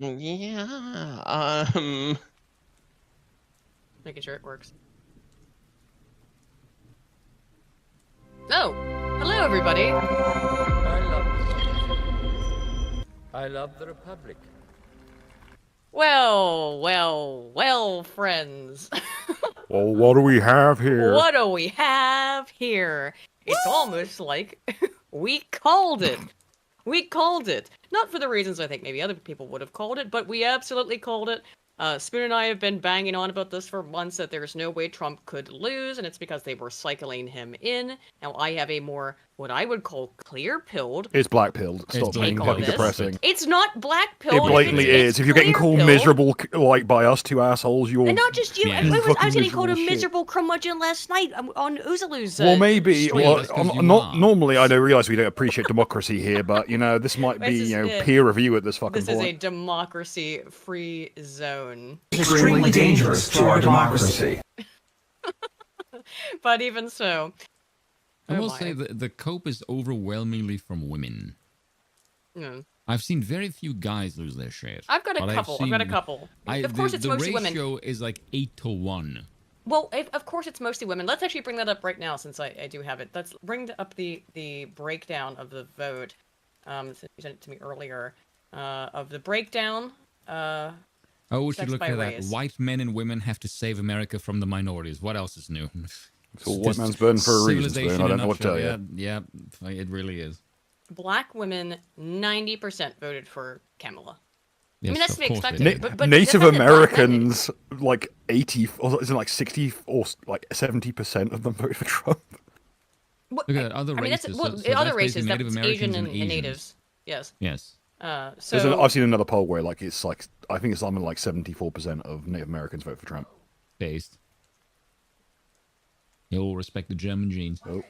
Yeah. Making sure it works. Oh, hello everybody. I love the Republic. Well, friends. Well, what do we have here? What do we have here? It's almost like we called it. We called it. Not for the reasons I think maybe other people would have called it, but we absolutely called it. Spoon and I have been banging on about this for months, that there's no way Trump could lose, and it's because they were cycling him in. Now I have a more, what I would call, clear-pilled. It's black-pilled. Stop being fucking depressing. It's not black-pilled. It blatantly is. If you're getting called miserable, like, by us two assholes, you're... And not just you. Yeah. I was getting called a miserable curmudgeon last night on Uzalu's Well, maybe. Well, normally, I don't realize we don't appreciate democracy here, but, you know, this might be, you know, peer review at this fucking point. This is a democracy-free zone. Extremely dangerous to our democracy. But even so, I will say that the cope is overwhelmingly from women. Mm. I've seen very few guys lose their shit. I've got a couple. Of course, it's mostly women. The ratio is like 8-to-1. Well, of course, it's mostly women. Let's actually bring that up right now, since I do have it. Let's bring up the breakdown of the vote. Since you sent it to me earlier, of the breakdown. Oh, we should look at that. White men and women have to save America from the minorities. What else is new? It's all white man's burden for a reason, Spoon. I don't know what to tell you. Yeah, it really is. Black women, 90% voted for Kamala. Yes, I mean, that's to be expected. But Native Americans, like 80, or is it like 60 or like 70% of them voted for Trump? Well, look at other races. Other races, that's Asian and natives. Yes. Yes. So I've seen another poll where like it's like I think it's something like 74% of Native Americans vote for Trump. Based. You'll respect the German genes. Oh.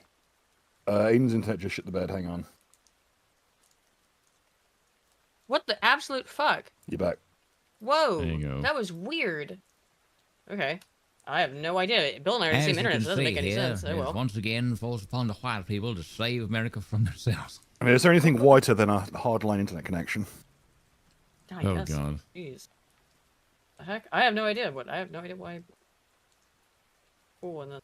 Aiden's internet just shit the bed. Hang on. What the absolute fuck? You're back. Whoa. There you go. That was weird. Okay. I have no idea. Bill and I are the same internet, so it doesn't make any sense. Oh well. Once again falls upon the white people to save America from themselves. I mean, is there anything whiter than a hardline internet connection? Oh god. Jeez. The heck? I have no idea. I have no idea why. Oh, and then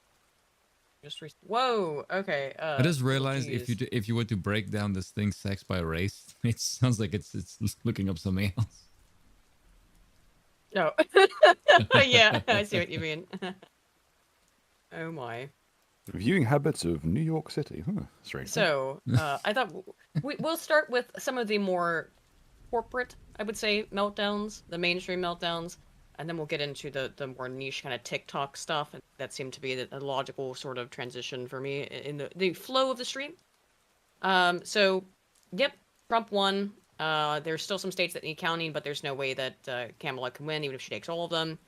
just whoa. Okay. I just realized if you were to break down this thing sex by race, it sounds like it's looking up something else. No. Yeah, I see what you mean. Oh my. Viewing habits of New York City. Strange. So, I thought we'll start with some of the more corporate, I would say, meltdowns, the mainstream meltdowns, and then we'll get into the more niche kind of TikTok stuff. And that seemed to be a logical sort of transition for me in the flow of the stream. So, yep, Trump won. There's still some states that need counting, but there's no way that Kamala can win, even if she takes all of them.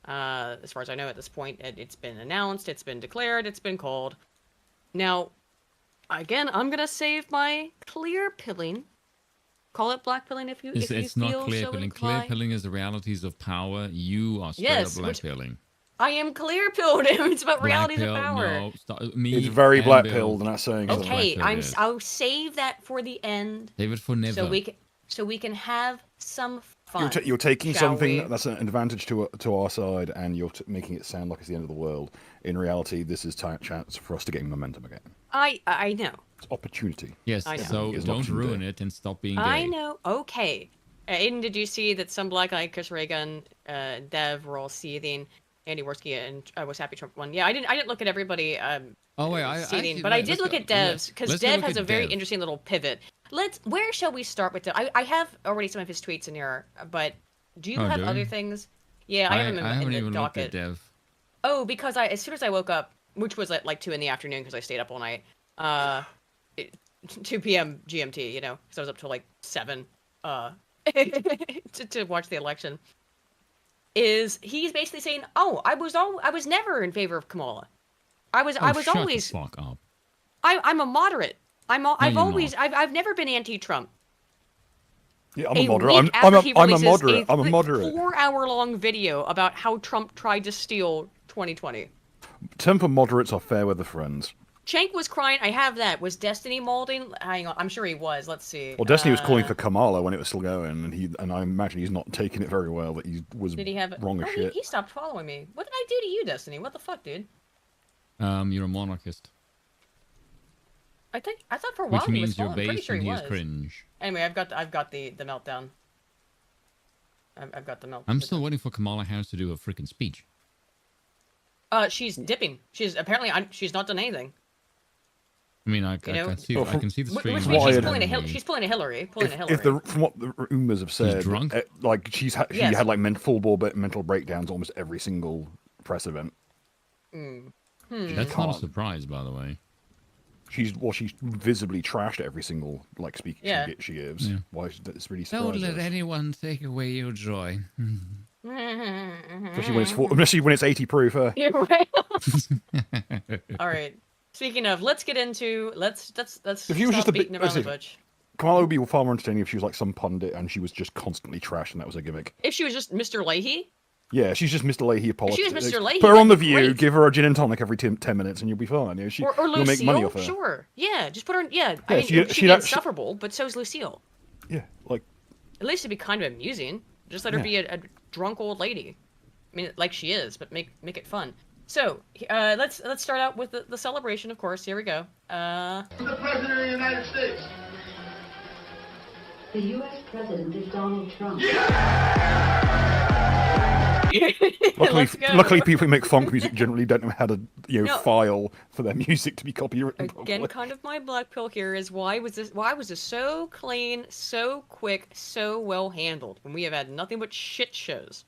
As far as I know at this point, it's been announced, it's been declared, it's been called. Now, again, I'm gonna save my clear pilling. Call it black pilling if you feel so inclined. It's not clear pilling. Clear pilling is the realities of power. You are straight up black pilling. I am clear pilled. It's about realities of power. No, it's very black pilled, and that's saying. Okay, I'll save that for the end. Save it for never. So we can have some fun. You're taking something that's an advantage to our side, and you're making it sound like it's the end of the world. In reality, this is chance for us to gain momentum again. I know. It's opportunity. Yes. So don't ruin it and stop being gay. I know. Okay. Aiden, did you see that some black-eyed Chris Reagan, Dev were all seething? Andy Worski and I was happy Trump won. Yeah, I didn't look at everybody seething, but I did look at Dev's because Dev has a very interesting little pivot. Where shall we start with Dev? I have already some of his tweets in here, but do you have other things? Yeah, I have them in the even docket. Looked at Dev. Oh, because as soon as I woke up, which was at like 2 in the afternoon because I stayed up all night, 2 p.m. GMT, you know, because I was up till like 7 to watch the election. He's basically saying, "Oh, I was never in favor of Kamala. I was always the fuck up. I'm a moderate. I've never been anti-Trump." Yeah, I'm a moderate. I'm a moderate. I'm a moderate. 4-hour-long video about how Trump tried to steal 2020. Term for moderates are fair weather friends. Cenk was crying. I have that. Was Destiny molding? Hang on. I'm sure he was. Let's see. Well, Destiny was calling for Kamala when it was still going, and I imagine he's not taking it very well. That he was Did he have? wrong as Oh, shit. he stopped following me. What did I do to you, Destiny? What the fuck, dude? You're a monarchist. I thought for a while Which he means was you're following. Pretty base sure and he he was. is cringe. Anyway, I've got the meltdown. I've got the meltdown. I'm still waiting for Kamala Harris to do a freaking speech. She's dipping. She's apparently she's not done anything. I mean, I can see the stream. She's pulling a Hillary. From what the rumors have said, drunk? Like she had like full bore mental breakdowns almost every single press event. That's not a surprise, by the way. She's visibly trashed every single like speech she gives. Yeah. Why it's really surprising. Don't let anyone take away your joy. Especially when it's 80 proof. You're right. All right. Speaking of, let's get into let's If he was just a bit, around the bush. Kamala would be far more entertaining if she was like some pundit and she was just constantly trashed and that was her gimmick. If she was just Mr. Leahy. Yeah, she's just Mr. Leahy of politics. She was Mr. Leahy. Put her on The that'd be View, great. give her a gin and tonic every 10 minutes, and you'll be fine. You know, Or you'll Lucille, make money off her. Sure. Yeah, just put her in. Yeah, Yeah, I mean, she'd be she- insufferable, but so's Lucille. Yeah, like At least it'd be kind of amusing. Just let her be a drunk old lady. I mean, like she is, but make it fun. So let's start out with the celebration, of course. Here we go. The President of the United States. The U.S. President is Donald Trump. luckily, people who make funk music generally don't know how to file for their music to be copywritten Again, properly. kind of my black pill here is why was this so clean, so quick, so well handled when we have had nothing but shit shows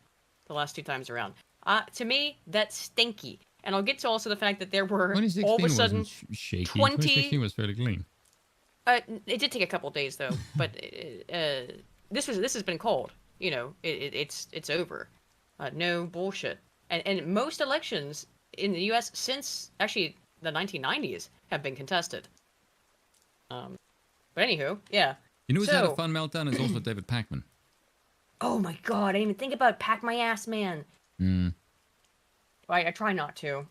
the last 2 times around. To me, that's stinky. And I'll get to also the fact that there were all of a sudden wasn't shaky. 20. 2016 was fairly clean. It did take a couple days though, but this has been called. You know, it's over. No bullshit. And most elections in the U.S. since actually the 1990s have been contested. But anywho, yeah. You know who's had a fun meltdown is also David Pacman. Oh my god, I didn't even think about Pack My Ass Man. I try not to.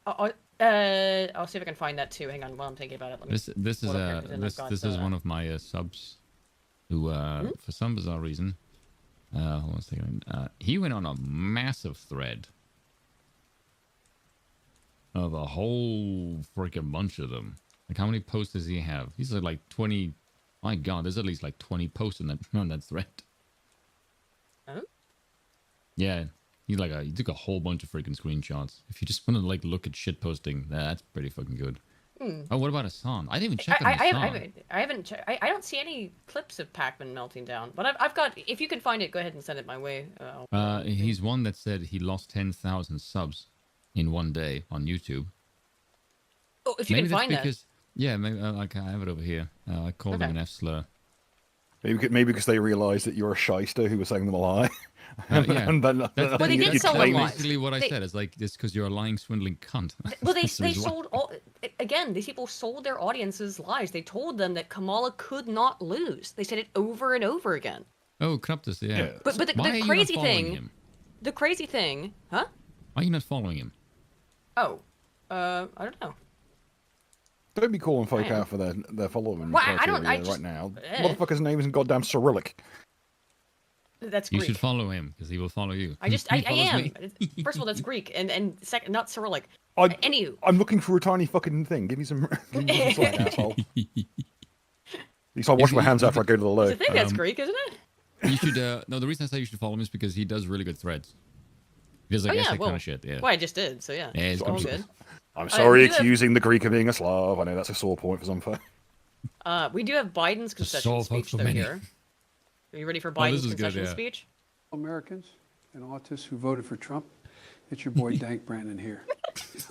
I'll see if I can find that too. Hang on, while I'm thinking about it. This is one of my subs who for some bizarre reason hold on a second. He went on a massive thread of a whole freaking bunch of them. Like, how many posts does he have? He's like 20. My god, there's at least like 20 posts on that thread. Oh? Yeah, he took a whole bunch of freaking screenshots. If you just want to like look at shit posting, that's pretty fucking good. Oh, what about Hassan? I didn't even check on Hassan. I haven't. I don't see any clips of Pac-Man melting down, but I've got. If you can find it, go ahead and send it my way. He's one that said he lost 10,000 subs in one day on YouTube. Oh, if you can find that. Yeah, maybe I have it over here. I called him an F slur. Maybe because they realised that you're a shyster who was saying them a lie. Yeah. And then, Well, they did sell them lies. Basically what I said is like, this because you're a lying, swindling cunt. Well, they sold all. Again, these people sold their audiences lies. They told them that Kamala could not lose. They said it over and over again. Oh, Kruptus, yeah. But the crazy thing, huh? Why are you not following him? Oh, I don't know. Don't be calling folk out for their following criteria right now. Motherfucker's name isn't goddamn Cyrillic. That's Greek. Greek. You should follow him because he will follow you. I am. First of all, that's Greek, and second, not Cyrillic. Anywho, I'm looking for a tiny fucking thing. Give me some slack, asshole. At least I'll wash my hands after I go to the loo. I think that's Greek, isn't it? You should. No, the reason I say you should follow him is because he does really good threads. He does like essay kind of shit. Yeah. Well, I just did, so yeah. Yeah, it's all good. I'm sorry accusing the Greek of being a Slav. I know that's a sore point for some folk. We do have Biden's concession speech though here. Are you ready for Biden's concession speech? Americans and autists who voted for Trump, it's your boy Dank Brandon here.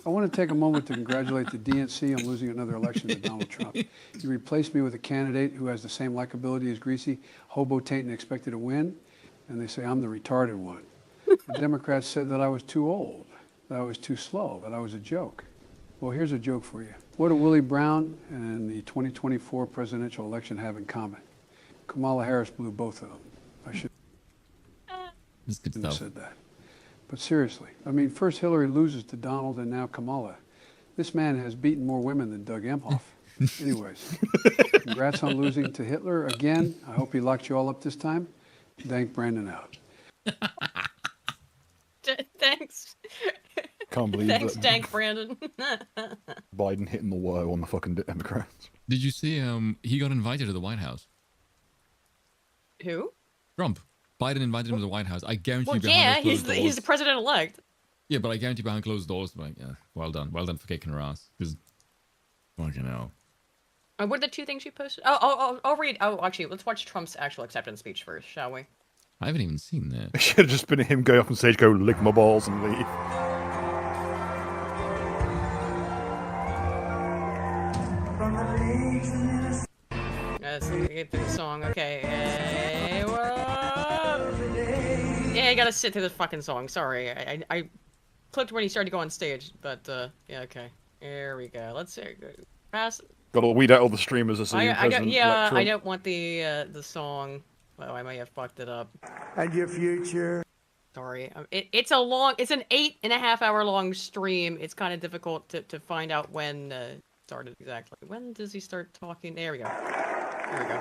I want to take a moment to congratulate the DNC on losing another election to Donald Trump. You replaced me with a candidate who has the same likability as Greasy, hobo taint and expected to win, and they say I'm the retarded one. The Democrats said that I was too old, that I was too slow, that I was a joke. Well, here's a joke for you. What do Willie Brown and the 2024 presidential election have in common? Kamala Harris blew both of them. I should have said that. But seriously, I mean, first Hillary loses to Donald and now Kamala. This man has beaten more women than Doug Emhoff. Anyways, congrats on losing to Hitler again. I hope he locked you all up this time. Dank Brandon out. Thanks. Can't believe Thanks, that Dank Brandon. Biden hitting the wall on the fucking Democrats. Did you see he got invited to the White House? Who? Trump. Biden invited him to the White House. I guarantee Well, you behind yeah, those he's closed the, doors. he's the president-elect. Yeah, but I guarantee behind closed doors, like, yeah, well done for kicking her ass. Because, fucking hell. What are the two things you posted? I'll read. Oh, actually, let's watch Trump's actual acceptance speech first, shall we? I haven't even seen that. It should have just been him going up on stage, go lick my balls and leave. Let's get through the song. Okay. Yeah, I gotta sit through this fucking song. Sorry, I clicked when he started to go on stage, but yeah, okay. Here we go. Let's see. Pass. Gotta weed out all the streamers that see I President-elect don't want the song. Oh, I might have fucked it up. And your future. Sorry. It's an 8.5 hour long stream. It's kind of difficult to find out when started exactly. When does he start talking? There we go. There we go.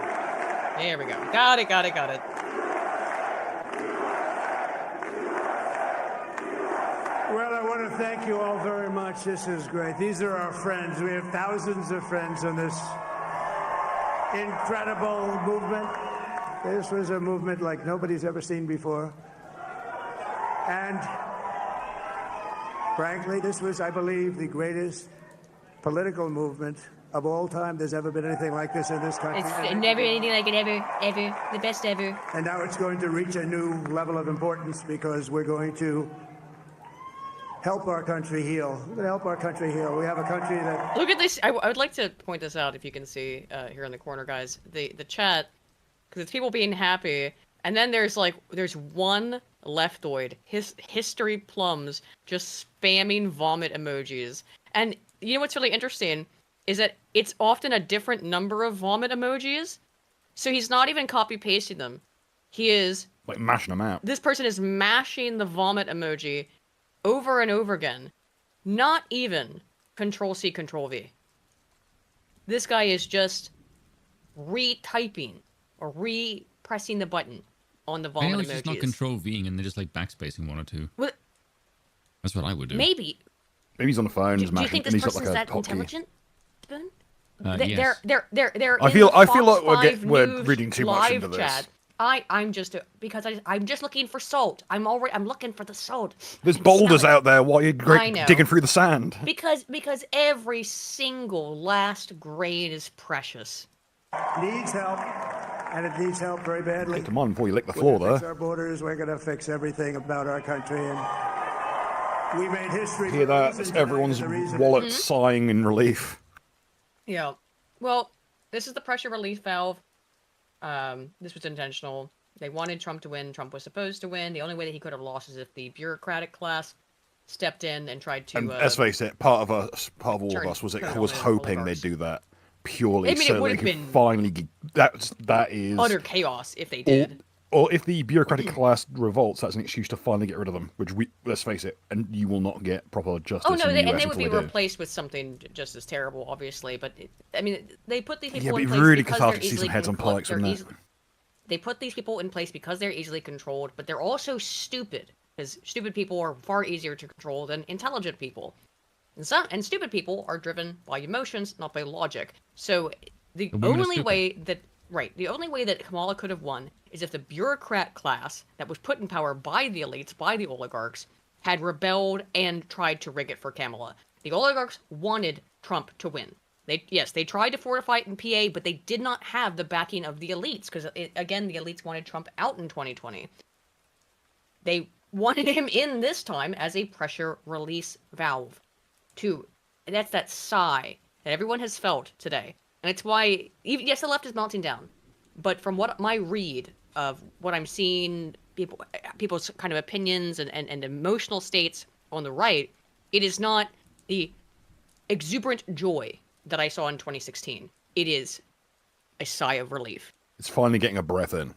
There we go. Got it. Well, I want to thank you all very much. This is great. These are our friends. We have thousands of friends on this incredible movement. This was a movement like nobody's ever seen before. And frankly, this was, I believe, the greatest political movement of all time. There's ever been anything like this in this country. It's never anything like it ever. The best ever. And now it's going to reach a new level of importance because we're going to help our country heal. We're going to help our country heal. We have a country that... Look at this. I would like to point this out if you can see here in the corner, guys. The chat, because it's people being happy, and then there's one leftoid, history plums, just spamming vomit emojis. And you know what's really interesting is that it's often a different number of vomit emojis, so he's not even copy pasting them. He is like mashing them out. This person is mashing the vomit emoji over and over again. Not even Control-C, Control-V. This guy is just retyping or re-pressing the button on the vomit I know emojis. it's just not Control-Ving and they're just like backspacing one or two. Well, that's what I would do. maybe. Maybe he's on the phone. Do you think this person's that hotkey. intelligent? Ben? Yes. They're I feel in like Fox 5 we're News reading too much live into this. chat. I'm just looking for salt. I'm looking for the salt. There's I can boulders smell it. out there while you're I know. digging through the sand. Because every single last grain is precious. needs help, and it needs help very badly. Come on, before you lick the We're floor gonna fix there. our borders. We're going to fix everything about our country, and we made history. Hear for a that? reason. It's Tonight everyone's is the reason. wallet sighing in relief. Yeah. Well, this is the pressure relief valve. This was intentional. They wanted Trump to win. Trump was supposed to win. The only way that he could have lost is if the bureaucratic class stepped in and tried to. And let's face it, part of all of us was turn it on hoping oligarchs. they'd do that purely I mean, it so would they have could been finally that is utter chaos if they did. Or if the bureaucratic class revolts, that's an excuse to finally get rid of them. Which let's face it, and you will not get proper justice. Oh no, in the US and they would be until replaced with something just as terrible, obviously. But I mean, they put these people Yeah, but in it'd place be really because cathartic they're to see some easily heads on pikes, wouldn't it? They put these people in place because they're easily controlled, but they're also stupid. Because stupid people are far easier to control than intelligent people, and stupid people are driven by emotions, not by logic. So the only way that Kamala could have won is if the bureaucrat class that was put in power by the elites, by the oligarchs, had rebelled and tried to rig it for Kamala. The oligarchs wanted Trump to win. They tried to fortify it in PA, but they did not have the backing of the elites, because, again, the elites wanted Trump out in 2020. They wanted him in this time as a pressure release valve. And that's that sigh that everyone has felt today. And it's why, yes, the left is melting down, but from what my read of what I'm seeing, people's kind of opinions and emotional states on the right, it is not the exuberant joy that I saw in 2016. It is a sigh of relief. It's finally getting a breath in.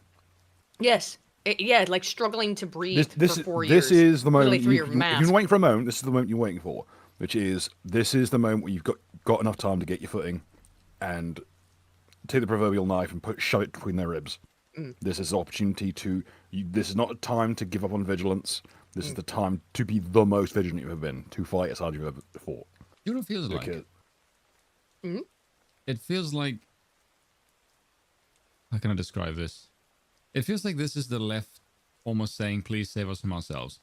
Yes. Like struggling to breathe for 4 years. This is the moment through your mask. you've been waiting for a moment. This is the moment you're waiting for. which is this is the moment where you've got enough time to get your footing and take the proverbial knife and shove it between their ribs. This is an opportunity this is not a time to give up on vigilance. This is the time to be the most vigilant you've ever been, to fight as hard as you've ever fought. You know what it feels like? It feels like... How can I describe this? It feels like this is the left almost saying, please save us from ourselves.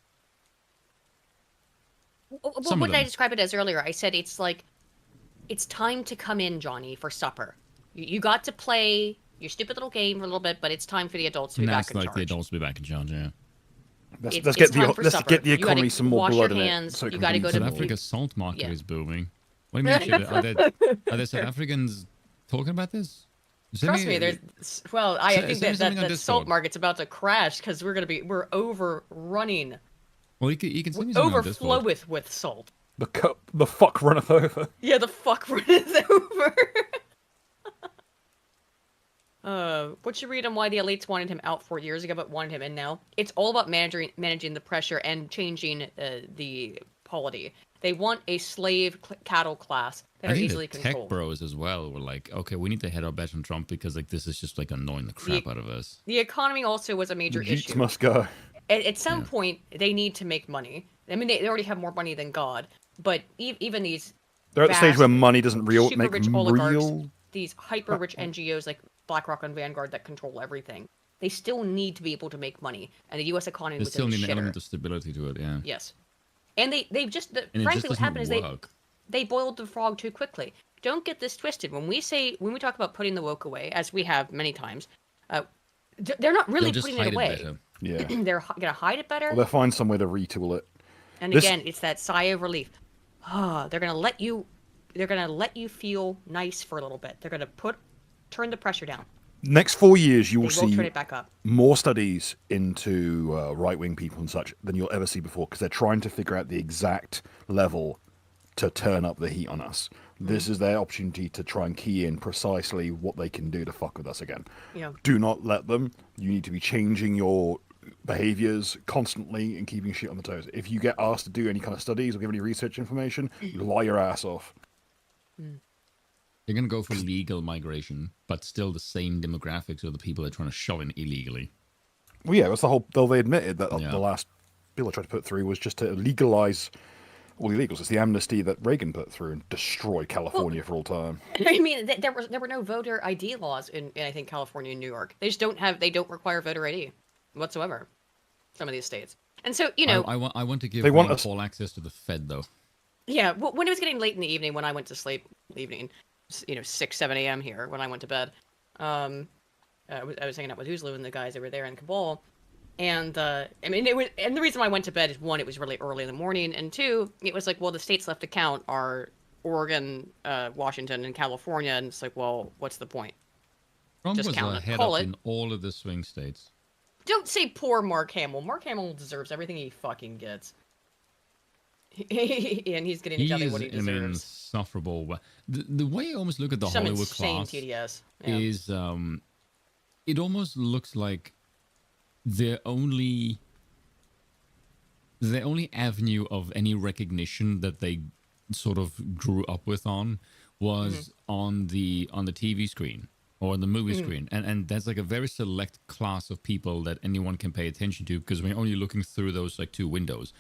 Well, what did I describe it as earlier? I said it's like, it's time to come in, Johnny, for supper. You got to play your stupid little game for a little bit, but it's time for the adults to be back in charge. The adults to be back in charge, yeah. Let's get the economy some more blood in it. So you got to go to South Africa's salt market is booming. What do you mean? Are there South Africans talking about this? Trust me, there's. Well, I think that salt market's about to crash because we're overrunning. Well, you can send me something on Discord. Overfloweth with salt. The fuck runneth over. Yeah, the fuck runneth over. What you read on why the elites wanted him out 4 years ago, but wanted him in now? It's all about managing the pressure and changing the polity. They want a slave cattle class that are easily controlled. Tech bros as well were like, okay, we need to head our bet on Trump because like this is just like annoying the crap out of us. The economy also was a major issue. Yeats must go. At some point, they need to make money. I mean, they already have more money than God, but even these they're at the stage where money doesn't super make rich oligarchs, real. These hyper rich NGOs like BlackRock and Vanguard that control everything. They still need to be able to make money, and the U.S. economy was still in the need shitter. an element of stability to it. Yeah. Yes, and they've just frankly what happened is they boiled the frog too quickly. Don't get this twisted. When we talk about putting the woke away, as we have many times, they're not really putting it away. Yeah. They're gonna hide it better. Or they'll find some way to retool it. And again, it's that sigh of relief. They're gonna let you feel nice for a little bit. They're gonna turn the pressure down. Next 4 years, you will turn see it back up. more studies into right-wing people and such than you'll ever see before because they're trying to figure out the exact level to turn up the heat on us. This is their opportunity to try and key in precisely what they can do to fuck with us again. Yeah. Do not let them. You need to be changing your behaviors constantly and keeping shit on the toes. If you get asked to do any kind of studies or give any research information, you lie your ass off. You're going to go for legal migration, but still the same demographics of the people they're trying to shove in illegally. Well, yeah, that's the whole... Though they admitted that the last bill I tried to put through was just to legalize all illegals. It's the amnesty that Reagan put through and destroyed California for all time. I mean, there were no voter ID laws in I think California and New York. They don't require voter ID whatsoever. Some of these states, and so I want to give all access to the Fed though. Yeah, when it was getting late in the evening, when I went to sleep, 6-7 a.m. here when I went to bed, I was hanging out with Uzlu and the guys that were there in Kabul. And I mean, and the reason why I went to bed is one, it was really early in the morning, and two, it was like, well, the states left to count are Oregon, Washington, and California, and it's like, well, what's the point? Trump Just was count it. ahead Call up it. in all of the swing states. Don't say poor Mark Hamill. Mark Hamill deserves everything he fucking gets. And he's getting exactly what he deserves. He's insufferable. The way I almost look at the Some Hollywood insane class TDS. is, it almost looks like the only avenue of any recognition that they sort of grew up with was on the TV screen or on the movie screen, and that's like a very select class of people that anyone can pay attention to because we're only looking through those like two windows.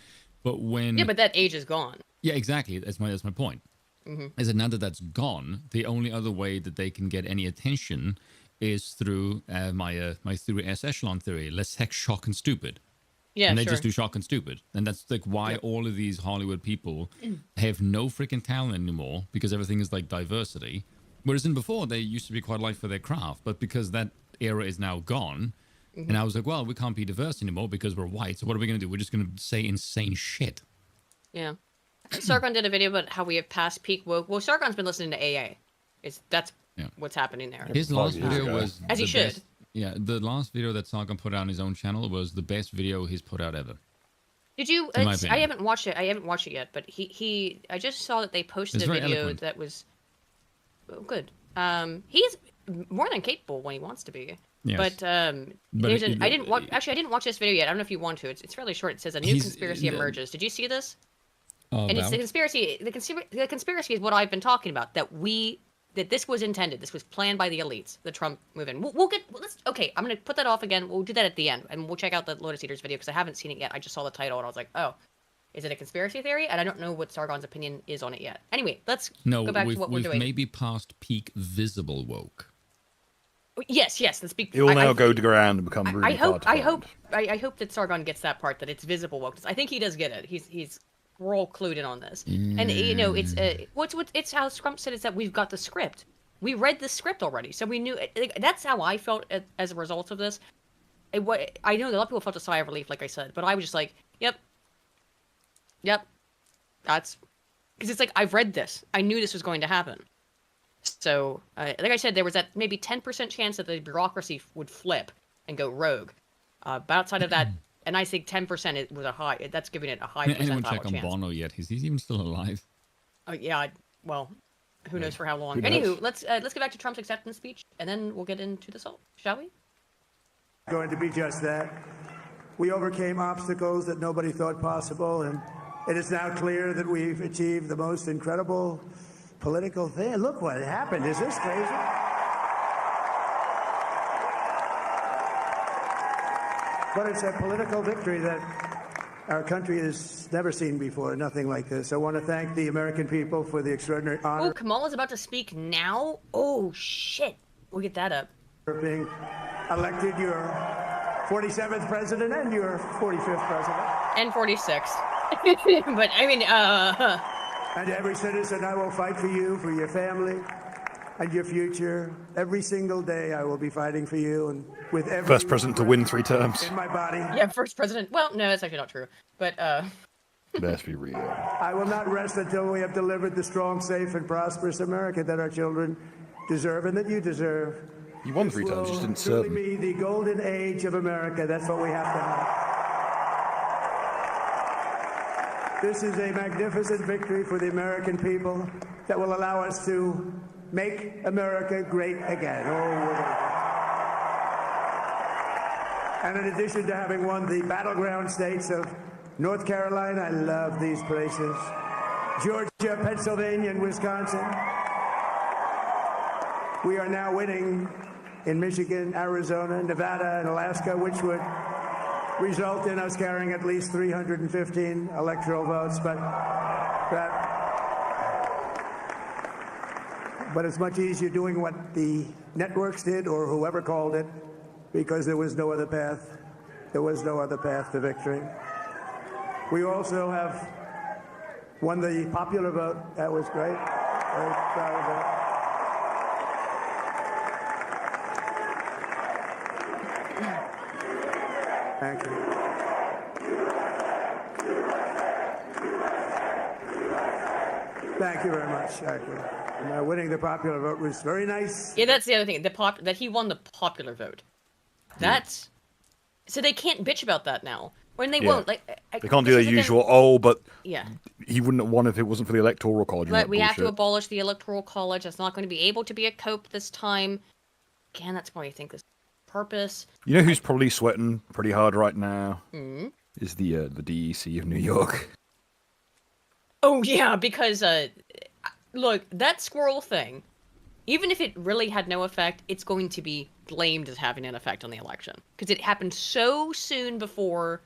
But but that age is gone. Yeah, exactly. That's my point. Is that now that that's gone, the only other way that they can get any attention is through my theory, echelon theory. Let's heck shock and stupid. Yeah, and they just do shock and stupid, and that's like why all of these Hollywood people have no freaking talent anymore because everything is like diversity. Whereas in before they used to be quite light for their craft, but because that era is now gone, and I was like, well, we can't be diverse anymore because we're white. So what are we going to do? We're just going to say insane shit. Yeah. Sargon did a video about how we have passed peak woke. Well, Sargon's been listening to AA. That's what's happening there. His last video was as he should. Yeah, the last video that Sargon put out on his own channel was the best video he's put out ever. Did you? I haven't watched it. I haven't watched it yet. But he I just saw that they posted a video that was good. He's more than capable when he wants to be. Yes. But I didn't watch. Actually, I didn't watch this video yet. I don't know if you want to. It's fairly short. It says a new conspiracy emerges. Did you see this? And it's the About? conspiracy. The conspiracy is what I've been talking about. That this was intended. This was planned by the elites. The Trump movement. Okay. I'm gonna put that off again. We'll do that at the end, and we'll check out the Lotus Eaters video because I haven't seen it yet. I just saw the title and I was like, oh, is it a conspiracy theory? And I don't know what Sargon's opinion is on it yet. Anyway, let's go back to what we're we've doing. maybe passed peak visible woke. Yes. Let's be. It will now go to ground and become really hard to find. I hope that Sargon gets that part, that it's visible woke. I think he does get it. We're all clued in on this. And it's how Trump said, is that we've got the script. We read the script already, so we knew. That's how I felt as a result of this. I know that a lot of people felt a sigh of relief, like I said, but I was just like, yep. That's because it's like, I've read this. I knew this was going to happen. So, like I said, there was that maybe 10% chance that the bureaucracy would flip and go rogue. But outside of that, and I think 10% it was a high. That's giving it a high percentile Anyone check on chance. Bono yet? Is he even still alive? Yeah. Well, who knows for how long? Who knows? Anywho, let's get back to Trump's acceptance speech, and then we'll get into the salt, shall we? Going to be just that. We overcame obstacles that nobody thought possible, and it is now clear that we've achieved the most incredible political thing. Look what happened. Is this crazy? But it's a political victory that our country has never seen before. Nothing like this. I want to thank the American people for the extraordinary honor Oh, Kamala's about to speak now? Oh, shit. We'll get that up. of being elected your 47th president and your 45th president. And 46. But, I mean, And every citizen, I will fight for you, for your family, and your future. Every single day, I will be fighting for you, and with every First president to win 3 terms. in my body. yeah, first president. Well, no, that's actually not true. But, Let's be real. I will not rest until we have delivered the strong, safe, and prosperous America that our children deserve and that you deserve. You won 3 terms, you just didn't Truly serve them. be the golden age of America. That's what we have to have. This is a magnificent victory for the American people that will allow us to make America great again. And in addition to having won the battleground states of North Carolina, I love these places, Georgia, Pennsylvania, and Wisconsin, we are now winning in Michigan, Arizona, Nevada, and Alaska, which would result in us carrying at least 315 electoral votes. But it's much easier doing what the networks did or whoever called it, because there was no other path. There was no other path to victory. We also have won the popular vote. That was great. Very proud of that. Thank you. Thank you very much. Thank you. And winning the popular vote was very nice. yeah, that's the other thing. That he won the popular vote. That's... So they can't bitch about that now. When they won't. Like, They can't do their usual, but Yeah. he wouldn't have won if it wasn't for the Electoral College. But we have to abolish the Electoral College. That's not going to be able to be a cope this time. Again, that's why I think this purpose. You know who's probably sweating pretty hard right now? Hmm? Is the DEC of New York. Oh, yeah, because, look, that squirrel thing, even if it really had no effect, it's going to be blamed as having an effect on the election. Because it happened so soon before...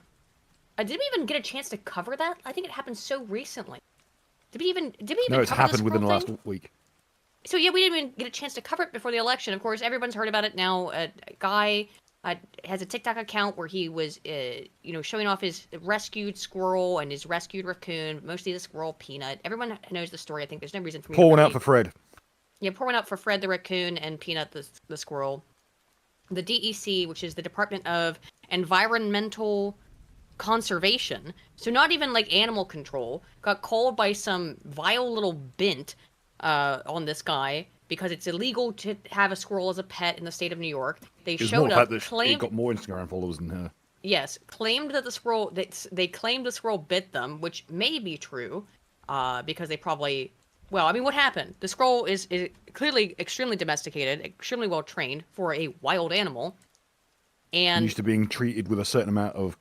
did we even get a chance to cover that? I think it happened so recently. Did we even No, it's cover happened within the squirrel last thing? week. So yeah, we didn't even get a chance to cover it before the election. Of course, everyone's heard about it now. A guy has a TikTok account where he was, showing off his rescued squirrel and his rescued raccoon, mostly the squirrel Peanut. Everyone knows the story. I think there's no reason for me Pour one to out for Fred. Yeah, pour one out for Fred the raccoon and Peanut the squirrel. The DEC, which is the Department of Environmental Conservation, so not even like animal control, got called by some vile little bint on this guy because it's illegal to have a squirrel as a pet in the state of New York. They It's showed more up, the fact that he claimed got more Instagram followers than her. yes, claimed that the squirrel they claimed the squirrel bit them, which may be true, because they probably. Well, I mean, what happened? The squirrel is clearly extremely domesticated, extremely well trained for a wild animal, and Used to being treated with a certain amount of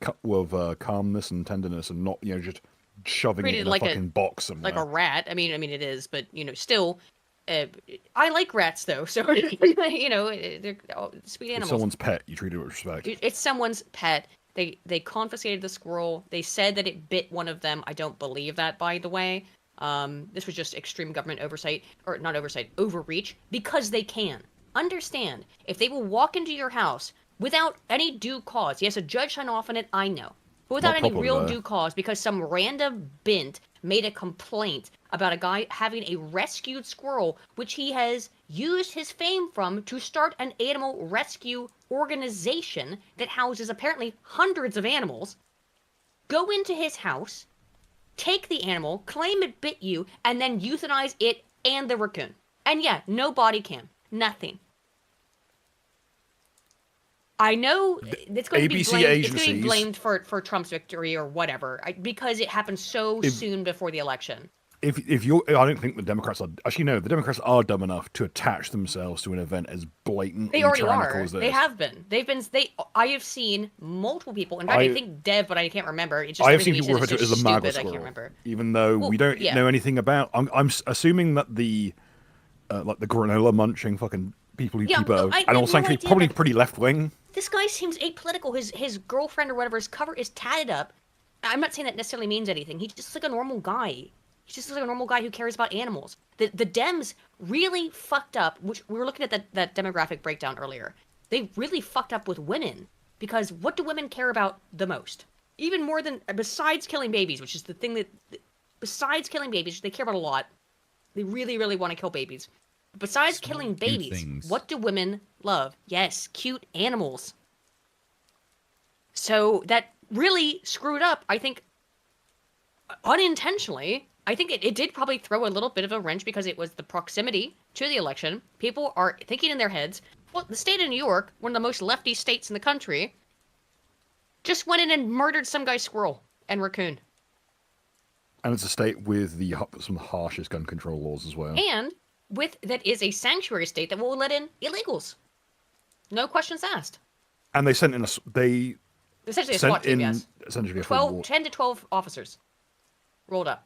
calmness and tenderness, and not just shoving it treated in a like fucking box somewhere. like a rat. I mean, it is, but still, I like rats though. So they're sweet It's animals. someone's pet. You treat it with respect. It's someone's pet. They confiscated the squirrel. They said that it bit one of them. I don't believe that, by the way. This was just extreme government oversight, or not oversight, overreach, because they can. Understand, if they will walk into your house without any due cause, yes, a judge signed off on it, I know, but without any real due cause, because some random bint made a complaint about a guy having a rescued squirrel, which he has used his fame from to start an animal rescue organization that houses apparently hundreds of animals, go into his house, take the animal, claim it bit you, and then euthanize it and the raccoon. And yeah, no body cam. Nothing. I know it's going to be blamed for Trump's victory or whatever, because it happened so soon before the election. I don't think the Democrats are. Actually, no, the Democrats are dumb enough to attach themselves to an event as blatantly tyrannical as this. They have been. I have seen multiple people. In fact, I think Dev, but I can't remember. It's just I have seen people refer to it as a MAGA squirrel. I can't remember. Even though we don't know anything about. I'm assuming that the like the granola munching fucking people who keep and also probably pretty left wing. This guy seems apolitical. His girlfriend or whatever, his cover is tatted up. I'm not saying that necessarily means anything. He's just like a normal guy. He's just like a normal guy who cares about animals. The Dems really fucked up, which we were looking at that demographic breakdown earlier. They really fucked up with women, because what do women care about the most? Even more than, besides killing babies, which is the thing that, besides killing babies, they care about a lot. They really, really want to kill babies. Besides killing babies, what do women love? Yes, cute animals. So that really screwed up, I think, unintentionally. I think it did probably throw a little bit of a wrench, because it was the proximity to the election. People are thinking in their heads, well, the state of New York, one of the most lefty states in the country, just went in and murdered some guy's squirrel and raccoon. And it's a state with some of the harshest gun control laws as well. And that is a sanctuary state that will let in illegals. No questions asked. And they sent in essentially a SWAT team, yes. Essentially 10 to 12 officers rolled up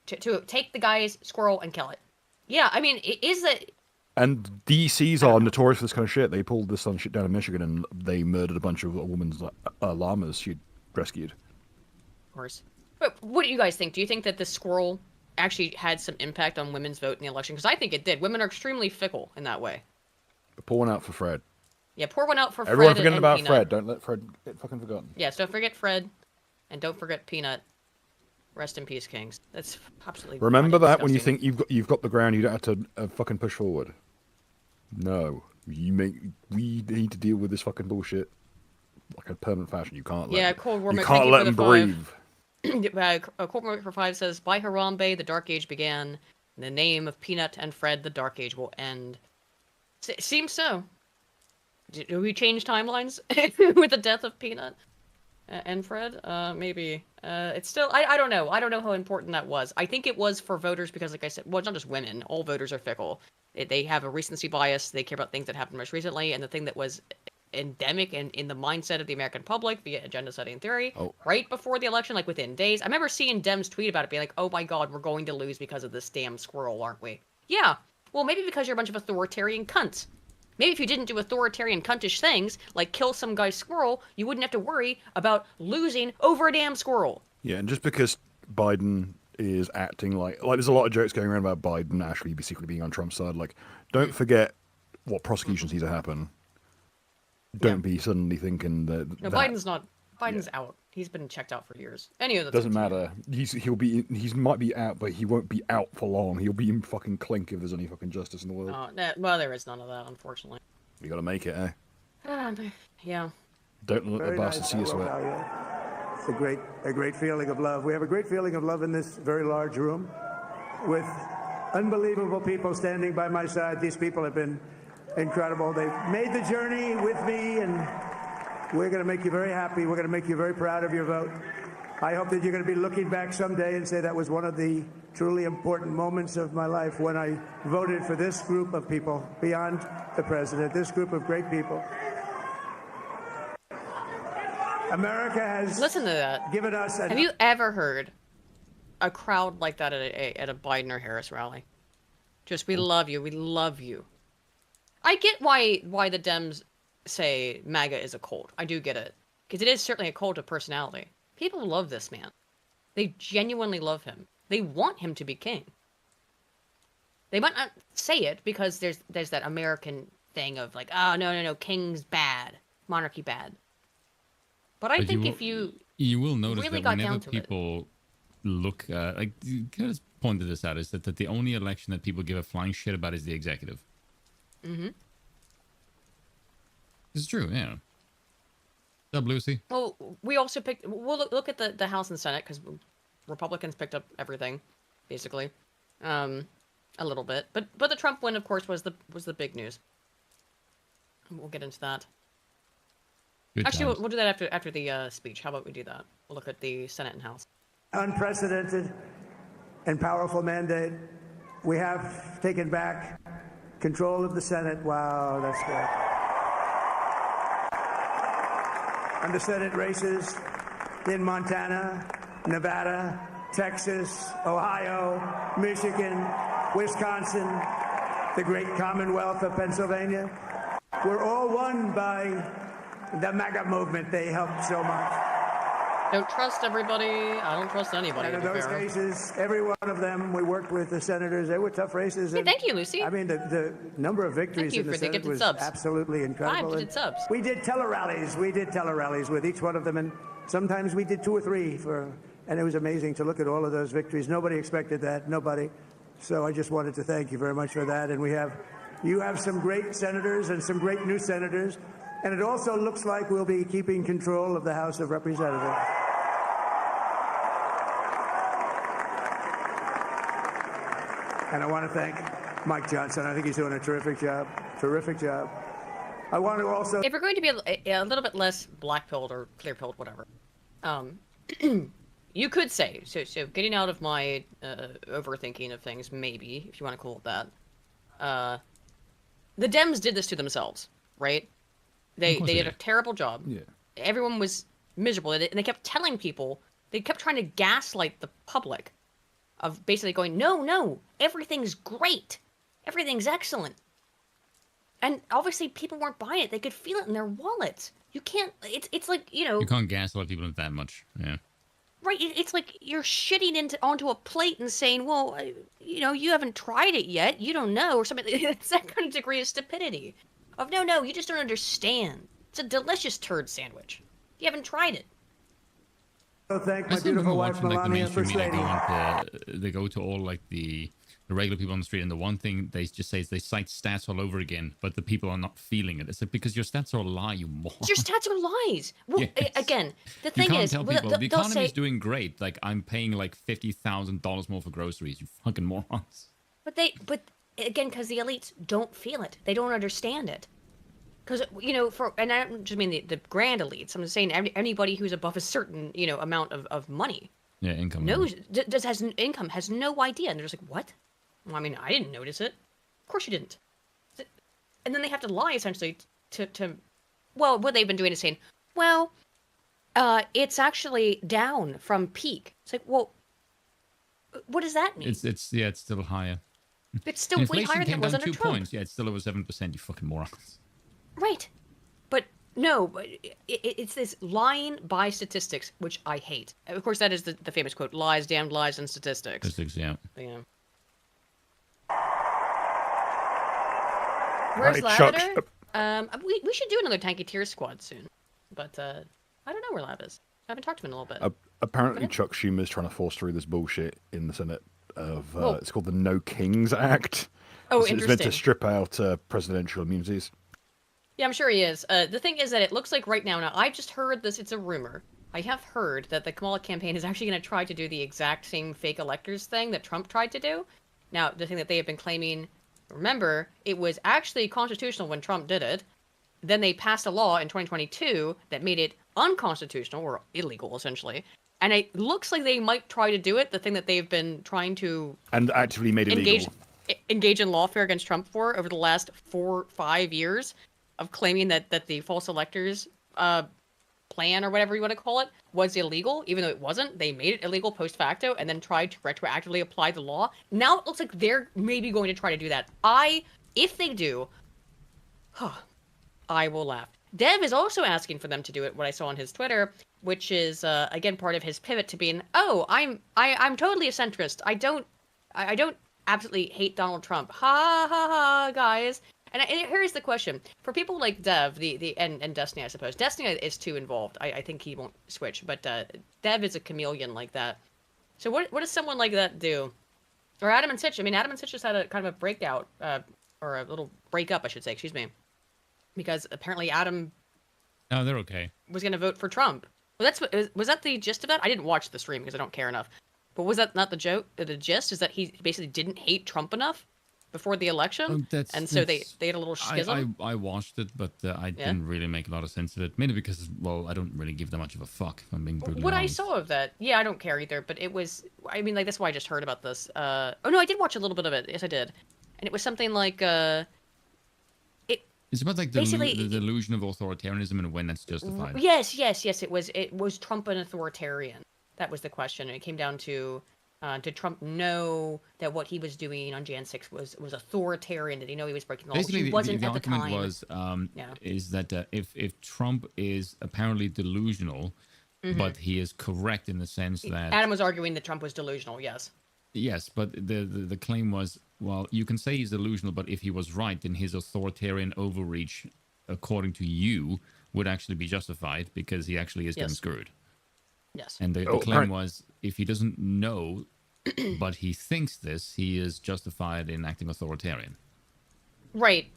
to take the guy's squirrel and kill it. Yeah, I mean, it is that. And DCs are notorious for this kind of shit. They pulled this shit down in Michigan, and they murdered a bunch of a woman's llamas she'd rescued. Of course. But what do you guys think? Do you think that the squirrel actually had some impact on women's vote in the election? Because I think it did. Women are extremely fickle in that way. But pour one out for Fred. Yeah, pour one out for Everyone Fred. forgetting about Peanut. Fred. Don't let Fred get fucking forgotten. Yes, don't forget Fred, and don't forget Peanut. Rest in peace, Kings. That's absolutely. Remember that when you think you've got the ground, you don't have to fucking push forward. No, we need to deal with this fucking bullshit like a permanent fashion. You can't let. Yeah, Cold War. You can't let them breathe. Cold War for 5 says, "By Harambe, the Dark Age began. In the name of Peanut and Fred, the Dark Age will end." It seems so. Do we change timelines with the death of Peanut and Fred? Maybe. It's still. I don't know. I don't know how important that was. I think it was for voters because, like I said, well, it's not just women. All voters are fickle. They have a recency bias. They care about things that happened most recently, and the thing that was endemic and in the mindset of the American public via agenda-setting theory right before the election, like within days. I remember seeing Dems tweet about it, being like, "Oh my God, we're going to lose because of this damn squirrel, aren't we?" Yeah. Well, maybe because you're a bunch of authoritarian cunts. Maybe if you didn't do authoritarian cuntish things, like kill some guy's squirrel, you wouldn't have to worry about losing over a damn squirrel. Yeah, and just because Biden is acting like there's a lot of jokes going around about Biden actually secretly being on Trump's side. Like, don't forget what prosecutions need to happen. Don't be suddenly thinking that... No, Biden's not... Biden's out. He's been checked out for years. Anyway, doesn't matter. He might be out, but he won't be out for long. He'll be in fucking clink if there's any fucking justice in the world. Well, there is none of that, unfortunately. You gotta make it, eh? Yeah. Don't let the bastard see you sweat. It's a great feeling of love. We have a great feeling of love in this very large room with unbelievable people standing by my side. These people have been incredible. They've made the journey with me, and we're going to make you very happy. We're going to make you very proud of your vote. I hope that you're going to be looking back someday and say that was one of the truly important moments of my life when I voted for this group of people beyond the president, this group of great people. America has Listen to that. given us Have you ever heard a crowd like that at a Biden or Harris rally? Just, we love you, we love you. I get why the Dems say MAGA is a cult. I do get it. Because it is certainly a cult of personality. People love this man. They genuinely love him. They want him to be king. They might not say it because there's that American thing of like, oh, no, king's bad. Monarchy bad. But I think if you will notice really that got whenever down to people look, like, Curtis pointed this out, is that the only election that people give a flying shit about is the executive. Mm-hmm. It's true, yeah. What's up, Lucy? Well, we also picked. We'll look at the House and Senate because Republicans picked up everything, basically, a little bit. But the Trump win, of course, was the big news. We'll get into that. Good Actually, times. we'll do that after the speech. How about we do that? We'll look at the Senate and House. unprecedented and powerful mandate. We have taken back control of the Senate. Wow, that's good. And the Senate races in Montana, Nevada, Texas, Ohio, Michigan, Wisconsin, the great Commonwealth of Pennsylvania, were all won by the MAGA movement. They helped so much. Don't trust everybody. I don't trust anybody. And in to be those fair. cases, every one of them, we worked with the senators. They were tough races. Hey, and, thank you, Lucy. I mean, the number of victories Thank you in the for the Senate gifted was subs. absolutely incredible. 5 And gifted subs. We did tele-rallies. We did tele-rallies with each one of them, and sometimes we did 2 or 3 and it was amazing to look at all of those victories. Nobody expected that. Nobody. So I just wanted to thank you very much for that. And you have some great senators and some great new senators. And it also looks like we'll be keeping control of the House of Representatives. And I want to thank Mike Johnson. I think he's doing a terrific job. Terrific job. I want to also... If we're going to be a little bit less black-pilled or clear-pilled, whatever, you could say, so getting out of my overthinking of things, maybe, if you want to call it that, the Dems did this to themselves, right? They did a terrible job. Yeah. Everyone was miserable, and they kept telling people, they kept trying to gaslight the public of basically going, no, everything's great. Everything's excellent. And obviously people weren't buying it. They could feel it in their wallets. You can't, it's like, You can't gaslight people that much, yeah. Right, it's like you're shitting onto a plate and saying, well, you haven't tried it yet. You don't know, or something. It's that kind of degree of stupidity. Of, no, you just don't understand. It's a delicious turd sandwich. You haven't tried it. thank I my still beautiful remember wife, watching like the Melania, mainstream First media Lady. they go to all like the regular people on the street, and the one thing they just say is they cite stats all over again, but the people are not feeling it. It's like, because your stats are a lie, you moron. Your stats are lies. Well, Yes. again, the You thing can't is, tell people the they'll economy say, is doing great. Like, I'm paying like $50,000 more for groceries. You fucking morons. but again, because the elites don't feel it. They don't understand it. Because, and I don't just mean the grand elites. I'm just saying anybody who's above a certain, amount of money. Yeah, income. Knows, has an income, has no idea. And they're just like, what? Well, I mean, I didn't notice it. Of course you didn't. And then they have to lie, essentially, well, what they've been doing is saying, well, it's actually down from peak. It's like, well, what does that mean? It's still higher. It's still way Inflation higher than came it was down under 2 Trump. points. Yeah, it's still over 7%. You fucking morons. Right. But no, it's this lying by statistics, which I hate. Of course, that is the famous quote, lies, damned lies, and statistics. Statistics, yeah. Yeah. Where's Right, Chuck. Lavender? We should do another Tanky Tears squad soon. But I don't know where Lav is. I haven't talked to him in a little bit. Apparently, Chuck Schumer's trying to force through this bullshit in the Senate of Oh. it's called the No Kings Act. Oh, It's meant to interesting. strip out presidential immunities. Yeah, I'm sure he is. The thing is that it looks like right now, I've just heard this, it's a rumor. I have heard that the Kamala campaign is actually going to try to do the exact same fake electors thing that Trump tried to do. Now, the thing that they have been claiming, remember, it was actually constitutional when Trump did it. Then they passed a law in 2022 that made it unconstitutional, or illegal, essentially. And it looks like they might try to do it, the thing that they've been trying to And actively made illegal. engage in lawfare against Trump for over the last 4-5 years of claiming that the false electors plan or whatever you want to call it was illegal, even though it wasn't. They made it illegal post facto and then tried to retroactively apply the law. Now it looks like they're maybe going to try to do that. If they do, I will laugh. Dev is also asking for them to do it, what I saw on his Twitter, which is again part of his pivot to being, I'm totally a centrist. I don't absolutely hate Donald Trump. Ha ha ha, guys. And here's the question for people like Dev, and Destiny, I suppose. Destiny is too involved. I think he won't switch, but Dev is a chameleon like that. So what does someone like that do? Or Adam and Sitch? I mean, Adam and Sitch just had a kind of a breakout, or a little breakup, I should say. Excuse me. Because apparently Adam No, they're okay. was going to vote for Trump. Well, was that the gist of that? I didn't watch the stream because I don't care enough. But was that not the joke? The gist is that he basically didn't hate Trump enough before the election, and so they had a little schism. I watched it, but I didn't really make a lot of sense of it. Mainly because, well, I don't really give that much of a fuck. If I'm being brutally What honest. I saw of that, yeah, I don't care either. But it was, I mean, like that's why I just heard about this. Oh no, I did watch a little bit of it. Yes, I did, and it was something like It's about like the basically delusion of authoritarianism and when that's justified. Yes. It was Trump an authoritarian? That was the question. And it came down to, did Trump know that what he was doing on Jan 6 was authoritarian? Did he know he was breaking the law? Basically, He wasn't the at the argument time. was is that if Trump is apparently delusional, but he is correct in the sense that Adam was arguing that Trump was delusional. Yes, but the claim was, well, you can say he's delusional, but if he was right, then his authoritarian overreach, according to you, would actually be justified because he actually is getting screwed. Yes. And the claim was, if he doesn't know, but he thinks this, he is justified in acting authoritarian. Right.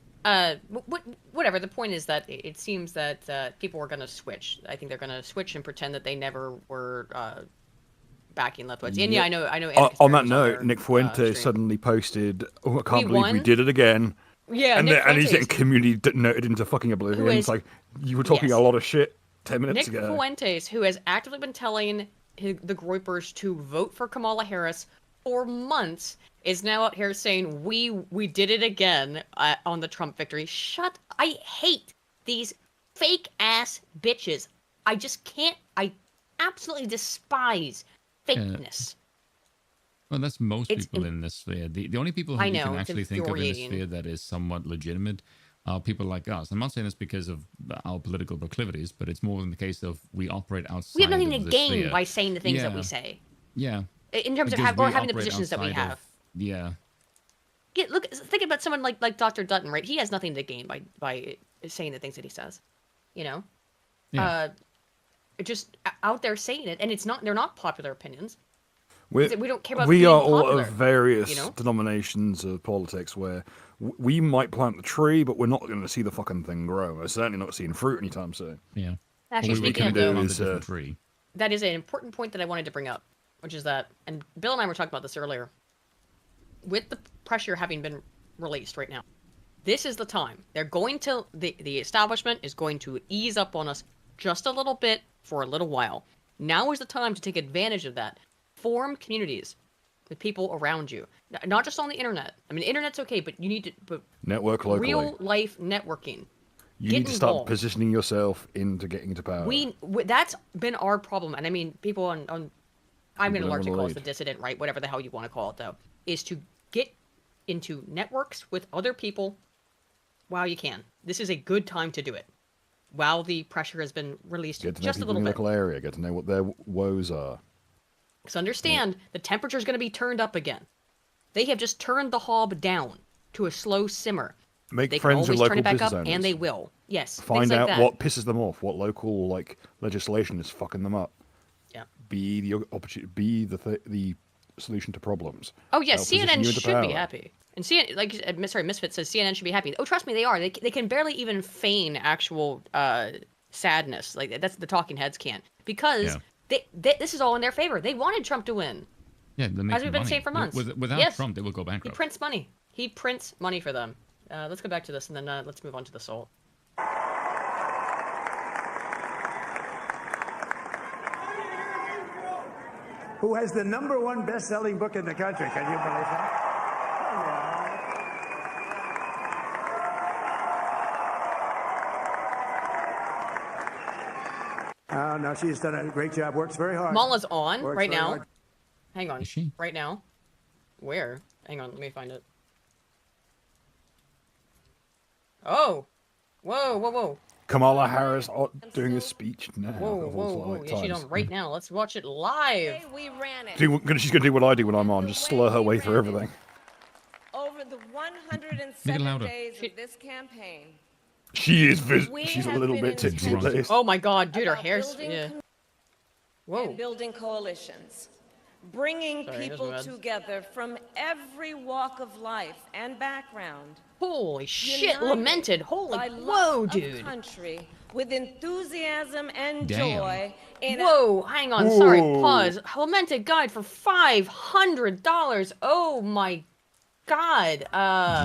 Whatever. The point is that it seems that people are going to switch. I think they're going to switch and pretend that they never were backing Leftwoods. And yeah, I know. On that note, Nick Fuentes suddenly posted, "Oh, I can't believe we did it again." Yeah, and he's getting community noted into fucking oblivion. It's like, you were talking a lot of shit 10 minutes ago. Nick Fuentes, who has actively been telling the Groypers to vote for Kamala Harris for months, is now out here saying we did it again on the Trump victory. I hate these fake ass bitches. I just can't. I absolutely despise fakeness. Well, that's most people in this sphere. The only people who you can actually think of in this sphere that is somewhat legitimate are people like us. I'm not saying this because of our political proclivities, but it's more in the case of we operate outside. We have nothing of to this gain sphere. by saying the things that we say. Yeah. In terms of having the positions that we have. Yeah, look, think about someone like Dr. Dutton, right? He has nothing to gain by saying the things that he says. You know? Yeah. Just out there saying it, and they're not popular opinions. We don't care about we being are all popular, of various you know? denominations of politics where we might plant the tree, but we're not going to see the fucking thing grow. We're certainly not seeing fruit anytime soon. Yeah. Actually, All we speaking can of do though, is that is an important point that I wanted to bring up, which is that, and Bill and I were talking about this earlier, with the pressure having been released right now, this is the time. They're going to, the establishment is going to ease up on us just a little bit for a little while. Now is the time to take advantage of that. Form communities with people around you, not just on the internet. I mean, the internet's okay, but you need to network locally. Real life networking. You need to start positioning yourself into getting into power. That's been our problem, and I mean, people on I'm going to largely call it the dissident right, whatever the hell you want to call it, though, is to get into networks with other people while you can. This is a good time to do it. While the pressure has been released just a little bit. Get to know people in the local area. Get to know what their woes are. Because understand, the temperature is going to be turned up again. They have just turned the hob down to a slow simmer. Make friends with local business owners. And they will. Yes. Find out what pisses them off, what local legislation is fucking them up. Yeah. Be the opportunity. Be the solution to problems. Oh yes, CNN should be happy. And CNN, Misfit says CNN should be happy. Oh, trust me, they are. They can barely even feign actual sadness. Like that's the talking heads can't, because this is all in their favor. They wanted Trump to win. Yeah, as we've been saying for months. Without Trump, they will go bankrupt. He prints money. He prints money for them. Let's go back to this, and then let's move on to the soul. Who has the #1 best-selling book in the country? Can you believe that? No, she's done a great job. Works very hard. Kamala's on Works right very now. hard. Hang on. Is she? Right now? Where? Hang on, let me find it. Oh! Whoa, whoa, whoa. Kamala Harris doing a speech now. Whoa, of all whoa, whoa. Yeah, she's times. on right now. Let's watch it live. We ran it. She's going to do what I do when I'm on, just slur her way through everything. Over the Make it 107 louder. days of this campaign, She's We a have little been bit tipsy at intentional. least. Oh my god, dude, her about hair's... building Yeah. and Whoa. building coalitions, bringing Sorry, here's people my bad. together from every walk of life and background. Holy shit, united lamented. Holy... by Whoa, love dude. of country, with enthusiasm and Damn. joy. In Whoa, hang on, sorry, pause. Lamented guide for $500. Oh my god.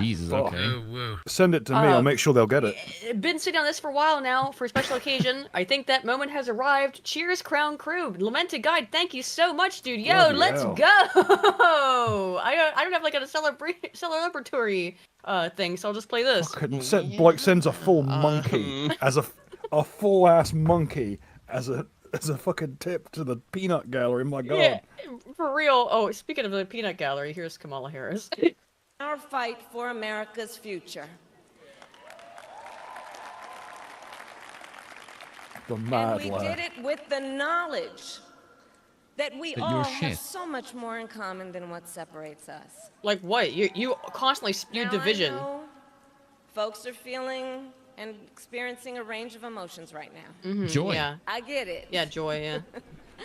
Jesus, okay. Send it to me. I'll make sure they'll get it. Been sitting on this for a while now for a special occasion. I think that moment has arrived. Cheers, Crown Crew. Lamented guide, thank you so much, dude. Yo, Bloody let's hell. go. I don't have like a celebratory thing, so I'll just play this. Blake sends a full monkey as a full ass monkey as a fucking tip to the peanut gallery. My God. Yeah, for real. Oh, speaking of the peanut gallery, here's Kamala Harris. our fight for America's future. The And mad we lad. did it with the knowledge that we That you're all shit. have so much more in common than what separates us. Like what? You constantly spew Now, division. I know folks are feeling and experiencing a range of emotions right now. Joy. Yeah. I get it. Yeah, Joy, yeah.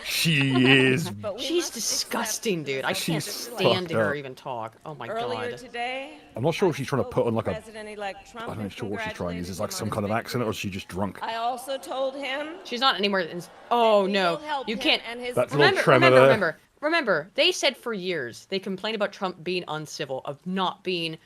She is. But we She's must disgusting, accept dude. I the can't She's responsibility. stand to fucked her up. even talk. Oh my Earlier god. today, I'm not sure if she's trying to put on like a. President-elect Trump I'm and not sure what she's trying. Is congratulated it like him some on kind of his accent, or is victory. she just drunk? I also told him She's not anywhere in... Oh we no. will help You him can't... and his That's a little Remember, tremor remember, there. remember, they said for years, they complained about Trump being uncivil, of not being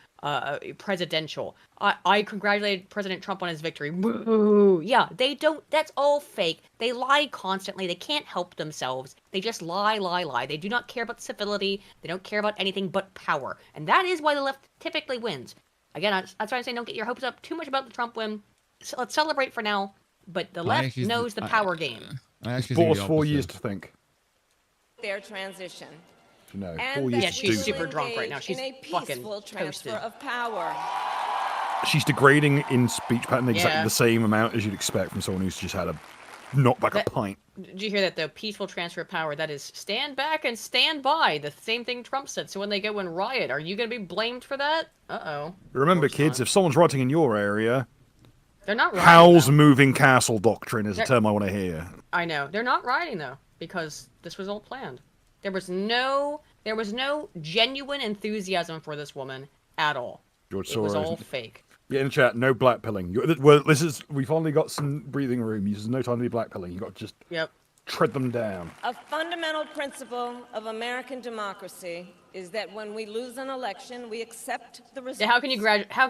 presidential. I congratulated President Trump on his victory. Woo! Yeah, they don't, that's all fake. They lie constantly. They can't help themselves. They just lie, lie, lie. They do not care about civility. They don't care about anything but power. And that is why the left typically wins. Again, that's why I say don't get your hopes up too much about the Trump win. So let's celebrate for now. But the left actually- knows the power game. I actually Bought think us the 4 years opposite. to think. their transition. You know, And 4 that years Yeah, to she's do. super drunk right now. engage She's in a fucking peaceful transfer toasted. of power. She's degrading in speech pattern exactly Yeah. the same amount as you'd expect from someone who's just had a knock back a That- pint. Did you hear that? The peaceful transfer of power, that is stand back and stand by. The same thing Trump said. So when they go and riot, are you going to be blamed for that? Uh-oh. Remember, course kids, not. if someone's writing in your area, They're not rioting, How's though. moving castle doctrine is a They're- term I want to hear. I know. They're not rioting, though, because this was all planned. There was no genuine enthusiasm for this woman at all. George It was Soros. all fake. Yeah, in the chat, no black pilling. Well, we finally got some breathing room. There's no time to be black pilling. You got to just Yep. tread them down. A fundamental principle of American democracy is that when we lose an election, we accept the results. Yeah, how can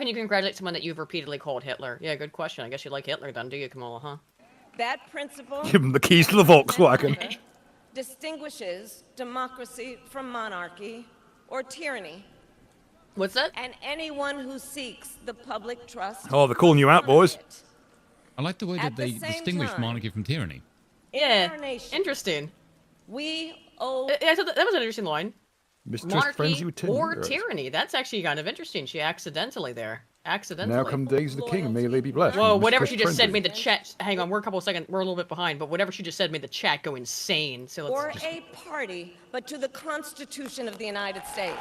you congratulate someone that you've repeatedly called Hitler? Yeah, good question. I guess you like Hitler then, do you, Kamala, huh? That principle Give them the keys to the Volkswagen. distinguishes democracy from monarchy or tyranny. What's that? And anyone who seeks the public trust. Oh, they're calling you out, boys. I like the way At that the they same distinguish time- monarchy from tyranny. Yeah, our nation. interesting. We owe I thought that was an interesting line. Mistrust frenzy Monarchy with or tyranny. tyranny. That's actually kind of interesting. She accidentally there. Accidentally. Now come days of the king, and may they be blessed. Whoa, Mistrust whatever she just said frenzy. made the chat... Hang on, we're a couple of seconds... We're a little bit behind, but whatever she just said made the chat go insane. So let's... or a party, but to the Constitution of the United States.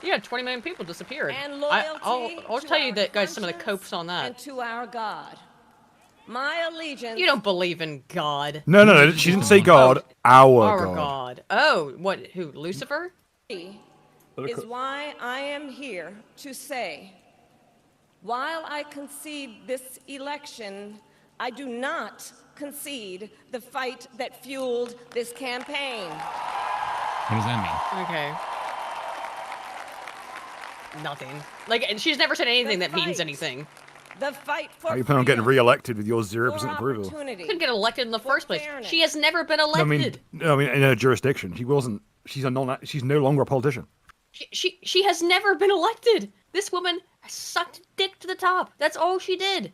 Yeah, 20 million people disappeared. And loyalty I'll to tell you our that, guys, some of the conscience copes on that. and to our God. My allegiance You don't believe in God. No, she didn't say God. Our Our God. God. Oh, what? Who? Lucifer? is why I am here to say, while I concede this election, I do not concede the fight that fueled this campaign. What does that mean? Okay. Nothing. Like, and she's never said anything The that means fight. anything. The fight for How you plan on getting freedom, re-elected with your 0% for approval? opportunity. Couldn't get elected in the For first place. fairness. She has never been I elected. mean, in her jurisdiction, she wasn't. She's no longer a politician. She has never been elected. This woman sucked dick to the top. That's all she did.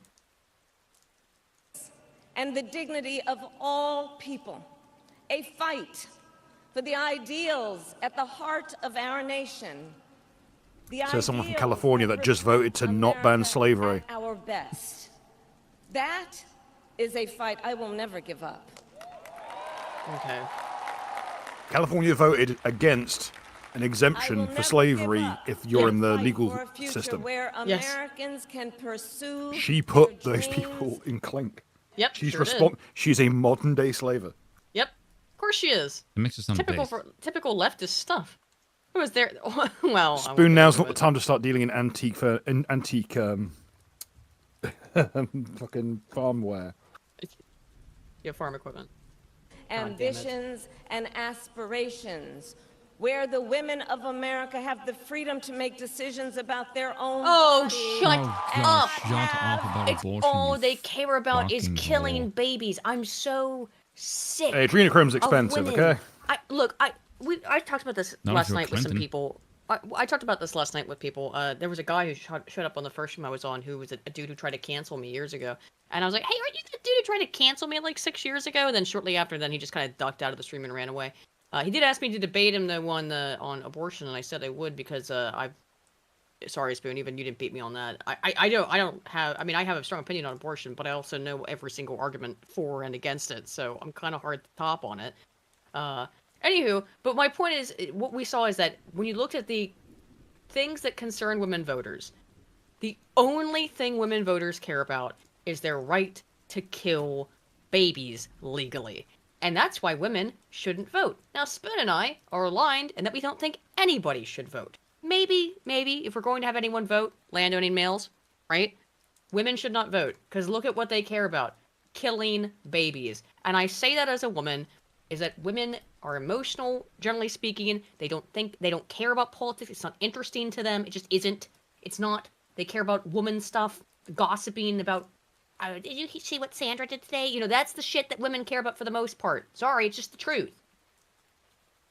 And the dignity of all people. A fight for the ideals at the heart of our nation. So someone from California that just voted to not ban slavery. At our best. That is a fight I will never give up. Okay. California voted against an exemption for slavery if you're in the legal system. Where Americans can pursue She put their those dreams. people in clink. Yep. She's sure did. She's a modern day slaver. Yep. Of course she is. It makes it sound Typical base. typical leftist stuff. Who was there? Well, Spoon, now's not the time to start dealing in antique fucking farmware. Yeah, farm equipment. Ambitions and aspirations, where the women of America have the freedom to make decisions about their own Oh, bodies. shut God, up! shut up about It's abortion. all you they care about is fucking killing whore. babies. I'm so sick. Hey, adrenocine's of expensive, women. okay? I talked about this Not if last you're night with some Clinton. people. I talked about this last night with people. There was a guy who showed up on the first stream I was on who was a dude who tried to cancel me years ago. And I was like, hey, aren't you the dude who tried to cancel me like 6 years ago? And then shortly after, then he just kind of ducked out of the stream and ran away. He did ask me to debate him on abortion, and I said I would because sorry, Spoon, even you didn't beat me on that. I have a strong opinion on abortion, but I also know every single argument for and against it, so I'm kind of hard to top on it. Anywho, but my point is, what we saw is that when you looked at the things that concern women voters, the only thing women voters care about is their right to kill babies legally. And that's why women shouldn't vote. Now, Spoon and I are aligned in that we don't think anybody should vote. Maybe, if we're going to have anyone vote, landowning males, right? Women should not vote, because look at what they care about. Killing babies. And I say that as a woman, is that women are emotional, generally speaking. They don't care about politics. It's not interesting to them. It just isn't. It's not. They care about woman stuff, gossiping about, did you see what Sandra did today? You know, that's the shit that women care about for the most part. Sorry, it's just the truth.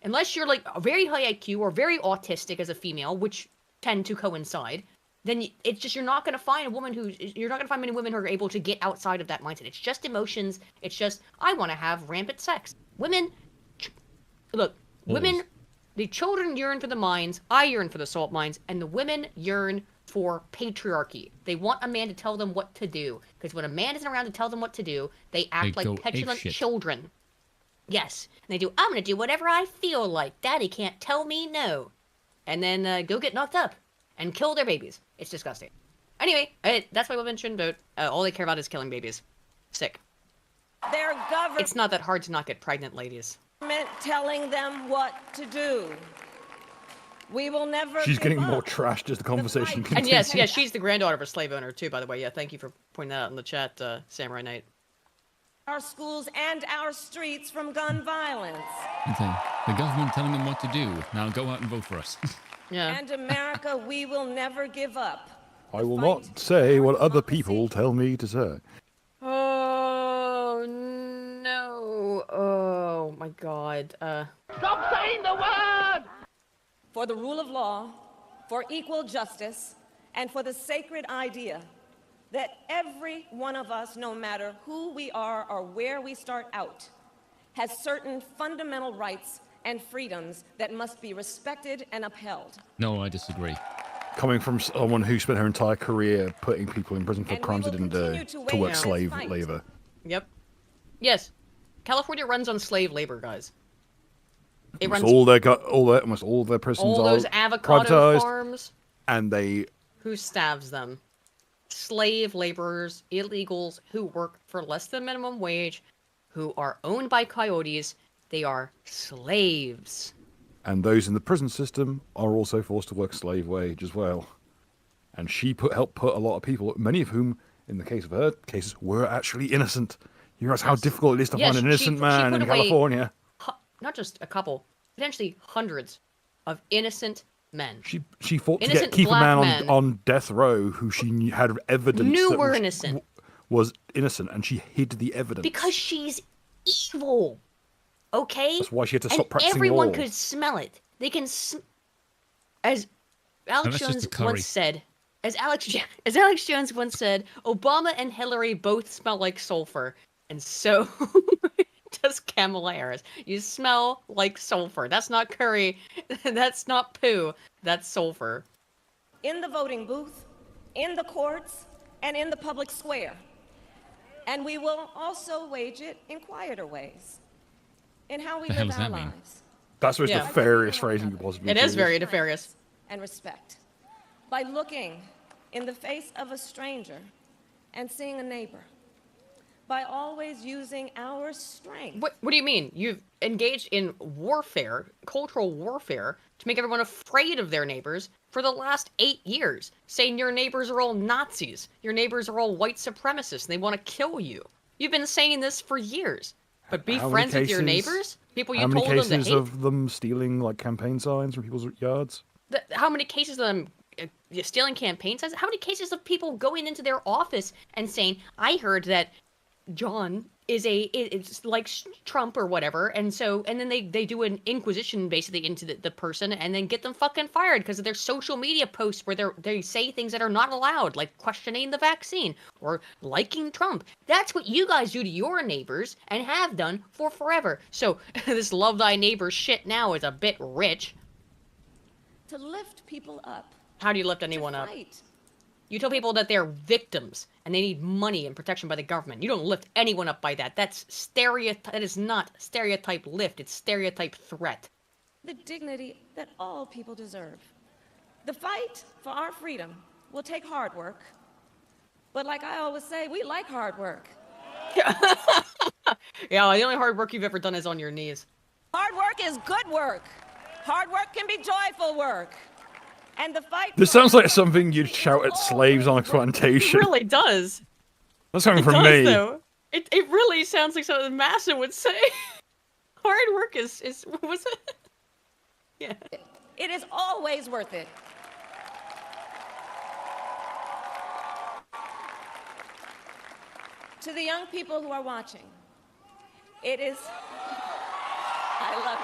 Unless you're like a very high IQ or very autistic as a female, which tend to coincide, then it's just you're not going to find many women who are able to get outside of that mindset. It's just emotions. It's just, I want to have rampant sex. Women, look, women, the children yearn for the mines. I yearn for the salt mines, and the women yearn for patriarchy. They want a man to tell them what to do, because when a man isn't around to tell them what to do, they act like petulant children. Yes, and they do, I'm going to do whatever I feel like. Daddy can't tell me no. And then go get knocked up and kill their babies. It's disgusting. Anyway, that's why women shouldn't vote. All they care about is killing babies. Sick. Their government It's not that hard to not get pregnant, ladies. telling them what to do. We will never She's getting give more up. trashed as the conversation And continues. yes, she's the granddaughter of a slave owner too, by the way. Yeah, thank you for pointing that out in the chat, Samurai Knight. Our schools and our streets from gun violence. Okay. The government telling them what to do. Now go out and vote for us. Yeah. And America, we will never give up. I will not say what other people tell me to say. Oh no! Oh my God! Stop saying the word! For the rule of law, for equal justice, and for the sacred idea that every one of us, no matter who we are or where we start out, has certain fundamental rights and freedoms that must be respected and upheld. No, I disagree. Coming from someone who spent her entire career putting people in prison for And we crimes they will didn't do, continue to to wage work this slave fight. labor. Yep. Yes, California runs on slave labor, guys. It runs Almost all their prisons all are those avocado privatized, farms. and they Who staffs them? Slave laborers, illegals who work for less than minimum wage, who are owned by coyotes. They are slaves. and those in the prison system are also forced to work slave wage as well. And she helped put a lot of people, many of whom, in the case of her cases, were actually innocent. You realize how difficult it is to Yes, find an innocent she man put in away California. Not just a couple, potentially hundreds of innocent men. She fought to Innocent keep a black man men. on death row who she had evidence Knew that were innocent. was innocent, and she hid the evidence. Because she's evil. Okay? That's why she had to stop and practicing everyone law. could smell it. They can as Alex that's just Jones the curry. once said, As Alex Jones once said, Obama and Hillary both smell like sulfur, and so does Kamala Harris. You smell like sulfur. That's not curry. That's not poo. That's sulfur. In the voting booth, in the courts, and in the public square. And we will also wage it in quieter ways, in how we live our lives. That's the most Yeah. nefarious phrasing you possibly It could is use. very nefarious. And respect. By looking in the face of a stranger and seeing a neighbor. By always using our strength. What do you mean? You've engaged in warfare, cultural warfare, to make everyone afraid of their neighbors for the last 8 years, saying your neighbors are all Nazis, your neighbors are all white supremacists, and they want to kill you. You've been saying this for years. But be How many friends with your cases- neighbors? People you How many told them to cases hate? of them stealing like campaign signs from people's yards? How many cases of them stealing campaign signs? How many cases of people going into their office and saying, I heard that John is like Trump or whatever, and then they do an inquisition basically into the person and then get them fucking fired because of their social media posts where they say things that are not allowed, like questioning the vaccine or liking Trump. That's what you guys do to your neighbors and have done for forever. So this love thy neighbor shit now is a bit rich. To lift people up. How do you lift anyone up? Fight. You tell people that they're victims and they need money and protection by the government. You don't lift anyone up by that. That is not stereotype lift. It's stereotype threat. The dignity that all people deserve. The fight for our freedom will take hard work. But like I always say, we like hard work. Yeah, the only hard work you've ever done is on your knees. Hard work is good work. Hard work can be joyful work. And the fight. This sounds like something you'd shout at slaves on a It plantation. really does. That's coming It from does, me. though. It really sounds like something Massa would say. Hard work is what's it? Yeah. It is always worth it. To the young people who are watching, it is. I love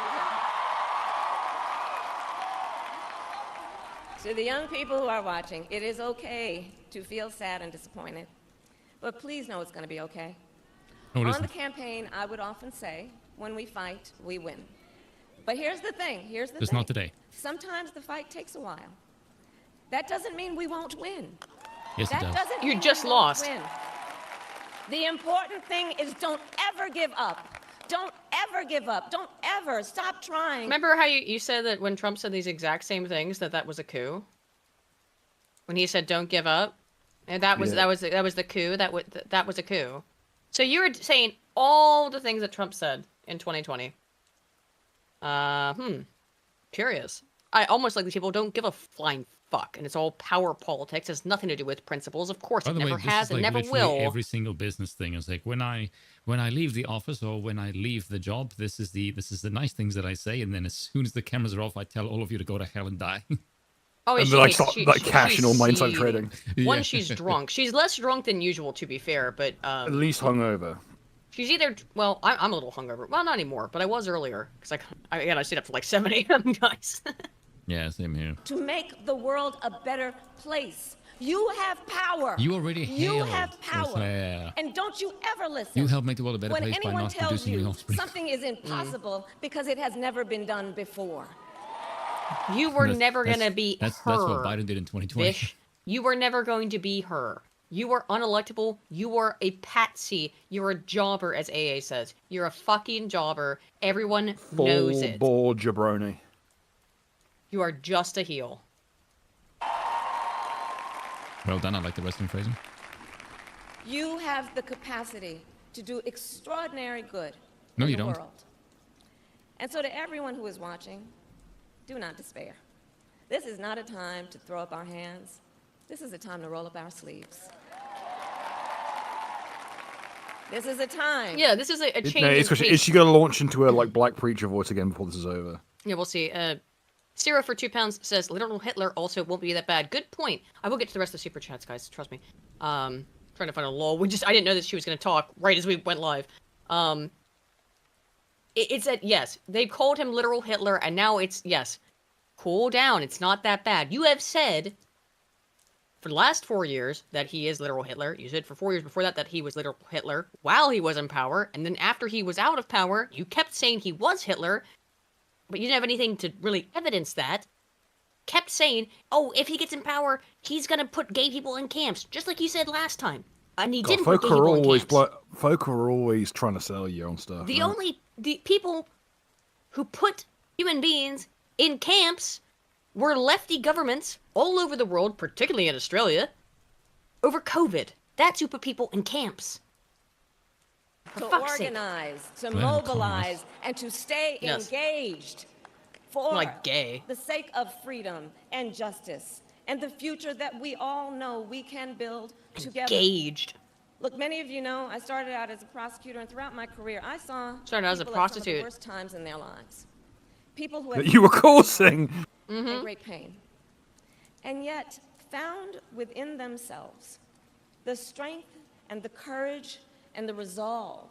you. To the young people who are watching, it is okay to feel sad and disappointed. But please know it's going to be okay. No, it On isn't. the campaign, I would often say, when we fight, we win. But here's the thing. Just not today. Sometimes the fight takes a while. That doesn't mean we won't win. Yes, it That does. doesn't You mean just we won't lost. win. The important thing is don't ever give up. Don't ever give up. Don't ever stop trying. Remember how you said that when Trump said these exact same things that was a coup? When he said don't give up? And that was Yeah. that was the coup. That was a coup. So you were saying all the things that Trump said in 2020. Curious. I almost like these people don't give a flying fuck, and it's all power politics. It has nothing to do with principles. Of course, By it the way, never this has, is and like never literally will. every single business thing. It's like when I leave the office or when I leave the job, this is the nice things that I say, and then as soon as the cameras are off, I tell all of you to go to hell and die. Oh, And she then, like, hates- start, she- like, she- cashing all she's mindset seething. trading. One, Yeah. she's drunk. She's less drunk than usual, to be fair, but At least hungover. she's either I'm a little hungover. Well, not anymore, but I was earlier because I stayed up till like 7 a.m. guys. Yeah, same here. To make the world a better place. You have power. You already You hailed have power. Lawfare. And don't you ever listen. You help make the world a better when place by anyone not tells producing you the offspring. something is impossible because it has never been done before. You were That's- never that's- gonna be That's her. what Biden did in 2020. Bish. You were never going to be her. You were unelectable. You were a patsy. You're a jobber, as AA says. You're a fucking jobber. Everyone knows Full it. bore jabroni. You are just a heel. Well done. I like the wrestling phrasing. You have the capacity to do extraordinary good No, in you the don't. world. And so to everyone who is watching, do not despair. This is not a time to throw up our hands. This is a time to roll up our sleeves. This is a time. Yeah, this is a change No, in it's question, pace. is she going to launch into a like black preacher voice again before this is over? Yeah, we'll see. Sarah for £2 says, literal Hitler also won't be that bad. Good point. I will get to the rest of the super chats, guys. Trust me. Trying to find a lull. I didn't know that she was going to talk right as we went live. It's that, yes, they called him literal Hitler, and now it's, yes, cool down. It's not that bad. You have said for the last 4 years that he is literal Hitler. You said for 4 years before that he was literal Hitler while he was in power. And then after he was out of power, you kept saying he was Hitler, but you didn't have anything to really evidence that. Kept saying, oh, if he gets in power, he's going to put gay people in camps, just like you said last time. And he didn't put gay people in camps. Folk are always trying to sell you on stuff. The people who put human beings in camps were lefty governments all over the world, particularly in Australia, over COVID. That's who put people in camps. To organize, to mobilize, and to stay engaged for the sake of freedom and justice and the future that we all know we can build together. Engaged. Look, many of you know I started out as a prosecutor, and throughout my career, I saw started out as a people prostitute. At some of the worst times in their lives. People who had you were causing and great pain, and yet found within themselves the strength and the courage and the resolve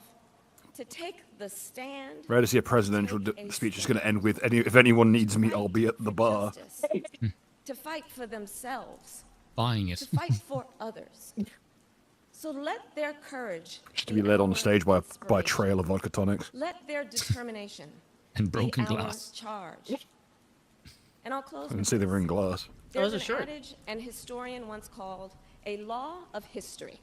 to take the stand. Rare to see a presidential speech is going to end with, if anyone needs me, I'll be at the bar. To fight for themselves. Buying it. To fight for others. So let their courage Just to be led on the stage by a trail of vodka tonics. Let their determination and broken be glass. Our charge. And I'll close. I didn't say they were in glass. There's an adage an historian once called a law of history.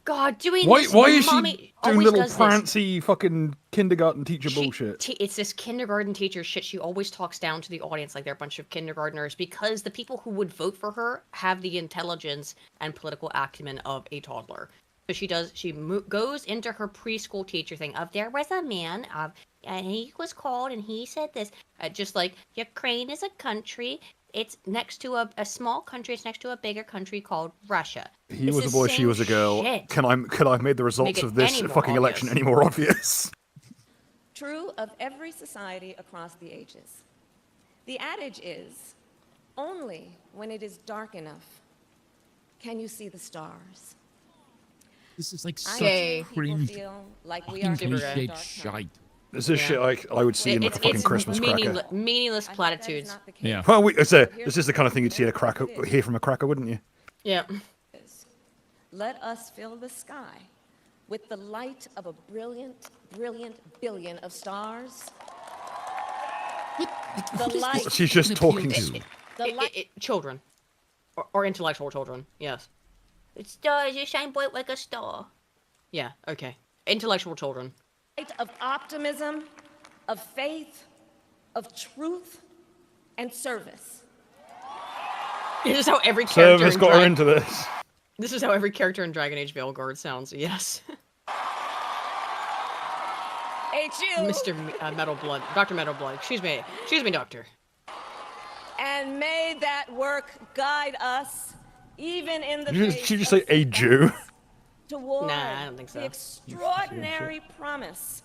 God, doing why this. Why is she doing little prancy fucking kindergarten teacher bullshit? It's this kindergarten teacher shit. She always talks down to the audience like they're a bunch of kindergartners because the people who would vote for her have the intelligence and political acumen of a toddler. So she does. She goes into her preschool teacher thing of there was a man and he was called and he said this. Just like Ukraine is a country. It's next to a small country. It's next to a bigger country called Russia. He was a boy, she was a girl. Shit. Can I have made the results of this fucking election any more obvious? True of every society across the ages. The adage is, only when it is dark enough can you see the stars. This is like such cringe, like we are cliched shite. This is shit I would see in like a fucking Christmas cracker. Meaningless platitudes. Yeah. Well, this is the kind of thing you'd see hear from a cracker, wouldn't you? Yeah. Let us fill the sky with the light of a brilliant, brilliant billion of stars. The light. She's just talking to children. Or intellectual children, yes. It's stars, you shine bright like a star. Yeah, okay. Intellectual children. Of optimism, of faith, of truth, and service. This is how every character Service got her into this. This is how every character in Dragon Age Veilguard sounds, yes. H.U. Mr. Metal Blood. Dr. Metal Blood. Excuse me, Doctor. And may that work guide us, even in the Did you just say a Jew? Toward I don't think so. The extraordinary promise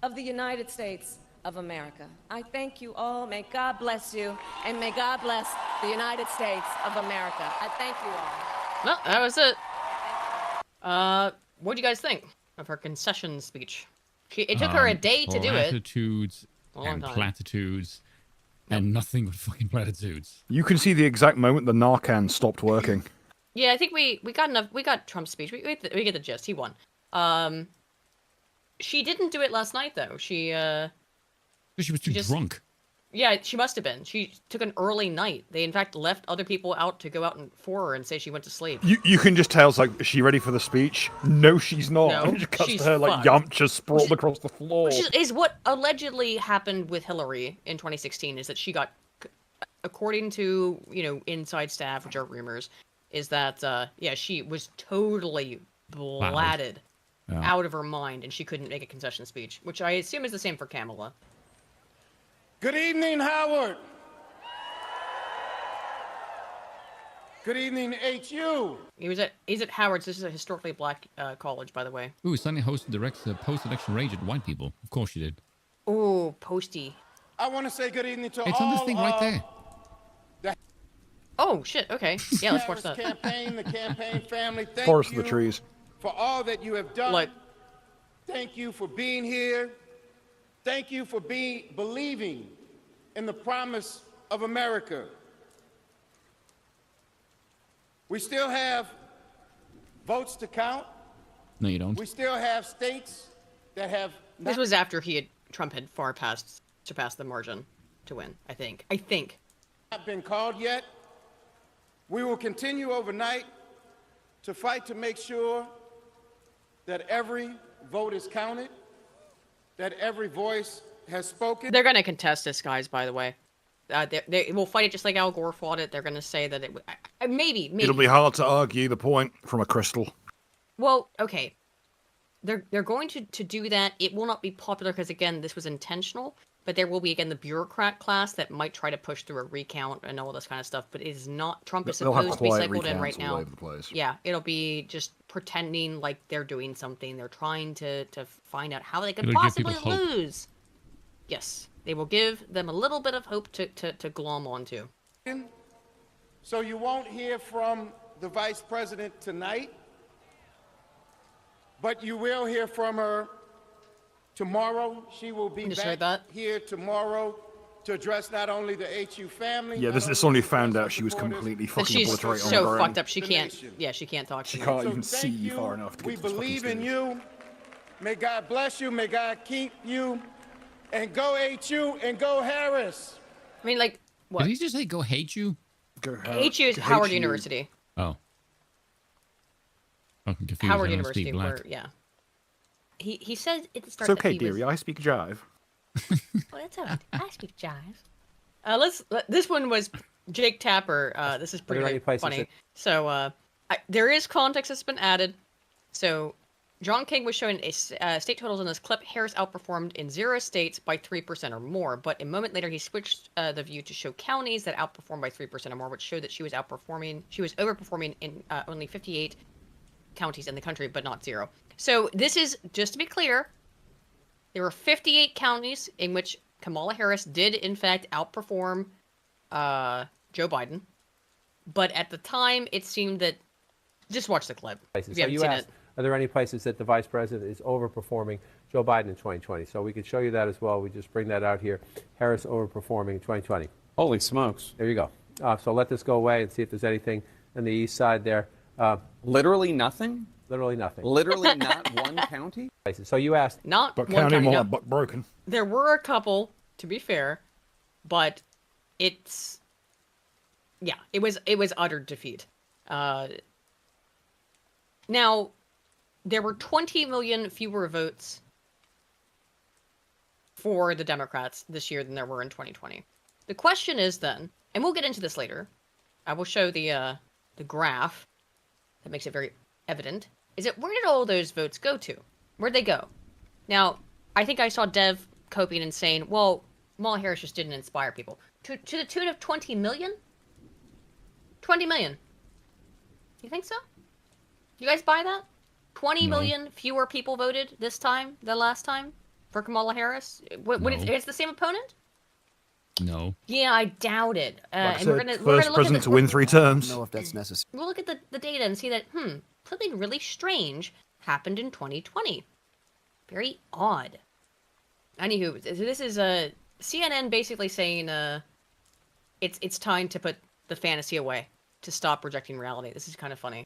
of the United States of America. I thank you all. May God bless you, and may God bless the United States of America. I thank you all. Well, that was it. What do you guys think of her concession speech? It took her a day to do it. Platitudes and platitudes and nothing but fucking platitudes. You can see the exact moment the Narcan stopped working. Yeah, I think we got enough. We got Trump's speech. We get the gist. He won. She didn't do it last night though. She was too drunk. Yeah, she must have been. She took an early night. They, in fact, left other people out to go out for her and say she went to sleep. You can just tell, it's like, is she ready for the speech? No, she's not. No, and it just cuts she's to her, like, Yamcha sprawled across the floor. Which is what allegedly happened with Hillary in 2016, is that she got, according to, inside staff, which are rumors, is that, she was totally blatted out of her mind, and she couldn't make a concession speech, which I assume is the same for Kamala. Good evening, Howard. Good evening, HU. He's at Howard's. This is a historically black college, by the way. Ooh, Sunny hosted the post-election rage at white people. Of course she did. Ooh, Posty. I want to say good evening to it's all. on this thing right there. Oh shit! Okay, yeah, let's watch that. The campaign family. Thank Forest you of the trees. For all that you have done. Thank you for being here. Thank you for believing in the promise of America. We still have votes to count. No, you don't. We still have states that have This was after Trump had surpassed the margin to win, I think. not been called yet. We will continue overnight to fight to make sure that every vote is counted, that every voice has spoken. They're going to contest this, guys, by the way. They will fight it just like Al Gore fought it. They're going to say that maybe. It'll be hard to argue the point from a crystal. Well, okay. They're going to do that. It will not be popular because, again, this was intentional. But there will be, again, the bureaucrat class that might try to push through a recount and all this kind of stuff. But it is not. Trump is supposed to be cycled in right now. Yeah, it'll be just pretending like they're doing something. They're trying to find out how they could possibly lose. Yes, they will give them a little bit of hope to glom onto. So you won't hear from the vice president tonight, but you will hear from her tomorrow. She will be back here tomorrow to address not only the HU family. Yeah, this only found out she was completely fucking obliterated on the ground. So fucked up. She can't. Yeah, she can't talk. She can't even see you far enough to We believe in you. May God bless you. May God keep you. And go HU and go Harris. I mean, like, what? Did he just say go hate you? Go HU is Howard University. Oh. I'm confused. Howard University, where, yeah. He said at the start it's okay, that he dearie. I speak jive. Well, that's all right. I speak jive. This one was Jake Tapper. This is pretty funny. So there is context that's been added. So John King was showing state totals in this clip. Harris outperformed in 0 states by 3% or more. But a moment later, he switched the view to show counties that outperformed by 3% or more, which showed that she was overperforming in only 58 counties in the country, but not 0. So this is, just to be clear, there were 58 counties in which Kamala Harris did, in fact, outperform Joe Biden. But at the time, it seemed that... Just watch the clip. If you haven't seen it. Are there any places that the vice president is overperforming Joe Biden in 2020? So we could show you that as well. We just bring that out here. Harris overperforming in 2020. Holy smokes. There you go. So let this go away and see if there's anything on the east side there. Literally nothing? Literally nothing. Literally not one county? So you asked. Not but one county county. but broken. There were a couple, to be fair, but it's... Yeah, it was utter defeat. Now, there were 20 million fewer votes for the Democrats this year than there were in 2020. The question is then, and we'll get into this later, I will show the graph that makes it very evident, is that where did all those votes go to? Where'd they go? Now, I think I saw Dev coping and saying, well, Kamala Harris just didn't inspire people. To the tune of 20 million? 20 million. You think so? You guys buy that? 20 million fewer people voted this time than last time for Kamala Harris? It's the same opponent? No. Yeah, I doubt it. Like and first president to win 3 terms. I don't know if that's necessary. We'll look at the data and see that, something really strange happened in 2020. Very odd. Anywho, this is CNN basically saying it's time to put the fantasy away, to stop rejecting reality. This is kind of funny.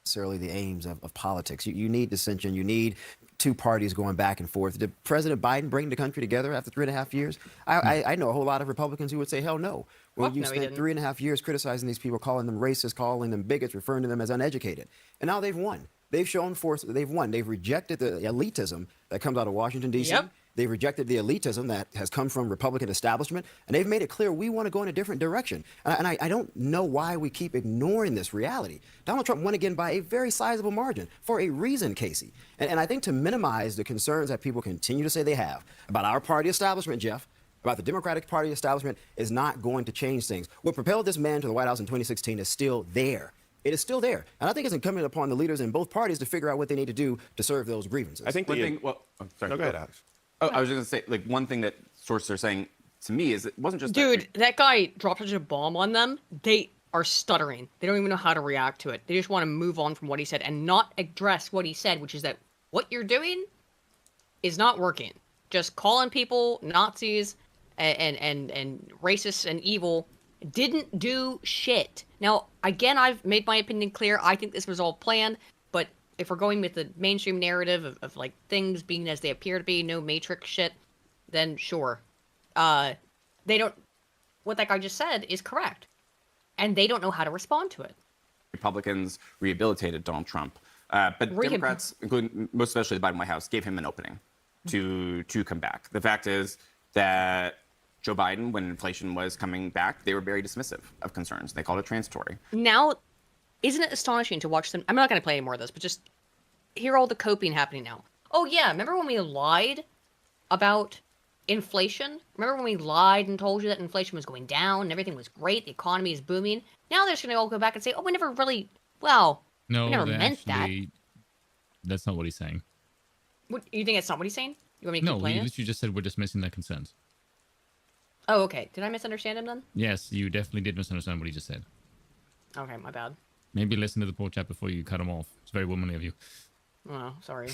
Necessarily the aims of politics. You need dissension. You need two parties going back and forth. Did President Biden bring the country together after 3.5 years? I know a whole lot of Republicans who would say, hell no. When you spent 3.5 years criticizing these people, calling them racist, calling them bigots, referring to them as uneducated. And now they've won. They've shown force that they've won. They've rejected the elitism that comes out of Washington, D.C. Yep. They've rejected the elitism that has come from Republican establishment, and they've made it clear we want to go in a different direction. And I don't know why we keep ignoring this reality. Donald Trump won again by a very sizable margin for a reason, Casey. And I think to minimize the concerns that people continue to say they have about our party establishment, Jeff, about the Democratic Party establishment, is not going to change things. What propelled this man to the White House in 2016 is still there. It is still there. And I think it's incumbent upon the leaders in both parties to figure out what they need to do to serve those grievances. I think one thing, sorry. No, go ahead, Alex. Oh, I was just going to say, one thing that sources are saying to me is it wasn't just... Dude, that guy dropped such a bomb on them. They are stuttering. They don't even know how to react to it. They just want to move on from what he said and not address what he said, which is that what you're doing is not working. Just calling people Nazis and racists and evil didn't do shit. Now, again, I've made my opinion clear. I think this was all planned, but if we're going with the mainstream narrative of like things being as they appear to be, no Matrix shit, then sure. They don't. What that guy just said is correct, and they don't know how to respond to it. Republicans rehabilitated Donald Trump, but Democrats, including most especially the Biden White House, gave him an opening to come back. The fact is that Joe Biden, when inflation was coming back, they were very dismissive of concerns. They called it transitory. Now, isn't it astonishing to watch them? I'm not going to play any more of this, but just hear all the coping happening now. Oh yeah, remember when we lied about inflation? Remember when we lied and told you that inflation was going down and everything was great, the economy is booming? Now they're just going to all go back and say, oh, we never really, well, no, we never meant actually, that's not what he's saying. What, you think that's not what he's saying? You want me to No, complain he it? literally just said we're dismissing their concerns. Oh, okay. Did I misunderstand him then? Yes, you definitely did misunderstand what he just said. Okay, my bad. Maybe listen to the poor chat before you cut him off. It's very womanly of you. Oh, sorry.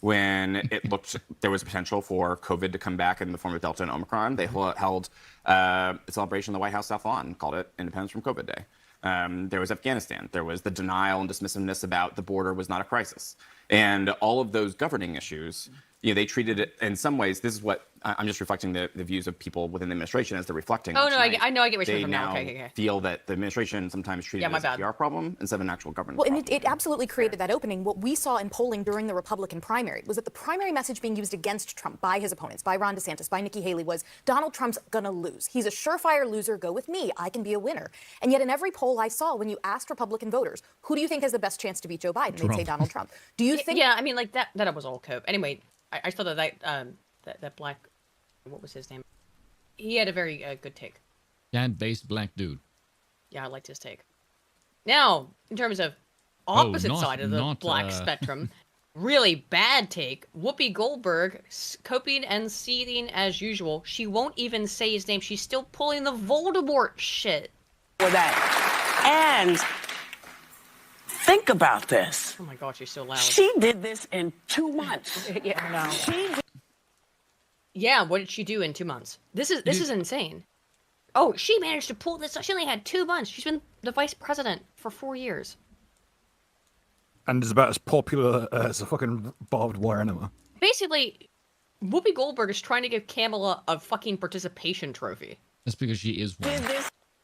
When it looked there was potential for COVID to come back in the form of Delta and Omicron, they held a celebration in the White House South Lawn, called it Independence from COVID Day. There was Afghanistan. There was the denial and dismissiveness about the border was not a crisis. And all of those governing issues, they treated it in some ways. This is what I'm just reflecting the views of people within the administration as they're reflecting. Oh, no, tonight. I know I get where you're They coming from now. now Okay. feel that the administration sometimes treated it as a PR problem instead of an actual governance Well, problem. and it absolutely created that opening. What we saw in polling during the Republican primary was that the primary message being used against Trump by his opponents, by Ron DeSantis, by Nikki Haley, was Donald Trump's gonna lose. He's a surefire loser. Go with me. I can be a winner. And yet in every poll I saw, when you asked Republican voters, who do you think has the best chance to beat Joe Biden? They'd say Donald Trump. Do you think? Yeah, I mean, like that was all cope. Anyway, I saw that black, what was his name? He had a very good take. Dad-based black dude. Yeah, I liked his take. Now, in terms of opposite side of the black spectrum, really bad take. Whoopi Goldberg, coping and seething as usual. She won't even say his name. She's still pulling the Voldemort shit. For that. And think about this. Oh my God, she's so loud. She did this in 2 months. Yeah, no. Yeah, what did she do in 2 months? This is insane. Oh, she managed to pull this. She only had 2 months. She's been the vice president for 4 years. And is about as popular as a fucking barbed wire enema. Basically, Whoopi Goldberg is trying to give Kamala a fucking participation trophy. That's because she is one.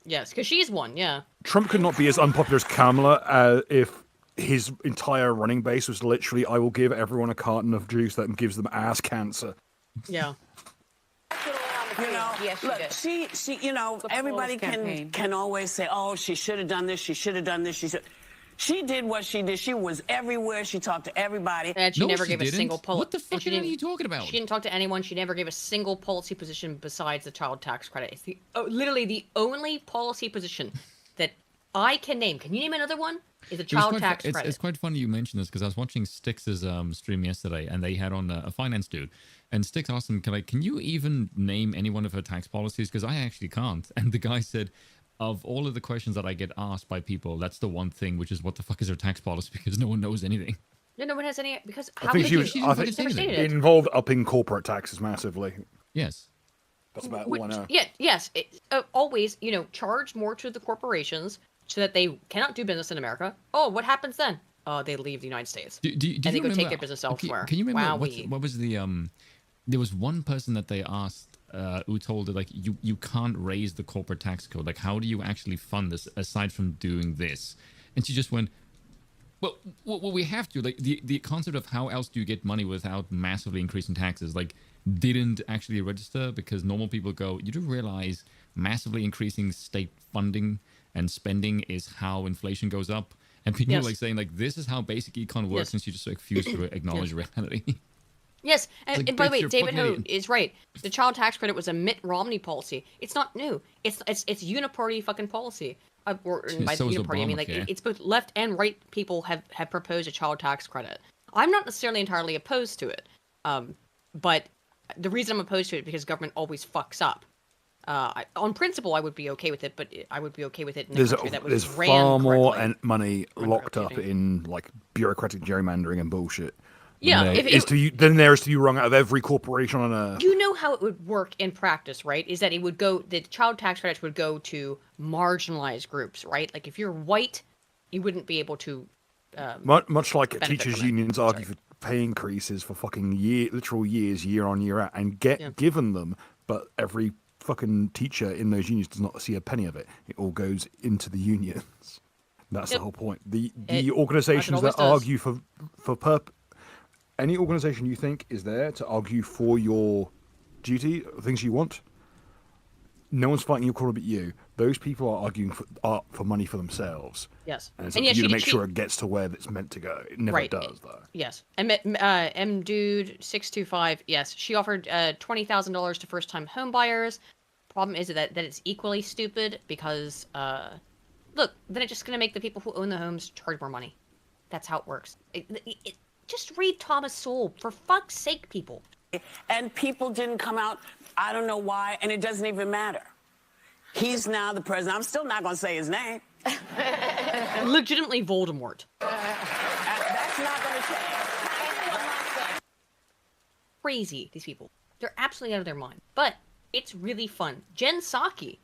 Yes, because she's one, yeah. Trump could not be as unpopular as Kamala if his entire running base was literally, I will give everyone a carton of juice that gives them ass cancer. Yeah. You know, yes, look, she, everybody can always say, oh, she should have done this, she should have done this, she did what she did. She was everywhere. She talked to everybody. And she never gave a single policy. What the fuck are you talking about? She didn't talk to anyone. She never gave a single policy position besides the child tax credit. It's literally the only policy position that I can name. Can you name another one? Is the child tax credit. It's quite funny you mentioned this because I was watching Styx's stream yesterday and they had on a finance dude. And Styx asked him, can you even name any one of her tax policies? Because I actually can't. And the guy said, of all of the questions that I get asked by people, that's the one thing, which is what the fuck is her tax policy? Because no one knows anything. No one has any. Because I think it involved upping corporate taxes massively. Yes. That's about all I know. Yeah, yes. Always, charge more to the corporations so that they cannot do business in America. Oh, what happens then? They leave the United States. Do and they go take their business elsewhere. Can you remember what was the there was one person that they asked who told her, like, you can't raise the corporate tax code. Like, how do you actually fund this aside from doing this? And she just went, well, we have to. Like, the concept of how else do you get money without massively increasing taxes, like, didn't actually register because normal people go, you do realize massively increasing state funding and spending is how inflation goes up. And people are like saying, like, this is how basic econ works, and she just refused to acknowledge reality. Yes, and by the way, David Ho is right. The child tax credit was a Mitt Romney policy. It's not new. It's uniparty fucking policy. By uniparty, I mean, like, it's both left and right people have proposed a child tax credit. I'm not necessarily entirely opposed to it, but the reason I'm opposed to it is because government always fucks up. On principle, I would be okay with it, but I would be okay with it in a country that was ran far more correctly. Money locked up in like bureaucratic gerrymandering and bullshit Yeah, then there is to be wrung out of every corporation on earth. You know how it would work in practice, right? Is that the child tax credits would go to marginalized groups, right? Like if you're white, you wouldn't be able to. Much like teachers' unions argue for pay increases for fucking literal years, year on, year out, and given them, but every fucking teacher in those unions does not see a penny of it. It all goes into the unions. That's the whole point. The organizations that argue for any organization you think is there to argue for your duty, things you want, no one's fighting your corner but you. Those people are arguing for money for themselves. Yes. And it's up to you to make sure it gets to where it's meant to go. It never does, though. Yes. M Dude 625. Yes, she offered $20,000 to first-time home buyers. Problem is that it's equally stupid because look, then it's just going to make the people who own the homes charge more money. That's how it works. Just read Thomas Sowell, for fuck's sake, people. And people didn't come out. I don't know why, and it doesn't even matter. He's now the president. I'm still not going to say his name. Legitimately Voldemort. That's not going to change. Crazy, these people. They're absolutely out of their mind. But it's really fun. Jen Psaki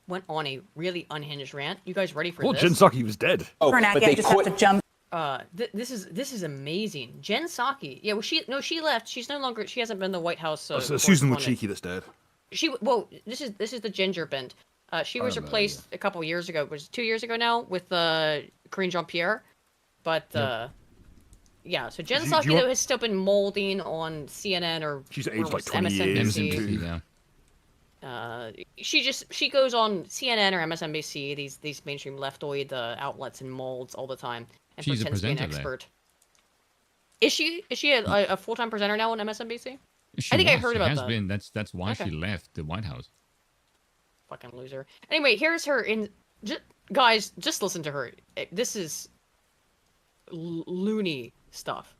went on a really unhinged rant. You guys ready for this? Well, Jen Psaki was dead. Oh, but they just have to jump. This is amazing. Jen Psaki. Yeah, well, she left. She's no longer. She hasn't been in the White House. Susan Wojcicki that's dead. This is the ginger bend. She was replaced a couple years ago. Was it 2 years ago now with Karine Jean-Pierre, but yeah. So Jen Psaki though has still been molding on CNN or she's aged like 20 years. MSNBC. She goes on CNN or MSNBC, these mainstream leftoid outlets and molds all the time, and she's pretends to be an expert. Is she a full-time presenter now on MSNBC? I think I heard about that. That's why she left the White House. Fucking loser. Anyway, here's her guys, just listen to her. This is loony stuff.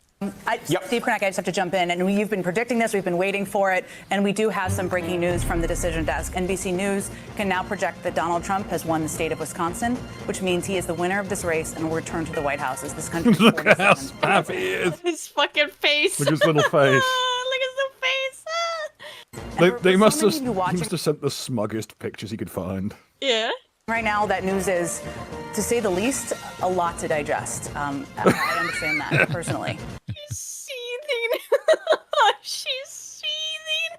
Steve Kornacki, I just have to jump in. And you've been predicting this. We've been waiting for it. And we do have some breaking news from the decision desk. NBC News can now project that Donald Trump has won the state of Wisconsin, which means he is the winner of this race and will return to the White House as this country. Look at how happy he is. His fucking face. Look at his little face. Look at his face. He must have sent the smuggest pictures he could find. Yeah. Right now, that news is, to say the least, a lot to digest. I understand that personally. She's seething. She's seething.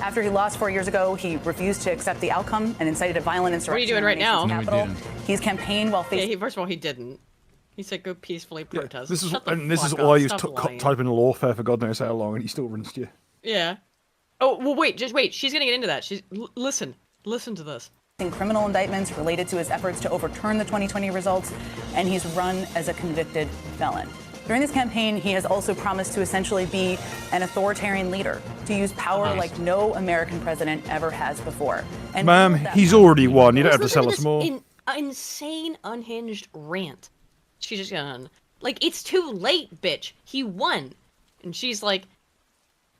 After he lost 4 years ago, he refused to accept the outcome and incited a violent insurrection. What are you doing right now? Capital. He's campaigned while facing. First of all, he didn't. He said go peacefully protest. This is why he was typing lawfare for God knows how long, and he still rinsed you. Yeah. Oh well, wait. She's gonna get into that. Listen to this. Criminal indictments related to his efforts to overturn the 2020 results, and he's run as a convicted felon. During this campaign, he has also promised to essentially be an authoritarian leader, to use power like no American president ever has before. And ma'am, he's already won. You don't have to sell us more. Insane, unhinged rant. She's just gone. Like, it's too late, bitch. He won. And she's like,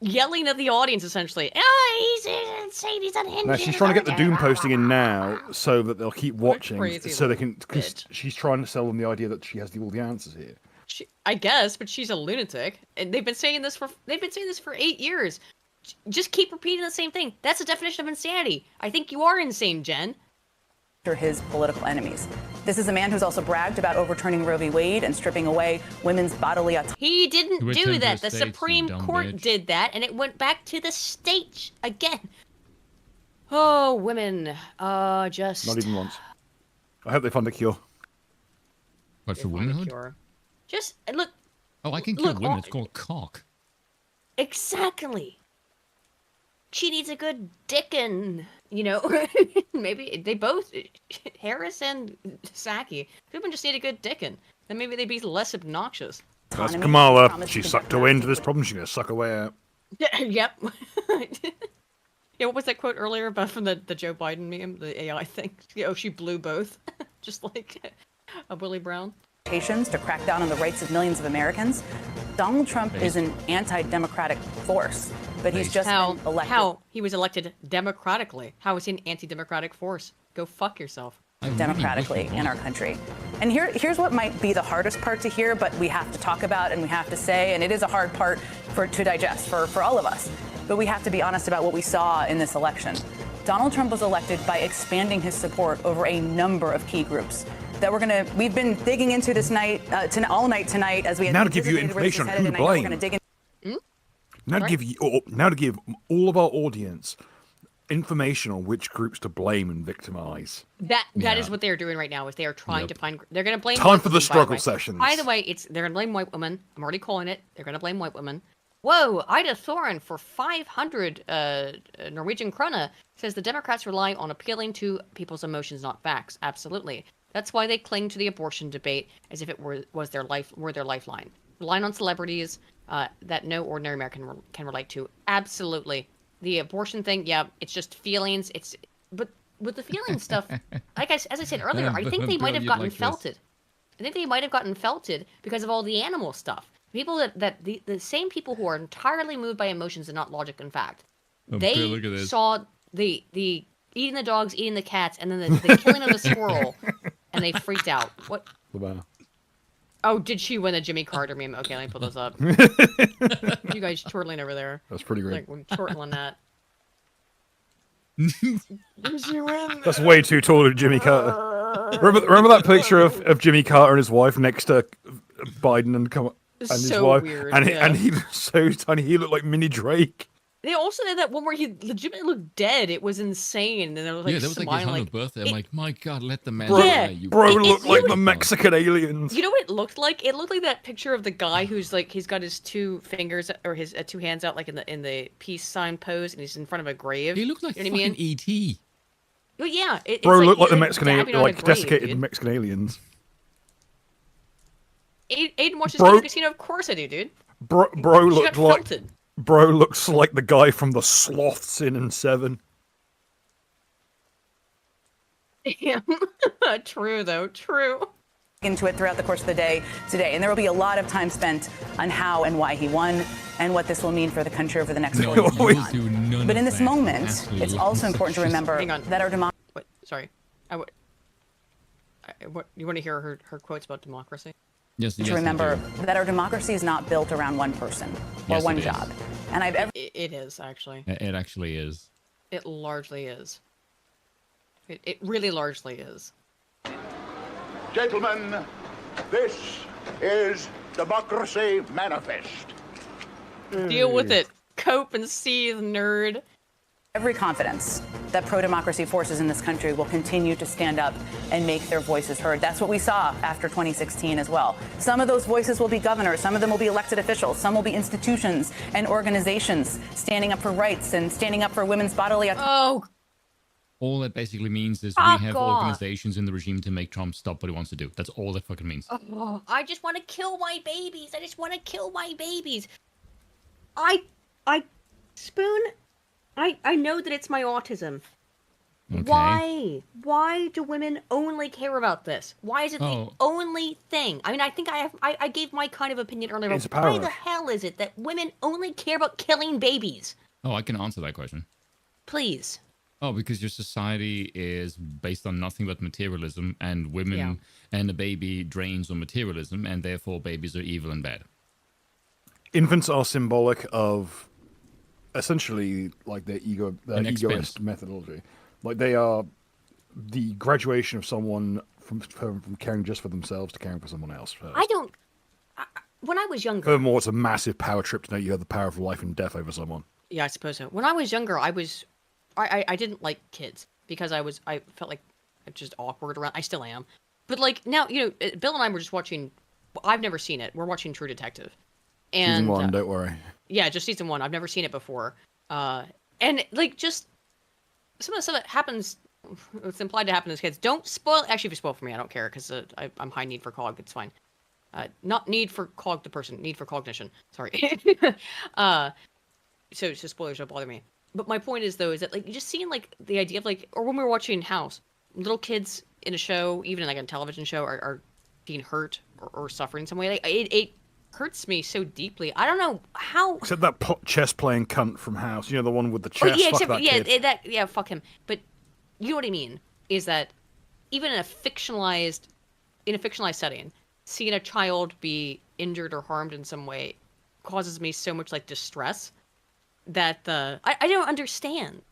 yelling at the audience, essentially. Oh, he's insane, he's unhinged. Now, she's trying to get the doom posting in now so that they'll keep watching, so they can, because she's trying to sell them the idea that she has all the answers here. I guess, but she's a lunatic, and they've been saying this for 8 years. Just keep repeating the same thing. That's the definition of insanity. I think you are insane, Jen. His political enemies. This is a man who's also bragged about overturning Roe v. Wade and stripping away women's bodily autonomy. He didn't do that. The Supreme Court did that, and it went back to the states again. Oh, women. Just... Not even once. I hope they find a cure. What, for womanhood? Just, look... Oh, I can cure women. It's called cock. Exactly. She needs a good dickin', you know? Maybe they both, Harris and Psaki, women just need a good dickin'. Then maybe they'd be less obnoxious. That's Kamala. She sucked away into this problem. She's going to suck away out. Yep. Yeah, what was that quote earlier about from the Joe Biden meme, the AI thing? Oh, she blew both. Just like a Willie Brown. To crack down on the rights of millions of Americans. Donald Trump is an anti-democratic force, but he's just been elected. How? He was elected democratically. How is he an anti-democratic force? Go fuck yourself. democratically in our country. And here's what might be the hardest part to hear, but we have to talk about and we have to say, and it is a hard part to digest for all of us. But we have to be honest about what we saw in this election. Donald Trump was elected by expanding his support over a number of key groups that we've been digging into this night, all night tonight as we now to give you information on who to blame. Now to give all of our audience information on which groups to blame and victimize. That is what they are doing right now. Is they are trying to find. They're going to blame. Time for the women, struggle sessions. By the way, they're going to blame white women. I'm already calling it. They're going to blame white women. Whoa, Ida Thorin for 500 Norwegian krone says the Democrats rely on appealing to people's emotions, not facts. Absolutely. That's why they cling to the abortion debate as if it was their lifeline. Relying on celebrities that no ordinary American can relate to. Absolutely. The abortion thing, yeah, it's just feelings. But with the feeling stuff, as I said earlier, I think they might have gotten felted. I think they might have gotten felted because of all the animal stuff. People the same people who are entirely moved by emotions and not logic and fact. They saw the eating the dogs, eating the cats, and then the killing of the squirrel, and they freaked out. What? Wow. Oh, did she win the Jimmy Carter meme? Okay, let me pull those up. You guys chortling over there. That's pretty great. Like, we're chortling that. That's way too tall to Jimmy Carter. Remember that picture of Jimmy Carter and his wife next to Biden and his wife? Weird, and he was so tiny, he looked like Mini Drake. They also did that one where he legitimately looked dead. It was insane. And then it was like, there was like his 100th birthday. I'm like, my God, let the man die. Bro looked like the Mexican aliens. You know what it looked like? It looked like that picture of the guy who's like, he's got his two fingers or his two hands out like in the peace sign pose, and he's in front of a grave. He looked like fucking E.T. Well, yeah. Bro looked like the Mexican, like desiccated Mexican aliens. Aiden watches Game Casino. Of course I do, dude. Bro looked like. Felted. Bro looks like the guy from the Sloths in 7. Damn. True, though. True. Into it throughout the course of the day today, and there will be a lot of time spent on how and why he won and what this will mean for the country over the next 4 years. But in this moment, it's also important to remember that our democracy... Sorry. You want to hear her quotes about democracy? Yes, to remember that our democracy is not built around one person or one job. And it is, actually. It actually is. It largely is. It really largely is. Gentlemen, this is Democracy Manifest. Deal with it. Cope and seethe, nerd. Every confidence that pro-democracy forces in this country will continue to stand up and make their voices heard. That's what we saw after 2016 as well. Some of those voices will be governors, some of them will be elected officials, some will be institutions and organizations standing up for rights and standing up for women's bodily autonomy. Oh. All that basically means is we have organizations in the regime to make Trump stop what he wants to do. That's all that fucking means. Oh, I just want to kill my babies. I just want to kill my babies. Spoon... I know that it's my autism. Okay. Why do women only care about this? Why is it the only thing? I mean, I think I gave my kind of opinion earlier. About why the hell is it that women only care about killing babies? Oh, I can answer that question. Please. Oh, because your society is based on nothing but materialism, and women and a baby drains on materialism, and therefore babies are evil and bad. Infants are symbolic of essentially like their egoist methodology. Like they are the graduation of someone from caring just for themselves to caring for someone else first. When I was younger... Furthermore, it's a massive power trip to know you have the power of life and death over someone. Yeah, I suppose so. When I was younger, I didn't like kids because I felt like just awkward around. I still am. But like now, Bill and I were just watching... I've never seen it. We're watching True Detective. And, season 1, don't worry. Yeah, just season 1. I've never seen it before. And like just some of the stuff that happens, it's implied to happen as kids. Don't spoil. Actually, if you spoil for me, I don't care because I'm high need for cog. It's fine. Not need for cog the person. Need for cognition. Sorry. So spoilers don't bother me. But my point is though, is that like you just seeing like the idea of like, or when we were watching House, little kids in a show, even like a television show, are being hurt or suffering in some way. Like, it hurts me so deeply. I don't know how. Except that chess playing cunt from House. The one with the chess. Fuck that kid. Fuck him. But you know what I mean? Is that even in a fictionalized setting, seeing a child be injured or harmed in some way causes me so much like distress that I don't understand.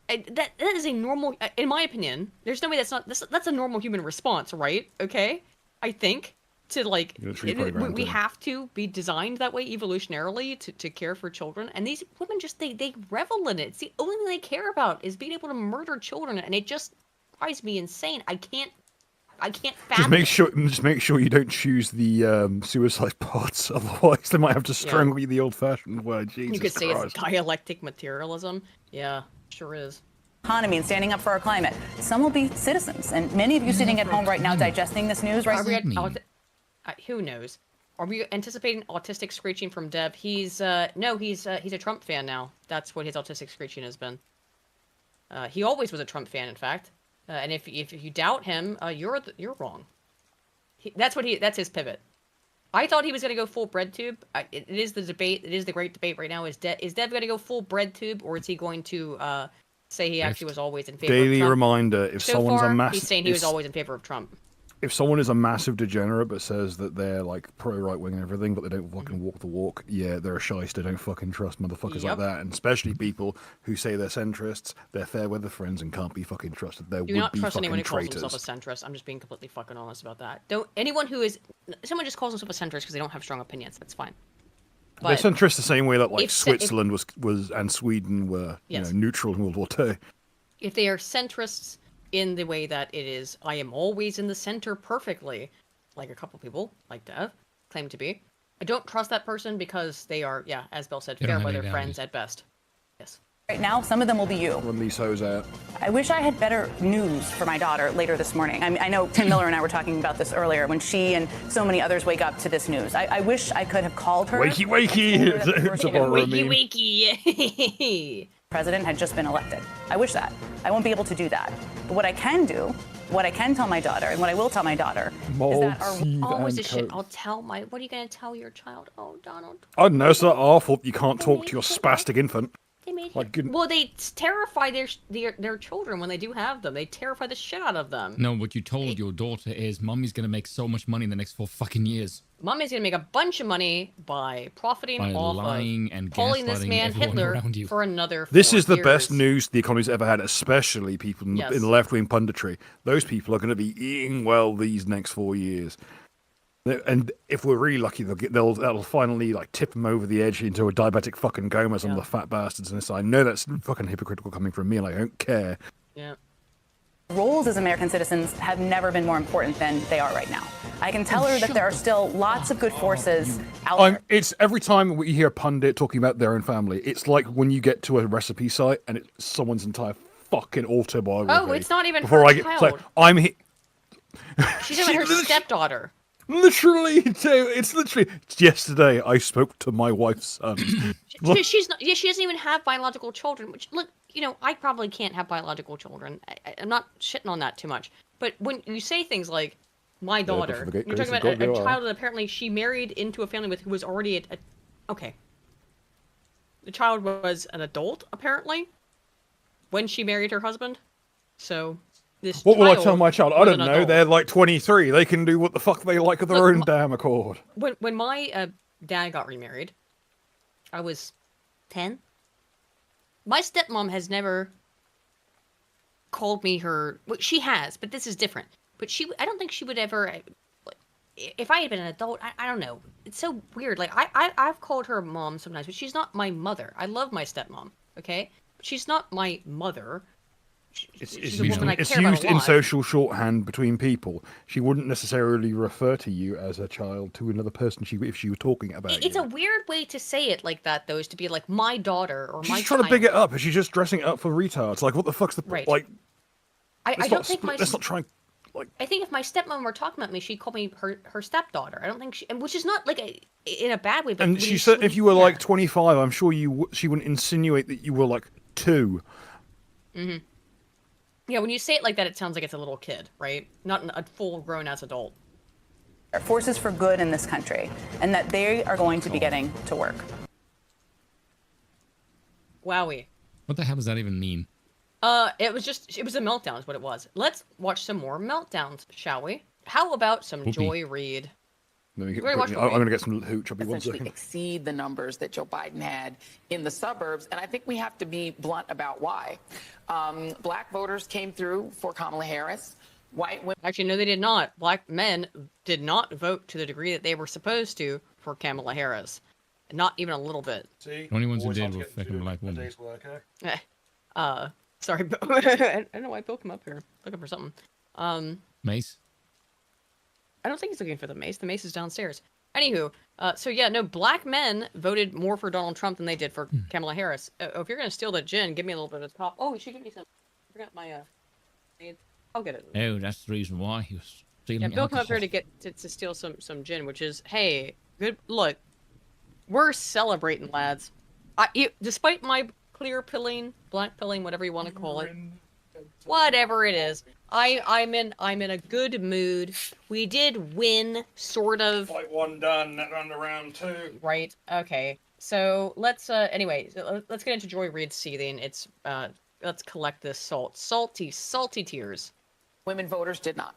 That is a normal, in my opinion. There's no way that's a normal human response, right? Okay, I think to like we have to be designed that way evolutionarily to care for children, and these women just they revel in it. It's the only thing they care about is being able to murder children, and it just drives me insane. I can't fathom. Just make sure you don't choose the suicide parts, otherwise they might have to strangle you the old-fashioned way. Jesus You could say Christ. it's dialectic materialism. Yeah, sure is. Economy and standing up for our climate. Some will be citizens, and many of you sitting at home right now digesting this news right now. Who knows? Are we anticipating autistic screeching from Deb? He's a Trump fan now. That's what his autistic screeching has been. He always was a Trump fan, in fact. And if you doubt him, you're wrong. That's his pivot. I thought he was gonna go full bread tube. It is the debate. It is the great debate right now. Is Deb gonna go full bread tube, or is he going to say he actually was always in favor of Trump? Daily reminder: if someone's a massive, he's saying he was always in favor of Trump. If someone is a massive degenerate but says that they're like pro right wing and everything, but they don't fucking walk the walk, yeah, they're a shyster. Don't fucking trust motherfuckers like that, and especially people who say they're centrists, they're fair weather friends, and can't be fucking trusted. They Do would not be trust fucking anyone who calls traitors. himself a centrist. I'm just being completely fucking honest about that. Someone just calls himself a centrist because they don't have strong opinions. That's fine. They're centrist the same way that like if- Switzerland was and Sweden were neutral in World War II. If they are centrists in the way that it is, I am always in the center perfectly, like a couple people, like Dev, claim to be. I don't trust that person because they are, as Bill said, fair weather friends at best. Yes. Right now, some of them will be you. Run these hoes out. I wish I had better news for my daughter later this morning. I know Tim Miller and I were talking about this earlier when she and so many others wake up to this news. I wish I could have called her. Wakey, wakey! It's a horror meme. Wakey. President had just been elected. I wish that. I won't be able to do that. But what I can do, what I can tell my daughter, and what I will tell my daughter, is that always a shit. What are you going to tell your child? Oh, Donald. I don't know, it's not our fault you can't talk to your spastic infant. Well, they terrify their children when they do have them. They terrify the shit out of them. No, what you told your daughter is, Mummy's gonna make so much money in the next 4 fucking years. Mommy's gonna make a bunch of money by profiting off lying of and calling this man Hitler for another 4 This is the years. best news the economy's ever had, especially people in the left-wing punditry. Those people are going to be eating well these next 4 years. And if we're really lucky, that'll finally like tip them over the edge into a diabetic fucking coma. Some of the fat bastards in this. I know that's fucking hypocritical coming from me, and I don't care. Yeah. Roles as American citizens have never been more important than they are right now. I can tell her that there are still lots of good forces out there. It's every time we hear a pundit talking about their own family, it's like when you get to a recipe site and it's someone's entire fucking autobiography. Oh, it's not even before her I get, child. It's like, I'm here. She's even her stepdaughter. Literally, it's literally yesterday I spoke to my wife's son. She's not. Yeah, she doesn't even have biological children. Which look, I probably can't have biological children. I'm not shitting on that too much. But when you say things like my daughter, you're talking about a child that apparently she married into a family with who was already okay. The child was an adult apparently when she married her husband. So. What will I tell my child? I don't know. They're like 23. They can do what the fuck they like of their own damn accord. When my dad got remarried, I was 10. My stepmom has never called me her. Well, she has, but this is different. But I don't think she would ever. If I had been an adult, I don't know. It's so weird. Like I've called her mom sometimes, but she's not my mother. I love my stepmom. Okay, but she's not my mother. It's used in social shorthand between people. She wouldn't necessarily refer to you as a child to another person if she were talking about you. It's a weird way to say it like that, though, is to be like my daughter or my She's trying to big it up. She's just dressing it up for retards. Like, what the fuck's the right? Like, I don't think let's not try. Like, I think if my stepmom were talking about me, she'd call me her stepdaughter. I don't think which is not like in a bad way. But and she said if you were like 25, I'm sure she wouldn't insinuate that you were like 2. Mm-hmm. Yeah, when you say it like that, it sounds like it's a little kid, right? Not a full grown-ass adult. Forces for good in this country, and that they are going to be getting to work. Wowie. What the hell does that even mean? It was a meltdown is what it was. Let's watch some more meltdowns, shall we? How about some Joy Reid? I'm going to get some hooch. I'll be 1 essentially second. exceed the numbers that Joe Biden had in the suburbs. And I think we have to be blunt about why. Black voters came through for Kamala Harris. White women. Actually, no, they did not. Black men did not vote to the degree that they were supposed to for Kamala Harris. Not even a little bit. See? Only ones who did were fucking black women. Sorry, Bill. I don't know why Bill came up here. Looking for something. Mace? I don't think he's looking for the mace. The mace is downstairs. Anywho, so yeah, no, black men voted more for Donald Trump than they did for Kamala Harris. If you're going to steal that gin, give me a little bit of the top. Oh, you should give me some. I forgot my, I'll get it. Oh, that's the reason why he was stealing Bill came up here alcohol. to steal some gin, which is, hey, good, look, we're celebrating, lads. Despite my clear pilling, black pilling, whatever you want to call it, whatever it is, I'm in a good mood. We did win, sort of. Fight 1 done, that round to round 2. Right. Okay. So let's anyway, let's get into Joy Reid's seething. It's let's collect this salty tears. Women voters did not.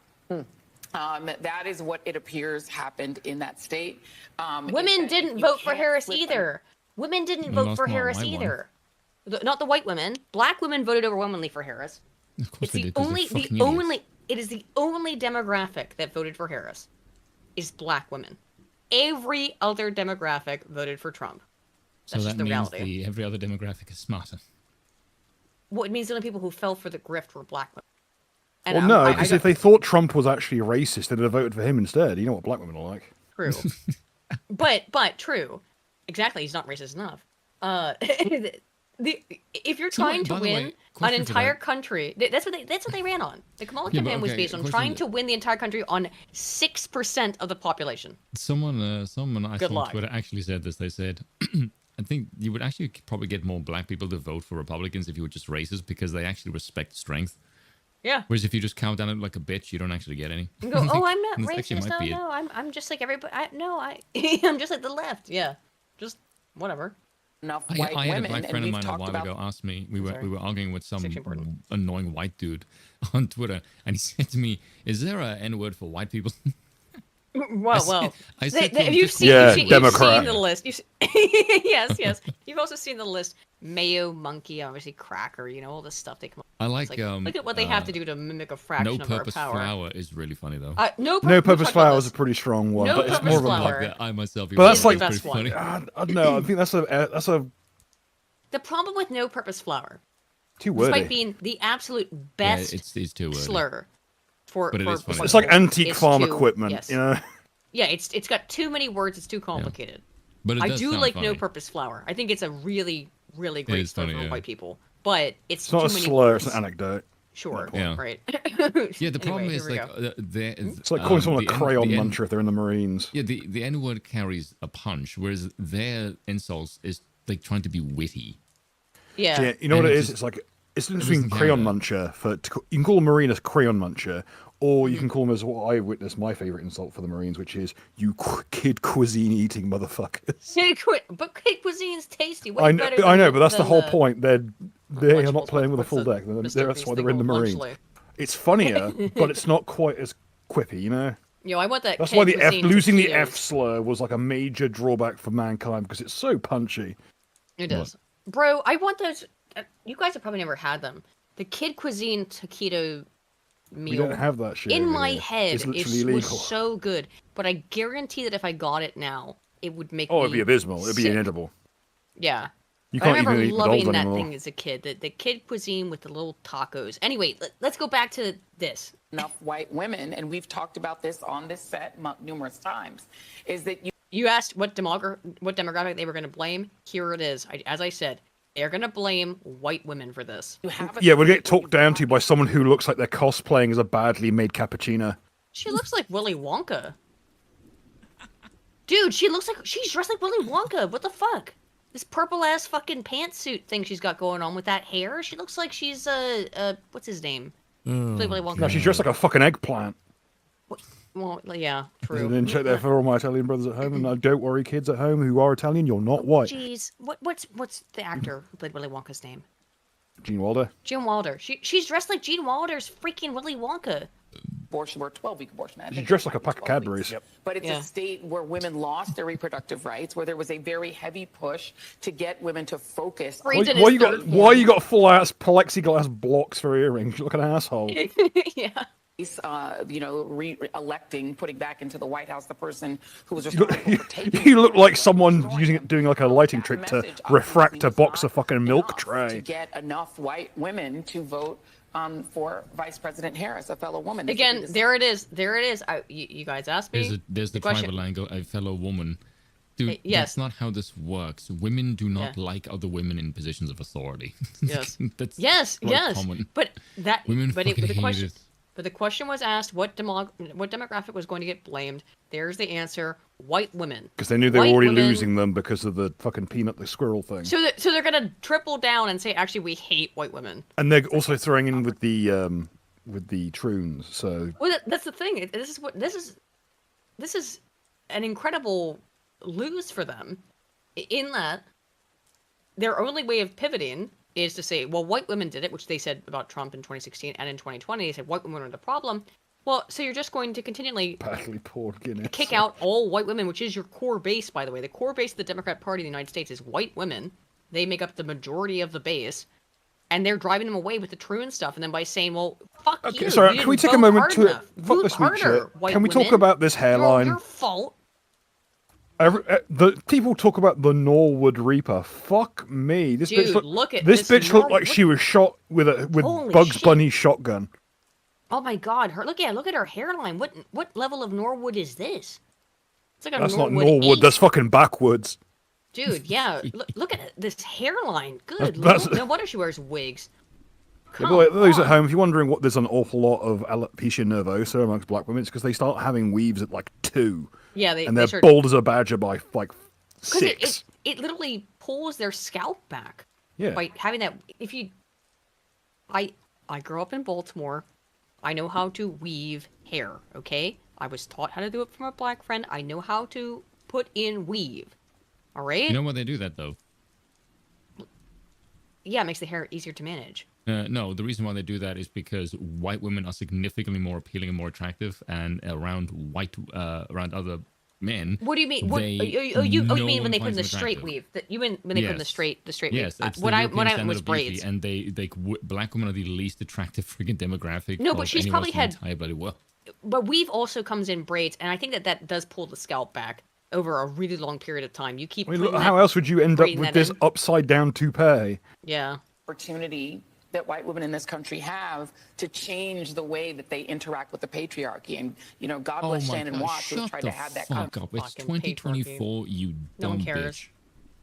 That is what it appears happened in that state. Women didn't vote for Harris either. Women didn't vote for Harris either. Not the white women. Black women voted overwhelmingly for Harris. Of course It's they the did, 'cause they're only, fucking the idiots. only. It is the only demographic that voted for Harris. Is black women. Every other demographic voted for Trump. So That's that just the means reality. every other demographic is smarter. Well, it means the only people who fell for the grift were black women. And Well, no, because if they thought Trump was actually racist, they'd have voted for him instead. You know what black women are like. True. but true. Exactly, he's not racist enough. If you're trying to by the way, win an question for entire that. country, that's what they ran on. The Kamala Yeah, but campaign was okay, based on question trying for to win the entire country on 6% of the population. Someone I saw on luck. Twitter actually said this. They said, I think you would actually probably get more black people to vote for Republicans if you were just racist because they actually respect strength. Yeah. Whereas if you just count down it like a bitch, you don't actually get any. You go, oh, I'm not And this actually racist. might No, be it. no, I'm just like everybody. I'm just like the left. Yeah, just whatever. Enough I white had a women, black and friend of we've mine a talked while about. ago asked me, we Sorry. were arguing with some Section important. annoying white dude on Twitter, and he said to me, "Is there a N-word for white people?" Well, I said to him, you've just- seen, Yeah, you've Democrat. seen the list. Yes. You've also seen the list. Mayo, monkey, obviously cracker. You know all this stuff they come up. I with. like, It's look at what they have to do to mimic a fraction No of our purpose power. flower is really funny though. No No purpose flower flower is a pretty strong one, No but it's purpose more of a. flower. Like that, I myself. But that's is the like best pretty one. funny. I don't know. I think that's a The problem with no purpose flower, too wordy. despite being the absolute best it's too wordy. slur for, But it for is funny. It's like antique it's farm too- equipment, yes. you know. Yeah, it's got too many words. It's too complicated. But it I does do sound like funny. no purpose flower. I think it's a really great is slur funny, for yeah. white people. But it's It's not a too many slur; words. it's an anecdote. Sure. Yeah. Right. Yeah, the problem Anyway, is here we like go. It's like calling someone a crayon muncher if they're in the Marines. Yeah, the N word carries a punch, whereas their insults is like trying to be witty. Yeah. Yeah, you know And what it it is? just- It's like it's it between doesn't crayon carry muncher you can call a Marine a crayon muncher, or Mm-hmm. you can call them as what I witnessed my favorite insult for the Marines, which is you kid cuisine eating motherfuckers. But kid cuisine's tasty. Way I better know, than but that's the than whole point. They are Lunchables, not playing with a what's full the deck. Mr. That's why Beast they're thing in the called? Marines. Lunchley. It's funnier, but it's not quite as quippy, you know. I want that. That's kid why the F, cuisine losing the taquitos. F slur was like a major drawback for mankind because it's so punchy. It does, bro. I want those. You guys have probably never had them. The kid cuisine taquito meal. We don't have that shit In over my here. head, It's literally was illegal. so good, but I guarantee that if I got it now, it would make Oh, me it'd be abysmal. It'd be sick. inedible. Yeah. You I can't remember even eat the loving dolls that anymore. thing as a kid. The kid cuisine with the little tacos. Anyway, let's go back to this. Enough white women, and we've talked about this on this set numerous times, is that You asked what demographic they were going to blame. Here it is. As I said, they're going to blame white women for this. Yeah, we'll get talked down to by someone who looks like they're cosplaying as a badly made cappuccino. She looks like Willy Wonka. Dude, she's dressed like Willy Wonka. What the fuck? This purple ass fucking pantsuit thing she's got going on with that hair. She looks like she's what's his name? Willy Wonka. No, she's dressed like a fucking eggplant. Well, yeah, And true. then check there for all my Italian brothers at home. And don't worry, kids at home who are Italian, you're not white. Jeez, what's the actor who played Willy Wonka's name? Gene Wilder. Gene Wilder. She's dressed like Gene Wilder's freaking Willy Wonka. Abortion or 12-week abortion. She's dressed like a pack of Cadbury's. But it's a state where women lost their reproductive rights, where there was a very heavy push to get women to focus. Why you got full ass plexiglass blocks for earrings? You look like an asshole. Yeah. Re-electing, putting back into the White House the person who was responsible for taking. You look like someone doing like a lighting trick to refract a box of fucking milk tray. To get enough white women to vote for Vice President Harris, a fellow woman. Again, there it is. There it is. You guys asked me. There's the question. tribal angle, a fellow woman. Dude, yes. That's not how this works. Women do not like other women in positions of authority. Yes. That's yes. common. But women but fucking the hate question. it. But the question was asked, what demographic was going to get blamed? There's the answer: white women. Because they knew they were already losing them because of the fucking peanut the squirrel thing. So they're gonna triple down and say, actually, we hate white women. And they're also throwing in with the troons. So well, that's the thing. This is an incredible lose for them, in that their only way of pivoting is to say, well, white women did it, which they said about Trump in 2016 and in 2020. They said white women are the problem. Well, so you're just going to continually kick out all white women, which is your core base, by the way. The core base of the Democrat Party in the United States is white women. They make up the majority of the base. And they're driving them away with the Troon stuff. And then by saying, well, fuck you. Okay, sorry, can we take a moment to fuck this week shit? Can we talk about this hairline? Your fault. The people talk about the Norwood Reaper. Fuck me. This Dude, bitch look at this bitch looked like look, she was shot with Holy Bugs shit. Bunny's shotgun. Oh my God! Look at her hairline. What level of Norwood is this? It's like a That's Norwood not Norwood. 8. That's fucking backwoods. Dude, yeah. Look at this hairline. Good. That's- No wonder she wears wigs. Yeah, but those at home, if you're wondering what there's an awful lot of alopecia nervosa amongst black women, it's because they start having weaves at like 2. Yeah, and they're bald as a badger by like 6. It literally pulls their scalp back. Yeah. By having that, I grew up in Baltimore. I know how to weave hair. Okay, I was taught how to do it from a black friend. I know how to put in weave. All right. You know why they do that though? Yeah, it makes the hair easier to manage. No, the reason why they do that is because white women are significantly more appealing and more attractive, and around other men. What do you mean? You mean when they put in the straight weave? You mean when they put in the straight weave? Yes, it's what the I European meant was standard of beauty, braids. and black women are the least attractive freaking demographic. No, but of she's anyone probably else in had. the entire bloody world. But weave also comes in braids, and I think that does pull the scalp back over a really long period of time. You keep. I mean, look, how else would you end up with this upside down toupee? Yeah. Opportunity that white women in this country have to change the way that they interact with the patriarchy. And, God bless Shannon Watts, who tried to have that It's 2024, you no one dumb cares. bitch.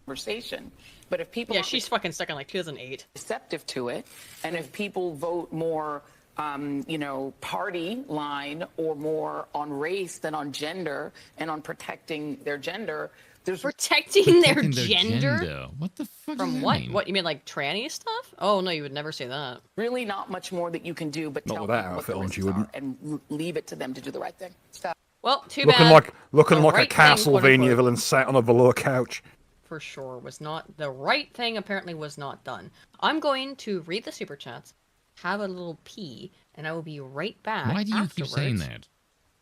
conversation. But if people she's fucking stuck in like 2008. Receptive to it, and if people vote more, party line or more on race than on gender and on protecting their gender, there's protecting their gender? What the fuck? From does that what? mean? What you mean, like tranny stuff? Oh no, you would never say that. really not much more that you can do but Not tell with that people what outfit the on, risks she wouldn't. are and leave it to them to do the right thing. Stop. Well, too Looking bad. looking The like right a thing, quote, Castlevania unquote, villain sat on a velour couch. for sure was not the right thing. Apparently, was not done. I'm going to read the super chats, have a little pee, and I will be right back. Why do you keep saying afterwards. that?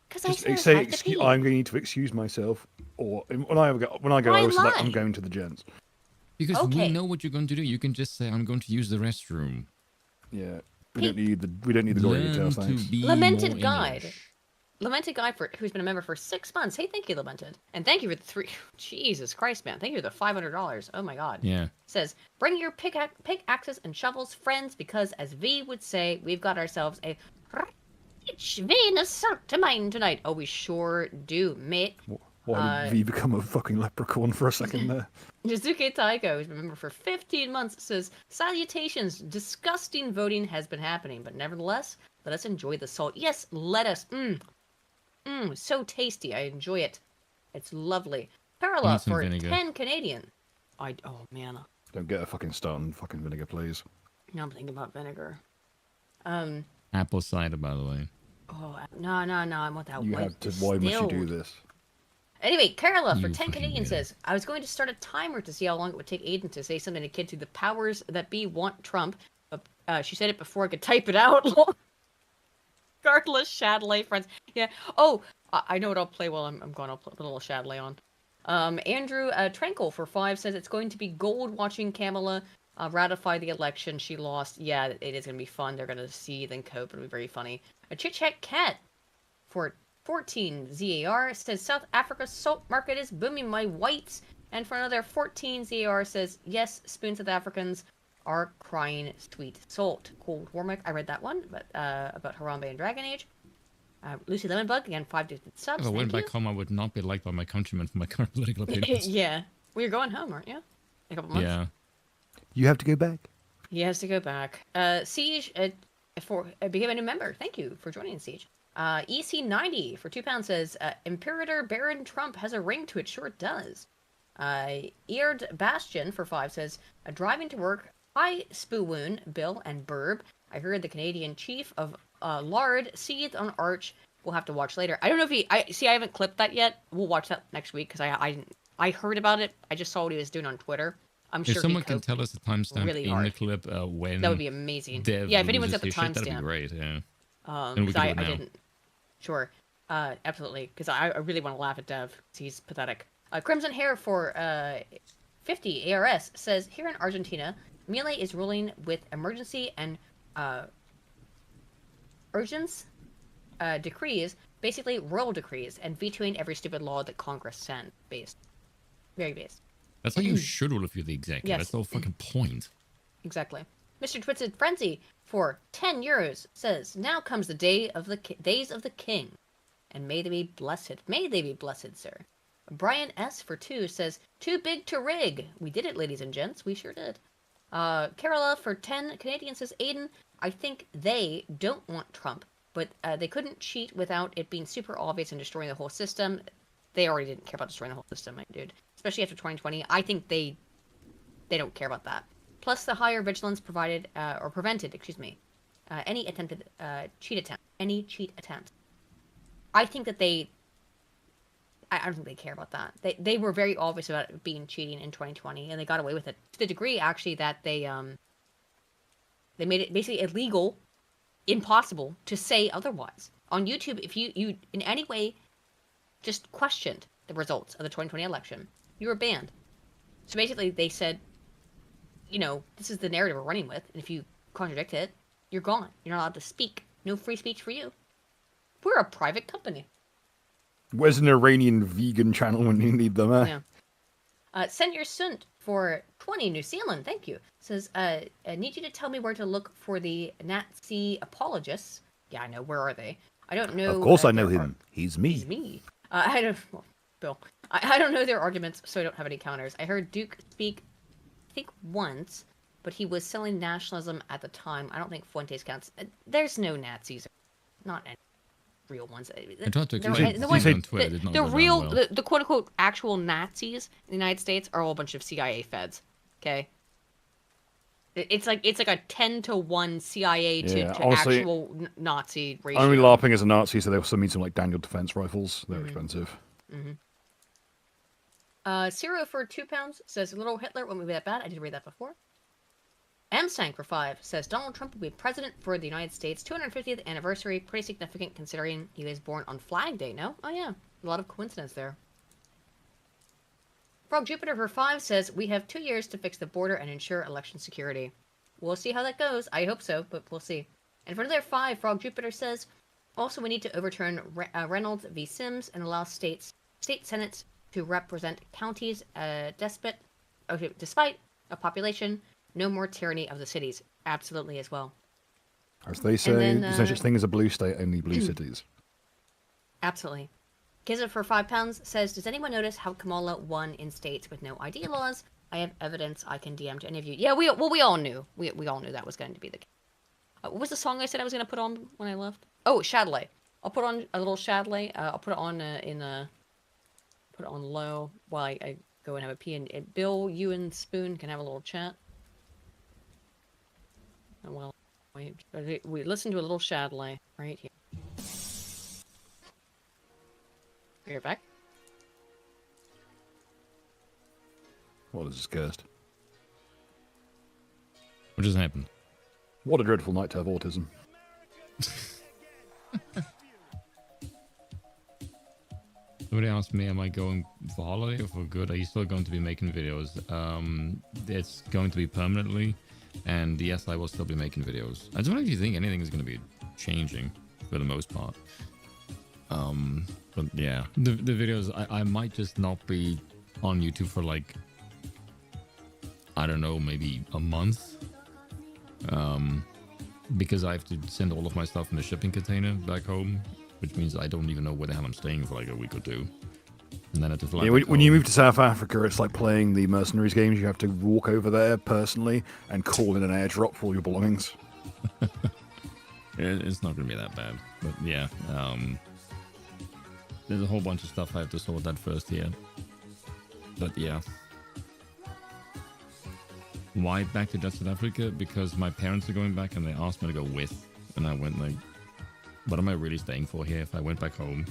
Because I Just said say, I have to pee. I'm going to need to excuse myself, or when I go, Why I always say that lie? I'm going to the gents. Because Okay. we know what you're going to do. You can just say, "I'm going to use the restroom." Yeah, we don't need the gory details. Learn Thanks. to be Lamented more Guide. English. Lamented Guy who's been a member for 6 months. Hey, thank you, Lamented. And thank you for the 3... Jesus Christ, man. Thank you for the $500. Oh, my God. Yeah. Says, bring your pickaxes and shovels, friends, because as V would say, we've got ourselves a rich Venus salt to mine tonight. Oh, we sure do, mate. Why did V become a fucking leprechaun for a second there? Jizuke Taiko, who's been a member for 15 months, says, salutations. Disgusting voting has been happening, but nevertheless, let us enjoy the salt. Yes, let us. So tasty. I enjoy it. It's lovely. Parallel Need some for vinegar. 10 Canadian. Oh, man. Don't get a fucking start on fucking vinegar, please. Now I'm thinking about vinegar. Apple cider, by the way. Oh, no. I want that You white have to. Why must you do distilled. this? Anyway, Carla for You 10 Canadian says, I was going to start a timer to see how long it would take Aiden to say something to kid to the powers that be want Trump, She said it before I could type it out. Regardless, Shadley, friends. Yeah. Oh, I know what I'll play while I'm gone. I'll put a little Shadley on. Andrew Tranquil for 5 says it's going to be gold watching Kamala ratify the election she lost. Yeah, it is going to be fun. They're going to seethe and cope. It'll be very funny. A Chit Chat Cat for 14 ZAR says South Africa's salt market is booming, my whites. And for another 14 ZAR says yes, spoon South Africans are crying sweet salt. Cold Warmick, I read that one, but about Harambe and Dragon Age. Lucy Lemonbug, again, 5 different subs. If I went back home, I would not be liked by my countrymen for my current political opinions. Yeah. Well, you're going home, aren't you? In a couple months. Yeah. You have to go back. He has to go back. Siege, for became a new member. Thank you for joining, Siege. EC90 for £2 says, Imperator Baron Trump has a ring to it. Sure it does. Eared Bastion for 5 says, driving to work. Hi, Spoowoon, Bill, and Burb. I heard the Canadian chief of Lard seethed on Arch. We'll have to watch later. I don't know if he... I haven't clipped that yet. We'll watch that next week, because I heard about it. I just saw what he was doing on Twitter. I'm sure if someone can tell us the timestamp really in the clip when... That would be amazing. Dev Yeah, if anyone's got the loses his shit, timestamp. that'd be great, yeah. And because I didn't... Sure. Absolutely. Because I really want to laugh at Dev. He's pathetic. Crimson Hair for 50 ARS says, here in Argentina, Milei is ruling with emergency and urgence decrees, basically royal decrees, and vetoing every stupid law that Congress sent. Based. Very based. That's how you should rule if you're the executive. Yes. That's the whole fucking point. Exactly. Mr. Twisted Frenzy for 10 euros says, now comes the days of the king, and may they be blessed. May they be blessed, sir. Brian S. for 2 says, too big to rig. We did it, ladies and gents. We sure did. Carola for 10 Canadian says, Aiden, I think they don't want Trump, but they couldn't cheat without it being super obvious and destroying the whole system. They already didn't care about destroying the whole system, my dude. Especially after 2020. I think they don't care about that. Plus the higher vigilance provided, or prevented, any attempted cheat attempt. I think that I don't think they care about that. They were very obvious about it being cheating in 2020, and they got away with it to the degree actually that they made it basically illegal, impossible to say otherwise on YouTube. If you in any way just questioned the results of the 2020 election, you were banned. So basically, they said, this is the narrative we're running with, and if you contradict it, you're gone. You're not allowed to speak. No free speech for you. We're a private company. Where's an Iranian vegan channel when you need them? Yeah. Send your sunt for 20 New Zealand. Thank you. Says, I need you to tell me where to look for the Nazi apologists. Yeah, I know. Where are they? I don't know. Of course I know him. He's me. He's me. Bill. I don't know their arguments, so I don't have any counters. I heard Duke speak, I think once, but he was selling nationalism at the time. I don't think Fuentes counts. There's no Nazis. Not any real ones. I tried to explain on Twitter. Did not the go down real, well. the quote-unquote actual Nazis in the United States are all a bunch of CIA feds. Okay? It's like a 10-to-1 CIA to honestly, actual Nazi ratio. I'm only laughing as a Nazi, so they also mean some like Daniel defense rifles. They're expensive. Ciro for £2 says, Little Hitler won't be that bad. I did read that before. Mstank for 5 says, Donald Trump will be president for the United States. 250th anniversary. Pretty significant considering he was born on Flag Day, no? Oh yeah, a lot of coincidence there. Frog Jupiter for 5 says, we have 2 years to fix the border and ensure election security. We'll see how that goes. I hope so, but we'll see. And for another 5, Frog Jupiter says, also we need to overturn Reynolds v. Sims and allow state senates to represent counties despite a population. No more tyranny of the cities. Absolutely as well. As they say, there's no such thing as a blue state, only blue cities. Absolutely. Kizza for £5 says, does anyone notice how Kamala won in states with no ID laws? I have evidence I can DM to any of you. Yeah, we all knew. We all knew that was going to be the case. What was the song I said I was going to put on when I left? Oh, Shadley. I'll put on a little Shadley. I'll put it on put it on low while I go and have a pee. And Bill, you and Spoon can have a little chat. Well, we listen to a little Shadley right here. You're back. What is this cursed? What just happened? What a dreadful night to have autism. Somebody asked me, am I going for holiday or for good? Are you still going to be making videos? It's going to be permanently, and yes, I will still be making videos. I don't know if you think anything is going to be changing for the most part. But yeah, the videos, I might just not be on YouTube for like, I don't know, maybe a month. Because I have to send all of my stuff in a shipping container back home, which means I don't even know where the hell I'm staying for like a week or two. And then I have to fly back when you home. move to South Africa, it's like playing the Mercenaries games. You have to walk over there personally and call in an airdrop for all your belongings. It's not going to be that bad. But yeah, there's a whole bunch of stuff I have to sort that first here. But yeah. Why back to South Africa? Because my parents are going back and they asked me to go with. And I went like, what am I really staying for here if I went back home?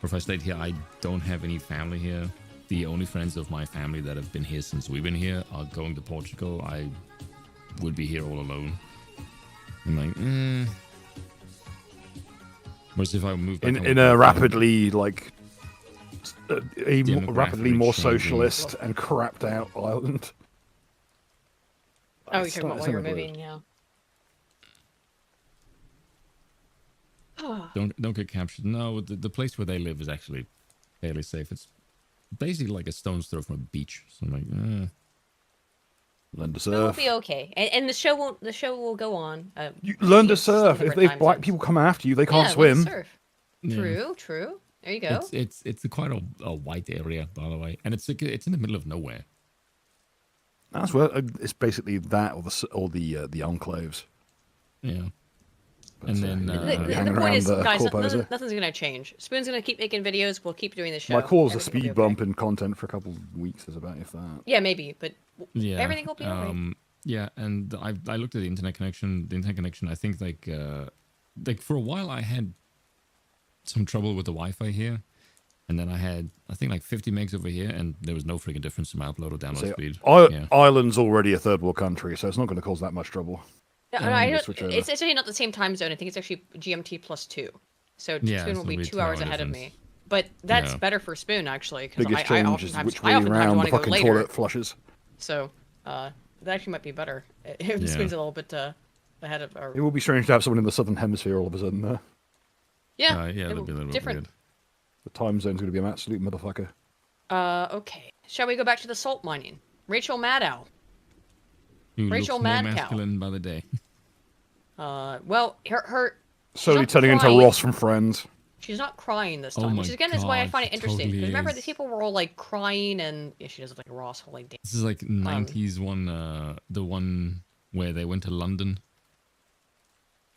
Or if I stayed here, I don't have any family here. The only friends of my family that have been here since we've been here are going to Portugal. I would be here all alone. I'm like, Whereas if I moved back in a rapidly like rapidly more socialist and crapped out island. Oh, you're talking about while you're moving, yeah. Don't get captured. No, the place where they live is actually fairly safe. It's basically like a stone's throw from a beach. So I'm like, learn to It'll surf. be okay, and the show won't. The show will go on. You learn to surf. different If time black zones. people come after you, they can't Yeah, swim. let's surf. Yeah. True. There you go. It's quite a white area, by the way, and it's in the middle of nowhere. That's where it's basically that or the enclaves. Yeah. And then the point is, guys, nothing's going to change. Spoon's going to keep making videos. We'll keep doing the show. Might cause a Everything will be speed okay. bump in content for a couple of weeks, is about if that. Yeah, maybe, but yeah, everything will be okay. Yeah, and I looked at the internet connection. The internet connection, I think like for a while I had some trouble with the Wi-Fi here, and then I think like 50 megs over here, and there was no freaking difference in my upload or download speed. Ireland's already a third world country, so it's not going to cause that much trouble. No, it's actually not the same time zone. I think it's actually GMT +2. So Spoon will be 2 hours ahead of me. But that's better for Spoon, actually. Biggest change is which way around the fucking toilet flushes. So that actually might be better. If Spoon's a little bit ahead of our... It will be strange to have someone in the southern hemisphere all of a sudden. Yeah, it'll be a little different. Weird. The time zone's going to be an absolute motherfucker. Okay. Shall we go back to the salt mining? Rachel Maddow. Who Rachel looks more Madcow. masculine by the day. Well, her Slowly turning into Ross from Friends. She's not crying this time, Oh which my again is why I God, find it interesting. totally Because remember, is. these people were all like crying, and she does look like a Ross. Holy damn. This is like 90s one, the one where they went to London.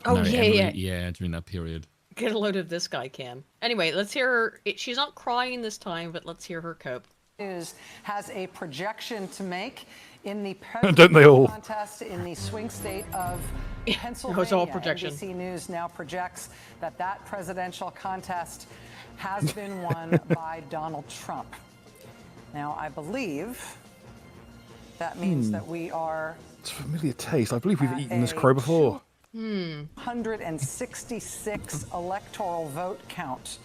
Oh, Marry yeah, Emily, yeah. Yeah, during that period. Get a load of this guy, Cam. Anyway, let's hear her. She's not crying this time, but let's hear her cope. News has a projection to make in the Don't they all? contest in the swing state of Pennsylvania. It's all projection. NBC News now projects that presidential contest has been won by Donald Trump. Now, I believe that means that we are It's a familiar taste. I believe we've eaten this crow before. 166 electoral vote count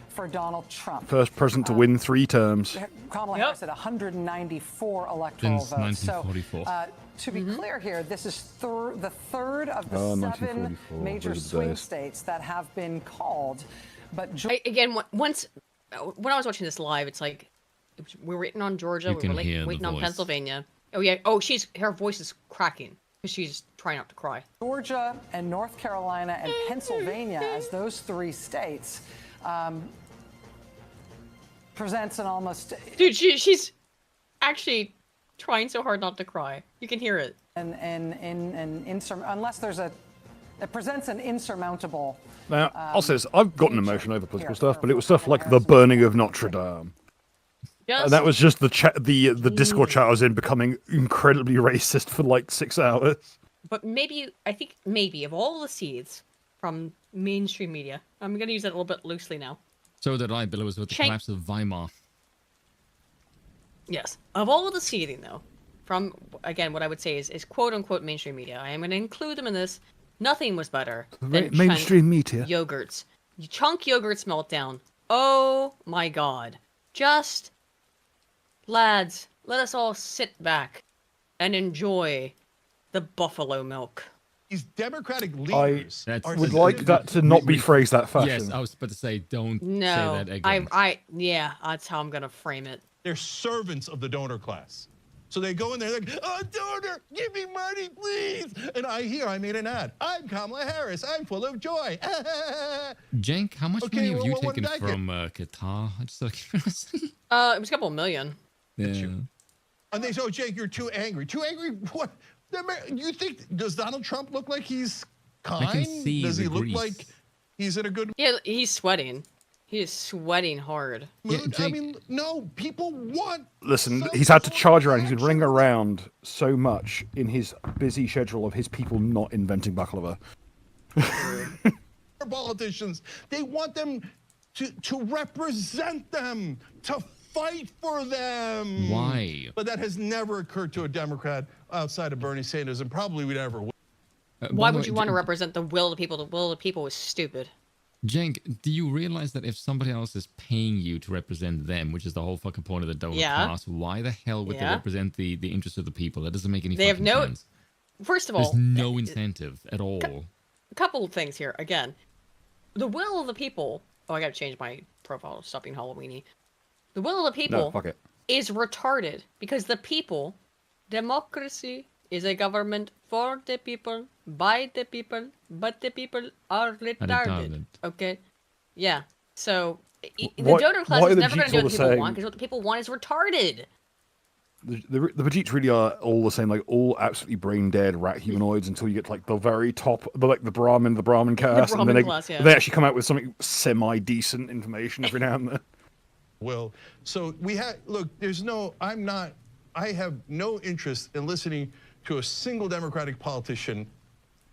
for Donald Trump. First president to win 3 terms. Kamala Harris at 194 electoral Since votes. 1944. So, to be clear here, this is the third of the 7 1944, major those are the swing days. states that have been called. But Again, once when I was watching this live, it's like we were waiting on Georgia, You we can were like hear the waiting on voice. Pennsylvania. Oh yeah. Oh, her voice is cracking because she's trying not to cry. Georgia and North Carolina and Pennsylvania as those 3 states presents an almost... Dude, she's actually trying so hard not to cry. You can hear it. Unless there's it presents an insurmountable... Now, I'll say this, I've gotten emotion over political stuff, but it was stuff like the burning of Notre Dame. Yes. And that was just the Discord chat I was in becoming incredibly racist for like 6 hours. But I think maybe of all the seeds from mainstream media, I'm going to use that a little bit loosely now. So did I, Bill. It was with the collapse of Weimar. Yes. Of all the seeding, though, from, again, what I would say is quote-unquote mainstream media. I am going to include them in this. Nothing was better than Mainstream media. Yogurts. Chunk Yogurt's meltdown. Oh my god. Just, lads, let us all sit back and enjoy the buffalo milk. These Democratic leaders I would like that to not be phrased that fashion. Yes, I was about to say, don't say No, that again. yeah, that's how I'm gonna frame it. They're servants of the donor class. So they go in there like, oh, donor, give me money, please. And I made an ad. I'm Kamala Harris. I'm full of joy. Cenk, how much money have you taken from Qatar? Just like, It was a couple of million. yeah. And they say, oh, Jake, you're too angry. Too angry? What? You think, does Donald Trump look like he's kind? Does he look like he's in a good mood? Yeah, he's sweating. He is sweating hard. I mean, no, people want... Listen, he's had to charge around. He's been running around so much in his busy schedule of his people not inventing baklava. Politicians, they want them to represent them, to fight for them. Why? But that has never occurred to a Democrat outside of Bernie Sanders, and probably we never will. Why would you want to represent the will of the people? The will of the people is stupid. Cenk, do you realize that if somebody else is paying you to represent them, which is the whole fucking point of the donor class, why the hell would they represent the interests of the people? That doesn't make any fucking sense. First of all, there's no incentive at all. A couple of things here. Again, the will of the people. Oh, I gotta change my profile to stop being Halloweeny. The will of the people is retarded because the people, democracy is a government for the people, by the people, but the people are retarded. Okay? Yeah. So, the donor class is never going to do what the people want because what the people want is retarded. The Bajiks really are all the same, like all absolutely brain dead rat humanoids until you get to like the very top, like the Brahmin caste, and then they actually come out with something semi decent information every now and then. Well, so we have, look, I have no interest in listening to a single Democratic politician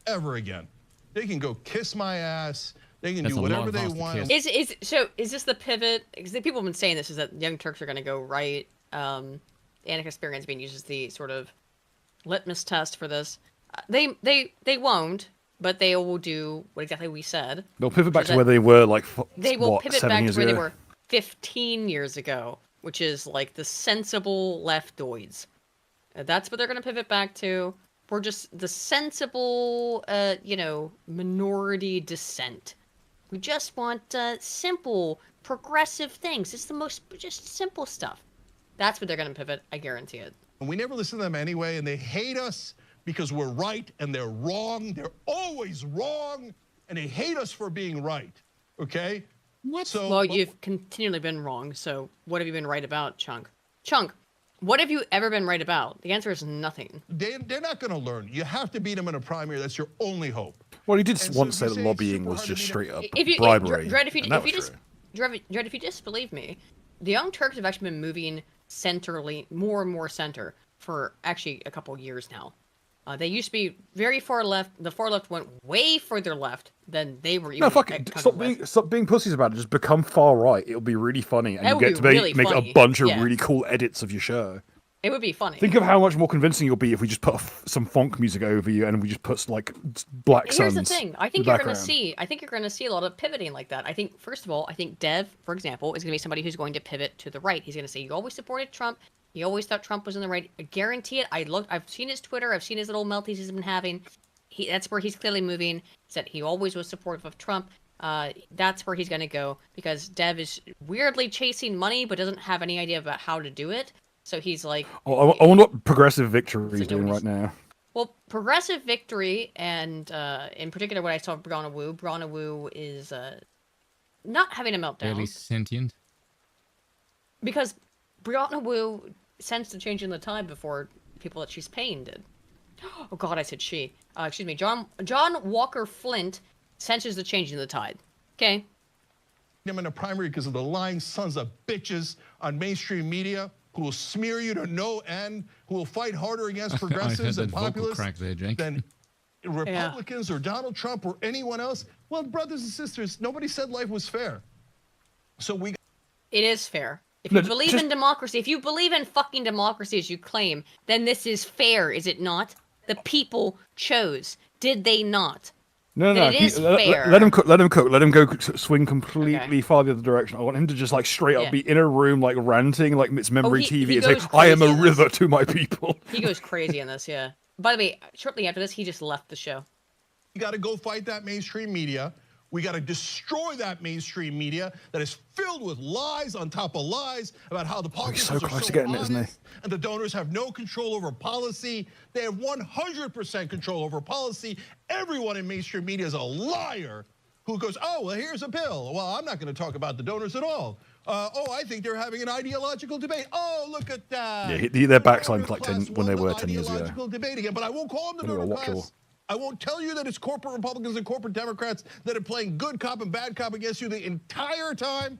ever again. They can go kiss my ass. They can do whatever they want. Is this the pivot? Because the people have been saying this is that Young Turks are going to go right. The Anarch experience being used as the sort of litmus test for this. They won't, but they will do what exactly we said. They'll pivot back to where they were like they will pivot back to where ago? they were 15 years ago, which is like the sensible leftoids. That's what they're going to pivot back to. We're just the sensible, minority dissent. We just want simple, progressive things. It's the most just simple stuff. That's what they're going to pivot. I guarantee it. And we never listen to them anyway, and they hate us because we're right and they're wrong. They're always wrong, and they hate us for being right. Okay? What? Well, you've continually been wrong. So what have you been right about, Chunk? Chunk, what have you ever been right about? The answer is nothing. They're not going to learn. You have to beat them in a primary. That's your only hope. Well, he did once say that lobbying was just straight up bribery. Dread, if you disbelieve me, the Young Turks have actually been moving more and more center for actually a couple years now. They used to be very far left. The far left went way further left than they were. No, fuck it. Stop being pussies about it. Just become far right. It'll be really funny, and you'll get to make a bunch of really cool edits of your show. It would be funny. Think of how much more convincing you'll be if we just put some funk music over you, and we just put like Black Suns. Here's the thing. I think you're going to see a lot of pivoting like that. I think, first of all, Dev, for example, is going to be somebody who's going to pivot to the right. He's going to say, "You always supported Trump. You always thought Trump was in the right." I guarantee it. I've seen his Twitter. I've seen his little melties he's been having. That's where he's clearly moving. He said he always was supportive of Trump. That's where he's going to go because Dev is weirdly chasing money but doesn't have any idea about how to do it. So he's like... Oh, I wonder what Progressive Victory is doing right now. Well, Progressive Victory, and in particular what I saw of Brianna Wu is not having a meltdown. Fairly sentient? Because Brianna Wu sensed the change in the tide before people that she's paying did. Oh God, I said she. Excuse me. John Walker Flint senses the change in the tide. Okay? I'm in a primary because of the lying sons of bitches on mainstream media who will smear you to no end, who will fight harder against progressives and populists than Republicans or Donald Trump or anyone else. Well, brothers and sisters, nobody said life was fair. So It is fair. If you believe in democracy, if you believe in fucking democracy as you claim, then this is fair, is it not? The people chose. Did they not? No, It is fair. Let him cook. Let him cook. Let him go swing completely far the other direction. I want him to just like straight up be in a room like ranting like it's memory TV and say, "I am a river to my people." He goes crazy in this, yeah. By the way, shortly after this, he just left the show. We got to go fight that mainstream media. We got to destroy that mainstream media that is filled with lies on top of lies about how the politicians are so honest, and the donors have no control over policy. They have 100% control over policy. Everyone in mainstream media is a liar who goes, oh, well, here's a bill. Well, I'm not going to talk about the donors at all. Oh, I think they're having an ideological debate. Oh, look at that. Yeah, their backslide like 10 when they were 10 years ago. Debate again, but I won't call them the donor class. I won't tell you that it's corporate Republicans and corporate Democrats that are playing good cop and bad cop against you the entire time.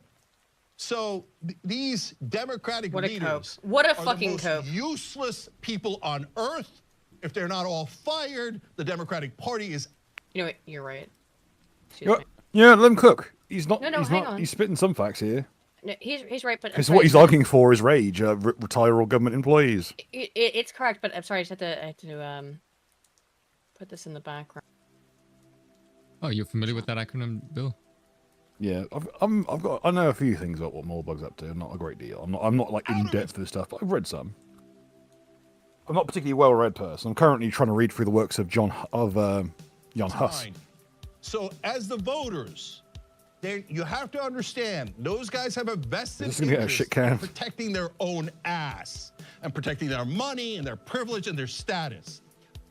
So these Democratic leaders are the most useless people on earth. If they're not all fired, the Democratic Party is. You know what? You're right. Yeah, let him cook. He's not. No, he's hang not. on. He's spitting some facts here. No, he's right, but Because what he's arguing for is rage. Retire all government employees. It's correct, but I'm sorry. I had to put this in the background. Oh, you're familiar with that acronym, Bill? Yeah, I know a few things about what Morbug's up to. Not a great deal. I'm not like in depth with this stuff, but I've read some. I'm not a particularly well-read person. I'm currently trying to read through the works of Jan Hus. So as the voters, you have to understand those guys have a vested interest in protecting their own ass and protecting their money and their privilege and their status.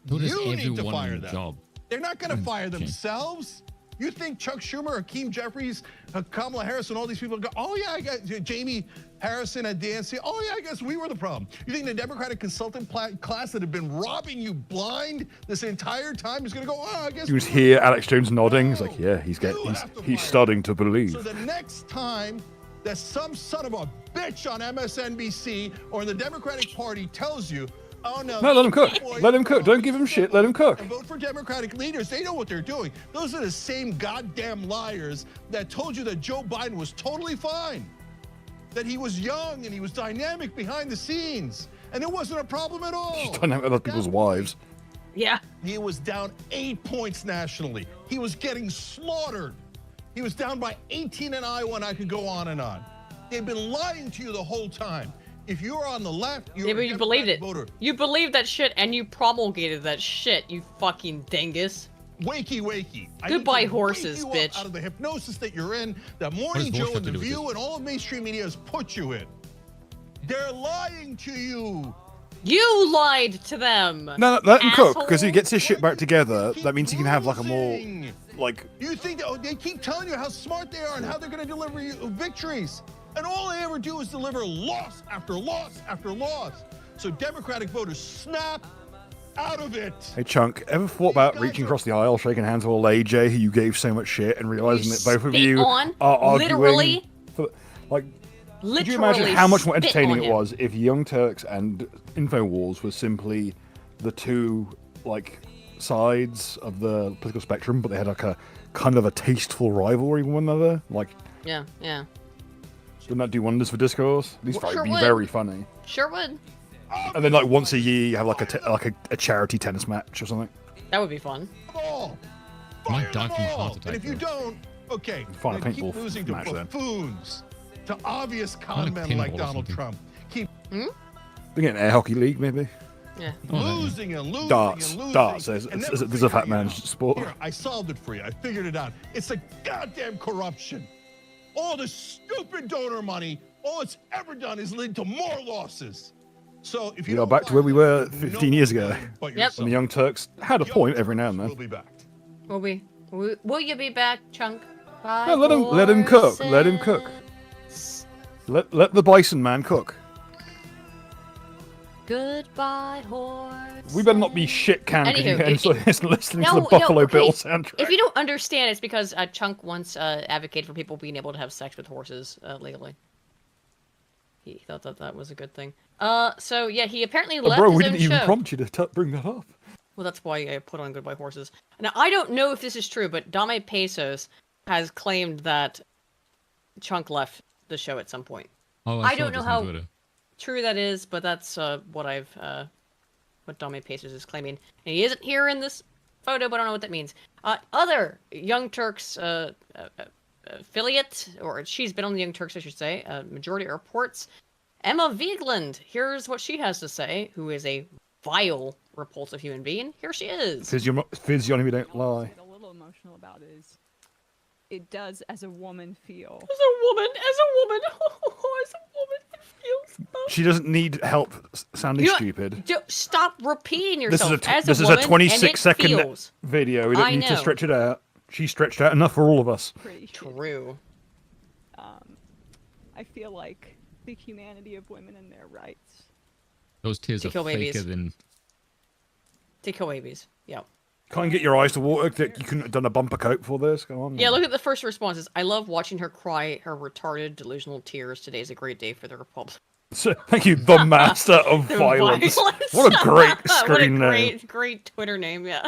You need to fire them. They're not going to fire themselves. You think Chuck Schumer, Hakeem Jeffries, Kamala Harris, and all these people go, oh yeah, I got Jamie Harrison at DNC. Oh yeah, I guess we were the problem. You think the Democratic consultant class that have been robbing you blind this entire time is going to go, oh, I guess. You just hear Alex Jones nodding. He's like, yeah, he's starting to believe. So the next time that some son of a bitch on MSNBC or in the Democratic Party tells you, oh no, let him cook. Let him cook. Don't give him shit. Let him cook. And vote for Democratic leaders. They know what they're doing. Those are the same goddamn liars that told you that Joe Biden was totally fine, that he was young and he was dynamic behind the scenes, and it wasn't a problem at all. He's dynamic with other people's wives. Yeah. He was down 8 points nationally. He was getting slaughtered. He was down by 18 in Iowa, and I could go on and on. They've been lying to you the whole time. If you're on the left, you're but you believed it. Voter. You believed that shit, and you promulgated that shit, you fucking dingus. Wakey. Goodbye, horses, bitch. Out of the hypnosis that you're in, that Morning Joe and The View and all of mainstream media has put you in. They're lying to you. You lied to them. No, let him cook, because if he gets his shit back together, that means he can have like a more, like. You think they keep telling you how smart they are and how they're going to deliver you victories. And all they ever do is deliver loss after loss after loss. So Democratic voters, snap out of it. Hey, Chunk, ever thought about reaching across the aisle, shaking hands with old AJ, who you gave so much shit, and realizing that both of you are arguing? Could you imagine how much more entertaining it was if Young Turks and InfoWars was simply the two, like, sides of the political spectrum, but they had, like, a kind of a tasteful rivalry with one another? Like, yeah. Wouldn't that do wonders for discourse? At least that'd be very funny. Sure would. And then, like, once a year, you have like a charity tennis match or something. That would be fun. Might die from heart attack. And if you don't, okay, Fine, then keep losing to buffoons, to obvious con men like Donald Trump. Keep Again, air hockey league, maybe. Yeah. losing and losing Darts. and losing. Darts. There's a fat man's sport. Here, I solved it for you. I figured it out. It's a goddamn corruption. All the stupid donor money, all it's ever done is lead to more losses. So if you We are back to where we were 15 years ago. Yep. When the Young Turks had a point every now and then. We'll be back. Will you be back, Chunk? No, let him cook. Let him cook. Let the bison man cook. Goodbye, horse. We better not be shit canned listening to the Buffalo okay. Bill soundtrack. If you don't understand, it's because Chunk once advocated for people being able to have sex with horses legally. He thought that was a good thing. So yeah, he apparently left bro, his we own didn't even show. prompt you to bring that up. Well, that's why I put on Goodbye Horses. Now, I don't know if this is true, but Dame Pesos has claimed that Chunk left the show at some point. Oh, I saw don't know this on how Twitter. true that is, but that's what Dominic Pacers is claiming. And he isn't here in this photo, but I don't know what that means. Other Young Turks affiliate, or she's been on the Young Turks, I should say, majority reports. Emma Vigeland, here's what she has to say, who is a vile, repulsive human being. Here she is. Physiognomy don't lie. A little emotional about is it does as a woman feel. As a woman, it feels. She doesn't need help sounding stupid. Stop repeating yourself. This is a 26-second video. We don't need to stretch it out. She stretched out enough for all of us. True. I feel like the humanity of women and their rights. Those tears are faker than... To kill babies, yeah. Can't get your eyes to water that you couldn't have done a bumper coat for this? Come on. Yeah, look at the first responses. I love watching her cry her retarded, delusional tears. Today's a great day for the Republic. So, thank you, the master of violence. What a great screen name. Great Twitter name, yeah.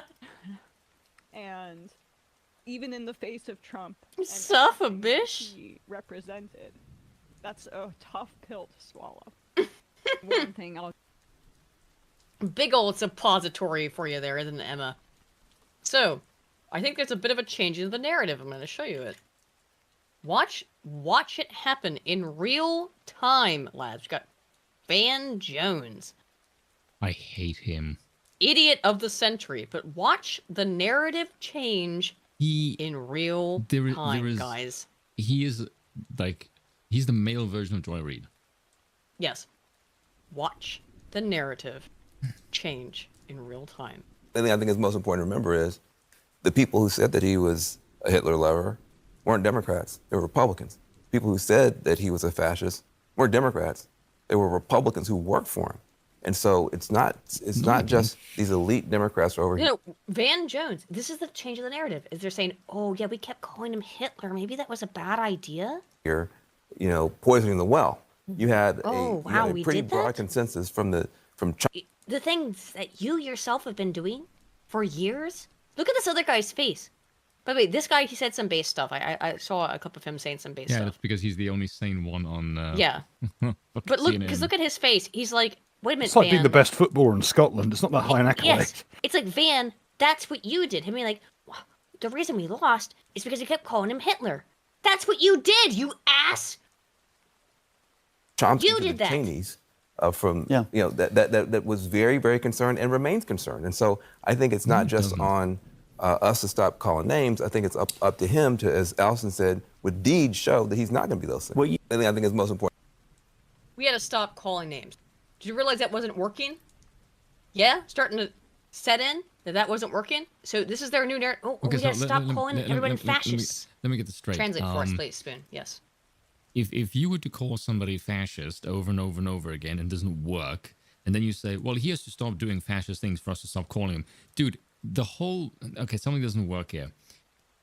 And even in the face of Trump, Suffer, bish. he represented, that's a tough pill to swallow. One thing I'll... Big old suppository for you there, isn't it, Emma? So, I think there's a bit of a change in the narrative. I'm going to show you it. Watch it happen in real time, lads. We've got Van Jones. I hate him. Idiot of the century. But watch the narrative change in real time, guys. He is, he's the male version of Joy Reid. Yes. Watch the narrative change in real time. The thing I think is most important to remember is the people who said that he was a Hitler lover weren't Democrats, they were Republicans. People who said that he was a fascist weren't Democrats, they were Republicans who worked for him. And so it's not just these elite Democrats over here. Van Jones, this is the change of the narrative. Is they're saying, oh yeah, we kept calling him Hitler. Maybe that was a bad idea. Here, poisoning the well. You had a pretty broad consensus from China. The things that you yourself have been doing for years. Look at this other guy's face. By the way, this guy, he said some base stuff. I saw a clip of him saying some base stuff. Yeah, that's because he's the only sane one on... Yeah. But look at his face. He's like, wait a minute, It's like Van. being the best footballer in Scotland. It's not that high an accolade. Yes. It's like, Van, that's what you did. I mean, like, the reason we lost is because you kept calling him Hitler. That's what you did, you ass! Chomsky You did that. Cheney's that was very, very concerned and remains concerned. And so I think it's not just on us to stop calling names. I think it's up to him to, as Allison said, with deeds show that he's not going to be those things. I think it's most important. We had to stop calling names. Did you realize that wasn't working? Yeah? Starting to set in that wasn't working? So this is their new narrative. Oh, we gotta stop calling everybody fascists. Let me get this straight. Translate for us, please, Spoon. Yes. If you were to call somebody fascist over and over and over again and it doesn't work, and then you say, well, he has to stop doing fascist things for us to stop calling him. Dude, something doesn't work here.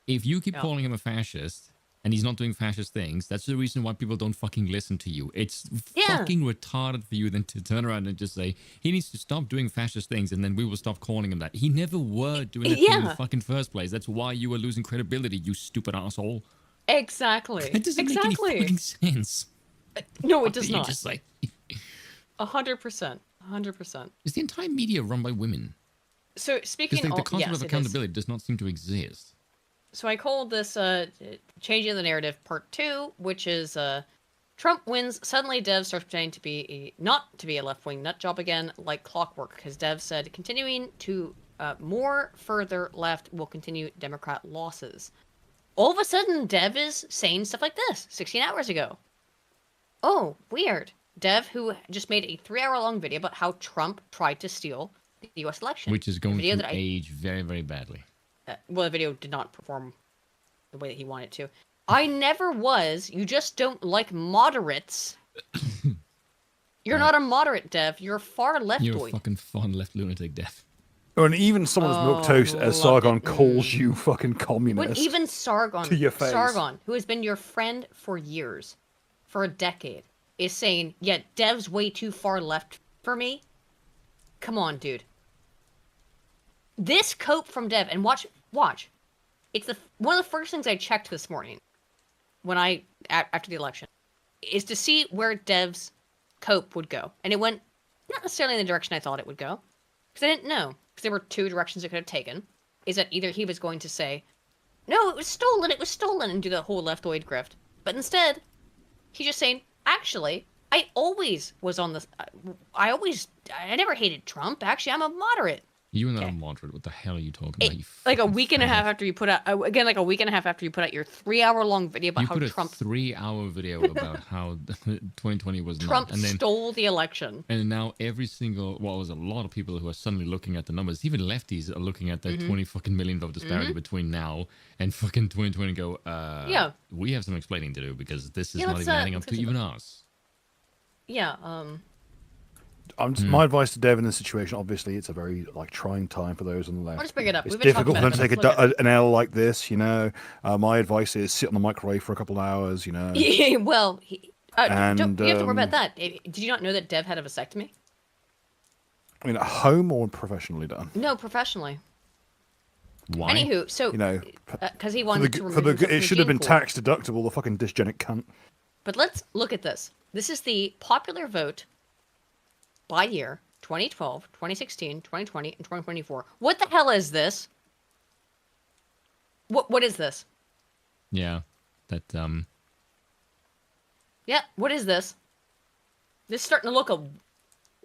If you keep calling him a fascist and he's not doing fascist things, that's the reason why people don't fucking listen to you. It's fucking retarded for you then to turn around and just say, he needs to stop doing fascist things and then we will stop calling him that. He never were doing it in the fucking first place. That's why you were losing credibility, you stupid asshole. Exactly. It doesn't make any fucking sense. No, it does You not. just 100%. 100%. Is the entire media run by women? So speaking the of concept yes, of accountability does not seem to exist. So I called this changing the narrative part 2, which is Trump wins. Suddenly, Dev starts pretending to be not to be a left-wing nut job again, like clockwork. Because Dev said continuing to more further left will continue Democrat losses. All of a sudden, Dev is saying stuff like this 16 hours ago. Oh, weird. Dev, who just made a 3-hour-long video about how Trump tried to steal the U.S. election. Which is going to age very, very badly. Well, the video did not perform the way that he wanted to. I never was. You just don't like moderates. You're not a moderate, Dev. You're a far leftoid. You're a fucking far left lunatic, Dev. And even someone as milquetoast as Sargon calls you fucking communist. When even Sargon, to your face. Sargon, who has been your friend for years, for a decade, is saying, yeah, Dev's way too far left for me. Come on, dude. This cope from Dev, and watch. It's one of the first things I checked this morning, after the election. is to see where Dev's cope would go. And it went not necessarily in the direction I thought it would go. Because I didn't know. Because there were two directions it could have taken. Is that either he was going to say, no, it was stolen, and do the whole leftoid grift. But instead, he's just saying, actually, I always was on this. I never hated Trump. Actually, I'm a moderate. You and that are moderate. What the hell are you talking about? You Like a week and a half after you put out, like a week and a half after you put out your 3-hour-long video about you how put Trump. A 3-hour video about how 2020 was Trump not. And then, stole the election. And now every single, well, there's a lot of people who are suddenly looking at the numbers. Even lefties are looking at that 20 fucking million vote disparity between now and fucking 2020 and go, yeah, we have some explaining to do because this is not even adding up to even us. Yeah. My advice to Dev in this situation, obviously, it's a very trying time for those on the left. I'll just bring it up. It's We've been difficult for them to talking take about it. an L like this, you know. My advice is sit on the microwave for a couple of hours, you know. Well, don't you have to worry about um, that. Did you not know that Dev had a vasectomy? I mean, at home or professionally done? No, professionally. Why? Anywho, so you know, because he wanted to remove himself it from should have been gene pool. tax deductible. The fucking dysgenic cunt. But let's look at this. This is the popular vote by year: 2012, 2016, 2020, and 2024. What the hell is this? What is this? Yeah, that Yeah, what is this? This is starting to look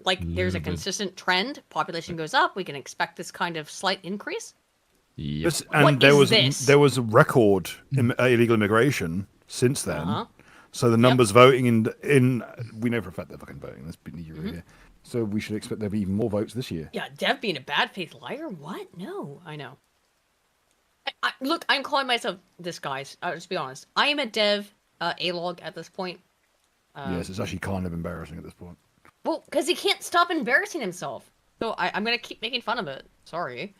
like there's a Little bit. consistent trend. Population goes up. We can expect this kind of slight increase. Yep. And What there is was this? there was a record illegal immigration since then. Uh-huh. So the numbers voting in we know for a fact they're fucking voting. That's been a year here. So we should expect there'll be even more votes this year. Yeah, Dev being a bad faith liar? What? No, I know. Look, I'm calling myself this, guys. I'll just be honest. I am a Dev A-log at this point. Yes, it's actually kind of embarrassing at this point. Well, because he can't stop embarrassing himself. So I'm going to keep making fun of it. Sorry.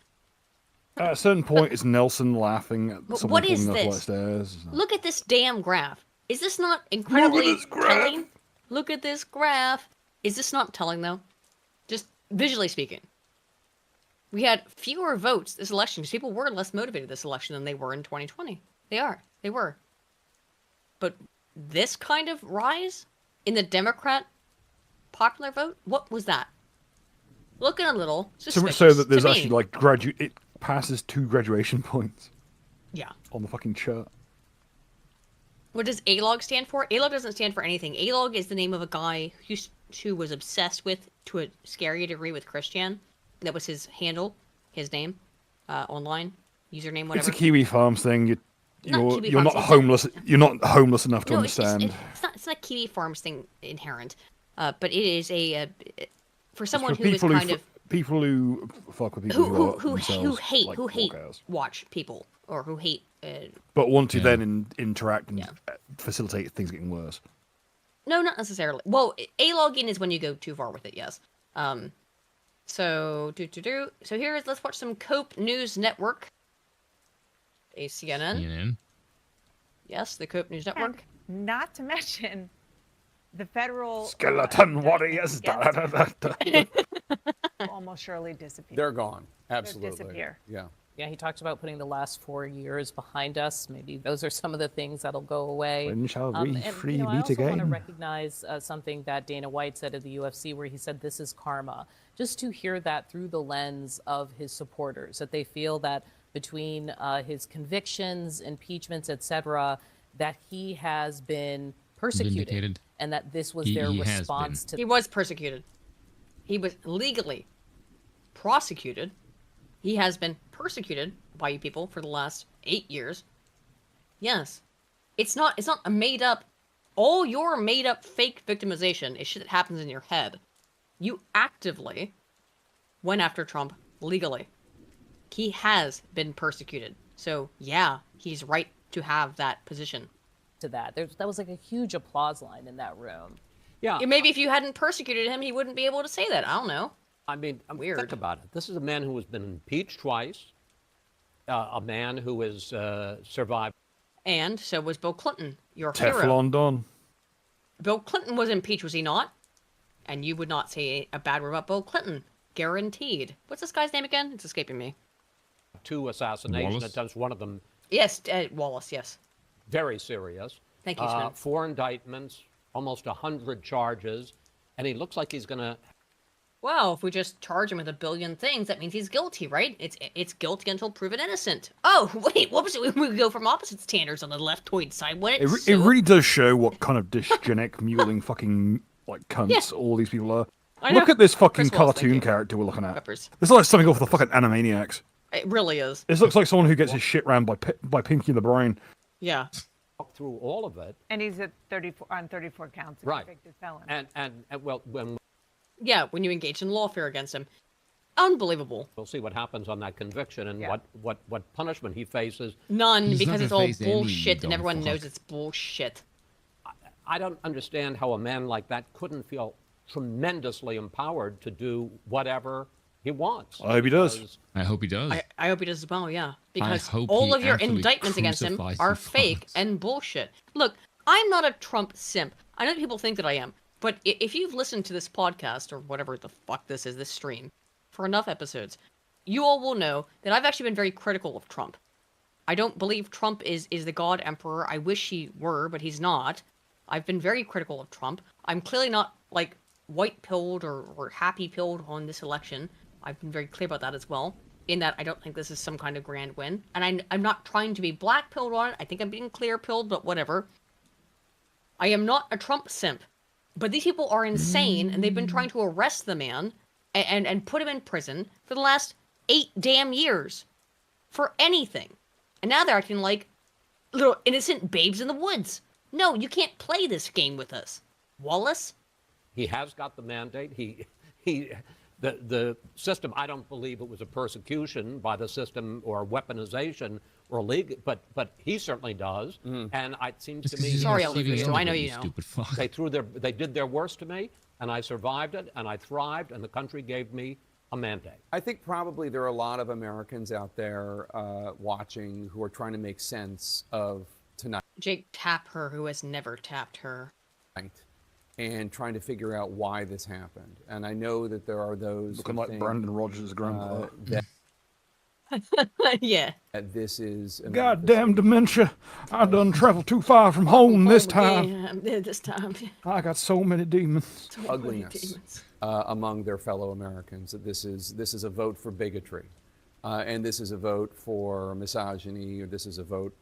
At a certain point, it's Nelson laughing at But someone what is falling off the this? stairs. Look at this damn graph. Is this not incredibly telling? Look at this graph. Is this not telling, though? Just visually speaking. We had fewer votes this election because people were less motivated this election than they were in 2020. They were. But this kind of rise in the Democrat popular vote, what was that? Looking a little suspicious So that there's to me. actually it passes 2 graduation points. Yeah. On the fucking chart. What does A-log stand for? A-log doesn't stand for anything. A-log is the name of a guy who was obsessed with, to a scary degree, with Christian. That was his handle, his name, online, username, whatever. It's a Kiwi Farms thing. Kiwi You're not Farms, homeless. You're not homeless enough to No, understand. it's not Kiwi Farms thing inherent, but it is a for someone for who is kind of people who fuck with people who hate walkouts. watch people or who hate. But want to then interact and facilitate things getting worse. No, not necessarily. Well, A-logging is when you go too far with it. Yes. So So let's watch some Cope News Network. A CNN. Yes, the Cope News Network. And not to mention the federal Skeleton warriors. almost surely disappear. They're gone. Absolutely. Disappear. Yeah. Yeah, he talks about putting the last 4 years behind us. Maybe those are some of the things that'll go away. When shall we free I meet also want to again? recognize something that Dana White said at the UFC, where he said, "This is karma." Just to hear that through the lens of his supporters, that they feel that between his convictions, impeachments, etc., that he has been persecuted, Vindicated. and that this was He their has response to. He was persecuted. He was legally prosecuted. He has been persecuted by you people for the last 8 years. Yes. It's not a made up, all your made up fake victimization is shit that happens in your head. You actively went after Trump legally. He has been persecuted. So yeah, he's right to have that position. To that. That was like a huge applause line in that room. Yeah. Maybe if you hadn't persecuted him, he wouldn't be able to say that. I don't know. I mean, Weird. Think about it. This is a man who has been impeached twice, a man who has survived. And so was Bill Clinton, your hero. Teflon Don. Bill Clinton was impeached, was he not? And you would not say a bad word about Bill Clinton. Guaranteed. What's this guy's name again? It's escaping me. 2 assassination Wallace? attempts, one of them Yes, Wallace, yes. very serious. Thank you, Smith. 4 indictments, almost 100 charges, and he looks like he's going to. Well, if we just charge him with a billion things, that means he's guilty, right? It's guilty until proven innocent. Oh, wait, whoops, we go from opposite standards on the left-hand side. What It really does show what kind of dysgenic, mewling fucking, like, cunts all these people are. Look at this fucking cartoon character we're looking at. Peppers. It's like something off the fucking Animaniacs. It really is. This looks like someone who gets his shit rammed by Pinky in the Brain. Yeah. Through all of it. And he's at 34 counts of Right. convicted felon. And well, when Yeah, when you engage in lawfare against him. Unbelievable. we'll see what happens on that conviction and what punishment he faces. None, He's because not it's gonna all face any bullshit and dumb everyone fuck. knows it's bullshit. I don't understand how a man like that couldn't feel tremendously empowered to do whatever he wants. I hope he does. I hope he does. I hope he does as well, yeah. Because hope all he of your absolutely indictments against him crucifies are the fake and bullshit. Look, I'm not a Trump simp. I know people think that I am. But if you've listened to this podcast, or whatever the fuck this is, this stream, for enough episodes, you all will know that I've actually been very critical of Trump. I don't believe Trump is the God Emperor. I wish he were, but he's not. I've been very critical of Trump. I'm clearly not, like, white-pilled or happy-pilled on this election. I've been very clear about that as well, in that I don't think this is some kind of grand win. And I'm not trying to be black-pilled on it. I think I'm being clear-pilled, but whatever. I am not a Trump simp. But these people are insane, and they've been trying to arrest the man and put him in prison for the last 8 damn years. For anything. And now they're acting like little innocent babes in the woods. No, you can't play this game with us. Wallace? He has got the mandate. The system, I don't believe it was a persecution by the system or weaponization or legal, but he certainly does. And it seems to me. Sorry, so I know you know. They did their worst to me, and I survived it, and I thrived, and the country gave me a mandate. I think probably there are a lot of Americans out there watching who are trying to make sense of tonight. Jake Tapper, who has never tapped her. And trying to figure out why this happened. And I know that there are those looking who like think, Brandon Rogers' grandpa. Yeah. That this is a Goddamn dementia! I done traveled too far from home this time. Yeah, this time. I got so many demons. ugliness among their fellow Americans. That this is a vote for bigotry, and this is a vote for misogyny, or this is a vote.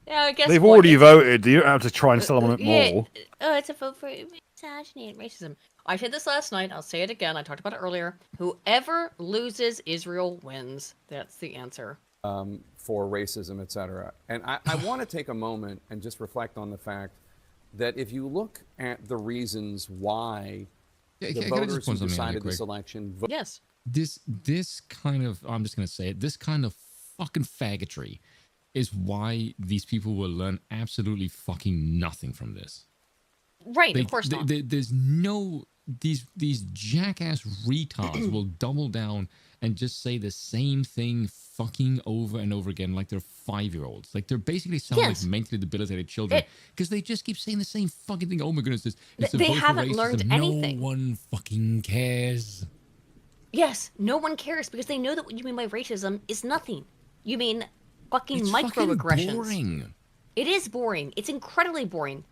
Yeah, I guess They've already voted. You don't have to try and sell them on it more. It's a vote for misogyny and racism. I said this last night. I'll say it again. I talked about it earlier. Whoever loses Israel wins. That's the answer. For racism, etc. And I want to take a moment and just reflect on the fact that if you look at the reasons why the voters who decided this election yes, this kind of, I'm just going to say it, this kind of fucking faggotry is why these people will learn absolutely fucking nothing from this. Right, of course not. There's no... These jackass retards will double down and just say the same thing fucking over and over again like they're 5-year-olds. Like they're basically sound like mentally debilitated children because they just keep saying the same fucking thing. Oh my goodness, they haven't learned anything. No one fucking cares. Yes, no one cares because they know that what you mean by racism is nothing. You mean fucking It's microaggressions. fucking boring. It is boring. It's incredibly boring.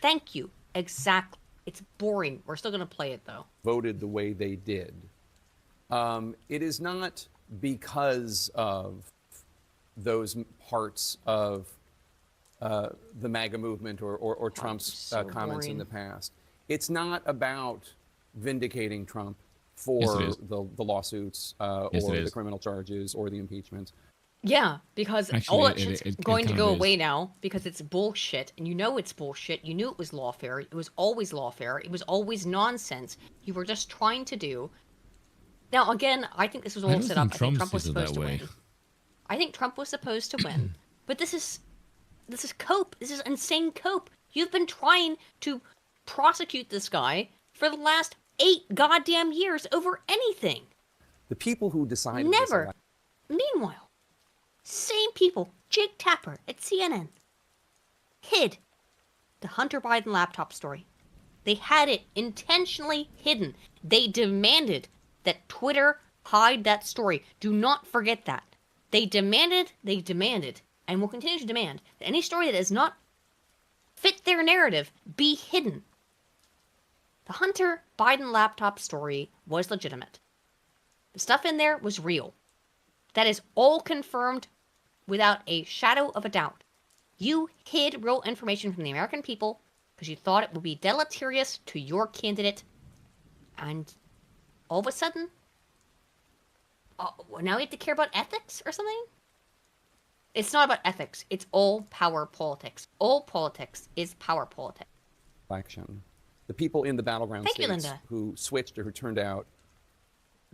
Thank you. Exactly. It's boring. We're still going to play it, though. Voted the way they did. It is not because of those parts of the MAGA movement or Trump's comments in the past. It's not about vindicating Trump for the lawsuits or the criminal charges or the impeachment. Yeah, because Actually, all that shit's going to kind go of is. away now because it's bullshit, and you know it's bullshit. You knew it was lawfare. It was always lawfare. It was always nonsense. You were just trying to do. Now, again, I think this was all set up. I think Trump was supposed to win. I think Trump was supposed to win, but this is cope. This is insane cope. You've been trying to prosecute this guy for the last 8 goddamn years over anything. The people who decided Never. Meanwhile, same people, Jake Tapper at CNN, hid the Hunter Biden laptop story. They had it intentionally hidden. They demanded that Twitter hide that story. Do not forget that. They demanded, and will continue to demand, that any story that is not fit their narrative, be hidden. The Hunter Biden laptop story was legitimate. The stuff in there was real. That is all confirmed without a shadow of a doubt. You hid real information from the American people because you thought it would be deleterious to your candidate. And all of a sudden, now you have to care about ethics or something? It's not about ethics. It's all power politics. All politics is power politics. Election. The people in the battleground Thank you, states Linda. who switched or who turned out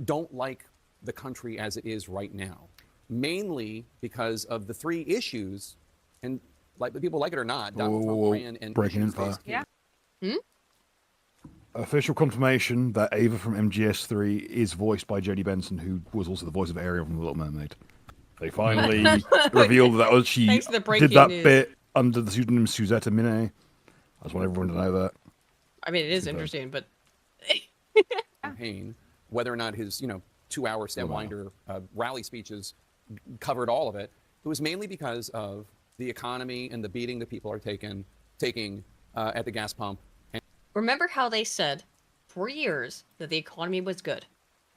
don't like the country as it is right now, mainly because of the three issues, and like the people like it or not, Donald Trump ran and breaking in issues-based fire. campaign. Official confirmation that Ava from MGS3 is voiced by Jodie Benson, who was also the voice of Ariel from The Little Mermaid. They finally revealed that she Thanks for the did breaking that news. bit under the pseudonym Suzette Mine. I just want everyone to know that. I mean, it is interesting, but Campaign, whether or not his 2-hour Stem Winder rally speeches covered all of it, it was mainly because of the economy and the beating that people are taking at the gas pump. remember how they said for years that the economy was good.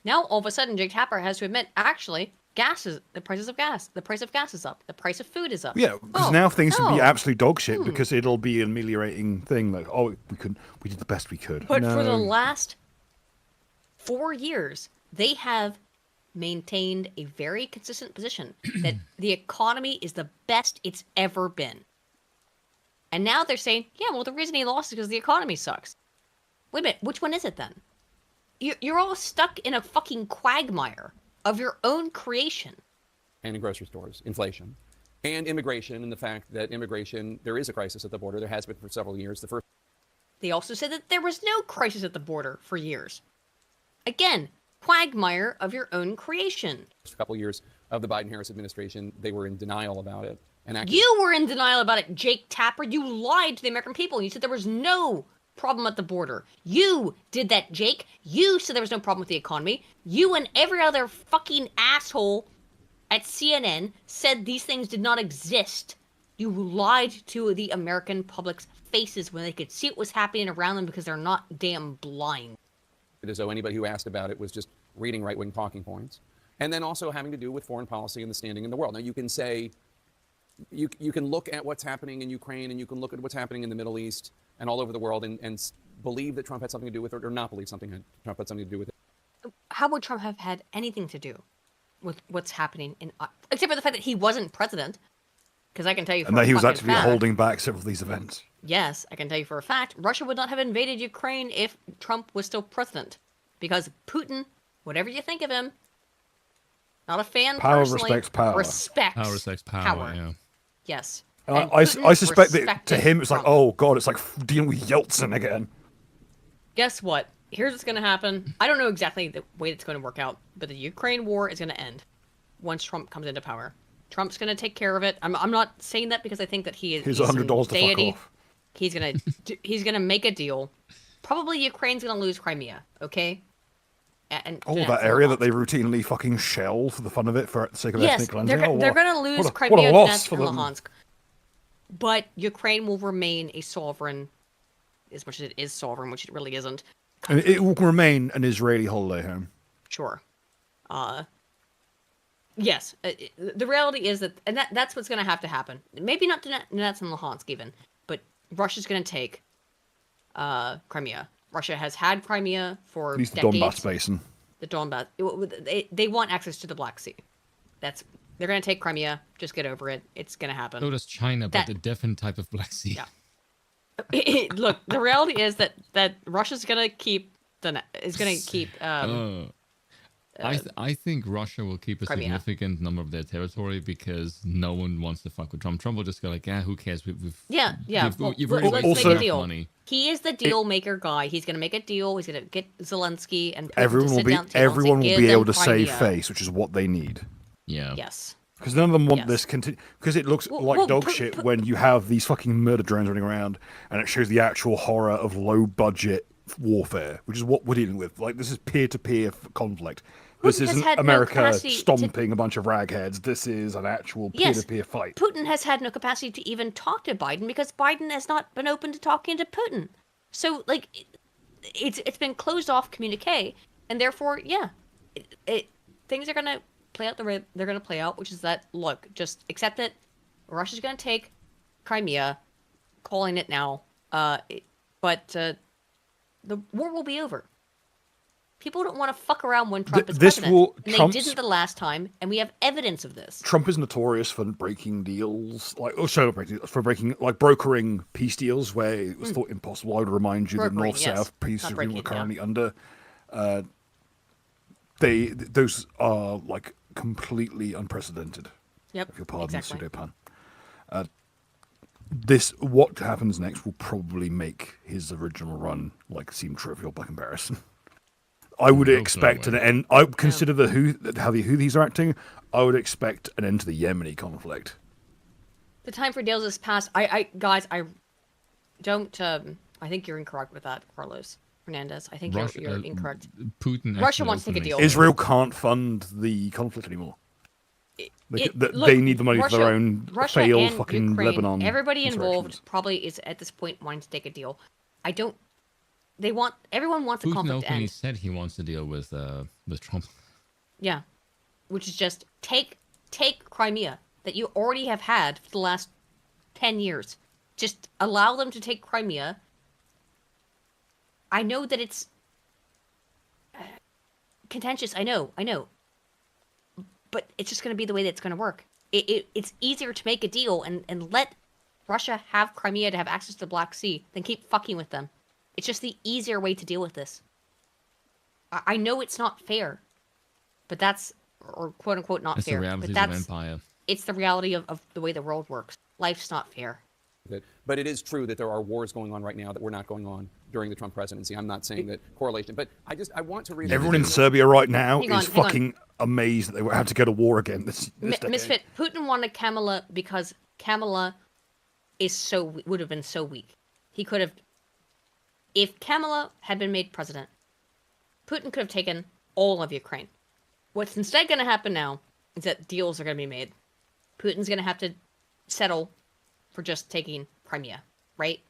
Now, all of a sudden, Jake Tapper has to admit, actually, the price of gas is up. The price of food is up. Yeah, because now things will be absolute dog shit because it'll be an ameliorating thing. Like, oh, we did the best we could. But for the last 4 years, they have maintained a very consistent position that the economy is the best it's ever been. And now they're saying, yeah, well, the reason he lost is because the economy sucks. Wait a minute, which one is it then? You're all stuck in a fucking quagmire of your own creation. And in grocery stores, inflation. And immigration, and the fact that immigration, there is a crisis at the border. There has been for several years. They also said that there was no crisis at the border for years. Again, quagmire of your own creation. First couple years of the Biden-Harris administration, they were in denial about it. And actually, You were in denial about it, Jake Tapper. You lied to the American people. You said there was no problem at the border. You did that, Jake. You said there was no problem with the economy. You and every other fucking asshole at CNN said these things did not exist. You lied to the American public's faces when they could see what was happening around them because they're not damn blind. as though anybody who asked about it was just reading right-wing talking points. And then also having to do with foreign policy and the standing in the world. Now, you can say, you can look at what's happening in Ukraine and you can look at what's happening in the Middle East and all over the world and believe that Trump had something to do with it or not believe Trump had something to do with it. How would Trump have had anything to do with what's happening in, except for the fact that he wasn't president? Because I can tell you for and that he was fucking actively fact, holding back several of these events. Yes, I can tell you for a fact, Russia would not have invaded Ukraine if Trump was still president. Because Putin, whatever you think of him, not a fan Power personally, respects power. Power respects power, yeah. Yes. And And I Putin suspect that to respected him it's like, Trump. oh god, it's like dealing with Yeltsin again. Guess what? Here's what's going to happen. I don't know exactly the way it's going to work out, but the Ukraine war is going to end once Trump comes into power. Trump's going to take care of it. I'm not saying that because I think that he's Here's some $100 to fuck deity. off. He's going to make a deal. Probably Ukraine's going to lose Crimea, okay? And Oh, that area that they routinely fucking shell for the fun of it, for the sake of yes, ethnic cleansing. they're Oh, going to lose what a Crimea, loss Donetsk, for and them. Luhansk. But Ukraine will remain a sovereign, as much as it is sovereign, which it really isn't. And it will remain an Israeli holiday home. Sure. Yes. The reality is that, and that's what's going to have to happen. Maybe not Donetsk and Luhansk even, but Russia's going to take Crimea. Russia has had Crimea for At least the decades. Donbass basin. The Donbass. They want access to the Black Sea. They're going to take Crimea. Just get over it. It's going to happen. So does China, but a different type of Black Sea. Yeah. Look, the reality is that Russia's going to keep I think Russia will keep a Crimea. significant number of their territory because no one wants to fuck with Trump. Trump will just go like, yeah, who cares? Yeah. You've Let's already make got a deal. money. He is the deal maker guy. He's going to make a deal. He's going to get Zelensky and Putin to Everyone will sit be down at the table and say, everyone will "Give be them able to save Crimea." face, which is what they need. Yeah. Yes. Because none of them want Yes. this because it looks like well, dog shit when you have these fucking murder drones running around and it shows the actual horror of low budget warfare, which is what we're dealing with. Like, this is peer-to-peer conflict. This has isn't had no America capacity stomping a bunch of ragheads. This is an actual peer-to-peer fight. Putin has had no capacity to even talk to Biden because Biden has not been open to talking to Putin. So, like, it's been closed off communique, and therefore, things are gonna play out the way they're gonna play out, which is that, look, just accept it. Russia's gonna take Crimea, calling it now, but the war will be over. People don't want to fuck around when Trump is president. And they didn't the last time, and we have evidence of this. Trump is notorious for breaking deals, brokering peace deals where it was thought impossible. I would remind you that North-South peace agreement we're currently under. Those are like completely unprecedented. Yep. If you'll pardon the exactly. pseudo-pun. What happens next will probably make his original run seem trivial by comparison. I would expect an end. I consider how the Houthis are acting. I would expect an end to the Yemeni conflict. The time for deals is past. Guys, I don't. I think you're incorrect with that, Carlos Hernandez. I think you're incorrect. Russia wants to take a deal. Israel can't fund the conflict anymore. They need the money for their own failed fucking Ukraine, Lebanon. Everybody involved probably is at this point wanting to take a deal. Everyone wants the conflict to end. Putin openly said he wants to deal with Trump. Yeah, which is just take Crimea that you already have had for the last 10 years. Just allow them to take Crimea. I know that it's contentious. I know. But it's just going to be the way that it's going to work. It's easier to make a deal and let Russia have Crimea to have access to the Black Sea than keep fucking with them. It's just the easier way to deal with this. I know it's not fair, but that's, or quote unquote not fair. The realities but of empire. It's the reality of the way the world works. Life's not fair. But it is true that there are wars going on right now that were not going on during the Trump presidency. I'm not saying that correlation, but I want to read. Everyone in Serbia right now is fucking amazed that they were have to go to war again this decade. Misfit. Putin wanted Kamala because Kamala would have been so weak. He could have, if Kamala had been made president, Putin could have taken all of Ukraine. What's instead going to happen now is that deals are going to be made. Putin's going to have to settle for just taking Crimea, right?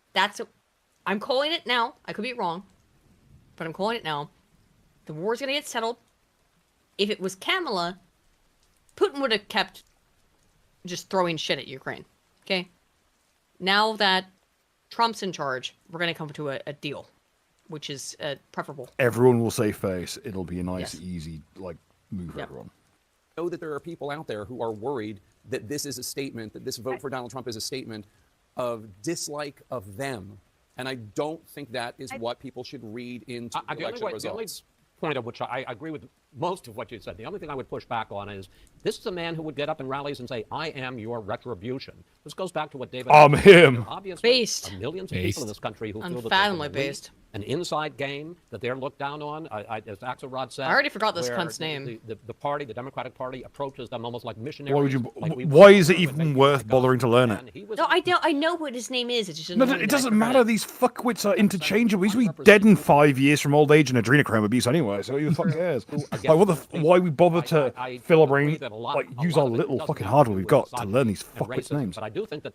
I'm calling it now. I could be wrong, but I'm calling it now. The war's going to get settled. If it was Kamala, Putin would have kept just throwing shit at Ukraine, okay? Now that Trump's in charge, we're going to come to a deal, which is preferable. Everyone will save face. It'll be a nice, easy move for everyone. I know that there are people out there who are worried that this is a statement, that this vote for Donald Trump is a statement of dislike of them. And I don't think that is what people should read into election results. The only point of which I agree with most of what you said. The only thing I would push back on is this is a man who would get up in rallies and say, I am your retribution. This goes back to what David I'm him. Obviously, based. Millions of people in this country who feel that Unfathomably there's based. an inside game that they're looked down on, as Axelrod said. I already forgot this where cunt's name. The party, the Democratic Party, approaches them almost like missionaries. Why is it even worth bothering to learn it? No, I know what his name is. It's just No, it doesn't matter. These fuckwits are interchangeable. He's going to be dead in 5 years from old age and adrenochrome abuse anyway, so who the fuck cares? Why we bother to fill our brain, use our little fucking hardware we've got to learn these fuckwits' names? But I do think that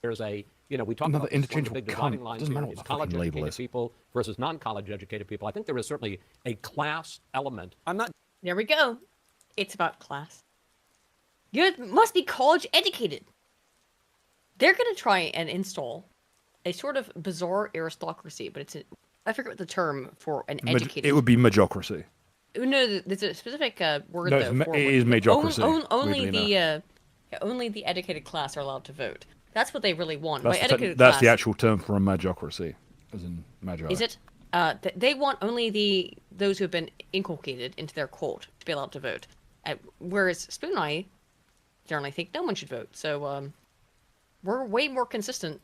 there's a, we talk Another about interchangeable big dividing cunt. lines Doesn't here matter is what the fucking label college-educated is. people versus non-college-educated people. I think there is certainly a class element. There we go. It's about class. You must be college educated. They're going to try and install a sort of bizarre aristocracy, but I forget what the term for an educated. It would be majocracy. No, there's a specific word No, though. it is majocracy. Only the educated class are allowed to vote. That's what they really want. That's the actual term for a majocracy, as in magi. Is it? They want only those who have been inculcated into their cult to be allowed to vote. Whereas Spoon and I generally think no one should vote. So we're way more consistent.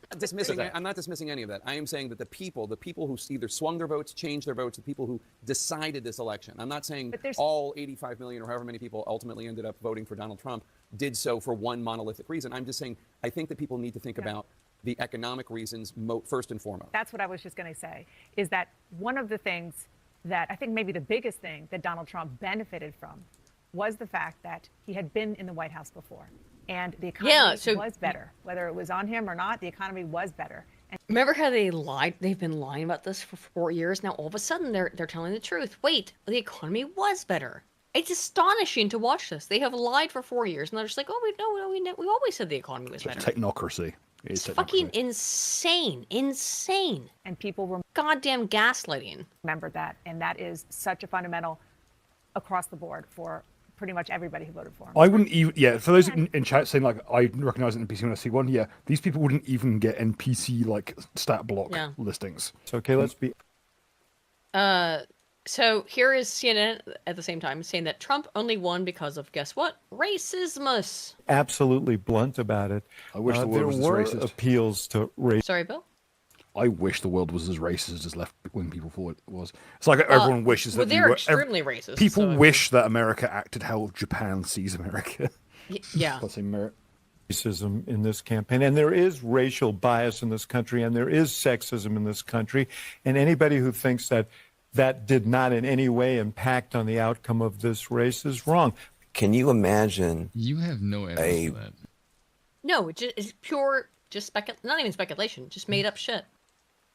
I'm not dismissing any of that. I am saying that the people who either swung their votes, changed their votes, the people who decided this election. I'm not saying all 85 million or however many people ultimately ended up voting for Donald Trump did so for one monolithic reason. I'm just saying I think that people need to think about the economic reasons first and foremost. That's what I was just going to say, is that one of the things that I think maybe the biggest thing that Donald Trump benefited from was the fact that he had been in the White House before. And the economy was better. Whether it was on him or not, the economy was better. And remember how they lied? They've been lying about this for 4 years. Now all of a sudden they're telling the truth. Wait, the economy was better. It's astonishing to watch this. They have lied for 4 years, and they're just like, oh, we always said the economy was better. Technocracy. It's fucking insane. Insane. And people were goddamn gaslighting. Remember that. And that is such a fundamental across the board for pretty much everybody who voted for him. I wouldn't even, for those in chat saying, like, I recognize an NPC when I see one, these people wouldn't even get NPC, like, stat block listings. So, okay, let's be... So here is CNN at the same time saying that Trump only won because of, guess what? Racismus. Absolutely blunt about it. I wish the world there was as were racist. appeals to race. Sorry, Bill? I wish the world was as racist as left-wing people thought it was. It's like everyone wishes that they're extremely racist. People so wish that America acted how Japan sees America. Yeah. Let's say merit. Racism in this campaign, and there is racial bias in this country, and there is sexism in this country, and anybody who thinks that that did not in any way impact on the outcome of this race is wrong. Can you imagine? You have no evidence for that. No, it's pure, not even speculation, just made up shit.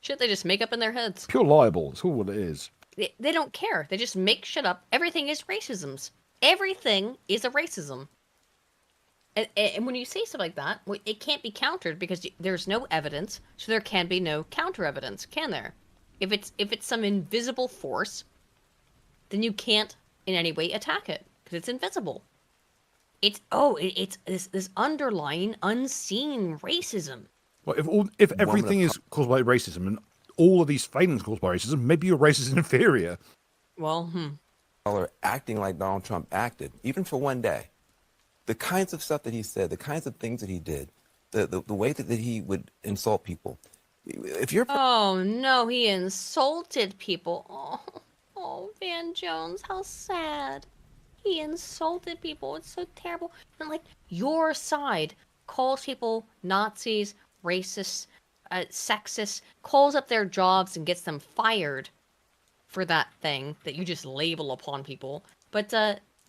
Shit they just make up in their heads. Pure libel. It's all what it is. They don't care. They just make shit up. Everything is racisms. Everything is a racism. And when you say stuff like that, it can't be countered because there's no evidence, so there can be no counter evidence, can there? If it's some invisible force, then you can't in any way attack it because it's invisible. It's this underlying, unseen racism. Well, if everything is caused by racism and all of these failings caused by racism, maybe your race is inferior. Well, Are acting like Donald Trump acted, even for one day. The kinds of stuff that he said, the kinds of things that he did, the way that he would insult people. If you're oh no, he insulted people. Oh, Van Jones, how sad. He insulted people. It's so terrible. And like your side calls people Nazis, racists, sexist, calls up their jobs and gets them fired for that thing that you just label upon people. But,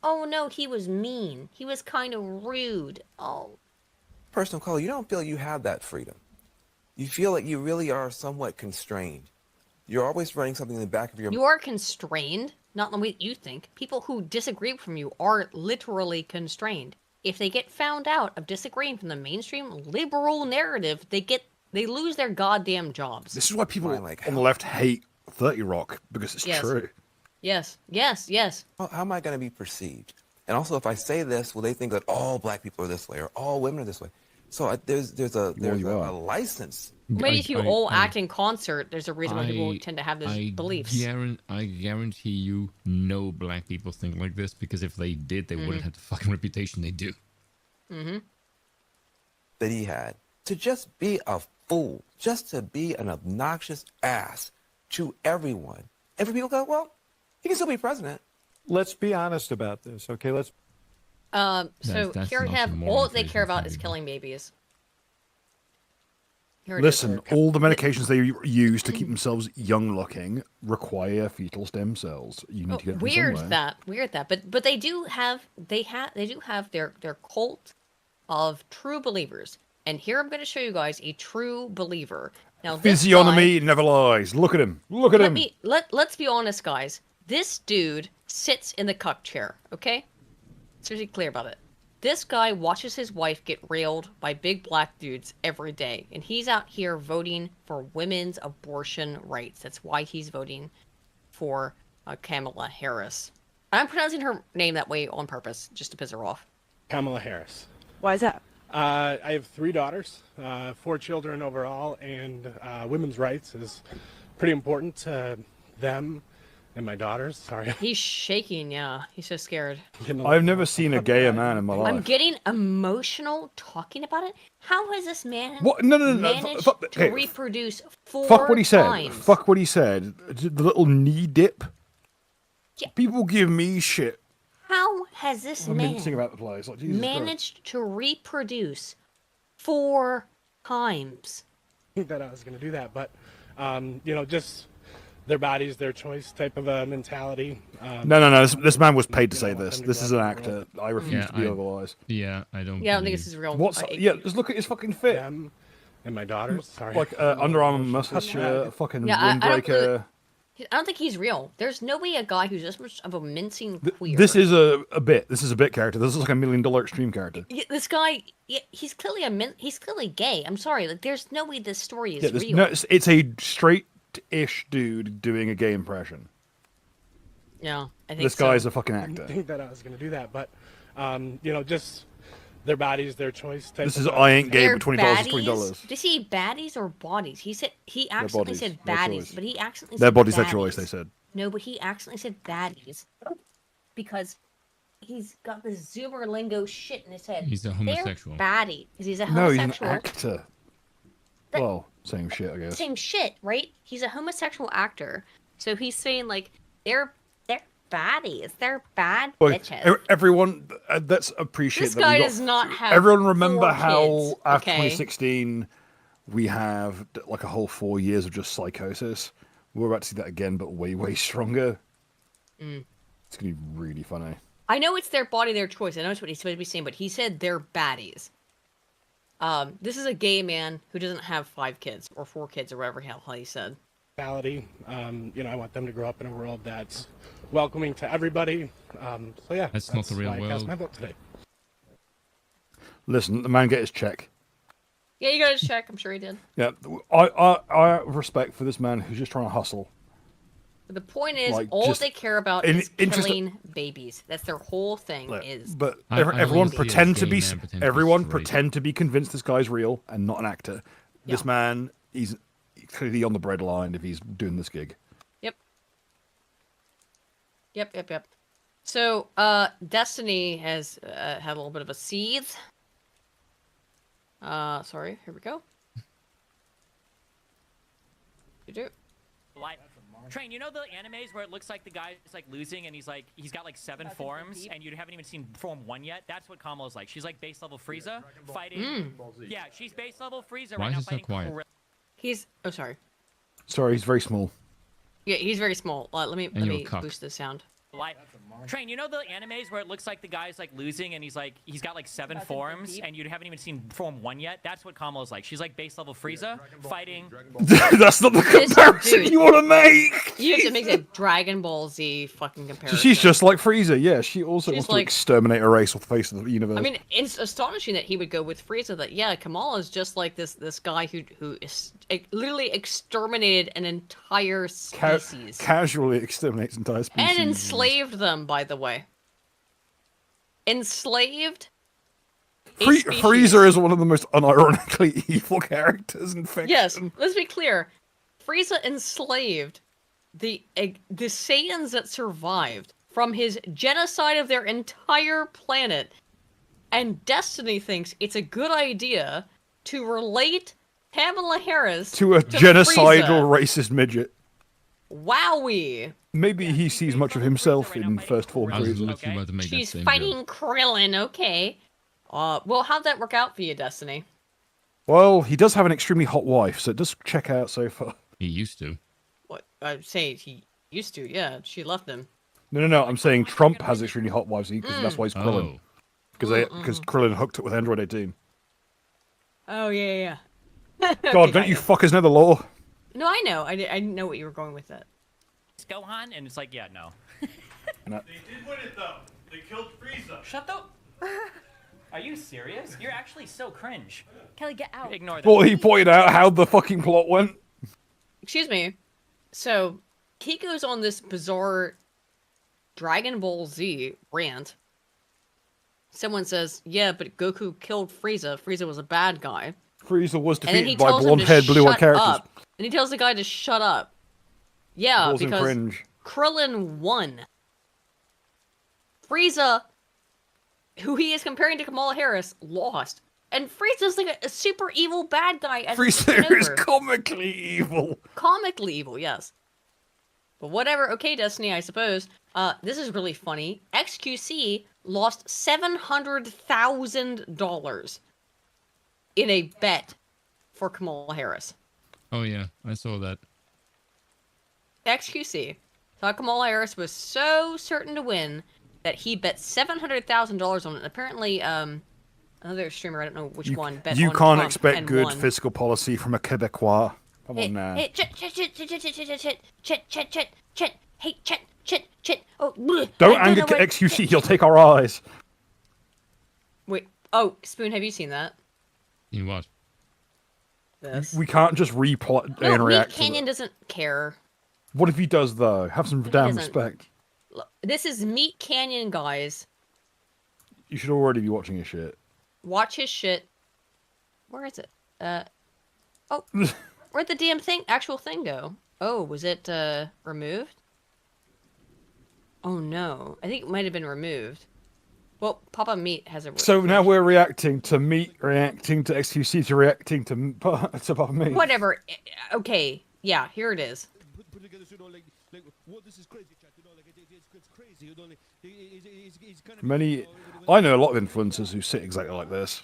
oh no, he was mean. He was kind of rude. Oh. personal color, you don't feel you have that freedom. You feel like you really are somewhat constrained. You're always running something in the back of your mind. You are constrained, not the way you think. People who disagree from you are literally constrained. If they get found out of disagreeing from the mainstream liberal narrative, they lose their goddamn jobs. This is why people on the left hate 30 Rock, because it's true. Yes, yes, yes. How am I going to be perceived? And also, if I say this, will they think that all black people are this way or all women are this way? So there's a license. Maybe if you all act in concert, there's a reason why people tend to have those beliefs. I guarantee you no black people think like this, because if they did, they wouldn't have the fucking reputation they do. Mm-hmm. That he had. To just be a fool, just to be an obnoxious ass to everyone. And for people to go, well, he can still be president. Let's be honest about this, okay? So here we have all they care about is killing babies. Listen, all the medications they use to keep themselves young-looking require fetal stem cells. You need to get them somewhere. Weird that, but they do have their cult of true believers. And here I'm going to show you guys a true believer. Now, physiognomy never lies. Look at him. Look at him. Let's be honest, guys. This dude sits in the cuck chair. Okay, seriously clear about it. This guy watches his wife get railed by big black dudes every day, and he's out here voting for women's abortion rights. That's why he's voting for Kamala Harris. I'm pronouncing her name that way on purpose, just to piss her off. Kamala Harris. Why is that? I have 3 daughters, 4 children overall, and women's rights is pretty important to them and my daughters. Sorry. He's shaking, yeah. He's so scared. I've never seen a gayer man in my life. I'm getting emotional talking about it. How has this man managed to reproduce 4 Fuck what he said. times? Fuck what he said. The little knee dip. Yeah. People give me shit. How has this man about the place. Like, Jesus managed to reproduce 4 times? That I was going to do that, but just their bodies, their choice type of a mentality. No. This man was paid to say this. This is an actor. I refuse to be otherwise. Yeah, I don't. Yeah, I don't think this is real. Just look at his fucking fit. Them and my daughters. Sorry. Like Under Armour mustache, fucking windbreaker. I don't think he's real. There's no way a guy who's this much of a mincing queer. This is a bit. This is a bit character. This is like $1 million extreme character. This guy, he's clearly he's clearly gay. I'm sorry, like there's no way this story is real. No, it's a straight-ish dude doing a gay impression. Yeah, I think this guy is a fucking actor. I didn't think that I was going to do that, but just their bodies, their choice. This is I ain't gay, but $20 is $20. Did he say baddies or bodies? He accidentally said baddies, but he accidentally their said bodies, baddies. their choice. They said. No, but he accidentally said baddies because he's got this Zoomer lingo shit in his head. He's a homosexual. They're baddie. He's a No, homosexual. he's an actor. Well, same shit, I guess. Same shit, right? He's a homosexual actor, so he's saying like they're baddies. They're bad bitches. Everyone, let's appreciate this that. guy does not have. Everyone remember 4 how kids, after okay? 2016 we have like a whole 4 years of just psychosis. We're about to see that again, but way stronger. It's gonna be really funny. I know it's their body, their choice. I know it's what he's supposed to be saying, but he said they're baddies. This is a gay man who doesn't have 5 kids or 4 kids or whatever hell he said. I want them to grow up in a world that's welcoming to everybody. So yeah, that's not the real why I cast world. my vote today. Listen, the man get his check. Yeah, you got to check. I'm sure he did. Yeah, I have respect for this man who's just trying to hustle. But the point is, Like, all just they care about in- is interest- killing babies. That's their whole thing. But I everyone believe pretend he to is be gay man, pretend to be everyone straight. pretend to be convinced this guy's real and not an actor. This man, he's clearly on the breadline if he's doing this gig. Yep. So, Destiny has had a little bit of a seethe. Sorry, here we go. You do. Train, you know the animes where it looks like the guy is like losing and he's got like 7 forms and you haven't even seen form 1 yet? That's what Kamala's like. She's like base level Frieza fighting. Yeah, she's base level Frieza Why right is now it so fighting. quiet? He's. Oh, sorry. Sorry, he's very small. Yeah, he's very small. Let me you're a cuck. boost the sound. Train, you know the animes where it looks like the guy's like losing and he's got like 7 forms and you haven't even seen form 1 yet? That's what Kamala's like. She's like base level Frieza fighting. That's not the comparison you want to make. You have to make a Dragon Ball Z fucking comparison. She's just like Frieza. Yeah, she also wants to like- exterminate a race off the face of the universe. I mean, it's astonishing that he would go with Frieza. That Kamala is just like this guy who is literally exterminated an entire species casually exterminates entire species. and enslaved them. By the way, enslaved. Frieza is one of the most unironically evil characters in fiction. Yes, let's be clear. Frieza enslaved the Saiyans that survived from his genocide of their entire planet, and Destiny thinks it's a good idea to relate Kamala Harris to a genocidal racist midget. Wowie! Maybe he sees much of himself in first form I was Frieza. literally about to make that She's same fighting joke. Krillin, okay. Well, how'd that work out for you, Destiny? Well, he does have an extremely hot wife, so it does check out so far. He used to. What? I'd say he used to, yeah. She left him. No. I'm saying Trump has extremely hot wives because that's why he's Krillin. Oh. Because Krillin hooked it with Android 18. Oh, yeah. God, don't you fuckers know the law? No, I know. I know what you were going with that. It's Gohan, and it's like, yeah, no. They did win it though. They killed Frieza. Shut the. Are you serious? You're actually so cringe. Kelly, get out. Ignore that. Well, he pointed out how the fucking plot went. Excuse me. So, he goes on this bizarre Dragon Ball Z rant. Someone says, yeah, but Goku killed Frieza. Frieza was a bad guy. Frieza was And then he defeated by tells him to blonde-haired, blue-eyed shut characters. up. And he tells the guy to shut up. Yeah, Balls and because cringe. Krillin won. Frieza, who he is comparing to Kamala Harris, lost. And Frieza's like a super evil bad guy. As Frieza is comically evil. Comically evil, yes. But whatever. Okay, Destiny, I suppose. This is really funny. XQC lost $700,000 in a bet for Kamala Harris. Oh yeah, I saw that. XQC thought Kamala Harris was so certain to win that he bet $700,000 on it. Apparently, another streamer, I don't know which one, bet You on can't Trump expect and good won. fiscal policy from a Quebecois. Come on now. Hey, chet. Hey, chet. Oh, bleh. Don't I anger know what- XQC, he'll take our eyes. Wait. Oh, Spoon, have you seen that? You what? This. We can't just replay and No, Meat react to Canyon it. doesn't care. What if he does, though? Have some He damn doesn't. respect. Look, this is Meat Canyon, guys. You should already be watching his shit. Watch his shit. Where is it? Oh, where'd the damn actual thing go? Oh, was it, removed? Oh no, I think it might have been removed. Well, Papa Meat has a... So now we're reacting to Meat, reacting to XQC, to reacting to Papa Meat. Whatever. Okay, yeah, here it is. I know a lot of influencers who sit exactly like this.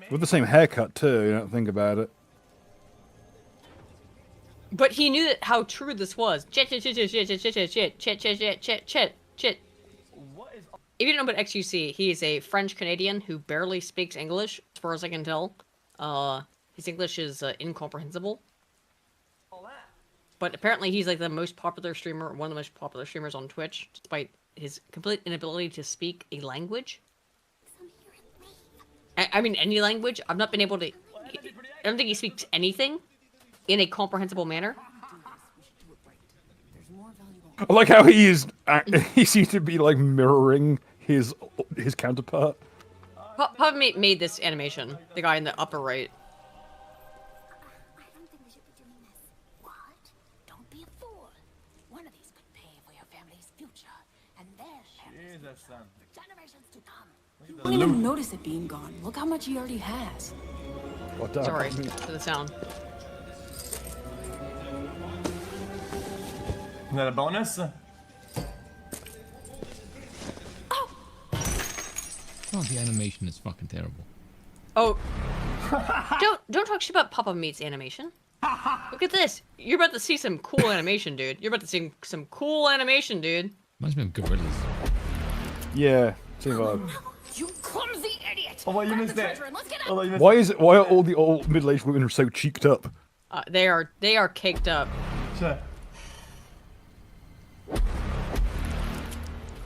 With the same haircut too, you don't think about it. But he knew how true this was. Shit. If you don't know about XUC, he is a French Canadian who barely speaks English, as far as I can tell. His English is incomprehensible. But apparently he's like the most popular streamer, one of the most popular streamers on Twitch, despite his complete inability to speak a language. I mean, any language. I've not been able to... I don't think he speaks anything in a comprehensible manner. I like how he seems to be like mirroring his counterpart. Papa made this animation, the guy in the upper right. You won't even notice it being gone. Look how much he already has. Sorry for the sound. Is that a bonus? Oh, the animation is fucking terrible. Oh, don't talk shit about Papa Meat's animation. Look at this. You're about to see some cool animation, dude. You're about to see some cool animation, dude. Reminds me of Gorillas. Yeah, same vibe. You clumsy idiot! Oh, well, you missed that. Oh, you missed Why are all the old middle-aged women so cheeked up? They are caked up. Sure.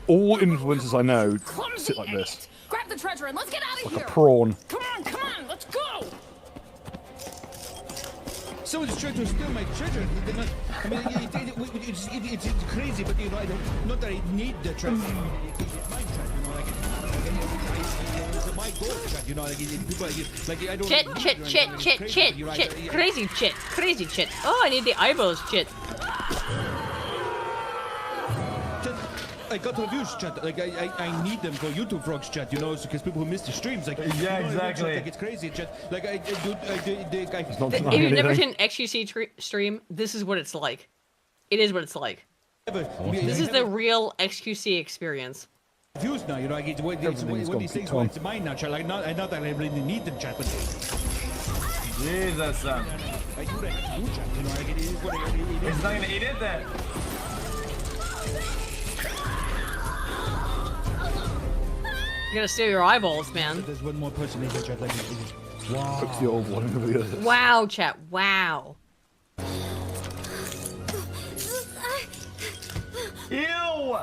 All influencers I know Clumsy sit like this, Grab the treasure and let's get out of like here! a prawn. Come on, let's go! Someone's trying to steal my treasure. They're not, I mean, it's crazy, but you know, not that I need the treasure. It's my treasure, you know, it's my gold treasure, you know, people like I don't. Chit, crazy chit. Oh, I need the eyeballs, chit. I got reviews, chat. Like I need them for YouTube vlogs, chat. You know, because people who miss the streams, like yeah, you know, exactly. Like it's crazy, chat. Like I do. If you've never seen an XQC stream, this is what it's like. It is what it's like. This is the real XQC experience. Views now, you know, like it's one of these things where it's mine now, chat. Like not that I really need them, chat, but Jesus. I do that, chat. You know, like it is what it is. It's not gonna eat it then. You're gonna steal your eyeballs, man. There's one more person in here, chat. Like, wow. That's the old one over the other. Wow, chat. Wow. Ew!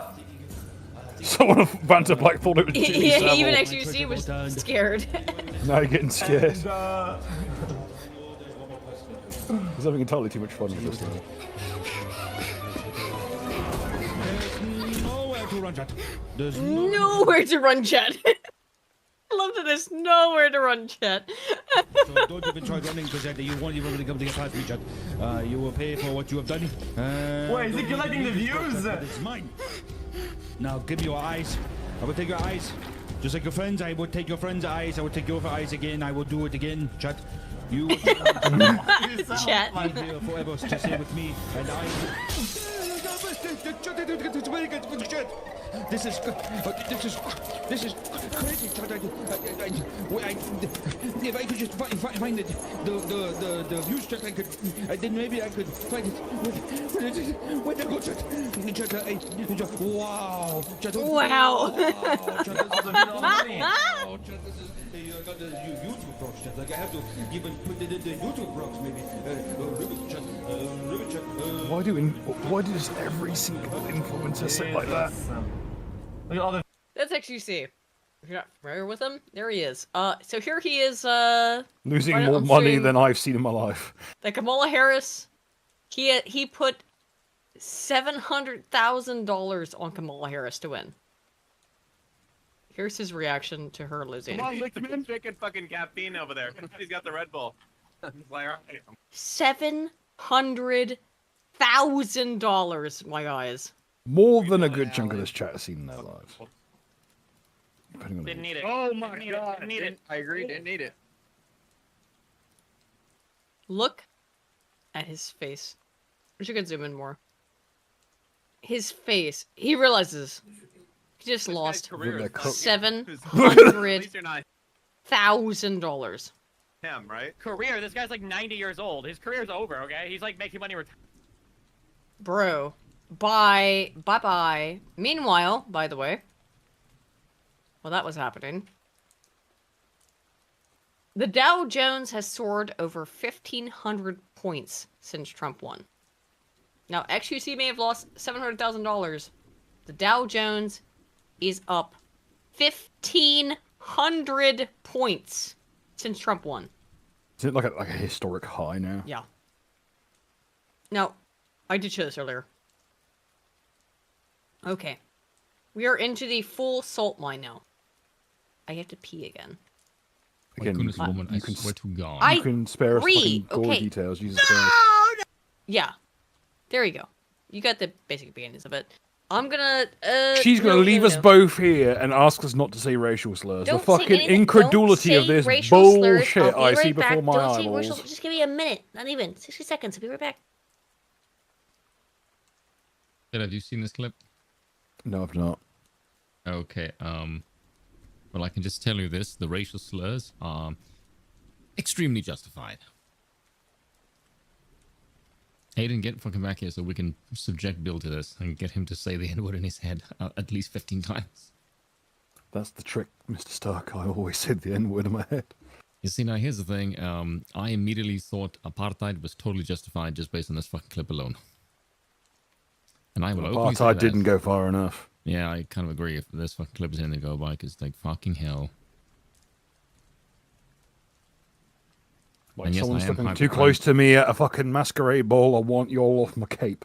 Someone banter Black thought it was Jimmy Yeah, Savile. even XQC was scared. Now you're getting scared. He's having entirely too much fun with this thing. Nowhere to run, chat. There's Nowhere to run, chat. I love that there's nowhere to run, chat. So don't even try running because you won't even really come to get past me, chat. You will pay for what you have done. Wait, is he collecting the views? It's mine. Now give me your eyes. I will take your eyes. Just like your friends, I will take your friends' eyes. I will take your eyes again. I will do it again, chat. You will chat. be here forever to stay with me, and I. This is good. This is This is crazy. If I could just find the view strip, I could. Then maybe I could find it. Where to go, chat? Wow. Wow. I got the YouTube box chat. Like I have to even put it in the YouTube box, maybe. Ribbit chat. Why does every single influencer sit like that? Look at all the. That's XQC. If you're not familiar with him, there he is. So here he is. Losing right more on money stream. than I've seen in my life. That Kamala Harris, he put $700,000 on Kamala Harris to win. Here's his reaction to her losing. Come on, lick man, drinking fucking caffeine over there. He's got the Red Bull. He's like, all right. $700,000, my guys. More than a good chunk of this chat has seen in their lives. Didn't need it. Oh my god. Didn't need it. I agree, didn't need it. Look at his face. We should zoom in more. His face. He realizes he just lost $700,000. Him, right? Career. This guy's like 90 years old. His career's over. Okay, he's like making money. Bro. Bye. Bye-bye. Meanwhile, by the way, while that was happening, the Dow Jones has soared over 1,500 points since Trump won. Now, XQC may have lost $700,000. The Dow Jones is up 1,500 points since Trump won. Is it like a historic high now? Yeah. Now, I did show this earlier. Okay. We are into the full salt mine now. I have to pee again. Again, goodness, woman, I swear to God. You can spare us fucking gory details, Jesus Christ. Yeah. There you go. You got the basic beginnings of it. I'm gonna, She's gonna leave us both here and ask us not to say racial slurs. Don't the fucking say anything. incredulity Don't of this say racial slurs. bullshit I'll be I see right back. before my Don't say eyeballs. racial. Just give me a minute. Not even 60 seconds. I'll be right back. Have you seen this clip? No, I've not. Okay. Well, I can just tell you this: the racial slurs are extremely justified. Aiden, get fucking back here so we can subject Bill to this and get him to say the N-word in his head at least 15 times. That's the trick, Mr. Stark. I always said the N-word in my head. You see, now here's the thing. I immediately thought apartheid was totally justified just based on this fucking clip alone. And I will openly say Apartheid that. didn't go far enough. Yeah, I kind of agree. If this fucking clip is anything to go by, because like fucking hell. Like someone's looking too close to me at a fucking masquerade ball. I want you all off my cape.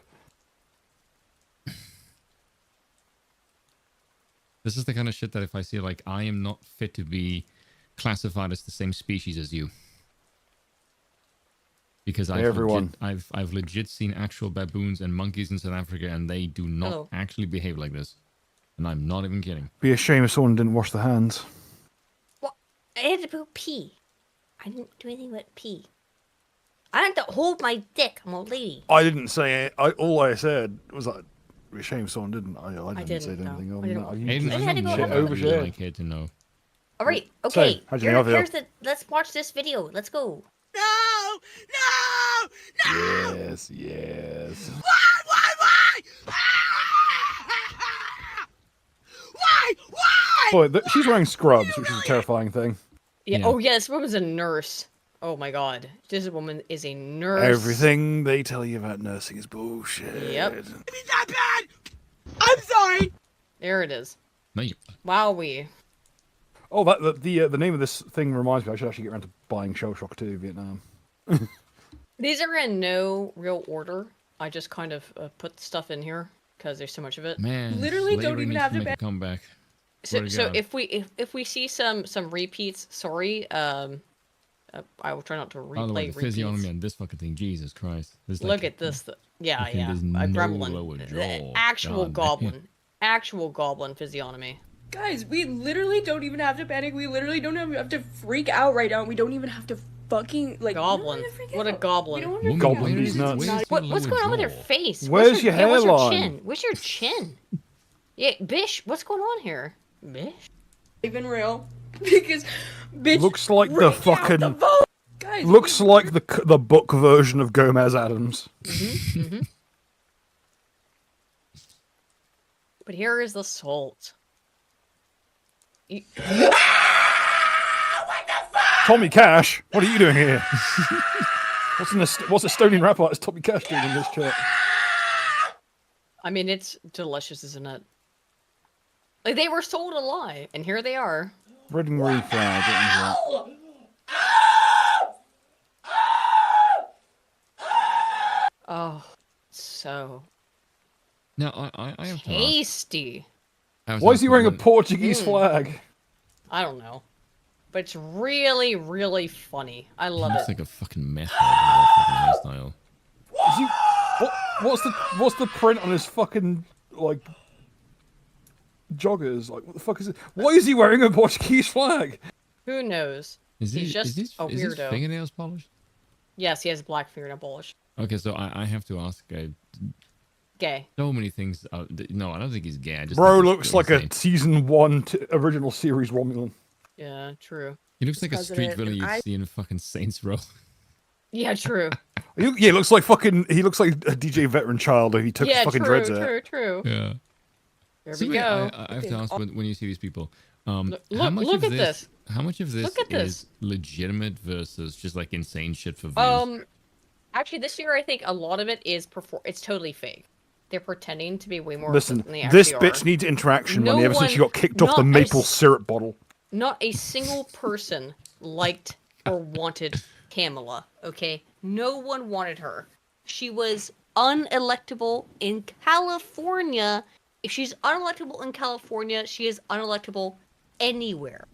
This is the kind of shit that if I see, like, I am not fit to be classified as the same species as you. Because I've legit seen actual baboons and monkeys in South Africa, and they do not actually behave like this. And I'm not even kidding. Be a shame if someone didn't wash their hands. Well, I had to go pee. I didn't do anything but pee. I had to hold my dick. I'm a lady. I didn't say it. All I said was like, be a shame if someone didn't. I didn't say anything. I had to go overshare. I care to know. All right. Okay. So, here's the. Let's watch this video. Let's go. No! Yes, yes. Why? Boy, she's wearing scrubs, which is a terrifying thing. Yeah. Oh, yeah. This woman's a nurse. Oh my God. This woman is a nurse. Everything they tell you about nursing is bullshit. Yep. It's not bad. I'm sorry. There it is. No. Wowee. Oh, the name of this thing reminds me. I should actually get around to buying Shell Shock 2 Vietnam. These are in no real order. I just kind of put stuff in here because there's so much of it. Man, literally don't even have to make a comeback. So if we see some repeats, sorry. I will try not to replay By the way, the repeats. physiognomy on this fucking thing, Jesus Christ! Look at this. Yeah. A gremlin. Actual goblin. Actual goblin physiognomy. Guys, we literally don't even have to panic. We literally don't have to freak out right now. We don't even have to fucking like goblin. What a goblin! Goblin, these nuts. What's going on with your face? Where's your hairline? Where's your chin? Yeah, Bish. What's going on here, Bish? even real. Because, bitch, looks like the fucking. Guys, looks like the book version of Gomez Adams. Mm-hmm. But here is the salt. Tommy Cash, what are you doing here? What's Estonian rapper like Tommy Cash doing in this chat? I mean, it's delicious, isn't it? Like, they were sold a lie, and here they are. Red and green flag. Oh, so Now, I have to ask. tasty. Why is he wearing a Portuguese flag? I don't know. But it's really, really funny. I love Looks it. like a fucking meth head with that fucking hairstyle. Is he, what's the print on his fucking, like, joggers? Like, what the fuck is it? Why is he wearing a Portuguese flag? Who knows? He's just a is his weirdo. fingernails polished? Yes, he has black fingernail polish. Okay, so I have to ask. Gay. So many things. No, I don't think he's gay. I just Bro think looks like a season 1 original series Romulan. Yeah, true. He looks like a street villain you'd see in fucking Saints Row. Yeah, true. He looks like he looks like a DJ Veteran Child if he took his fucking dreads out. True. Yeah. There So we wait, go. I have to ask when you see these people. How Look much of at this. How much of this Look at this. is legitimate versus just like insane shit for views? Actually, this year I think a lot of it is it's totally fake. They're pretending to be way more. Listen, than they actually this bitch are. needs interaction No money ever since she got kicked off the not a maple s- syrup bottle. Not a single person liked or wanted Kamala, okay? No one wanted her. She was unelectable in California. If she's unelectable in California, she is unelectable anywhere.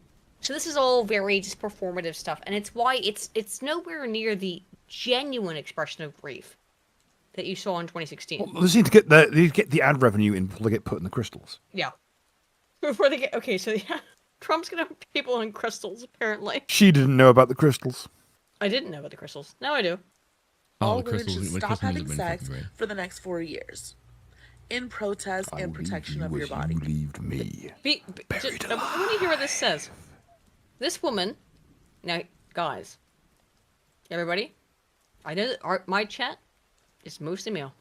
So this is all very just performative stuff, and it's why it's nowhere near the genuine expression of grief that you saw in 2016. Well, they need to get the ad revenue in before they get put in the crystals. Yeah. Before they get so yeah, Trump's gonna have people in crystals apparently. She didn't know about the crystals. I didn't know about the crystals. Now I do. All women should stop having sex for the next 4 years, in protest and protection of your body. Believed me. I want to hear what this says. This woman, now guys, everybody, I know that my chat is mostly male.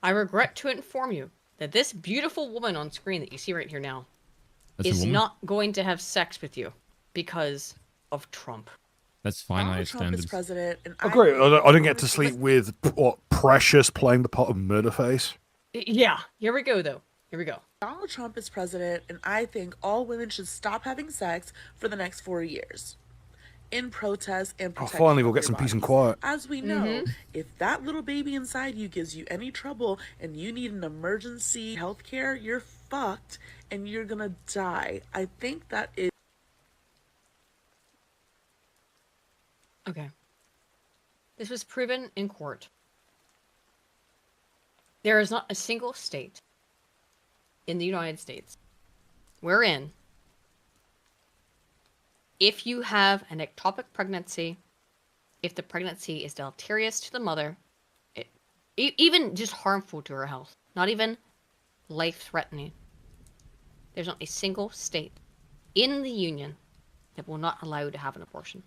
I regret to inform you that this beautiful woman on screen that you see right here now is not going to have sex with you because of Trump. That's fine. I Trump understand is it. president, and Oh, great. I didn't get to sleep with Precious playing the part of Murderface. Yeah, here we go though. Here we go. Donald Trump is president, and I think all women should stop having sex for the next 4 years, in protest and protection. Finally, we'll of get your some peace and bodies. quiet. As we know, if that little baby inside you gives you any trouble and you need an emergency health care, you're fucked and you're gonna die. I think that is. Okay. This was proven in court. There is not a single state in the United States wherein if you have an ectopic pregnancy, if the pregnancy is deleterious to the mother, even just harmful to her health, not even life-threatening, there's not a single state in the Union that will not allow you to have an abortion.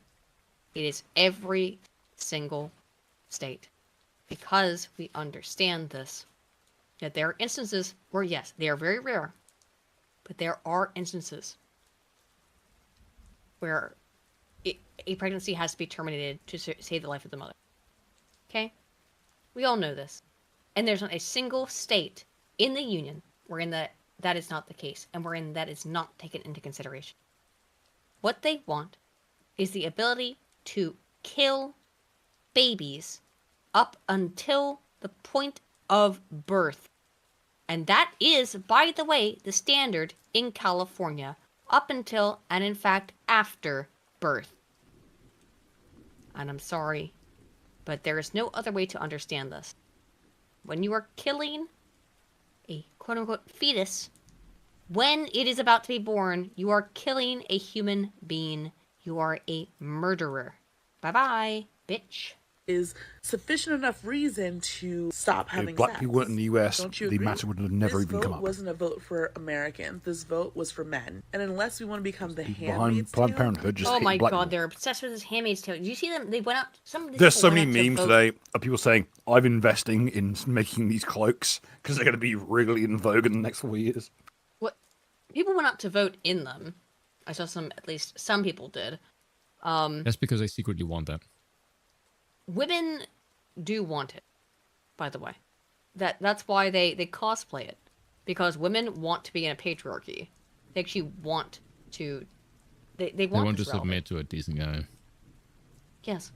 It is every single state. Because we understand this, that there are instances where, yes, they are very rare, but there are instances where a pregnancy has to be terminated to save the life of the mother. Okay? We all know this. And there's not a single state in the Union wherein that is not the case, and wherein that is not taken into consideration. What they want is the ability to kill babies up until the point of birth. And that is, by the way, the standard in California, up until and in fact after birth. And I'm sorry, but there is no other way to understand this. When you are killing a quote-unquote fetus, when it is about to be born, you are killing a human being. You are a murderer. Bye-bye, bitch. is sufficient enough reason to stop having If black sex. people weren't in the US, Don't you the agree? matter would have never This even vote come up. wasn't a vote for Americans. This vote was for men. And unless we want to become the Behind Handmaid's Planned Tale, Parenthood just Oh hate my black god, people. they're obsessed with this Handmaid's Tale. Did you see them? They went out. Some of these There's people so many went out to memes vote. today of people saying, I'm investing in making these cloaks because they're going to be really in vogue in the next 4 years. What people went out to vote in them. I saw some, at least some people did. That's because they secretly want that. Women do want it, by the way. That's why they cosplay it. Because women want to be in a patriarchy. They actually want to... They want to this reality. submit to a decent guy. Yes.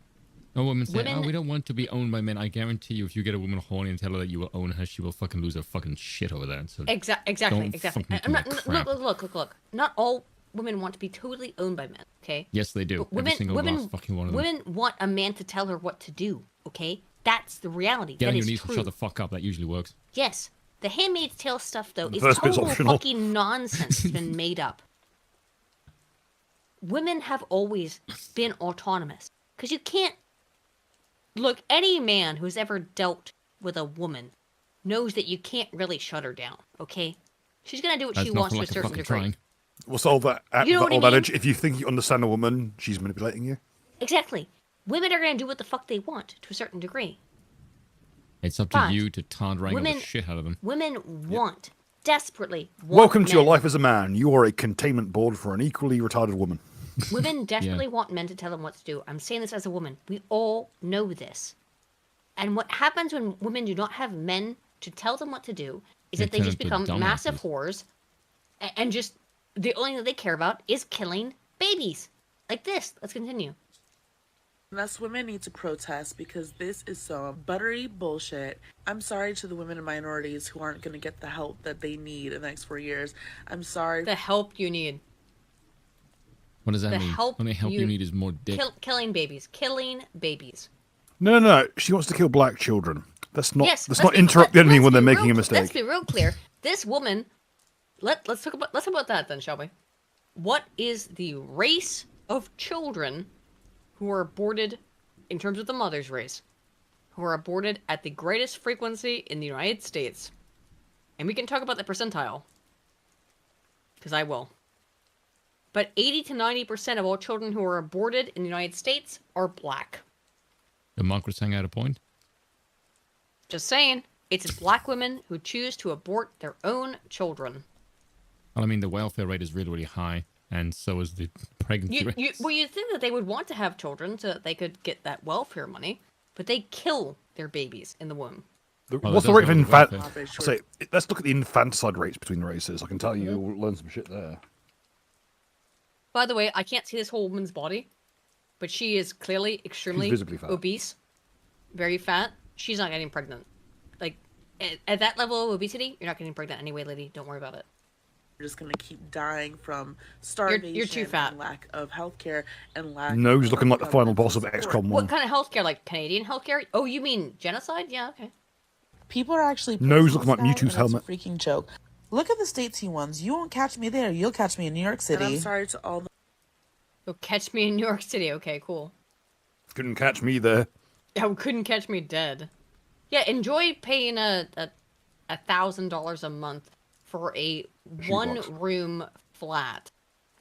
No women say, Women- oh, we don't want to be owned by men. I guarantee you, if you get a woman horny and tell her that you will own her, she will fucking lose her fucking shit over that. So Exactly. don't Exactly. fucking I'm not, give a crap. look. Not all women want to be totally owned by men, okay? Yes, they do. But Every single last fucking one of them. women want a man to tell her what to do, okay? That's the reality. Get that on your is knees true. and shut the fuck up. That usually works. Yes. The Handmaid's Tale stuff, though, The is first bit's total optional. fucking nonsense. It's been made up. Women have always been autonomous. Because you can't... Look, any man who's ever dealt with a woman knows that you can't really shut her down, okay? She's going to do what That's she not wants for to a like a certain fucking degree. trying. What's all that, You know what I all that mean? edge? If you think you understand a woman, she's manipulating you. Exactly. Women are going to do what the fuck they want to a certain degree. It's up to But you to tard wrangle women- the shit out of them. Women want, desperately want Welcome to your men. life as a man. You are a containment board for an equally retarded woman. Women desperately want men to tell them what to do. I'm saying this as a woman. We all know this. And what happens when women do not have men to tell them what to do is that they turn just into become massive dumbasses. whores and just the only thing that they care about is killing babies. Like this. Let's continue. And us women need to protest because this is some buttery bullshit. I'm sorry to the women and minorities who aren't going to get the help that they need in the next 4 years. I'm sorry. The help you need. What does that The mean? help Only help you need is more dick. Killing babies. Killing babies. No. She wants to kill black children. Let's not. Yes, let's let's not be- interrupt the enemy let's when they're be making real- a mistake. Let's be real clear. This woman. Let's talk about that then, shall we? What is the race of children who are aborted, in terms of the mother's race, who are aborted at the greatest frequency in the United States? And we can talk about the percentile, because I will. But 80 to 90% of all children who are aborted in the United States are black. Democracy had a point. Just saying, it's black women who choose to abort their own children. Well, I mean, the welfare rate is really, really high, and so is the pregnancy rate. You'd think that they would want to have children so that they could get that welfare money, but they kill their babies in the womb. What's the rate of infanticide? Say, let's look at the infanticide rates between the races. I can tell you, we'll learn some shit there. By the way, I can't see this whole woman's body, but she is clearly extremely visibly fat. obese, very fat. She's not getting pregnant. Like, at that level of obesity, you're not getting pregnant anyway, lady. Don't worry about it. We're just going to keep dying from starvation, you're too fat. and lack of healthcare, and lack No, he's of looking like the final government boss of support. XCOM 1. What kind of healthcare? Like Canadian healthcare? Oh, you mean genocide? Yeah, okay. People are actually Nose posting looking like this Mewtwo's guy, and helmet. It's a freaking joke. Look at the statesy ones. You won't catch me there. You'll catch me in New York City. And I'm sorry to all the... You'll catch me in New York City. Okay, cool. Couldn't catch me there. Oh, couldn't catch me dead. Yeah, enjoy paying $1,000 a month for a one-room flat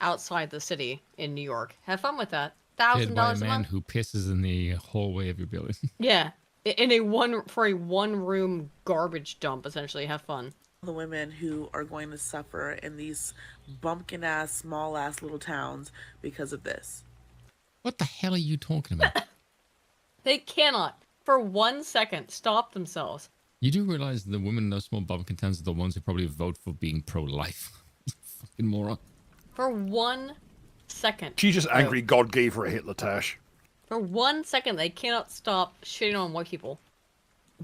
outside the city in New York. Have fun with that. Paid by a $1,000 a man month. who pisses in the hallway of your building. Yeah, in a one-room garbage dump. Essentially, have fun. The women who are going to suffer in these bumpkin-ass, small-ass little towns because of this. What the hell are you talking about? They cannot, for 1 second, stop themselves. You do realize the women in those small bumpkin towns are the ones who probably vote for being pro-life. Fucking moron. For 1 second. She's just angry God gave her a Hitler tash. For 1 second, they cannot stop shitting on white people.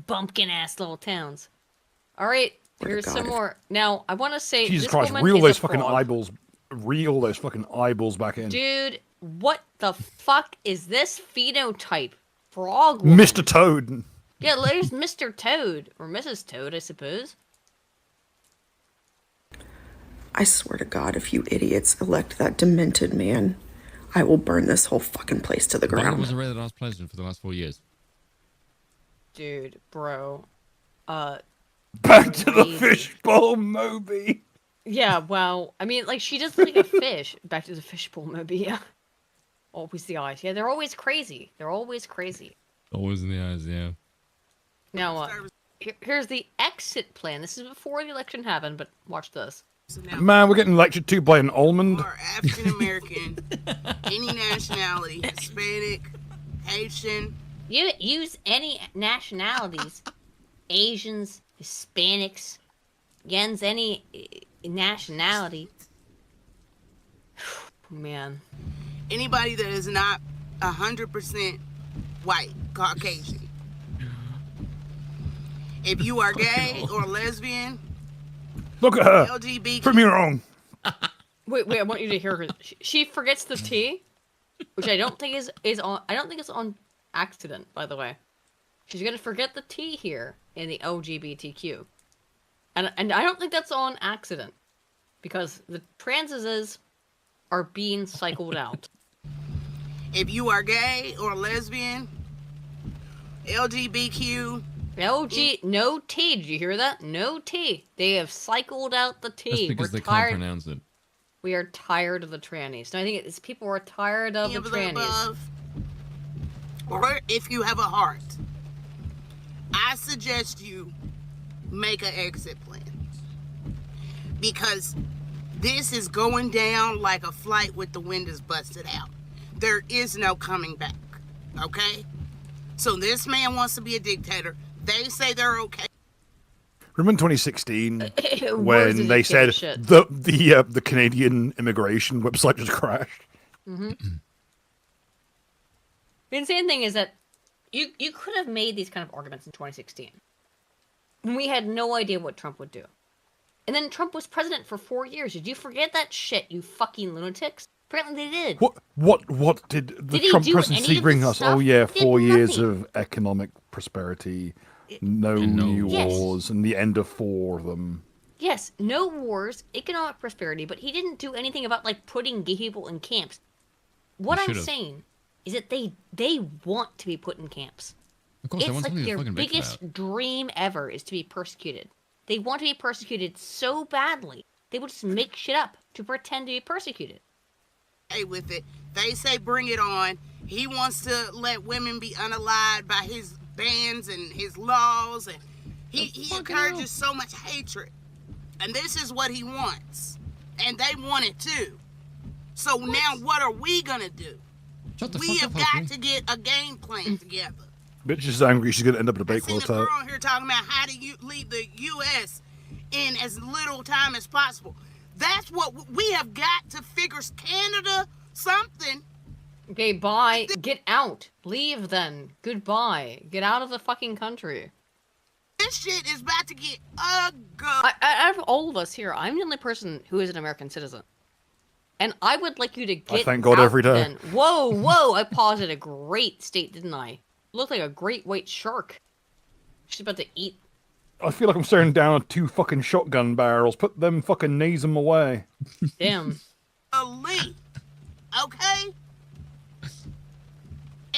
Bumpkin-ass little towns. All right, here's some more. Now, I want to say Jesus this Christ, woman reel is those a fucking fraud. eyeballs. Reel those fucking eyeballs back in. Dude, what the fuck is this phenotype? Frog woman. Mr. Toad. Yeah, there's Mr. Toad. Or Mrs. Toad, I suppose. I swear to God, if you idiots elect that demented man, I will burn this whole fucking place to the Why ground. was a rated R pleasant for the last 4 years? Dude, bro. Back to the fishbowl, Moby. Yeah, well, I mean, like, she does look like a fish. Back to the fishbowl, maybe, yeah. Always the eyes. Yeah, they're always crazy. They're always crazy. Always in the eyes, yeah. Now, here's the exit plan. This is before the election happened, but watch this. Man, we're getting lectured to by an almond. Or African American, any nationality, Hispanic, Haitian. You use any nationalities, Asians, Hispanics, Yens, any nationality. Man. Anybody that is not 100% white, Caucasian. If you are gay or lesbian, look at her. LGBT. Prove me wrong. Wait, I want you to hear her. She forgets the T, which I don't think is on. I don't think it's on accident, by the way. She's gonna forget the T here in the LGBTQ, and I don't think that's on accident, because the transes are being cycled out. If you are gay or lesbian, LGBTQ. No T. Did you hear that? No T. They have cycled out the T. That's because they can't pronounce it. We are tired of the trannies. No, I think it's people are tired of the trannies. Or if you have a heart, I suggest you make an exit plan. Because this is going down like a flight with the windows busted out. There is no coming back. Okay? So this man wants to be a dictator. They say they're okay. Remember in 2016 when they said the Canadian immigration website just crashed? Mm-hmm. The insane thing is that you could have made these kind of arguments in 2016 when we had no idea what Trump would do. And then Trump was president for 4 years. Did you forget that shit, you fucking lunatics? Apparently they did. What did the Trump presidency bring us? Oh yeah, 4 years of economic prosperity, no new wars, and the end of 4 of them. Yes, no wars, economic prosperity, but he didn't do anything about like putting gay people in camps. What I'm saying is that they want to be put in camps. Of course, it's like their biggest dream ever is to be persecuted. They want to be persecuted so badly, they will just make shit up to pretend to be persecuted. Hey, with it, they say bring it on. He wants to let women be unalived by his bans and his laws, and he encourages so much hatred. And this is what he wants, and they want it too. So now, what are we gonna do? We have got to get a game plan together. Bitch is angry. She's gonna end up in a bakewell tub. Girl here talking about how do you leave the U.S. in as little time as possible. That's what we have got to figure. Canada, something. Okay, bye. Get out. Leave then. Goodbye. Get out of the fucking country. This shit is about to get ugly. Out of all of us here, I'm the only person who is an American citizen. And I would like you to get I thank God out every day. Then. Whoa. I paused at a great state, didn't I? Looked like a great white shark. She's about to eat. I feel like I'm staring down at 2 fucking shotgun barrels. Put them fucking knees them away. Damn. Elite. Okay?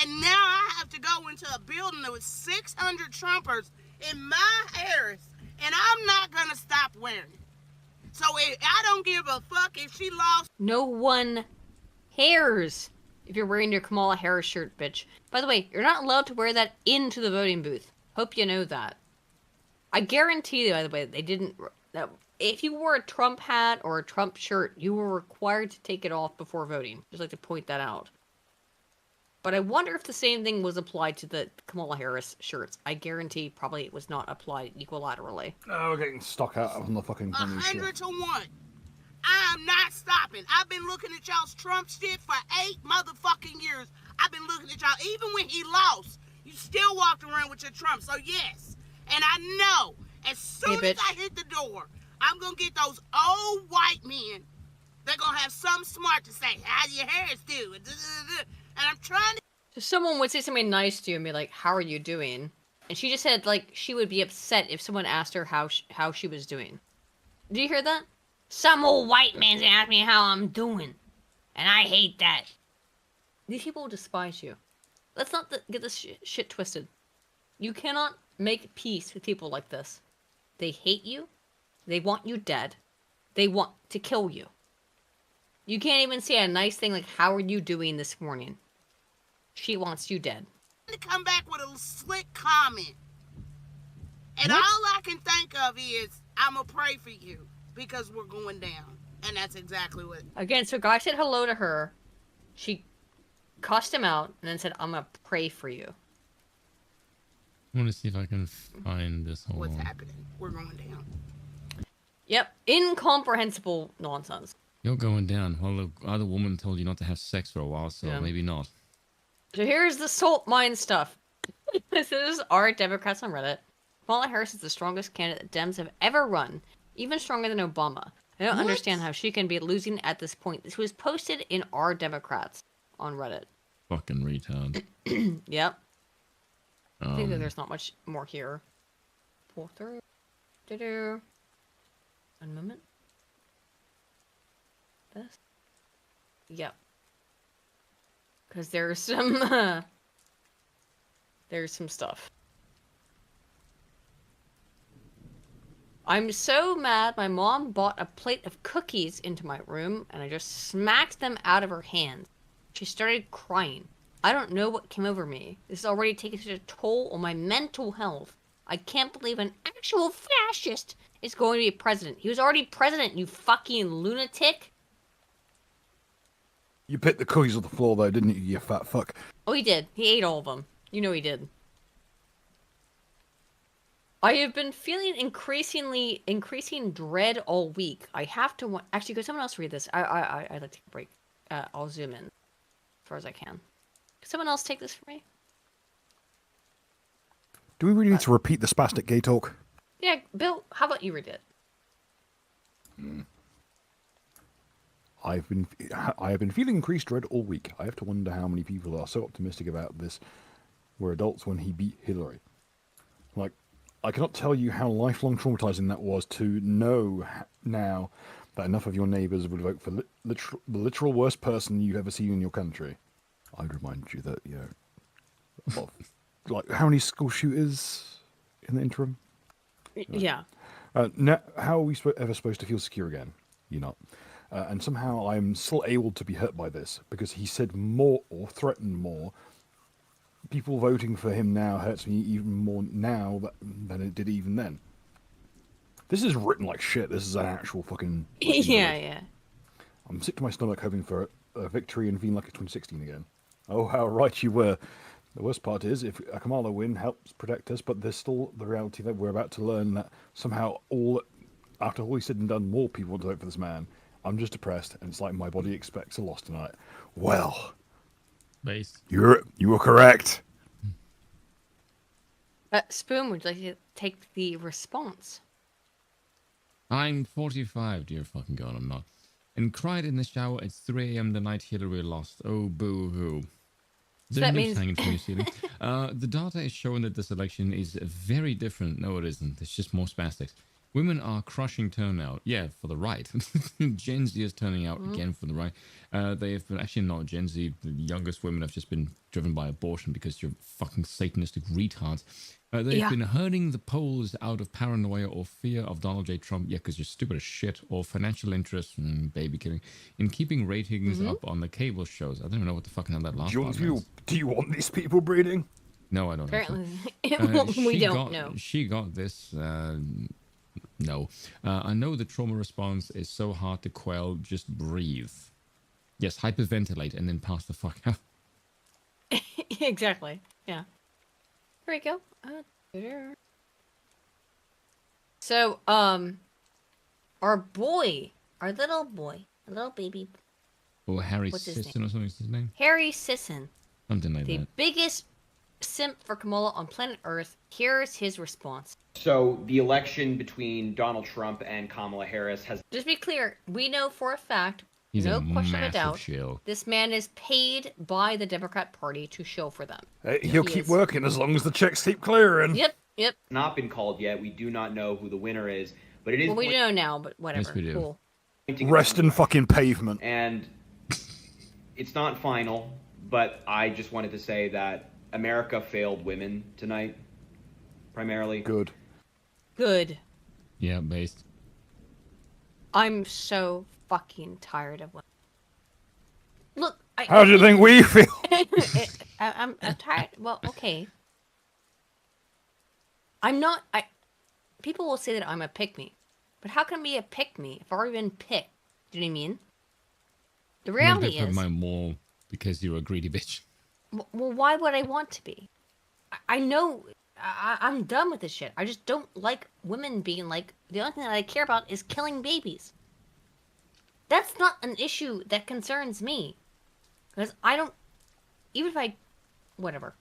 And now I have to go into a building with 600 Trumpers in my Harris, and I'm not gonna stop wearing it. So I don't give a fuck if she lost. No one cares if you're wearing your Kamala Harris shirt, bitch. By the way, you're not allowed to wear that into the voting booth. Hope you know that. I guarantee you, by the way, they didn't. If you wore a Trump hat or a Trump shirt, you were required to take it off before voting. Just like to point that out. But I wonder if the same thing was applied to the Kamala Harris shirts. I guarantee probably it was not applied equilaterally. Oh, we're getting stuck out on the fucking 100 to 1. I'm not stopping. I've been looking at y'all's Trump shit for 8 motherfucking years. I've been looking at y'all. Even when he lost, you still walked around with your Trump. So yes. And I know as soon as I hit the door, I'm going to get those old white men. They're going to have something smart to say. How your hair is doing? And I'm trying to... So someone would say something nice to you and be like, how are you doing? And she just said, like, she would be upset if someone asked her how she was doing. Do you hear that? Some old white man's gonna ask me how I'm doing. And I hate that. These people despise you. Let's not get this shit twisted. You cannot make peace with people like this. They hate you. They want you dead. They want to kill you. You can't even say a nice thing like, how are you doing this morning? She wants you dead. To come back with a slick comment. And all I can think of is, I'm going to pray for you because we're going down. And that's exactly what... Again, so guy said hello to her. She cussed him out and then said, I'm going to pray for you. I want to see if I can find this whole... What's happening? We're going down. Yep. Incomprehensible nonsense. You're going down. Well, the other woman told you not to have sex for a while, so maybe not. So here's the salt mine stuff. This is our Democrats on Reddit. Kamala Harris is the strongest candidate Dems have ever run, even stronger than Obama. I don't understand how she can be losing at this point. This was posted in our Democrats on Reddit. Fucking retard. Yep. I think that there's not much more here. Pull through. One moment. This. Yep. Because there's some stuff. I'm so mad my mom bought a plate of cookies into my room and I just smacked them out of her hands. She started crying. I don't know what came over me. This is already taking such a toll on my mental health. I can't believe an actual fascist is going to be president. He was already president, you fucking lunatic. You picked the cookies off the floor, though, didn't you, you fat fuck? Oh, he did. He ate all of them. You know he did. I have been feeling increasing dread all week. I have to actually, could someone else read this? I'd like to take a break. I'll zoom in as far as I can. Could someone else take this for me? Do we really need to repeat the spastic gay talk? Yeah, Bill, how about you read it? I have been feeling increased dread all week. I have to wonder how many people are so optimistic about this were adults when he beat Hillary. Like, I cannot tell you how lifelong traumatizing that was to know now that enough of your neighbors would vote for the literal worst person you've ever seen in your country. I'd remind you that, you know, like, how many school shooters in the interim? Yeah. Now, how are we ever supposed to feel secure again? You're not. And somehow I'm still able to be hurt by this because he said more or threatened more. People voting for him now hurts me even more now than it did even then. This is written like shit. This is an actual fucking... Yeah. I'm sick to my stomach hoping for a victory and feeling like it's 2016 again. Oh, how right you were. The worst part is, if a Kamala win helps protect us, but there's still the reality that we're about to learn that somehow after all he's said and done, more people want to vote for this man. I'm just depressed, and it's like my body expects a loss tonight. Well, base. You were correct. Spoon, would you like to take the response? I'm 45, dear fucking God, I'm not. And cried in the shower at 3 a.m. the night Hillary lost. Oh, boo-hoo. So that means... hanging from your ceiling. The data is showing that this election is very different. No, it isn't. It's just more spastics. Women are crushing turnout. Yeah, for the right. Gen Z is turning out again for the right. They have been, actually not Gen Z. The youngest women have just been driven by abortion because you're fucking satanistic retards. They've been herding the polls out of paranoia or fear of Donald J. Trump. Yeah, because you're stupid as shit. Or financial interest, baby killing, in keeping ratings up on the cable shows. I don't even know what the fucking hell that last part is. Do you want these people breeding? No, I don't. Apparently, we don't know. She got this. No. I know the trauma response is so hard to quell. Just breathe. Yes, hyperventilate and then pass the fuck out. Exactly. Yeah. There we go. So, our little baby. Or Harry Sisson or something is his name? Harry Sisson. Something like that. The biggest simp for Kamala on planet Earth. Here's his response. So the election between Donald Trump and Kamala Harris has... Just be clear, we know for a fact, he's no a question of a doubt, shill. this man is paid by the Democrat Party to shill for them. He'll keep working as long as the checks keep clearing. Yep. Not been called yet. We do not know who the winner is, but it is... Well, we know now, but whatever. Yes, we do. Cool. Rest in fucking pavement. And it's not final, but I just wanted to say that America failed women tonight. primarily. Good. Good. Yeah, based. I'm so fucking tired of women. Look, How do you think we feel? I'm tired. Well, okay. I'm not. People will say that I'm a pick-me, but how can I be a pick-me if I've already been picked? Do you know what I mean? The reality is, mine more because you're a greedy bitch. well, why would I want to be? I know. I'm done with this shit. I just don't like women being like, the only thing that I care about is killing babies. That's not an issue that concerns me. Because I don't, even if I, whatever.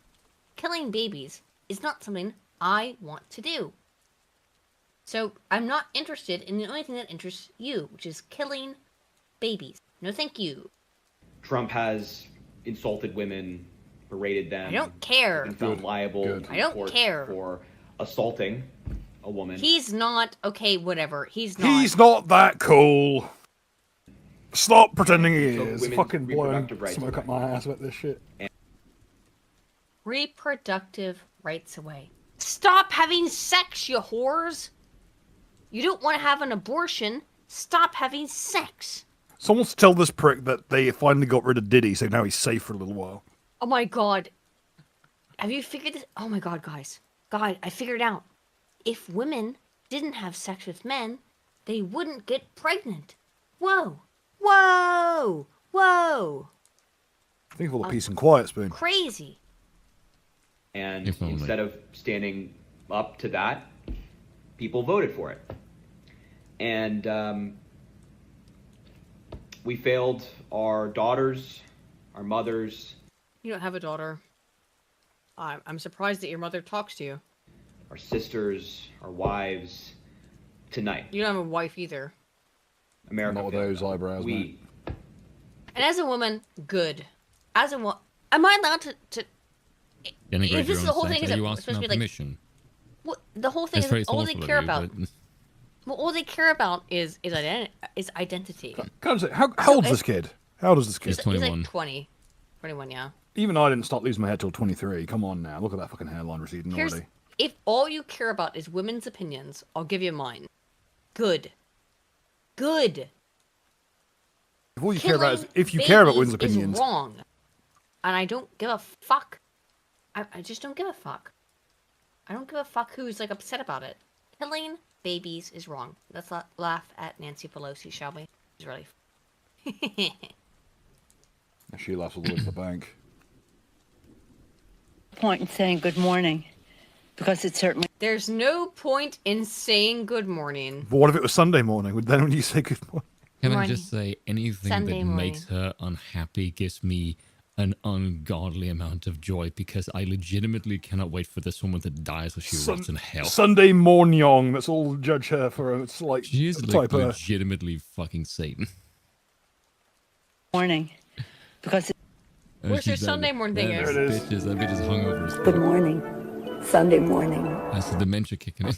Killing babies is not something I want to do. So I'm not interested in the only thing that interests you, which is killing babies. No thank you. Trump has insulted women, berated them. I don't care. Been found liable. I don't care. For assaulting a woman. He's not, okay, whatever. He's not. He's not that cool. Stop pretending he So is. women's Fucking blowing reproductive rights smoke up my ass about this shit. Reproductive rights away. Stop having sex, you whores! You don't want to have an abortion. Stop having sex. Someone to tell this prick that they finally got rid of Diddy, so now he's safe for a little while. Oh my god. Have you figured this? Oh my god, guys. God, I figured out. If women didn't have sex with men, they wouldn't get pregnant. Whoa. Whoa. Whoa. Think of all the peace and quiet, Spoon. Crazy. And instead of standing up to that, people voted for it. And we failed our daughters, our mothers. You don't have a daughter. I'm surprised that your mother talks to you. Our sisters, our wives, tonight. You don't have a wife either. America. Not with those eyebrows, mate. And as a woman, good. As a woman, am I allowed to Denigrate if this your is own the whole sex. thing, is Are it you supposed asking to be our like permission? what? The whole thing That's very is all they thoughtful of care you, about. but- Well, all they care about is identity. Can I say, how old's this kid? How old is this kid? He's like 20. 21, yeah. Even I didn't start losing my head till 23. Come on now. Look at that fucking hairline receding already. If all you care about is women's opinions, I'll give you mine. Good. Good. If all you care about is, if you care about women's opinions. Is wrong. And I don't give a fuck. I just don't give a fuck. I don't give a fuck who's like upset about it. Killing babies is wrong. Let's not laugh at Nancy Pelosi, shall we? It's really She laughs all the way to the bank. Point in saying good morning, because it certainly. There's no point in saying good morning. But what if it was Sunday morning? Then would you say good morning? Can I Morning. just say anything Sunday that morning. makes her unhappy gives me an ungodly amount of joy because I legitimately cannot wait for this woman to die so she rots in hell. Sunday morning. That's all judge her for. It's like She is like legitimately fucking Satan. Morning, because. Where's your Sunday morning thing? There it is. That bitch is hungover as fuck. Good morning, Sunday morning. That's the dementia kicking in.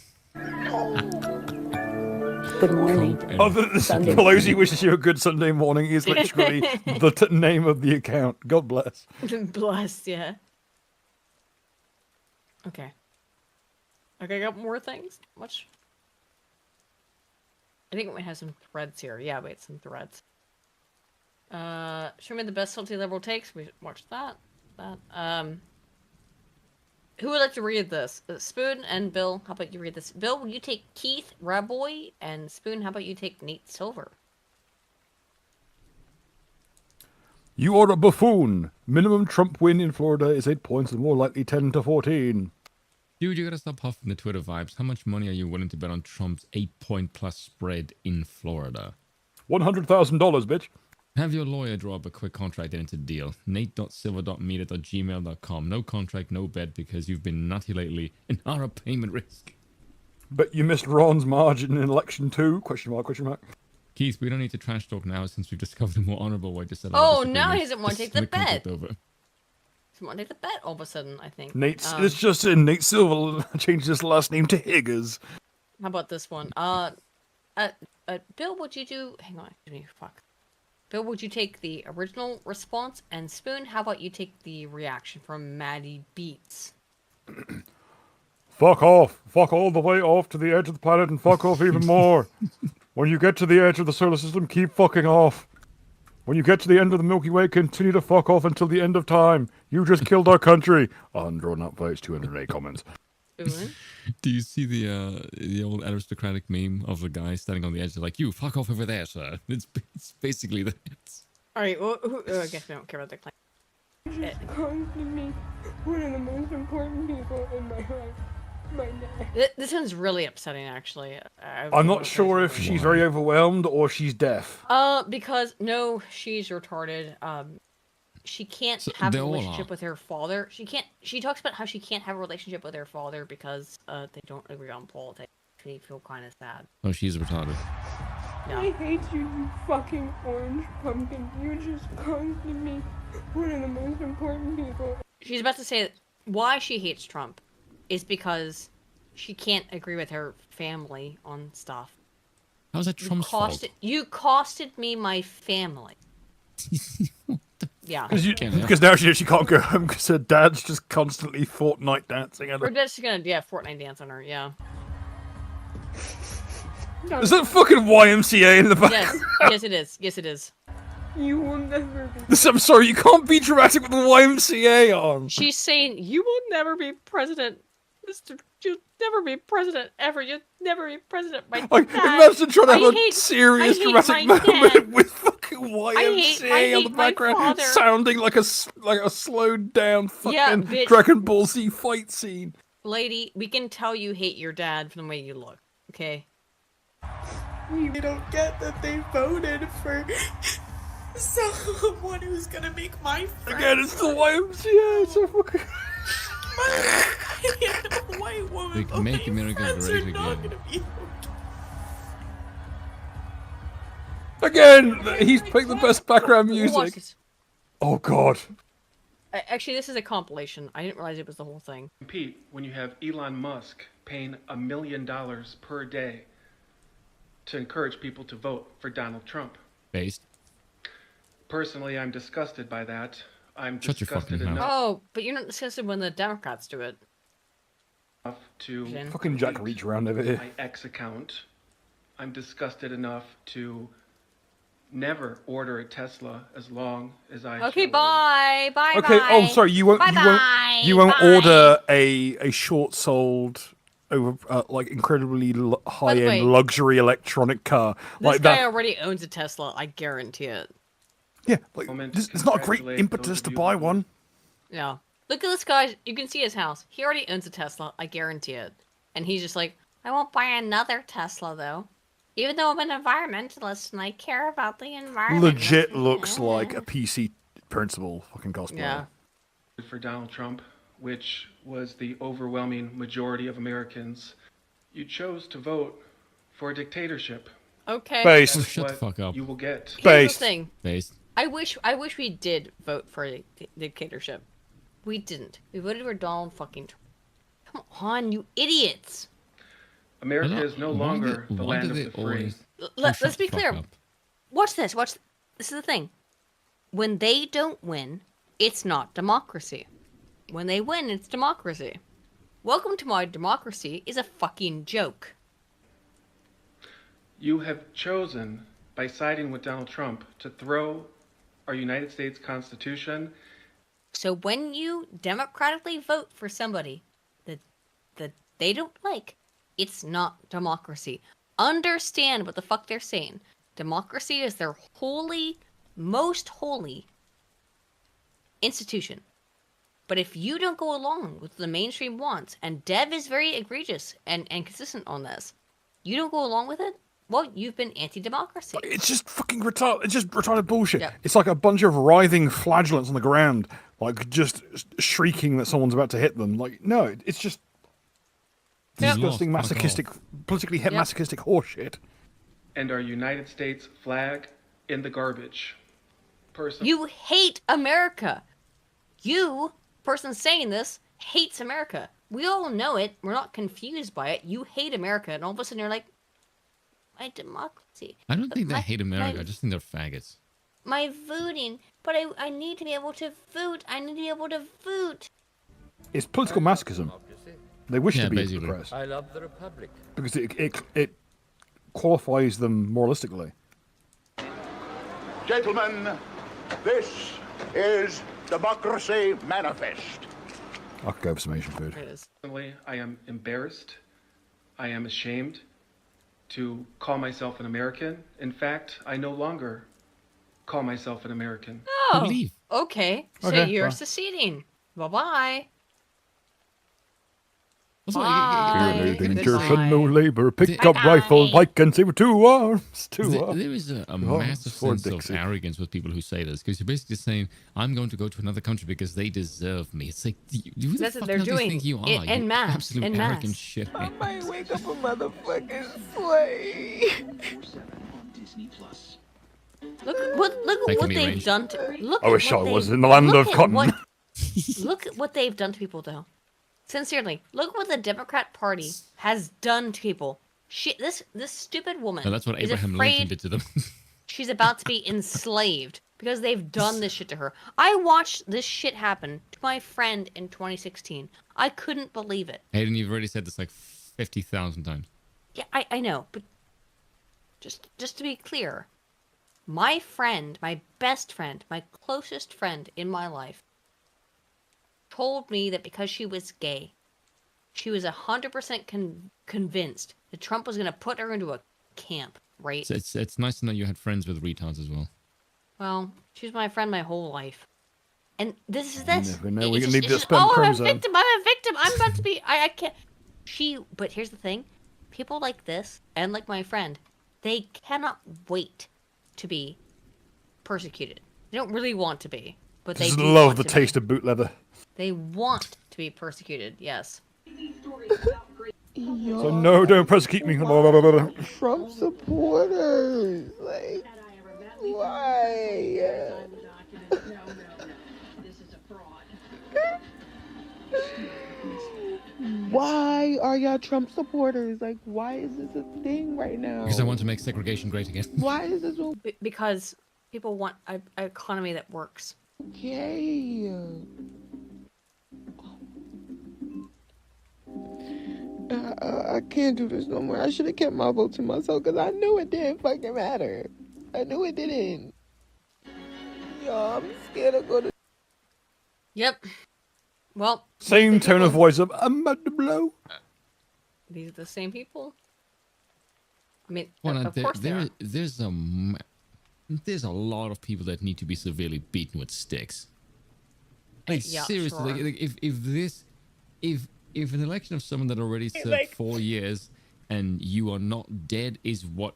Good morning. Sunday. Pelosi wishes you a good Sunday morning is literally the name of the account. God bless. Bless, yeah. Okay. Okay, I got more things. Much. I think we have some threads here. Yeah, wait, some threads. Show me the best salty liberal takes. We watched that. Who would like to read this? Spoon and Bill, how about you read this? Bill, will you take Keith Raboy? And Spoon, how about you take Nate Silver? You are a buffoon. Minimum Trump win in Florida is 8 points and more likely 10 to 14. Dude, you gotta stop huffing the Twitter vibes. How much money are you willing to bet on Trump's 8-point plus spread in Florida? $100,000, bitch. Have your lawyer draw up a quick contract into deal. nate.silver.media.gmail.com. No contract, no bet, because you've been nutty lately and are a payment risk. But you missed Ron's margin in election 2? Question mark, question mark. Keith, we don't need to trash talk now since we've discovered a more honorable way to settle Oh, now he doesn't want to take the bet. Over. Doesn't want to take the bet all of a sudden, I think. It's just in Nate Silver changed his last name to Higgers. How about this one? Bill, would you do... Hang on, excuse me, fuck. Bill, would you take the original response? And Spoon, how about you take the reaction from Maddie Beats? Fuck off. Fuck all the way off to the edge of the planet and fuck off even more. When you get to the edge of the solar system, keep fucking off. When you get to the end of the Milky Way, continue to fuck off until the end of time. You just killed our country. Undrawn up votes, 208 comments. Do you see the old aristocratic meme of a guy standing on the edge, like, you fuck off over there, sir? It's basically that. All right. Well, I guess we don't care about the claim. Just constantly one of the most important people in my life. My dad. This one's really upsetting, actually. I'm not sure if she's very overwhelmed or she's deaf. Because no, she's retarded. She can't have a relationship with her father. She talks about how she can't have a relationship with her father because they don't agree on politics. They feel kind of sad. Oh, she's retarded. Yeah. I hate you, you fucking orange pumpkin. You're just constantly one of the most important people. She's about to say that why she hates Trump is because she can't agree with her family on stuff. How's that Trump's fault? You costed me my family. Yeah. Because now she can't go home because her dad's just constantly Fortnite dancing at her. Her dad's gonna, Fortnite dance on her, yeah. Is that fucking YMCA in the back? Yes it is. Yes it is. You will never be. I'm sorry, you can't be dramatic with the YMCA on. She's saying, you will never be president. You'll never be president ever. You'll never be president. My dad. Imagine trying to have a serious dramatic moment with fucking YMCA on the background, sounding like a slowed down fucking Dragon Ball Z fight scene. Lady, we can tell you hate your dad from the way you look. Okay. We don't get that they voted for someone who's gonna make my friend. Again, it's the YMCA. It's so fucking. A white woman. Like, make America great again. Again, he's picked the best background music. Oh God. Actually, this is a compilation. I didn't realize it was the whole thing. Pete, when you have Elon Musk paying $1 million per day to encourage people to vote for Donald Trump. Based. Personally, I'm disgusted by that. I'm Shut your fucking disgusted enough Oh, but you're not disgusted when the Democrats do it. to fucking Jack reach around over here. my X account. I'm disgusted enough to never order a Tesla as long as I. Okay, bye. Bye. Okay. Bye. Oh, sorry. You won't. Bye, You won't bye. order a short-sold, over like incredibly high-end luxury electronic car This like guy that. already owns a Tesla. I guarantee it. Yeah, like it's not a great impetus to buy one. Yeah. Look at this guy. You can see his house. He already owns a Tesla. I guarantee it. And he's just like, I won't buy another Tesla though. Even though I'm an environmentalist and I care about the environment. Legit looks like a PC principal fucking cosplayer. Yeah. For Donald Trump, which was the overwhelming majority of Americans, you chose to vote for a dictatorship. Okay. Based. That's Shut the what fuck up. You will get. Here's the thing. Based. I wish we did vote for a dictatorship. We didn't. We voted for Donald fucking Trump. Come on, you idiots. America is no longer the land of the free. Let's be clear. Watch this. This is the thing. When they don't win, it's not democracy. When they win, it's democracy. Welcome to my democracy is a fucking joke. You have chosen, by siding with Donald Trump, to throw our United States Constitution. So when you democratically vote for somebody that they don't like, it's not democracy. Understand what the fuck they're saying. Democracy is their most holy institution. But if you don't go along with the mainstream wants, and Dev is very egregious and consistent on this, you don't go along with it, well, you've been anti-democracy. It's just fucking retarded. It's just retarded bullshit. Yeah. It's like a bunch of writhing flagellants on the ground, like just shrieking that someone's about to hit them. Like, no, it's just disgusting, masochistic, politically masochistic horseshit. And our United States flag in the garbage. You hate America. You, person saying this, hates America. We all know it. We're not confused by it. You hate America, and all of a sudden you're like, my democracy. I don't think they hate America. I just think they're faggots. My voting. But I need to be able to vote. I need to be able to vote. It's political masochism. They wish to be basically. oppressed I love the Republic. because it qualifies them moralistically. Gentlemen, this is Democracy Manifest. I could go for some Asian food. Personally, I am embarrassed. I am ashamed to call myself an American. In fact, I no longer call myself an American. Oh, okay. So Okay, you're well. seceding. Bye-bye. Also, Bye. Insertion, no labor, pick up Bye-bye. rifle, pike and saber, 2 arms, 2 arms. There is a arms massive for sense of Dixie. arrogance with people who say this, because you're basically saying, I'm going to go to another country because they deserve me. It's like, who the That's what fuck they're do you doing think you are? in You mass, absolute in arrogant mass. shit. I might wake up a motherfucking slave. Look at what they've done to. Look. I wish at I what was they- in the land look of at cotton. what- Look at what they've done to people, though. Sincerely, look what the Democrat Party has done to people. This stupid woman. No, that's what is Abraham afraid Lincoln did to them. she's about to be enslaved because they've done this shit to her. I watched this shit happen to my friend in 2016. I couldn't believe it. Hayden, you've already said this like 50,000 times. Yeah, I know, but just to be clear, my friend, my best friend, my closest friend in my life, told me that because she was gay, she was 100% convinced that Trump was going to put her into a camp, right? So it's nice to know you had friends with retards as well. Well, she was my friend my whole life. And this is this. Never know. We It's need just- the it's just, sperm oh, chromosome. I'm a victim. I'm about to be. I can't. But here's the thing: people like this and like my friend, they cannot wait to be persecuted. They don't really want to be, but they Just do love want the to taste be. of boot leather. They want to be persecuted. Yes. So no, don't persecute me. Trump supporters. Like, why? Why are y'all Trump supporters? Like, why is this a thing right now? Because I want to make segregation great again. Why is this so Because people want an economy that works. gay? I can't do this no more. I should have kept my vote to myself because I knew it didn't fucking matter. I knew it didn't. Yo, I'm scared to go to. Yep. Well. Same tone of voice of I'm about to blow. These are the same people. I mean, Well, of course they are. there's a lot of people that need to be severely beaten with sticks. Like Yeah, seriously, sure. like, if an election of someone that already served Like- 4 years and you are not dead is what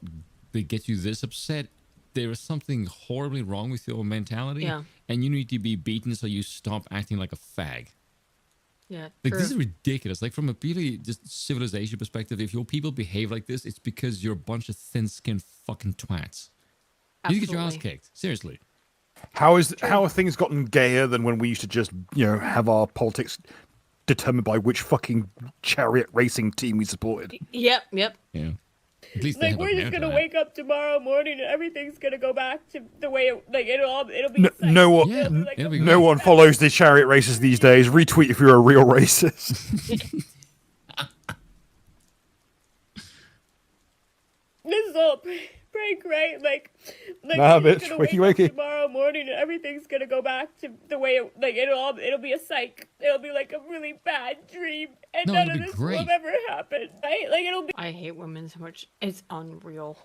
that gets you this upset, there is something horribly wrong with your mentality. Yeah. And you need to be beaten so you stop acting like a fag. Yeah. Like true. this is ridiculous. Like from a purely just civilization perspective, if your people behave like this, it's because you're a bunch of thin-skinned fucking twats. You get your ass Absolutely. kicked. Seriously. How have things gotten gayer than when we used to just have our politics determined by which fucking chariot racing team we supported? Yep. Yeah. At least they Like have we're a just gonna merit. wake up tomorrow morning and everything's gonna go back to the way it'll be. No one, it'll be no great. one follows the chariot races these days. Retweet if you're a real racist. This is all prank, right? Like Nah, we're just bitch, gonna wake wakey, wakey. up tomorrow morning and everything's gonna go back to the way it'll be a psych. It'll be like a really bad dream, and No, none it'll of be this great. will ever happen, right? Like it'll be I hate women so much. It's unreal.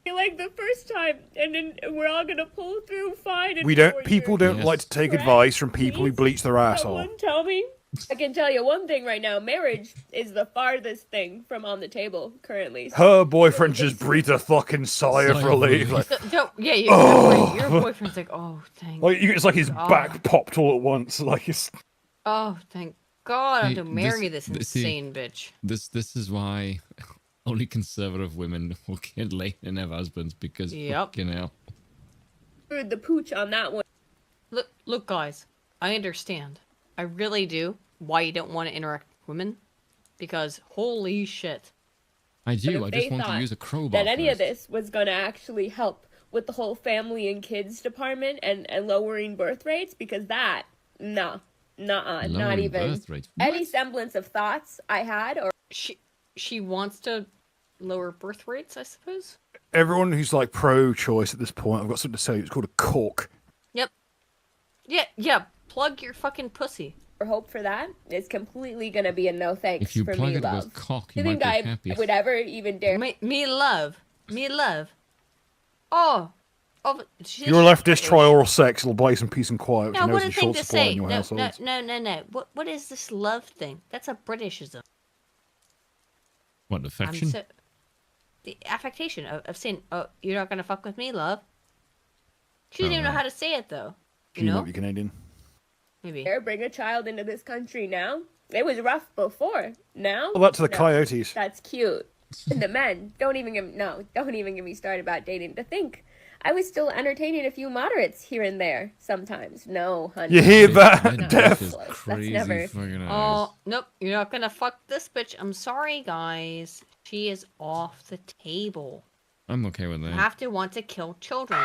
like the first time, and then we're all gonna pull through fine. in We don't. 4 People years. don't like to take Correct? advice from people who bleach their asshole. Someone tell me. I can tell you one thing right now. Marriage is the farthest thing from on the table currently. Her boyfriend just breathed a fucking sigh of relief. Like, Yeah, Oh. your boyfriend's like, oh, thank it's like his God. back popped all at once. Like it's. Oh, thank God, I have Hey, to marry this- this see, insane bitch. This is why only conservative women will get laid and have husbands because Yep. fucking hell. Screwed the pooch on that one. Look, guys, I understand. I really do. Why you don't want to interact with women? Because holy shit. I do. But I if just they want to thought use a crowbar. that any of first. this was going to actually help with the whole family and kids department and lowering birth rates, because that, no, Nuh-uh, not Lowering even. birth rates. Any semblance of thoughts I had, or She wants to lower birth rates, I suppose. Everyone who's like pro-choice at this point, I've got something to say. It's called a cork. Yep. Yeah. Plug your fucking pussy. or hope for that is completely gonna be a no thanks If you for plug me, it love. with cock, Do you you might think be I happy. would ever even dare? Me love. Oh, You're left destroy oral sex. It'll buy you some peace and quiet. No, Which what knows a in thing short to supply say. in your household. No. What is this love thing? That's a Britishism. What, affection? The affectation of saying, "Oh, you're not gonna fuck with me, love." She doesn't even know how to say it though. You know, you're Canadian. Maybe. Dare bring a child into this country now? It was rough before. Now? Well, that's the No. coyotes. That's cute. And the men, don't even get me started about dating. To think, I was still entertaining a few moderates here and there sometimes. No, honey. You hear that, Not Def? close. That's never. Oh, nope. You're not gonna fuck this bitch. I'm sorry, guys. She is off the table. I'm okay with You that. have to want to kill children.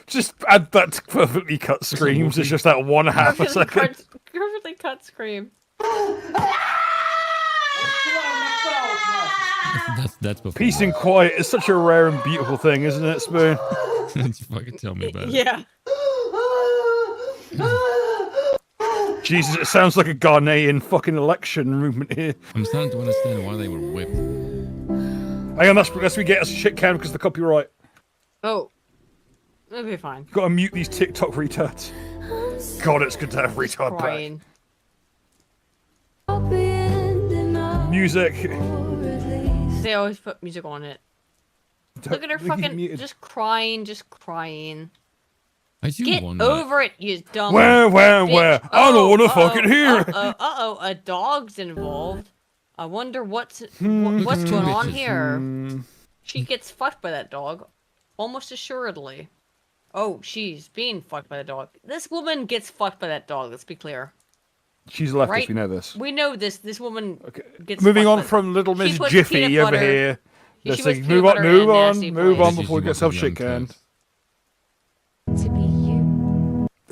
Just add that to perfectly cut screams. It's just that 1/2 a second. Perfectly cut scream. That's before. Peace and quiet is such a rare and beautiful thing, isn't it, Spoon? Fucking tell me about it. Yeah. Jesus, it sounds like a Ghanaian fucking election movement here. I'm starting to understand why they were whipped. Hang on, that's we get us a shit can because of the copyright. Oh, it'll be fine. You've got to mute these TikTok retards. God, it's good to have retard Crying. back. Music. They always put music on it. Look at her fucking just crying. I do Get wonder. over it, you dumb. Where? bitch. I don't want to fucking hear it. A dog's involved. I wonder what's Look what's at going two on bitches. here. She gets fucked by that dog, almost assuredly. Oh, she's being fucked by the dog. This woman gets fucked by that dog. Let's be clear. She's a leftist, Right? we know this. We know this. This woman gets Moving fucked on by- from Little She Miss puts Jiffy peanut over butter- here. she Let's puts say, peanut move on, butter in nasty move on place. before we get self shit Young canned.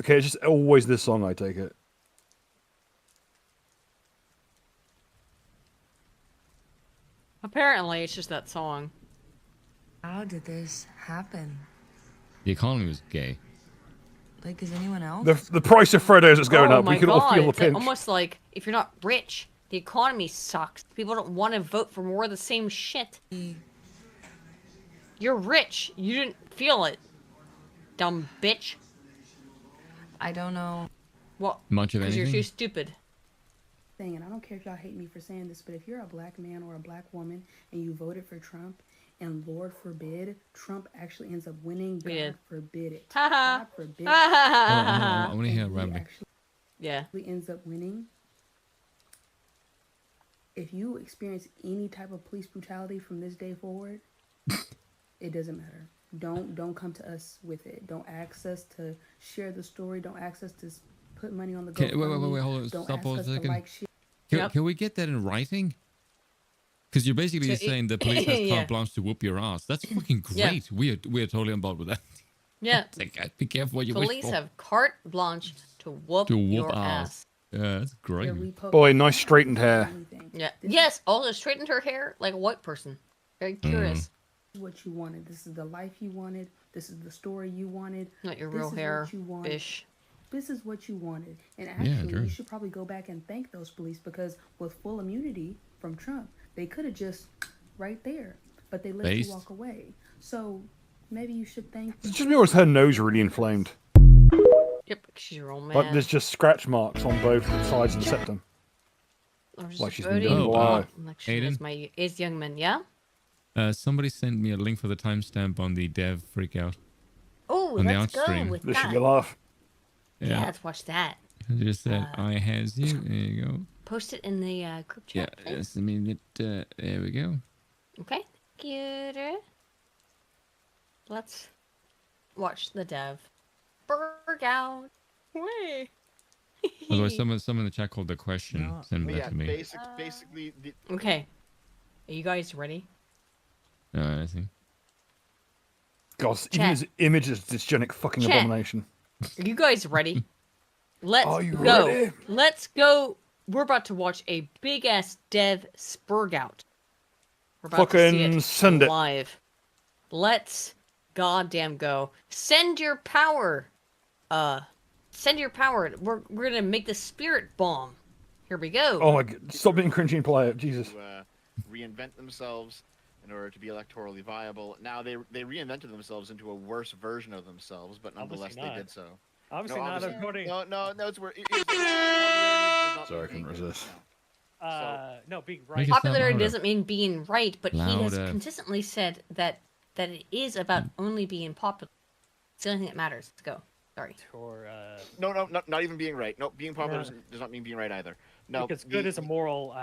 Okay, it's just always this song, I take it. Apparently, it's just that song. How did this happen? The economy was gay. Like, is anyone else? The price of Freddos is going Oh up. my We can all God, feel the it's like pinch. almost like if you're not rich, the economy sucks. People don't want to vote for more of the same shit. You're rich. You didn't feel it, dumb bitch. I don't know. What? Much of Because you're anything? too stupid. And I don't care if y'all hate me for saying this, but if you're a black man or a black woman and you voted for Trump, and Lord forbid Trump actually ends up winning, God forbid it. God forbid it. I want to hear And he rambling. actually ends up winning. If you experience any type of police brutality from this day forward, it doesn't matter. Don't come to us with it. Don't ask us to share the story. Don't ask us to put money on the Okay, GoFundMe. wait, hold on. Don't Stop ask for a us to second. like shit. Can we get that in writing? Because you're basically So saying the police has yeah. carte blanche to whoop your ass. That's fucking Yeah. great. We are totally on board with that. Yeah. Like, be careful what you wish Police for. have carte blanche to whoop, your ass. Yeah, that's great. Boy, nice straightened hair. Yeah. Yes. Also straightened her hair like a white person. Very curious. This is what you wanted. This is the life you wanted. This is the story you wanted. Not your This real is what hair, you wanted. fish. This is what you wanted. And Yeah, actually, true. you should probably go back and thank those police because with full immunity from Trump, they could have just right there. But they let Based. you walk away. So maybe you should thank them. It's just me or is her nose really inflamed? Yep. She's your old man. Like there's just scratch marks on both sides of the septum. Like she's been doing below. Is young man, yeah? Somebody sent me a link for the timestamp on the dev freakout. Oh, on the let's art go stream. with This that. should be a laugh. Yeah, let's watch that. I just said, I has you. There you go. Post it in the group Yeah, chat. please. just a minute. There we go. Okay. Cute. Let's watch the dev. Burg out. Way. Otherwise, someone in the chat called the question. Send that to me. Basically, Okay. Are you guys ready? I think. God, even Chat. his image is dysgenic fucking Chat. abomination. Are you guys ready? Let's Are you go. ready? Let's go. We're about to watch a big ass dev spurg out. We're about to see Fucking it send it. live. Let's goddamn go. Send your power. Send your power. We're gonna make the spirit bomb. Here we go. Oh my god! Stop being cringy and play it, Jesus. To, reinvent themselves in order to be electorally viable. Now they reinvented themselves into a worse version of themselves, but nonetheless Obviously they not. did so. Obviously not, according- No, it's where. Sorry, I couldn't resist. No, being right. Popularity doesn't mean being right, but he has Louder. consistently said that it is about only being popular. It's the only thing that matters. Let's go. Sorry. Or No, not even being right. No, being popular does not mean being right either. No, because good is a moral.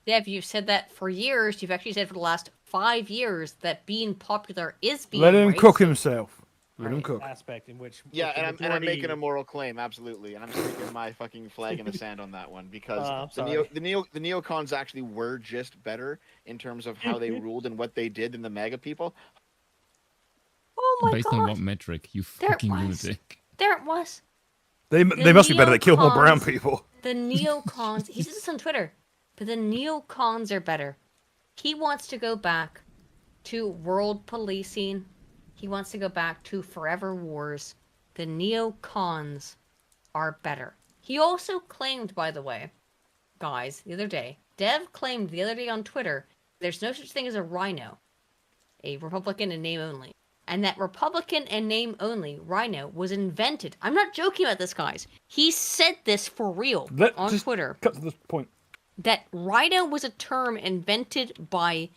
Dev, you've said that for years. You've actually said for the last 5 years that being popular is being Let him right. cook himself. Let him cook. Aspect in which Yeah, with the and I'm majority- making a moral claim, absolutely, and I'm sticking my fucking flag in the sand on that one because I'm the neocons actually were just better in terms of how they ruled and what they did than the MAGA people. Oh my Based god. on what metric? You There it fucking was. lunatic. There it was. They must be better. They kill more brown neocons- people. The neocons. He said this on Twitter, but the neocons are better. He wants to go back to world policing. He wants to go back to forever wars. The neocons are better. He also claimed, by the way, guys, the other day, Dev claimed the other day on Twitter, there's no such thing as a rhino, a Republican in name only. And that Republican and name only rhino was invented. I'm not joking about this, guys. He said this for real on Just Twitter. Cut to the point. That rhino was a term invented by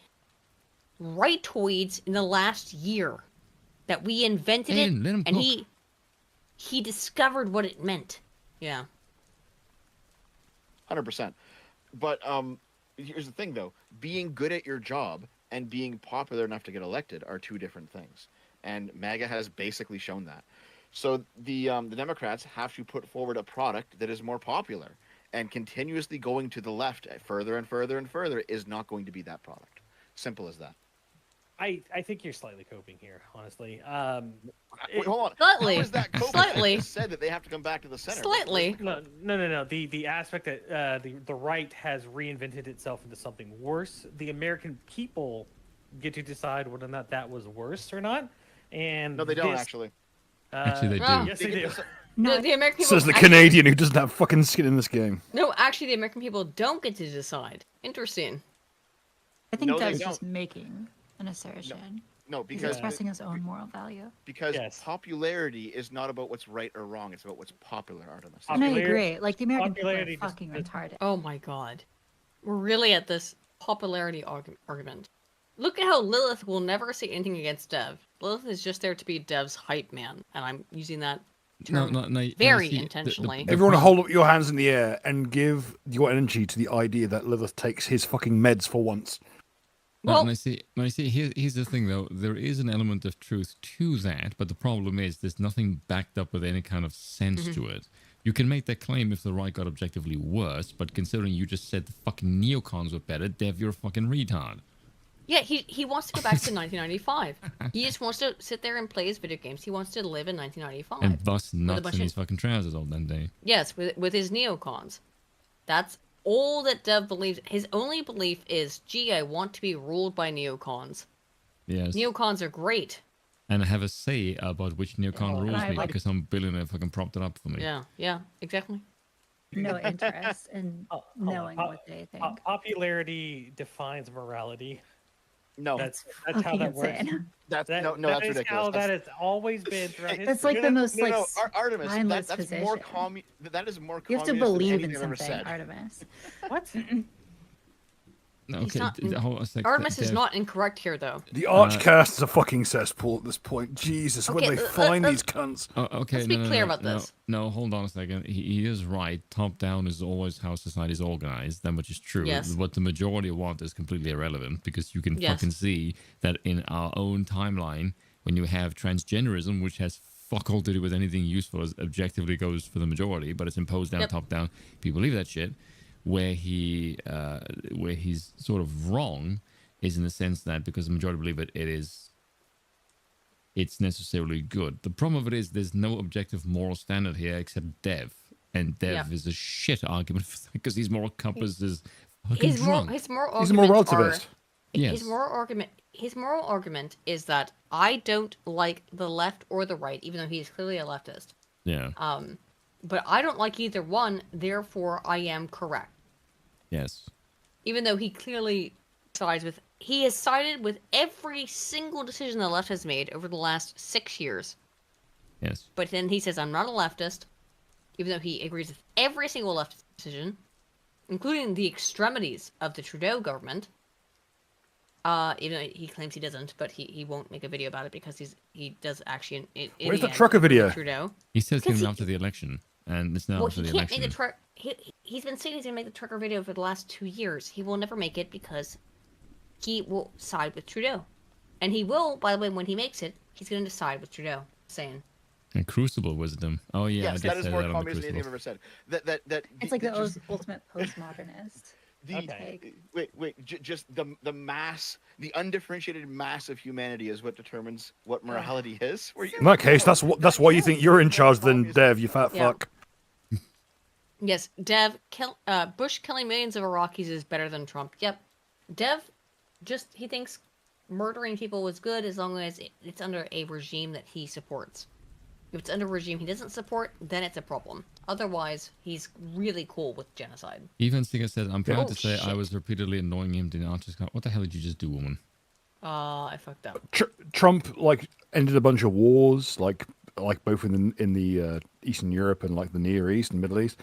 rightoids in the last year. That we invented Hey, it, let him and cook. he discovered what it meant. Yeah. 100%. But here's the thing, though: being good at your job and being popular enough to get elected are two different things, and MAGA has basically shown that. So the Democrats have to put forward a product that is more popular, and continuously going to the left further and further and further is not going to be that product. Simple as that. I think you're slightly coping here, honestly. Wait, hold on. Slightly. How is that coping? Slightly. I just said that they have to come back to the center. Slightly. No. The aspect that the right has reinvented itself into something worse. The American people get to decide whether or not that was worse or not. And No, they don't this- actually. Actually, they do. Yes, they do. No, the American people. Says the actually- Canadian who doesn't have fucking skin in this game. No, actually, the American people don't get to decide. Interesting. I think No, they Dev's don't. just making an assertion. No, He's because expressing his own moral value. because popularity is not about what's right or wrong. It's about what's popular, Artemis. And I agree. Like the American people are popularity just- fucking retarded. Oh my god. We're really at this popularity argument. Look at how Lilith will never say anything against Dev. Lilith is just there to be Dev's hype man, and I'm using that term very intentionally. Everyone hold up your hands in the air and give your energy to the idea that Lilith takes his fucking meds for once. Well, when I see here's the thing though, there is an element of truth to that, but the problem is there's nothing backed up with any kind of sense Mm-hmm. to it. You can make that claim if the right got objectively worse, but considering you just said the fucking neocons were better, Dev, you're a fucking retard. Yeah, he wants to go back to 1995. He just wants to sit there and play his video games. He wants to live in 1995. And bust with a nuts bunch in of- his fucking trousers all that day. Yes, with his neocons. That's all that Dev believes. His only belief is, gee, I want to be ruled by neocons. Yes. Neocons are great. And have a say about which neocon rules I me like- because some billionaire fucking propped it up for me. Yeah, exactly. No interest in knowing what they think. Popularity defines morality. No, that's fucking how that works. insane. That's That that's is ridiculous. how that That's- has always been throughout history. That's like the most like Artemis, spineless that's more position. that is more You have to communist than believe in anything I've ever something, said. Artemis. What? No, He's okay, not in- hold on a sec. Artemis is Dev. not incorrect here, though. The Archcast is a fucking cesspool at this point. Jesus, when Okay, they find let's- these cunts. Oh, okay, Let's be no, no, clear no, about no, this. No, hold on a second. He is right. Top down is always how society is organized, that much is true. Yes. What the majority want is completely irrelevant because you can Yes. fucking see that in our own timeline, when you have transgenderism, which has fuck all to do with anything useful, as objectively goes for the majority, but it's imposed down, Yep. top down. People believe that shit. Where he's sort of wrong is in the sense that because the majority believe it is it's necessarily good. The problem of it is there's no objective moral standard here except Dev. And Dev is a shit argument because his moral compass is fucking drunk. His moral He's a moral arguments relativist. His moral argument is that I don't like the left or the right, even though he is clearly a leftist. Yeah. But I don't like either one, therefore I am correct. Yes. Even though he clearly he has sided with every single decision the left has made over the last 6 years. Yes. But then he says, I'm not a leftist, even though he agrees with every single leftist decision, including the extremities of the Trudeau government. Even though he claims he doesn't, but he won't make a video about it because he does actually. Where's the trucker video? Trudeau. He says it's after the election, and it's now after the election. Make the he's been saying he's going to make the trucker video for the last 2 years. He will never make it because he will side with Trudeau. And he will, by the way, when he makes it, he's going to side with Trudeau. Saying. And Crucible wisdom. Oh yeah, yes, that is more communist than anything I've ever said. That it's like the ultimate postmodernist. Just the mass, the undifferentiated mass of humanity is what determines what morality is. In that case, that's why you think you're in charge, then, Dev, you fat fuck. Yes, Dev, Bush killing millions of Iraqis is better than Trump. Yep. Dev, he thinks murdering people is good as long as it's under a regime that he supports. If it's under a regime he doesn't support, then it's a problem. Otherwise, he's really cool with genocide. Even Stinger said, I'm proud to say I was repeatedly annoying him to the artist. What the hell did you just do, woman? I fucked up. Trump ended a bunch of wars, like both in the Eastern Europe and the Near East and Middle East,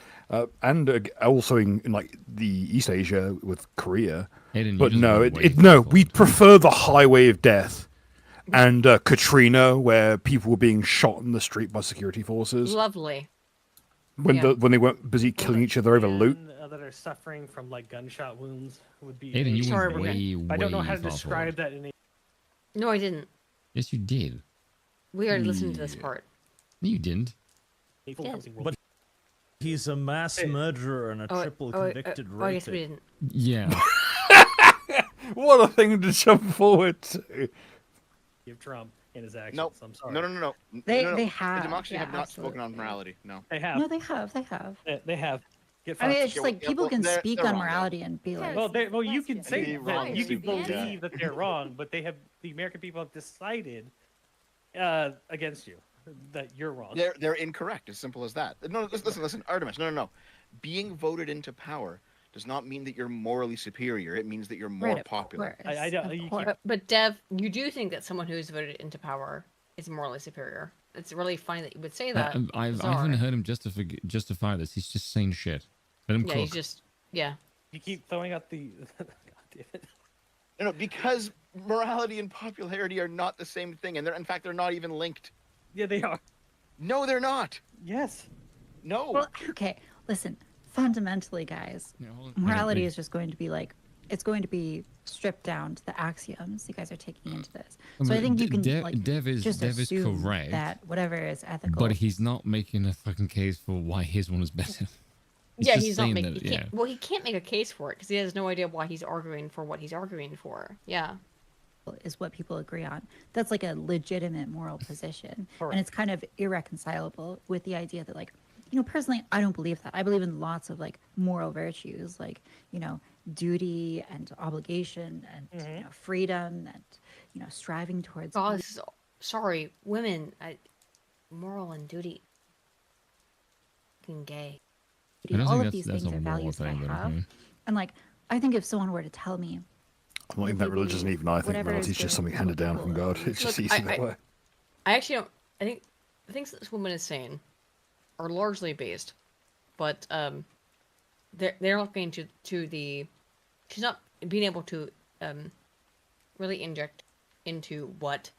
and also in the East Asia with Korea. Hayden, but no, we prefer the highway of death, and Katrina, where people were being shot in the street by security forces. Lovely. When they weren't busy killing each other over loot. That are suffering from gunshot wounds would be. Hayden, you went way I don't know how to far describe forward. that in a. No, I didn't. Yes, you did. We already listened to this part. No, you didn't. But he's a mass murderer and a triple convicted rapist. I guess we didn't. Yeah. What a thing to jump forward to. Give Trump in his actions. Nope. I'm sorry. No. They have. The democracy have not absolutely. spoken on morality. No. They have. No, they have. They have. They have. I mean, it's just people can speak on morality and be like. Well, you can say that. You can Yeah. believe that they're wrong, but the American people have decided against you that you're wrong. They're incorrect. As simple as that. No, listen, Artemis. No. Being voted into power does not mean that you're morally superior. It means that you're more popular. I don't. But Dev, you do think that someone who's voted into power is morally superior. It's really funny that you would say that. I haven't heard him justify this. He's just saying shit. Let him cook. He's just You keep throwing out the. God damn it. No, because morality and popularity are not the same thing, and in fact they're not even linked. Yeah, they are. No, they're not. Yes. No. Well, okay. Listen, fundamentally, guys, morality is just going to be it's going to be stripped down to the axioms you guys are taking into this. So I think you can Dev is assume correct that whatever is ethical. but he's not making a fucking case for why his one is better. He's not making. He can't make a case for it because he has no idea why he's arguing for what he's arguing for. Yeah. Is what people agree on. That's a legitimate moral position. Correct. And it's kind of irreconcilable with the idea that personally, I don't believe that. I believe in lots of moral virtues, duty and obligation and freedom and striving towards. Oh, sorry, women, moral and duty. Fucking gay. All of these things are values that I have, and I think if someone were to tell me, I'm not even that religious, and even I think morality is just something handed down from God. It's just easy that way. I actually don't. I think the things that this woman is saying are largely based, but they're not going to the. She's not being able to really inject into what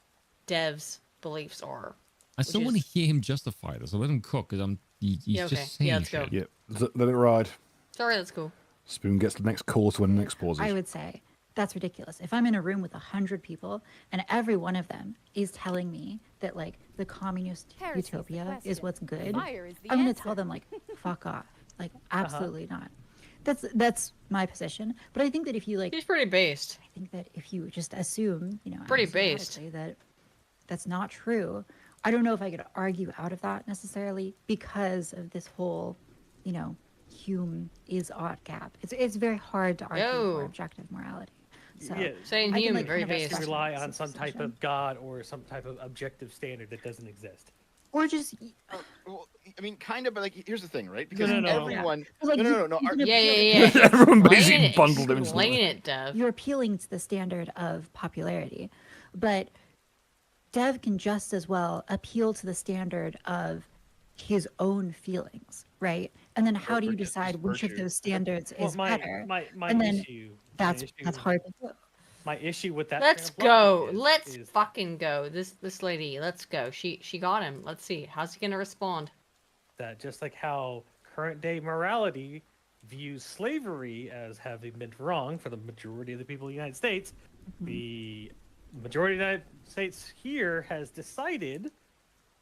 Dev's beliefs are. I still want to hear him justify this. So let him cook, because he's just saying shit. Yeah, let it ride. Sorry, that's cool. Spoon gets the next call to when the next pauses. I would say that's ridiculous. If I'm in a room with 100 people and every one of them is telling me that the communist utopia is what's good, I'm going to tell them fuck off. Absolutely not. That's my position. But I think that if you he's pretty based. I think that if you just assume, pretty based, that that's not true. I don't know if I could argue out of that necessarily because of this whole, you know, Hume is odd gap. It's very hard to argue for objective morality. So yeah, saying Hume like, very kind of has to rely on some type of God or some type of objective standard that doesn't exist. Or just well, I mean, kind of, but like, here's the thing, right? Because No. everyone, Yeah. Like, no. Yeah. Everyone basically bundled him. Explain it, Dev. You're appealing to the standard of popularity, but Dev can just as well appeal to the standard of his own feelings, right? And then how do you decide which of those standards is better? And then that's hard to do. My issue with that. Let's go. Let's fucking go. This lady. Let's go. She got him. Let's see. How's he gonna respond? That just like how current day morality views slavery as having been wrong for the majority of the people of the United States, the majority of the United States here has decided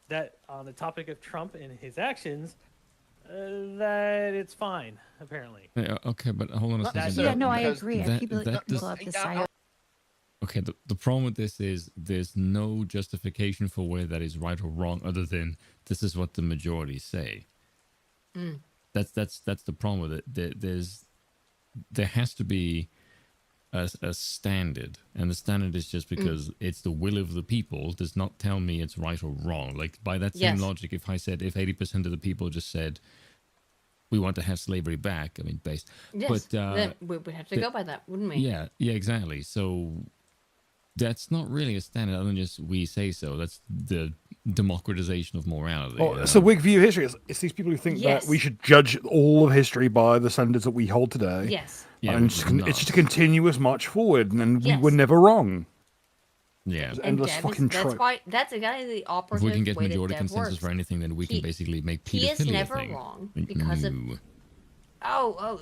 that on the topic of Trump and his actions, that it's fine. Apparently. Yeah, okay, but hold on a second. Yeah, no, I agree. People have decided. Okay, the problem with this is there's no justification for whether that is right or wrong other than this is what the majority say. That's the problem with it. There has to be a standard, and the standard is just because it's the will of the people does not tell me it's right or wrong. Like by that same logic, if 80% of the people just said we want to have slavery back, I mean, based. Yes, but then we would have to go by that, wouldn't we? Yeah, exactly. So that's not really a standard other than just we say so. That's the democratization of morality. Oh, it's a weak view of history. It's these people who think that we should judge all of history by the standards that we hold today. Yes. Yeah, and it's just a continuous march forward, and we were never wrong. Yeah. It's endless fucking trope. That's exactly the operative If we can get way majority that Dev consensus works. for anything, then we can basically make pedophilia He is never thing. wrong because of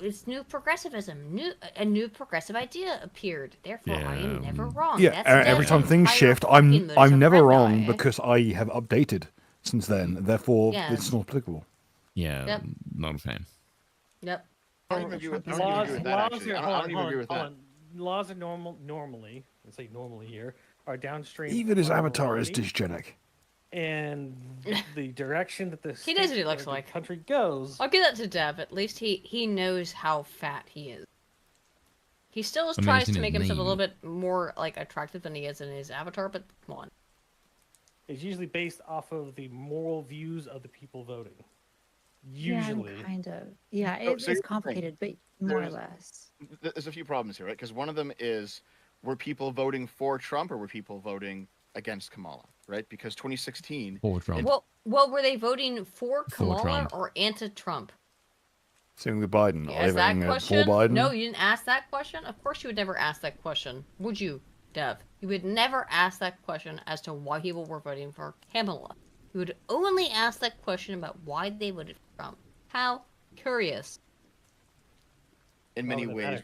it's new progressivism. A new progressive idea appeared. Therefore, I am never wrong. Yeah, That's every time things shift, I'm never wrong because I have updated since then. Therefore, it's not applicable. Yeah, not a fan. Yep. I don't even agree with that, actually. I don't even agree with that. Laws are normally, let's say normally here, are downstream. Even his avatar is morality. dysgenic. And the direction that the He knows what he looks like. country goes. I'll give that to Dev. At least he knows how fat he is. He still I mean, tries it's in to his make himself a name. little bit more like attractive than he is in his avatar, but come on. It's usually based off of the moral views of the people voting. Usually. Yeah, kind of. Yeah, So it's here's the complicated, but more or less. There's a few problems here, right? Because one of them is, were people voting for Trump or were people voting against Kamala, right? Because 2016... For Trump. Well, were they voting for Kamala Trump. or anti-Trump? Same with Biden. You Are they asked that voting question? for Biden? No, you didn't ask that question? Of course you would never ask that question. Would you, Dev? You would never ask that question as to why people were voting for Kamala. You would only ask that question about why they voted for Trump. How curious. in many ways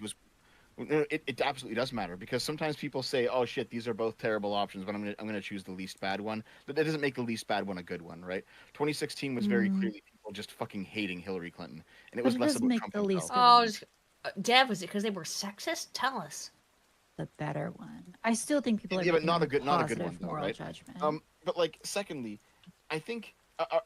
it absolutely does matter, because sometimes people say, oh shit, these are both terrible options, but I'm gonna choose the least bad one. But that doesn't make the least bad one a good one, right? 2016 was very clearly people just fucking hating Hillary Clinton, and it was less about Trump himself. Oh, Dev, was it because they were sexist? Tell us. The better one. I still think people are but making not a good one positive though, moral right? judgment. But like, secondly, I think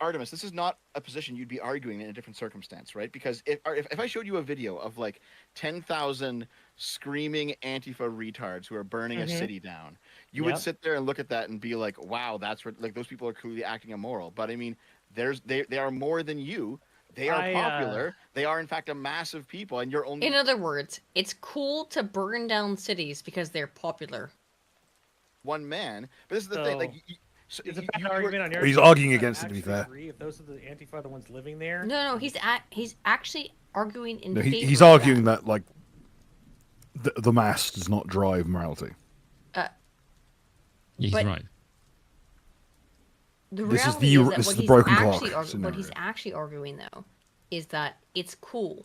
Artemis, this is not a position you'd be arguing in a different circumstance, right? Because if I showed you a video of like 10,000 screaming Antifa retards who are burning a city down, you would sit there and look at that and be like, wow, that's like, those people are clearly acting immoral. But I mean, they are more than you. They are popular. They are in fact a massive people, and you're only. In other words, it's cool to burn down cities because they're popular. One man, but this is the thing. Like, he's arguing against it. To be fair, if those are the Antifa the ones living there. No, he's actually arguing in favor. He's arguing that like the mass does not drive morality. He's right. This is the broken clock. What he's actually arguing, though, is that it's cool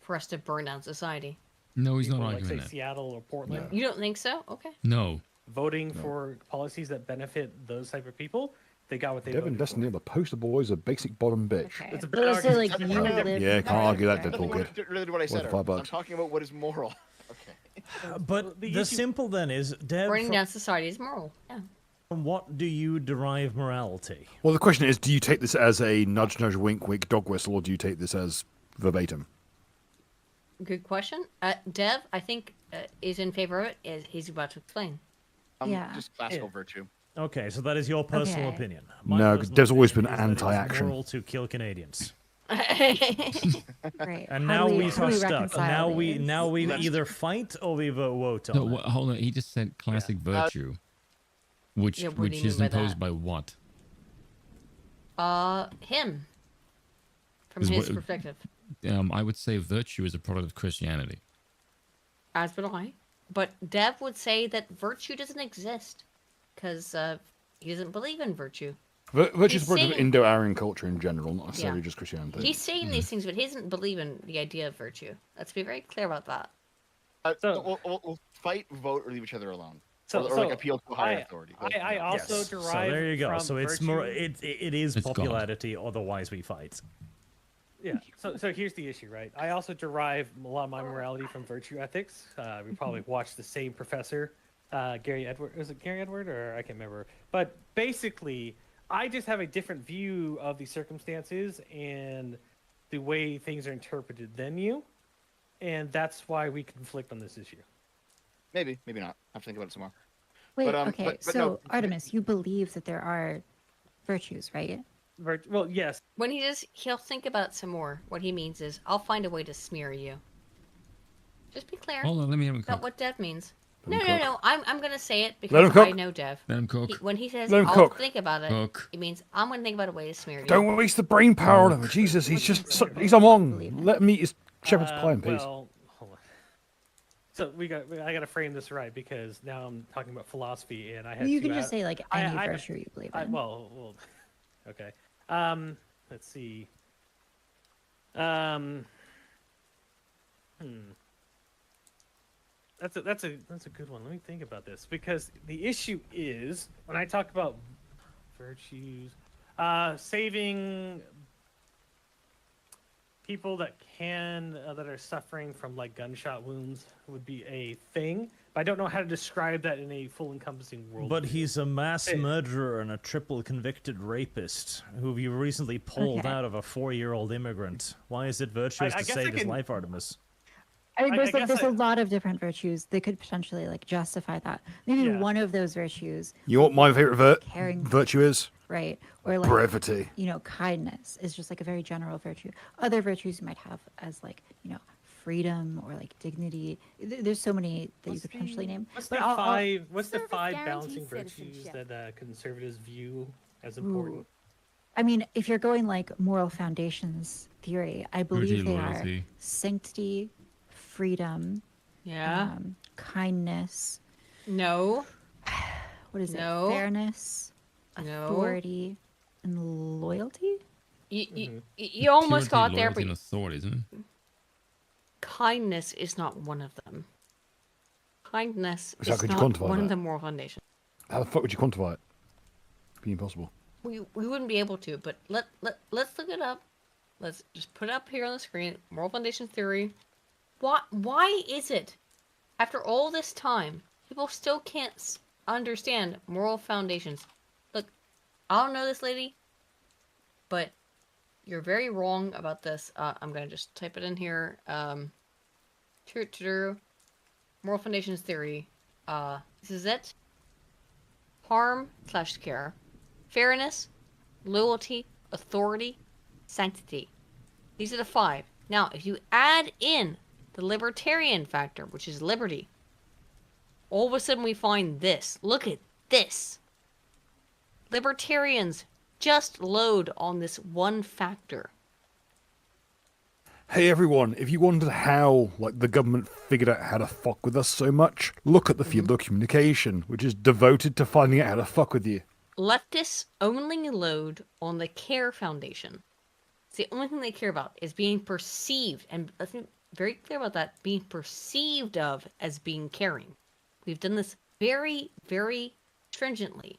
for us to burn down society. No, he's not Like, arguing say, that. Seattle or Portland. You don't think so? Okay. No. Voting for policies that benefit those type of people, they got what they Devin voted Destiny, the poster boy, is a basic bottom bitch. It's a But I say, like, you live Yeah, can't argue that. Deadpool That's good. really what I said. Worth $5. I'm talking about what is moral. Okay. But the simple then is, Dev, Burning down society is moral. Yeah. From what do you derive morality? Well, the question is, do you take this as a nudge, nudge, wink, wink, dog whistle, or do you take this as verbatim? Good question. Dev, I think, is in favor of it. He's about to explain. Yeah. Just classical virtue. Okay, so that is your personal opinion. My No, personal Dev's always opinion been is that it is anti-action. moral to kill Canadians. Right. And How now do we how do are we stuck. reconcile Now we these? either fight or we vote on No, it. hold on. He just said classic virtue, which Yeah, what do which you is mean by imposed that? by what? Him. From 'Cause his what- perspective. I would say virtue is a product of Christianity. As would I. But Dev would say that virtue doesn't exist. Because he doesn't believe in virtue. Virtue is a He's product of saying- Indo-Aryan culture in general, not necessarily Yeah. just Christianity. He's saying these things, but he doesn't believe in the idea of virtue. Let's be very clear about that. We'll fight, vote, or leave each other alone. So- or so like appeal to a higher authority. I also Yes. derive. So there you go. From So it's virtue. more. It is It's God. popularity. Otherwise, we fight. Yeah. So here's the issue, right? I also derive a lot of my morality from virtue ethics. We probably watched the same professor, Gary Edward. Was it Gary Edward or I can't remember? But basically, I just have a different view of the circumstances and the way things are interpreted than you, and that's why we conflict on this issue. Maybe not. I have to think about it some more. Wait, But, okay. but So, no. Artemis, you believe that there are virtues, right? Well, yes. When he'll think about it some more. What he means is, I'll find a way to smear you. Just be clear. Hold on, let me have him About cook. what Dev means. Let him No. I'm gonna say it Let him because I cook. know Dev. Let him cook. When he says, Let him I'll cook. think about it, Cook. it means I'm gonna think about a way to smear you. Don't waste the brain power on him. Jesus, he's he's along. Let him eat his shepherd's pie in peace. Well, hold on. So I got to frame this right because now I'm talking about philosophy, and I had. You to can just say like any I- virtue you believe in. Well, okay. Let's see. That's a good one. Let me think about this because the issue is when I talk about virtues, saving people that are suffering from like gunshot wounds would be a thing, but I don't know how to describe that in a full encompassing world. But he's a mass murderer and a triple convicted rapist who you recently pulled Okay. out of a 4-year-old immigrant. Why is it virtuous I to guess save I his can- life, Artemis? I mean, I there's guess there's I- a lot of different virtues that could potentially like justify that. Maybe Yeah. one of those virtues, You know what my favorite Caring. virtue is? right? Or like Brevity. kindness is just like a very general virtue. Other virtues you might have as like freedom or like dignity. There's so many that you could potentially name. What's But the I'll- five? What's the Service five guarantees balancing virtues citizenship. that conservatives view as Ooh. important? I mean, if you're going like moral foundations theory, I believe they are loyalty. sanctity, freedom, Yeah. kindness. No. What is No. it? Fairness, No. authority, and loyalty. You almost got there, Purity, but loyalty, and authority, isn't it? kindness is not one of them. Kindness So how is could you not quantify one of that? the moral foundations. How the fuck would you quantify it? Be impossible. We wouldn't be able to, but let's look it up. Let's just put it up here on the screen. Moral foundations theory. Why is it, after all this time, people still can't understand moral foundations? Look, I don't know this lady, but you're very wrong about this. I'm gonna just type it in here. Moral foundations theory. This is it. Harm/care, fairness, loyalty, authority, sanctity. These are the five. Now, if you add in the libertarian factor, which is liberty, all of a sudden we find this. Look at this. Libertarians just load on this one factor. Hey everyone, if you wondered how the government figured out how to fuck with us so much, look at the field of communication, which is devoted to finding out how to fuck with you. Leftists only load on the care foundation. It's the only thing they care about is being perceived, and let's be very clear about that, being perceived of as being caring. We've done this very, very stringently.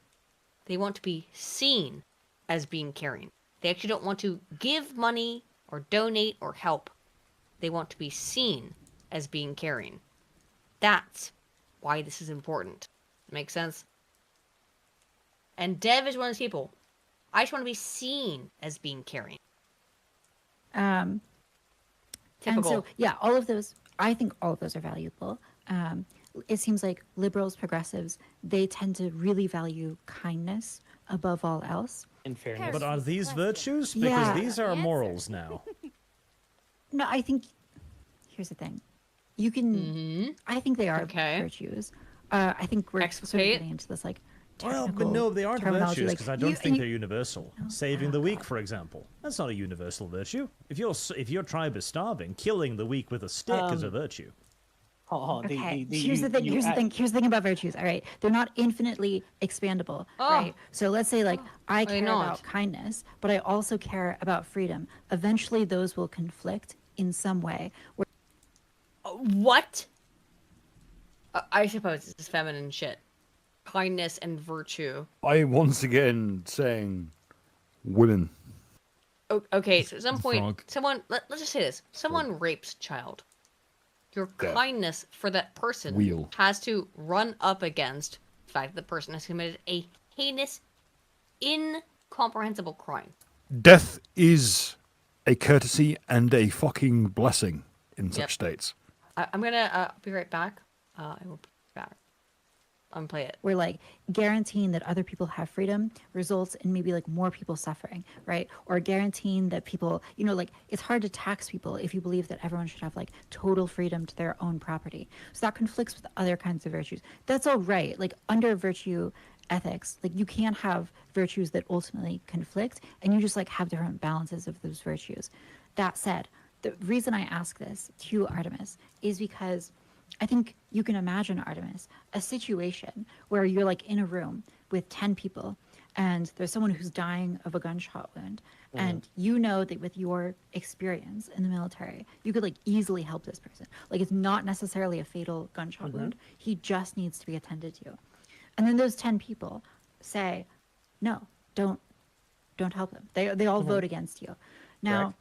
They want to be seen as being caring. They actually don't want to give money or donate or help. They want to be seen as being caring. That's why this is important. Make sense? And Dev is one of those people. I just want to be seen as being caring. And so, yeah, all of those, I think all of those are valuable. It seems like liberals, progressives, they tend to really value kindness above all else. In fairness. But are these virtues? Because these are morals now. No, I think, here's the thing. You can, I think they are virtues. I think we're sort of getting into this, like, well, but no, they aren't virtues, because I don't think they're universal. Saving the weak, for example. That's not a universal virtue. If your tribe is starving, killing the weak with a stick is a virtue. Okay, here's the thing about virtues, all right? They're not infinitely expandable, right? So let's say, like, I care about kindness, but I also care about freedom. Eventually, those will conflict in some way. What? I suppose this is feminine shit. Kindness and virtue. I once again saying women. Okay, so at some point, someone, let's just say this. Someone rapes a child. Your kindness for that person has to run up against the fact that the person has committed a heinous, incomprehensible crime. Death is a courtesy and a fucking blessing in such states. I'm gonna be right back. I will be back. Unplay it. Where like guaranteeing that other people have freedom results in maybe like more people suffering, right? Or guaranteeing that people, you know, like it's hard to tax people if you believe that everyone should have like total freedom to their own property. So that conflicts with other kinds of virtues. That's all right. Like under virtue ethics, like you can't have virtues that ultimately conflict, and you just like have different balances of those virtues. That said, the reason I ask this to Artemis is because I think you can imagine, Artemis, a situation where you're like in a room with 10 people and there's someone who's dying of a gunshot wound. And you know that with your experience in the military, you could like easily help this person. Like it's not necessarily a fatal gunshot wound. He just needs to be attended to. And then those 10 people say, no, don't help him. They all vote against you. Now,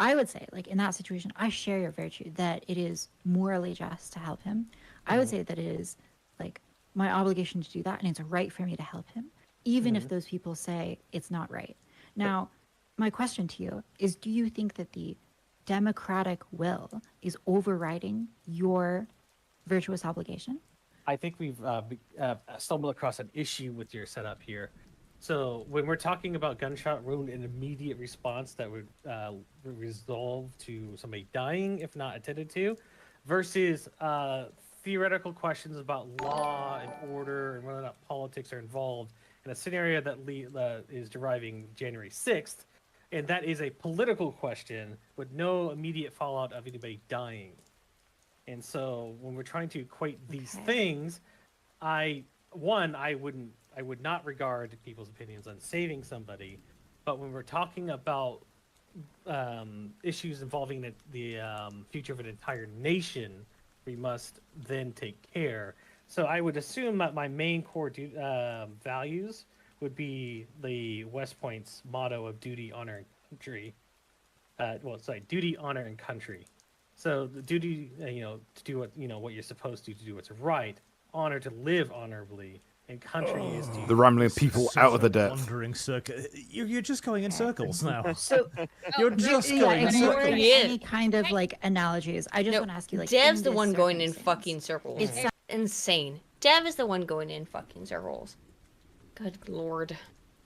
I would say, like, in that situation, I share your virtue that it is morally just to help him. I would say that it is, like, my obligation to do that, and it's right for me to help him, even if those people say it's not right. Now, my question to you is, do you think that the democratic will is overriding your virtuous obligation? I think we've stumbled across an issue with your setup here. So when we're talking about gunshot wound, an immediate response that would resolve to somebody dying if not attended to, versus theoretical questions about law and order and whether or not politics are involved in a scenario that is deriving January 6th, and that is a political question with no immediate fallout of anybody dying. And so when we're trying to equate these things, I would not regard people's opinions on saving somebody, but when we're talking about issues involving the future of an entire nation, we must then take care. So I would assume that my main core values would be the West Point's motto of duty, honor, and country. Duty, honor, and country. So the duty, to do what what you're supposed to do what's right. Honor to live honorably. And country is to the rambling people out of the depth. Wandering circle. You're just going in circles now. So you're just going in circles. Any kind of like analogies. I just want to ask you, like, Dev's the one going in fucking circles. It's insane. Dev is the one going in fucking circles. Good lord.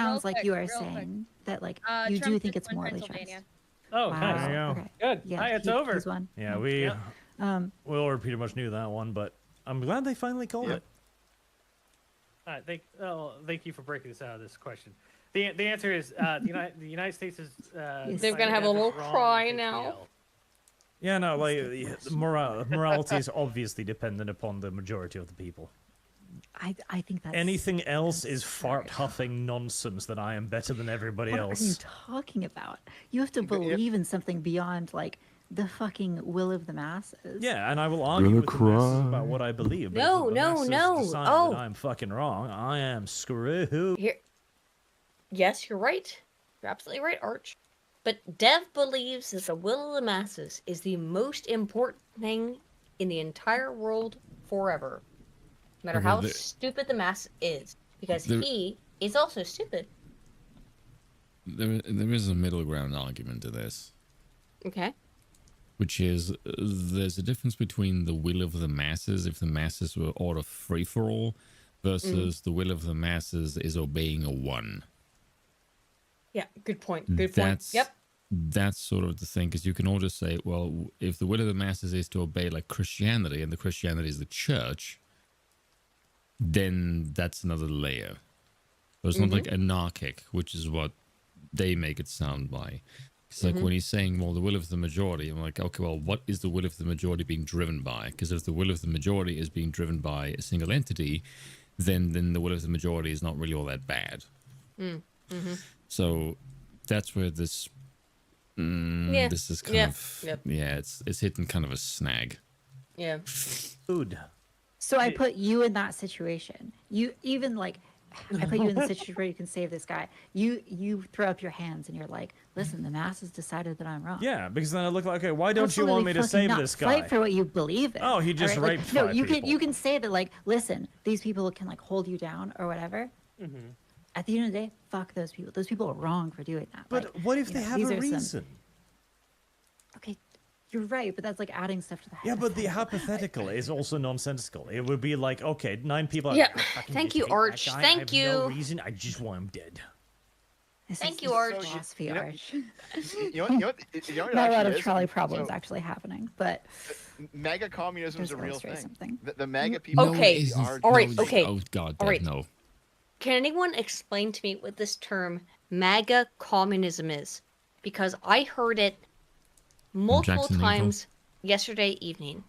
Sounds like you are saying that like you do think it's morally just. Oh, wow. nice. There you go. Okay. Good. Yeah, Hi, it's over. One. Yeah, we all pretty much knew that one, but I'm glad they finally called it. All right, thank you for breaking this out of this question. The answer is the United States is. They're gonna have a little cry now. Yeah, no, like morality is obviously dependent upon the majority of the people. I think that's anything else is fart huffing nonsense that I am better than everybody else. What are you talking about? You have to believe in something beyond like the fucking will of the masses. Yeah, and I will argue with the masses about what I believe. But No. That I'm fucking wrong. I am screwed. Yes, you're right. You're absolutely right, Arch. But Dev believes that the will of the masses is the most important thing in the entire world forever. No matter how stupid the mass is. Because he is also stupid. There is a middle ground argument to this. Okay. Which is, there's a difference between the will of the masses, if the masses were all a free-for-all, versus the will of the masses is obeying a one. Yeah, good point. Good point. Yep. That's sort of the thing, because you can all just say, well, if the will of the masses is to obey like Christianity, and the Christianity is the church, then that's another layer. So it's not like anarchic, which is what they make it sound like. It's like when he's saying, well, the will of the majority, I'm like, okay, well, what is the will of the majority being driven by? Because if the will of the majority is being driven by a single entity, then the will of the majority is not really all that bad. So that's where this this is kind of it's hitting kind of a snag. Yeah. Food. So I put you in that situation. You even like, I put you in the situation where you can save this guy. You throw up your hands and you're like, listen, the masses decided that I'm wrong. Yeah, because then I look like, okay, why don't you want me to save this guy? Fight for what you believe in. Oh, he just raped five people. You can say that, like, listen, these people can like hold you down or whatever. At the end of the day, fuck those people. Those people are wrong for doing that. But like, what if they have a reason? Okay, you're right, but that's like adding stuff to the Yeah, but the hypothetical is also nonsensical. It would be like, okay, 9 people. Yeah, thank you, Arch. Thank you. No reason. I just want him dead. Thank you, Arch. Philosophy, Arch. You know what Not a lot of is? trolley problems actually happening, but MAGA communism is a real thing. Something. The MAGA people. Okay. All right. Okay. Oh God, All right. no. Can anyone explain to me what this term MAGA communism is? Because I heard it multiple times yesterday evening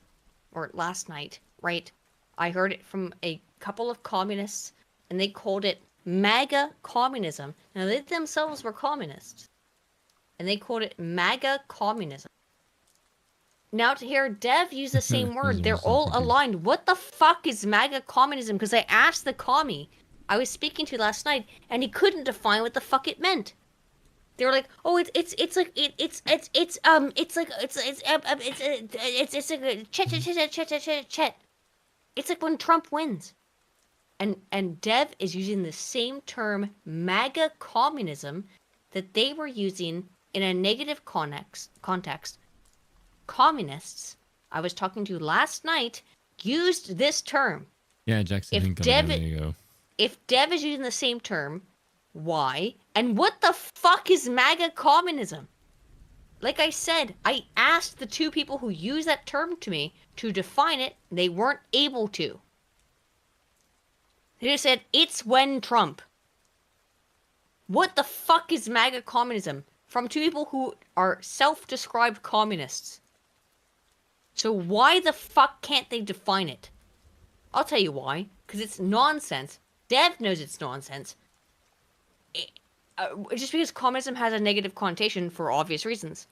or last night, right? I heard it from a couple of communists and they called it MAGA communism. Now they themselves were communists and they called it MAGA communism. Now to hear Dev use the same word, they're all aligned. What the fuck is MAGA communism? Because I asked the commie I was speaking to last night, and he couldn't define what the fuck it meant. They were like, "Oh, it's like chet. It's like when Trump wins." And Dev is using the same term MAGA communism that they were using in a negative context. Communists I was talking to last night used this term. Yeah, Jackson. There you go. If Dev is using the same term, why? And what the fuck is MAGA communism? Like I said, I asked the two people who use that term to me to define it. They weren't able to. They just said, it's when Trump. What the fuck is MAGA communism? From two people who are self-described communists. So why the fuck can't they define it? I'll tell you why. Because it's nonsense. Dev knows it's nonsense. Just because communism has a negative connotation for obvious reasons.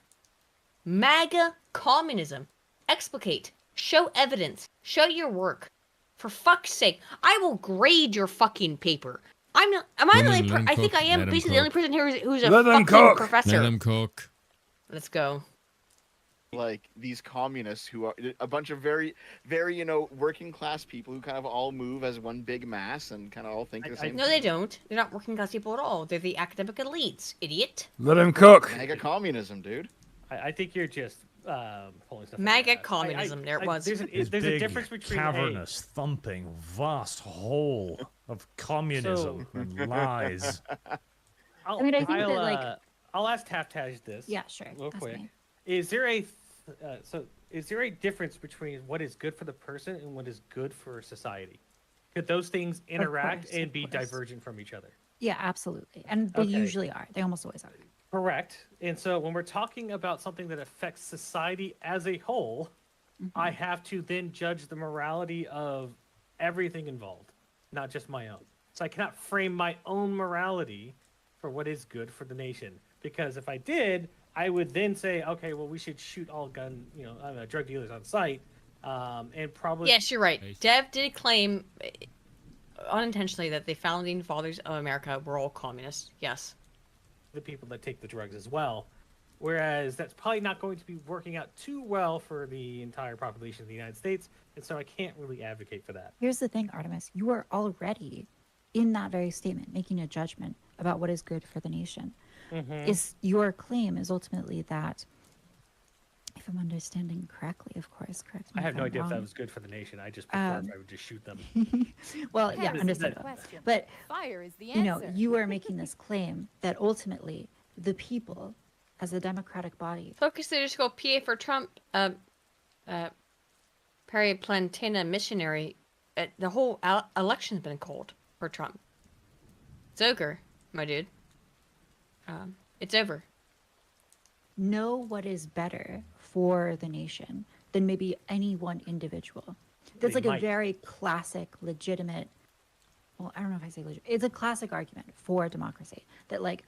MAGA communism. Explicate. Show evidence. Show your work. For fuck's sake, I will grade your fucking paper. I'm not. Am I the only person? I think I am basically the only person here who's a fucking professor. Let him cook. Let's go. Like these communists who are a bunch of very, very, working class people who kind of all move as one big mass and kind of all think the same. No, they don't. They're not working class people at all. They're the academic elites, idiot. Let him cook. MAGA communism, dude. I think you're just pulling stuff. MAGA communism. There it was. There's a difference between cavernous, thumping, vast hole of communism and lies. I'll ask Taftaj this. Yeah, sure. Real quick. Is there a is there a difference between what is good for the person and what is good for society? Could those things interact and be divergent from each other? Yeah, absolutely. And they usually are. They almost always are. Correct. And so when we're talking about something that affects society as a whole, I have to then judge the morality of everything involved, not just my own. So I cannot frame my own morality for what is good for the nation. Because if I did, I would then say, okay, well, we should shoot all drug dealers on sight, and probably. Yes, you're right. Dev did claim, unintentionally, that the founding fathers of America were all communists. Yes. The people that take the drugs as well, whereas that's probably not going to be working out too well for the entire population of the United States, and so I can't really advocate for that. Here's the thing, Artemis. You are already in that very statement, making a judgment about what is good for the nation. Mm-hmm. Is your claim is ultimately that, if I'm understanding correctly, of course, correct me. I have no idea wrong. if that was good for the nation. I just prefer if I would just shoot them. Well, yeah, understood. But fire is the you know, answer. you are making this claim that ultimately the people, as a democratic body, Focus leaders go PA for Trump. Perry Plantina missionary. The whole election's been called for Trump. It's over, my dude. It's over. know what is better for the nation than maybe any one individual. That's They like a might. very classic, legitimate, well, I don't know if I say legitimate, it's a classic argument for democracy that like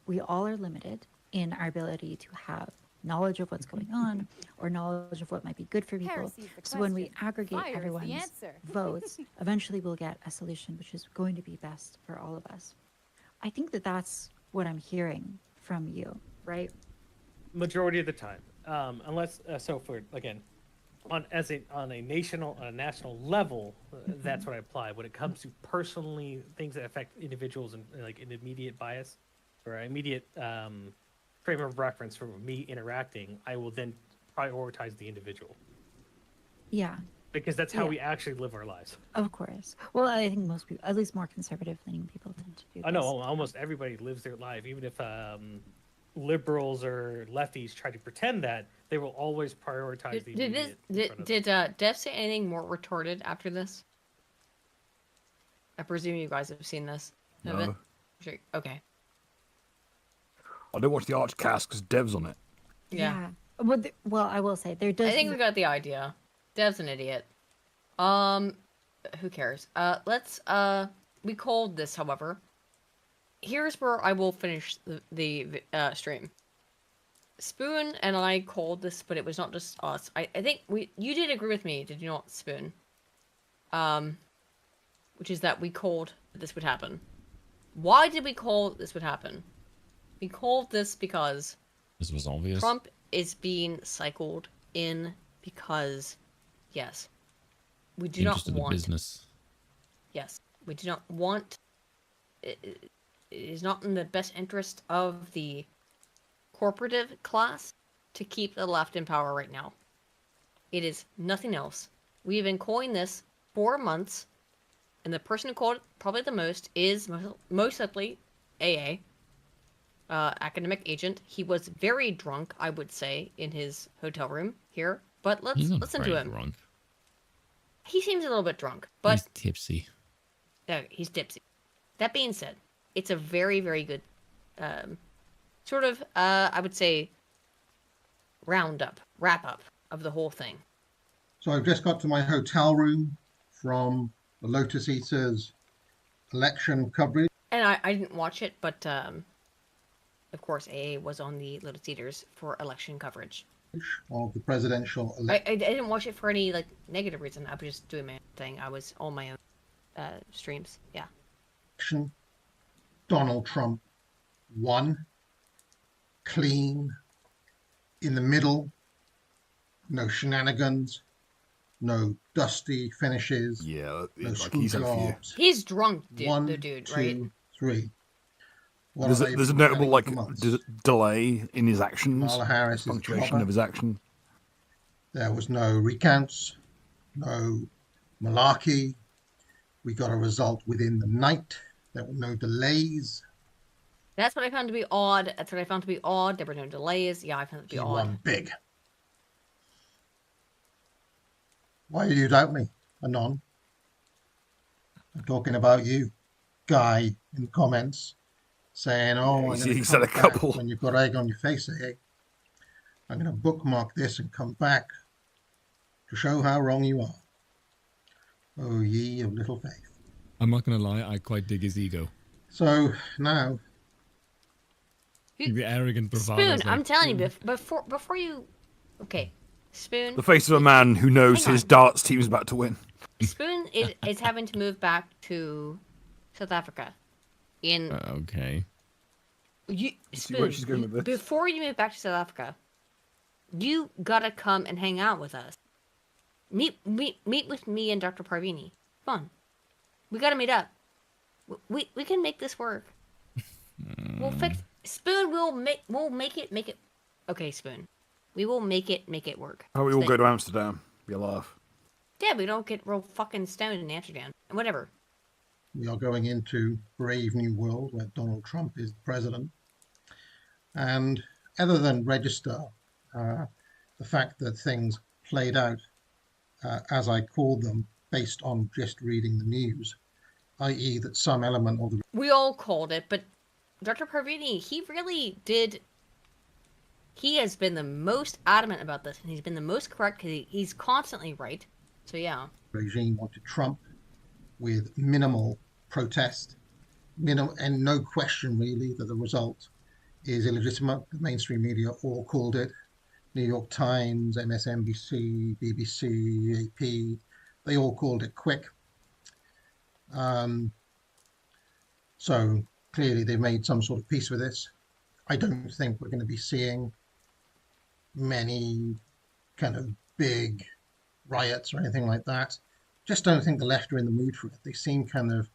we all are limited in our ability to have knowledge of what's going on or knowledge of what might be good for people. Heresy's the So when we question. aggregate Fire is the everyone's answer. votes, eventually we'll get a solution which is going to be best for all of us. I think that that's what I'm hearing from you, right? Majority of the time, unless so for again, on a national level, that's what I apply. When it comes to personally things that affect individuals and like an immediate bias or immediate frame of reference for me interacting, I will then prioritize the individual. Yeah. Because that's how Yeah. we actually live our lives. Of course. Well, I think most people, at least more conservative leaning people, tend to do this. I know almost everybody lives their life, even if liberals or lefties try to pretend that, they will always prioritize the immediate. Did Dev say anything more retorted after this? I presume you guys have seen this. Have No. it? Sure. Okay. I don't watch the Archcast because Dev's on it. Yeah. Well, I will say there does. I think we got the idea. Dev's an idiot. Who cares? Let's we called this, however. Here's where I will finish the stream. Spoon and I called this, but it was not just us. I think you did agree with me, did you not, Spoon? Which is that we called this would happen. Why did we call this would happen? We called this because this was obvious. Trump is being cycled in because, yes, we do not want business. Yes, we do not want. It is not in the best interest of the corporative class to keep the left in power right now. It is nothing else. We've been calling this 4 months, and the person who called it probably the most is most likely AA, academic agent. He was very drunk, I would say, in his hotel room here. But let's listen to him. Drunk. He seems a little bit drunk, but He's tipsy. Yeah, he's tipsy. That being said, it's a very, very good sort of, I would say, wrap up of the whole thing. So I've just got to my hotel room from the Lotus Eaters election coverage. And I didn't watch it, but of course AA was on the Lotus Eaters for election coverage. Of the presidential I didn't watch it for any like negative reason. I was just doing my own thing. I was on my own streams. Yeah. election. Donald Trump won, clean, in the middle, no shenanigans, no dusty finishes. Yeah, no like he's out for you. jobs. He's drunk, One, the dude, two, right? three. What There's are a, they there's a notable like getting for months? delay in his actions, Kamala Harris is punctuation clever. of his action. There was no recounts, no malarkey. We got a result within the night. There were no delays. That's what I found to be odd. There were no delays. Yeah, I found it to be He odd. won big. Why do you doubt me, Anon? I'm talking about you, Guy, in the comments, saying, "Oh, Yeah, I'm he going to said come a back couple. when you've got egg on your face, eh? I'm going to bookmark this and come back to show how wrong you are. Oh, ye of little faith." I'm not gonna lie, I quite dig his ego. So now, The arrogant bravado. Spoon, I'm telling you, before you, okay, Spoon. The face of a man who knows his darts team's about to win. Spoon is having to move back to South Africa. Okay. See where she's going with this. Before you move back to South Africa, you gotta come and hang out with us. Meet with me and Dr. Parvini. Come on, we gotta meet up. We can make this work. We'll fix Spoon. We'll make it. Okay, Spoon. We will make it work. Oh, we all go to Amsterdam. Be a laugh. Yeah, we don't get real fucking stoned in Amsterdam. Whatever. We are going into brave new world where Donald Trump is the president. And other than register the fact that things played out as I called them, based on just reading the news, i.e. that some element of the... We all called it, but Dr. Parvini, he really did... He has been the most adamant about this, and he's been the most correct, because he's constantly right. So, yeah. Regime wanted Trump with minimal protest, and no question, really, that the result is illegitimate. The mainstream media all called it. New York Times, MSNBC, BBC, AP, they all called it quick. So clearly they've made some sort of peace with this. I don't think we're going to be seeing many kind of big riots or anything like that. Just don't think the left are in the mood for it. They seem kind of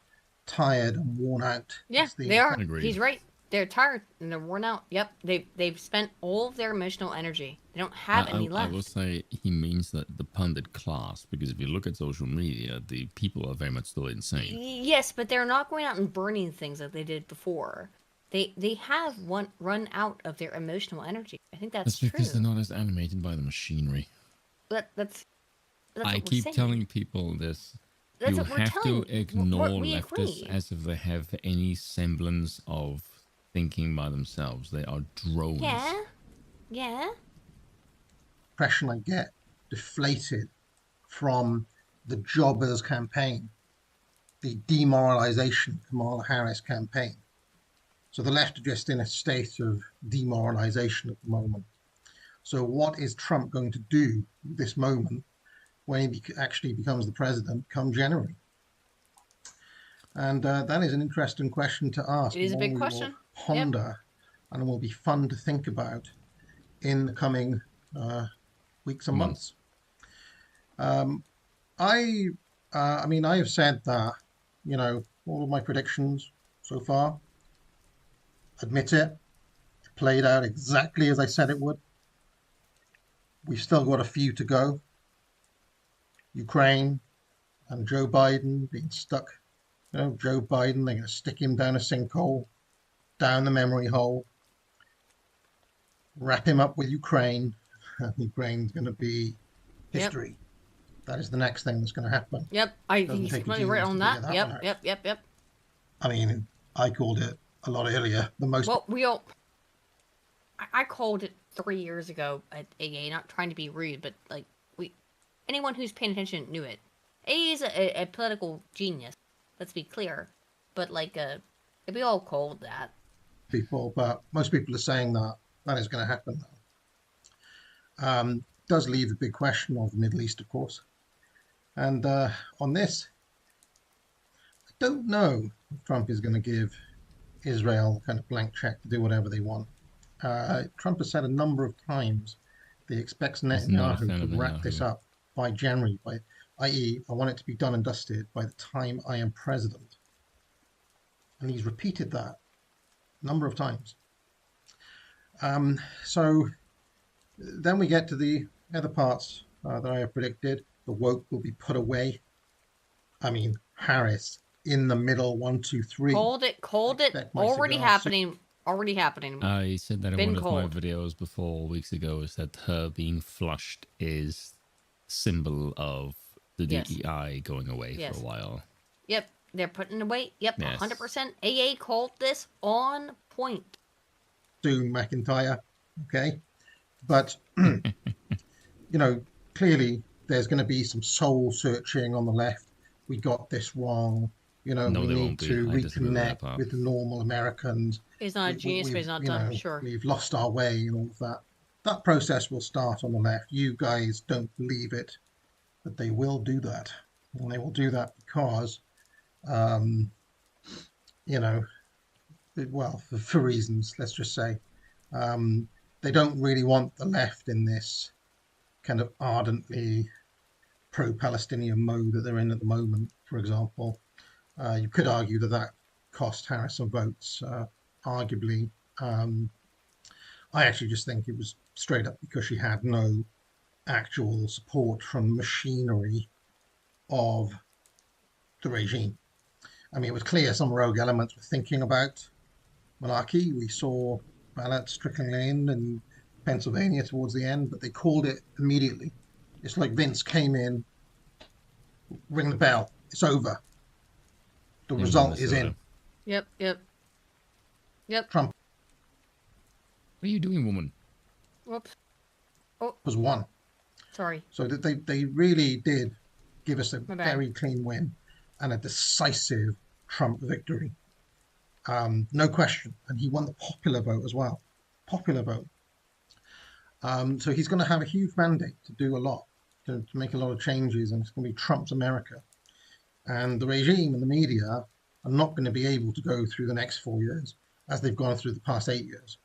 tired and worn out. Yeah, they are. He's right. They're tired and they're worn out. Yep, they've spent all of their emotional energy. They don't have any left. I will say he means that the pundit class, because if you look at social media, the people are very much still insane. Yes, but they're not going out and burning things like they did before. They have run out of their emotional energy. I think that's true. Because they're not as animated by the machinery. That's I keep telling people this. That's you what we're have telling. to ignore We leftists agree. as if they have any semblance of thinking by themselves. They are drones. Yeah. Impression I get deflated from the jobbers campaign, the demoralization Kamala Harris campaign. So the left are just in a state of demoralization at the moment. So what is Trump going to do at this moment when he actually becomes the president come January? And that is an interesting question to ask. It is a big question. Ponder, and it will be fun to think about in the coming weeks and months. I mean, I have said that, you know, all of my predictions so far, admit it, played out exactly as I said it would. We've still got a few to go. Ukraine and Joe Biden being stuck. You know, Joe Biden, they're going to stick him down a sinkhole, down the memory hole, wrap him up with Ukraine, and Ukraine's going to be history. Yep. That is the next thing that's going to happen. Yep, I think he's completely right on that. Yep. I mean, I called it a lot earlier. Well, I called it 3 years ago at AA, not trying to be rude, but like anyone who's paying attention knew it. AA is a political genius. Let's be clear, but like we all called that. But most people are saying that is going to happen. Does leave the big question of the Middle East, of course. And on this, I don't know if Trump is going to give Israel kind of blank check to do whatever they want. Trump has said a number of times that he expects Netanyahu to wrap this up by January, i.e., I want it to be done and dusted by the time I am president. And he's repeated that a number of times. So then we get to the other parts that I have predicted. The woke will be put away. I mean, Harris in the middle, 1, 2, 3. Called it. Already happening. I said that in one of my videos before weeks ago, is that her being flushed is symbol of the DEI going away for a while. Yep, they're putting away. Yep, 100%. AA called this on point. Soon, McIntyre, okay? But, you know, clearly there's going to be some soul searching on the left. We got this wrong. You know, we need to reconnect with the normal Americans. He's not a genius, but he's not done, sure. We've lost our way and all of that. That process will start on the left. You guys don't believe it, but they will do that. And they will do that because, you know, well, for reasons, let's just say. They don't really want the left in this kind of ardently pro-Palestinian mode that they're in at the moment, for example. You could argue that cost Harris some votes, arguably. I actually just think it was straight up because she had no actual support from the machinery of the regime. I mean, it was clear some rogue elements were thinking about monarchy. We saw ballots trickling in Pennsylvania towards the end, but they called it immediately. It's like Vince came in, ring the bell, it's over. The result is in. Yep. Trump. What are you doing, woman? Whoops. Oh. Was won. Sorry. So they really did give us a My bad. very clean win and a decisive Trump victory. No question. And he won the popular vote as well. Popular vote. So he's going to have a huge mandate to do a lot, to make a lot of changes, and it's going to be Trump's America. And the regime and the media are not going to be able to go through the next 4 years as they've gone through the past 8 years.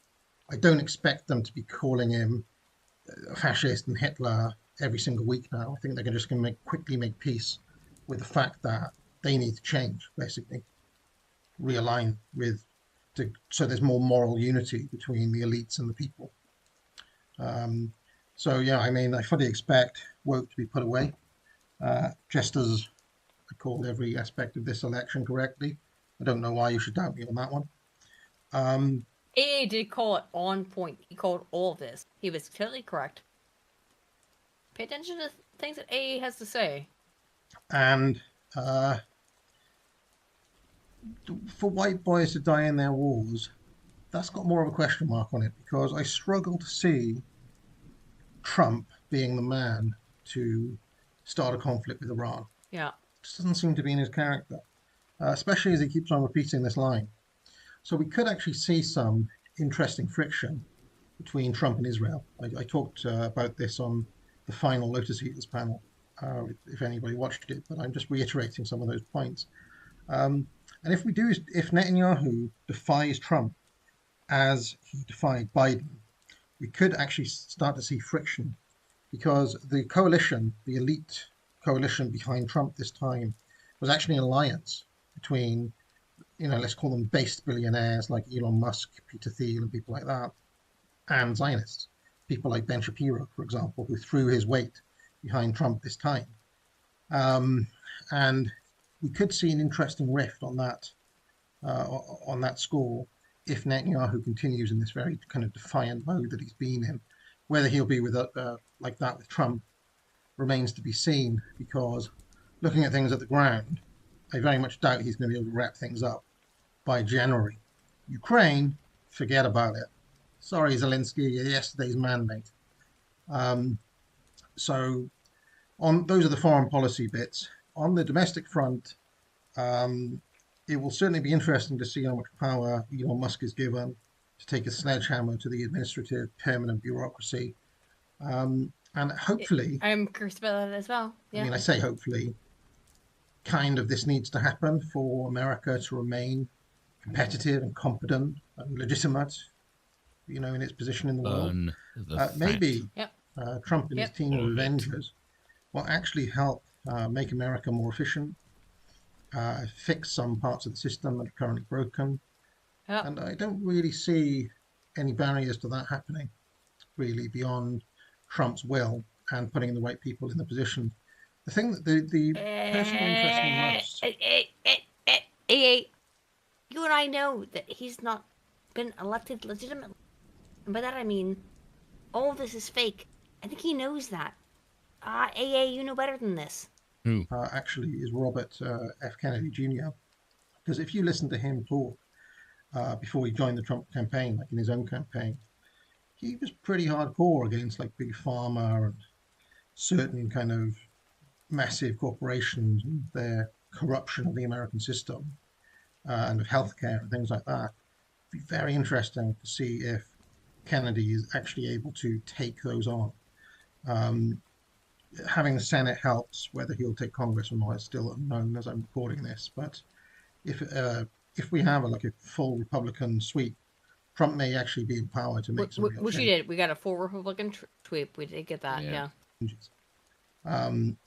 I don't expect them to be calling him a fascist and Hitler every single week now. I think they're just going to quickly make peace with the fact that they need to change, basically, realign so there's more moral unity between the elites and the people. So yeah, I mean, I fully expect woke to be put away, just as I called every aspect of this election correctly. I don't know why you should doubt me on that one. AA did call it on point. He called all of this. He was totally correct. Pay attention to things that AA has to say. And for white boys to die in their wars, that's got more of a question mark on it, because I struggle to see Trump being the man to start a conflict with Iran. Yeah. It just doesn't seem to be in his character, especially as he keeps on repeating this line. So we could actually see some interesting friction between Trump and Israel. I talked about this on the final Lotus Eaters panel, if anybody watched it, but I'm just reiterating some of those points. And if Netanyahu defies Trump as he defied Biden, we could actually start to see friction, because the coalition, the elite coalition behind Trump this time, was actually an alliance between, let's call them based billionaires like Elon Musk, Peter Thiel, and people like that, and Zionists, people like Ben Shapiro, for example, who threw his weight behind Trump this time. And we could see an interesting rift on that score if Netanyahu continues in this very kind of defiant mode that he's been in. Whether he'll be like that with Trump remains to be seen, because looking at things at the ground, I very much doubt he's going to be able to wrap things up by January. Ukraine, forget about it. Sorry, Zelensky, you're yesterday's mandate. So those are the foreign policy bits. On the domestic front, it will certainly be interesting to see how much power Elon Musk is given to take a sledgehammer to the administrative permanent bureaucracy. And hopefully... I'm curious about that as well. Yeah. I mean, I say hopefully, kind of this needs to happen for America to remain competitive and competent and legitimate, in its position in the world. Maybe Trump and his team of Avengers will actually help make America more efficient, fix some parts of the system that are currently broken. Yep. And I don't really see any barriers to that happening, really, beyond Trump's will and putting the right people in the position. The thing that the person interests me most... You and I know that he's not been elected legitimately. And by that I mean, all of this is fake. I think he knows that. AA, you know better than this. Who? Actually, is Robert F. Kennedy Jr. Because if you listen to him talk before he joined the Trump campaign, like in his own campaign, he was pretty hardcore against like big pharma and certain kind of massive corporations and their corruption of the American system and of healthcare and things like that. It'd be very interesting to see if Kennedy is actually able to take those on. Having the Senate helps. Whether he'll take Congress or not is still unknown as I'm recording this. But if we have a full Republican sweep, Trump may actually be in power to make some real which change. we did. We got a full Republican sweep. We did get that. Yeah.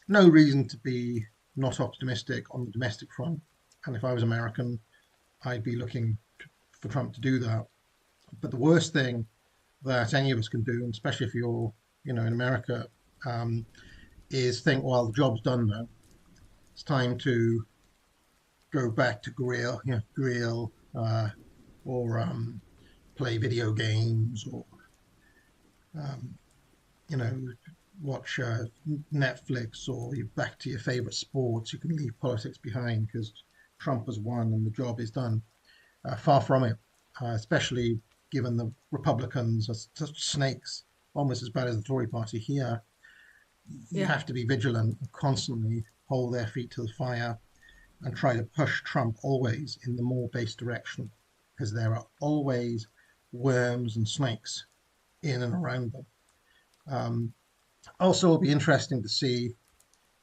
No reason to be not optimistic on the domestic front. And if I was American, I'd be looking for Trump to do that. But the worst thing that any of us can do, and especially if you're, in America, is think, well, the job's done now. It's time to go back to grill, or play video games, or watch Netflix, or you're back to your favorite sports. You can leave politics behind because Trump has won and the job is done. Far from it, especially given the Republicans are such snakes, almost as bad as the Tory party here. You have to be vigilant and constantly hold their feet to the fire and try to push Trump always in the more base direction, because there are always worms and snakes in and around them. Also, it'll be interesting to see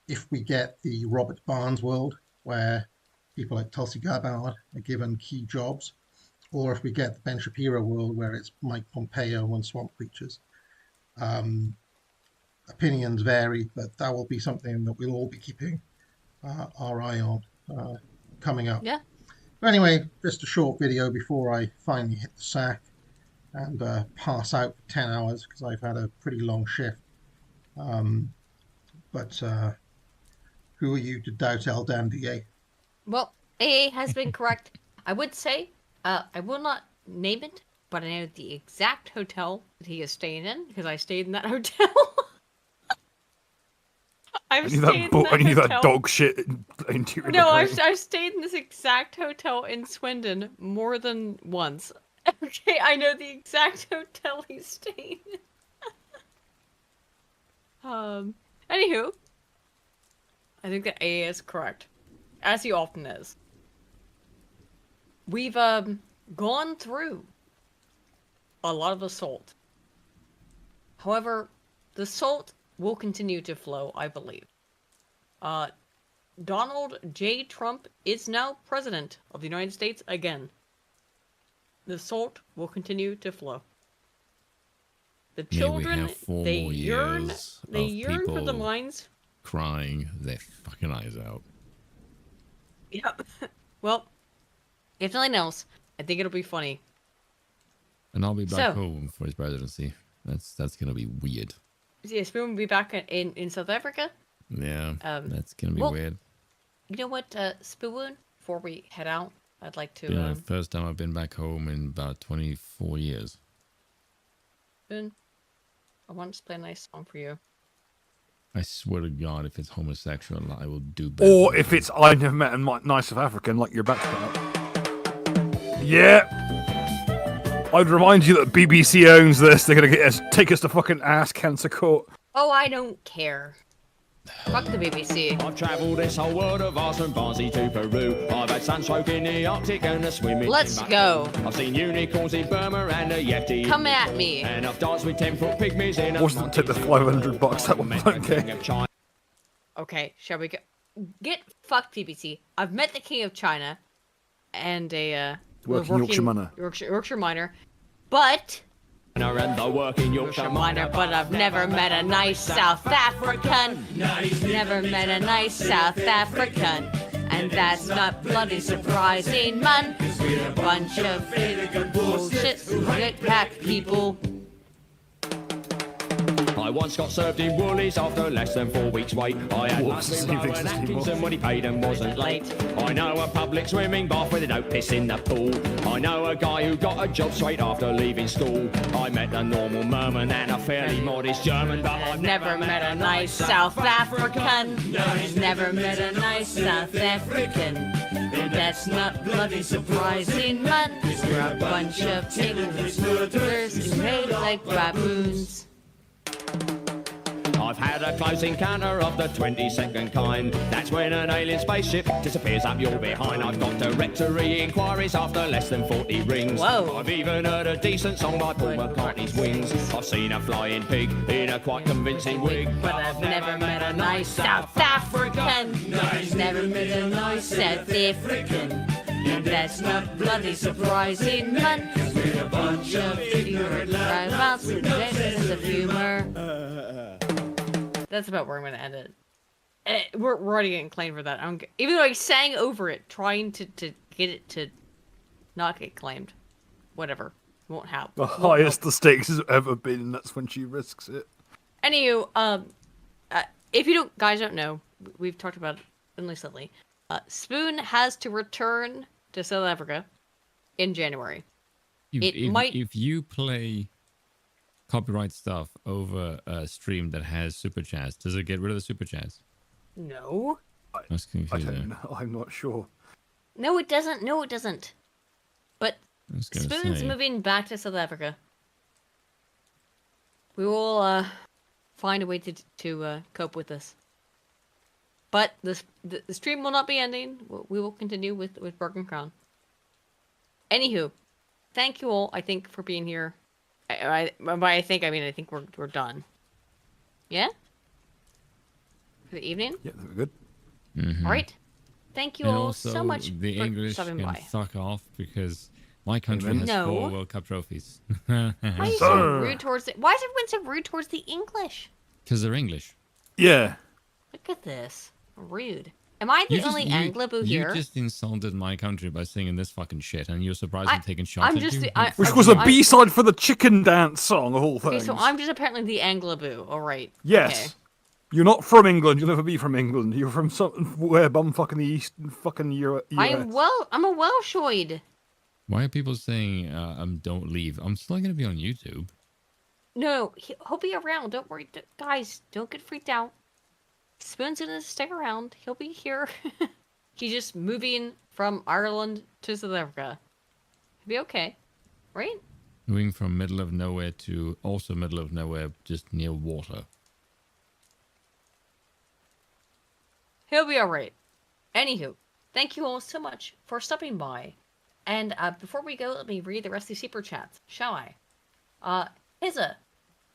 if we get the Robert Barnes world, where people like Tulsi Gabbard are given key jobs, or if we get the Ben Shapiro world, where it's Mike Pompeo and swamp creatures. Opinions vary, but that will be something that we'll all be keeping our eye on coming up. Yeah. But anyway, just a short video before I finally hit the sack and pass out for 10 hours because I've had a pretty long shift. But who are you to doubt El Damn DA? Well, AA has been correct. I would say, I will not name it, but I know the exact hotel that he is staying in because I stayed in that hotel. I need that dog shit interior. No, I've stayed in this exact hotel in Swindon more than once. Okay, I know the exact hotel he's staying in. Anywho, I think that AA is correct, as he often is. We've gone through a lot of assault. However, the assault will continue to flow, I believe. Donald J. Trump is now president of the United States again. The assault will continue to flow. The children, they yearn for the lines. Crying their fucking eyes out. Yep. Well, if nothing else, I think it'll be funny. And I'll be back home for his presidency. That's gonna be weird. Yeah, Spoon will be back in South Africa. Yeah, that's gonna be weird. You know what, Spoon? Before we head out, I'd like to. Yeah, first time I've been back home in about 24 years. Spoon, I want to play a nice song for you. I swear to God, if it's homosexual, I will do better. Or if it's I've never met a nice South African, like you're about to put up. Yeah. I'd remind you that BBC owns this. They're gonna take us to fucking ass cancer court. Oh, I don't care. Fuck the BBC. I've travelled this whole world of arse from Barnsley to Peru. I've had sunstroke in the Arctic and a swimming. Let's go. I've seen unicorns in Burma and a Yeti. Come at me. And I've danced with 10-foot pygmies in a. Wasn't take the $500 that one okay. Okay, shall we go? Get fucked, BBC. I've met the King of China and a working Yorkshire miner. Yorkshire miner, but. And the working Yorkshire miner, but I've never met a nice South African. Never met a nice South African. And that's not bloody surprising, man. We're a bunch of bullshit, pack people. I once got served in Woolies after less than 4 weeks' wait. I had Rowan Atkinson when he paid and wasn't late. I know a public swimming bath where they don't piss in the pool. I know a guy who got a job straight after leaving school. I met a normal Merman and a fairly modest German, but I've never met a nice South African. Never met a nice South African. And that's not bloody surprising, man. We're a bunch of piglets, smugglers, who made like baboons. I've had a close encounter of the 22nd kind. That's when an alien spaceship disappears up your behind. I've got directory inquiries after less than 40 rings. Whoa. I've even heard a decent song by Paul McCartney's Wings. I've seen a flying pig in a quite convincing wig. But I've never met a nice South African. Never met a nice South African. And that's not bloody surprising, man. We're a bunch of ignorant roundabouts with sense of humor. That's about where I'm going to end it. We're already getting claimed for that. Even though I sang over it, trying to get it to not get claimed. Whatever. Won't happen. The highest the stakes has ever been, and that's when she risks it. Anywho, if you guys don't know, we've talked about it recently. Spoon has to return to South Africa in January. If you play copyright stuff over a stream that has super chats, does it get rid of the super chats? No. I was confused. I don't know. I'm not sure. No, it doesn't. No, it doesn't. But gonna Spoon's say. moving back to South Africa. We will find a way to cope with this. But the stream will not be ending. We will continue with Broken Crown. Anywho, thank you all, I think, for being here. I think we're done. Yeah? For the evening? Yeah, we're good. Mm-hmm. All right. Thank you And all also, so much the for English stopping can by. fuck off because my country has No. 4 World Cup trophies. Why are you so rude towards it? Why is everyone so rude towards the English? Because they're English. Yeah. Look at this. Rude. Am I the only Anglaboo here? You just insulted my country by singing this fucking shit, and you're surprised I'm taking shots I'm at just you? Which was a B-side for the chicken dance song, of all Okay, things. so I'm just apparently the Anglaboo. All right. Yes. Okay. You're not from England. You'll never be from England. You're from somewhere bumfucking the East, fucking US. I'm a Welshoid. Why are people saying don't leave? I'm still going to be on YouTube. No, he'll be around. Don't worry, guys. Don't get freaked out. Spoon's gonna stick around. He'll be here. He's just moving from Ireland to South Africa. He'll be okay, right? Moving from middle of nowhere to also middle of nowhere, just near water. He'll be alright. Anywho, thank you all so much for stopping by. And before we go, let me read the rest of the super chats, shall I? Hizza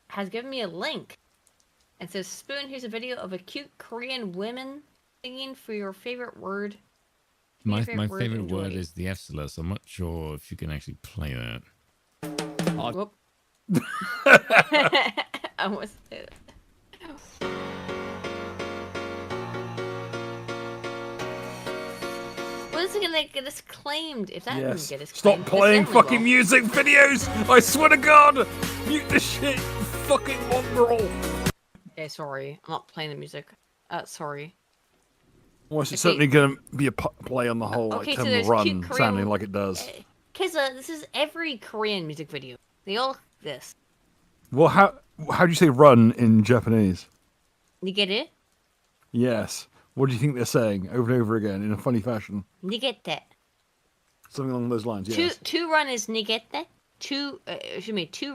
has given me a link. It says, Spoon, here's a video of a cute Korean woman singing for your favorite word. My favorite word is the F-slur, so I'm not sure if you can actually play that. Whoop. I almost did it. What is it gonna get us claimed? If that didn't get us Stop claimed, playing that's illegal. fucking music videos! I swear to God! Mute the shit, you fucking mongrel! Okay, sorry. I'm not playing the music. Sorry. Well, it's certainly going to be a play on the whole Okay, like, so term there's run, cute Korean- sounding like it does. Kizza, this is every Korean music video. They all this. Well, how do you say run in Japanese? You get it? Yes. What do you think they're saying over and over again in a funny fashion? Nigette. Something along those lines, yes. Two run is nigette. Two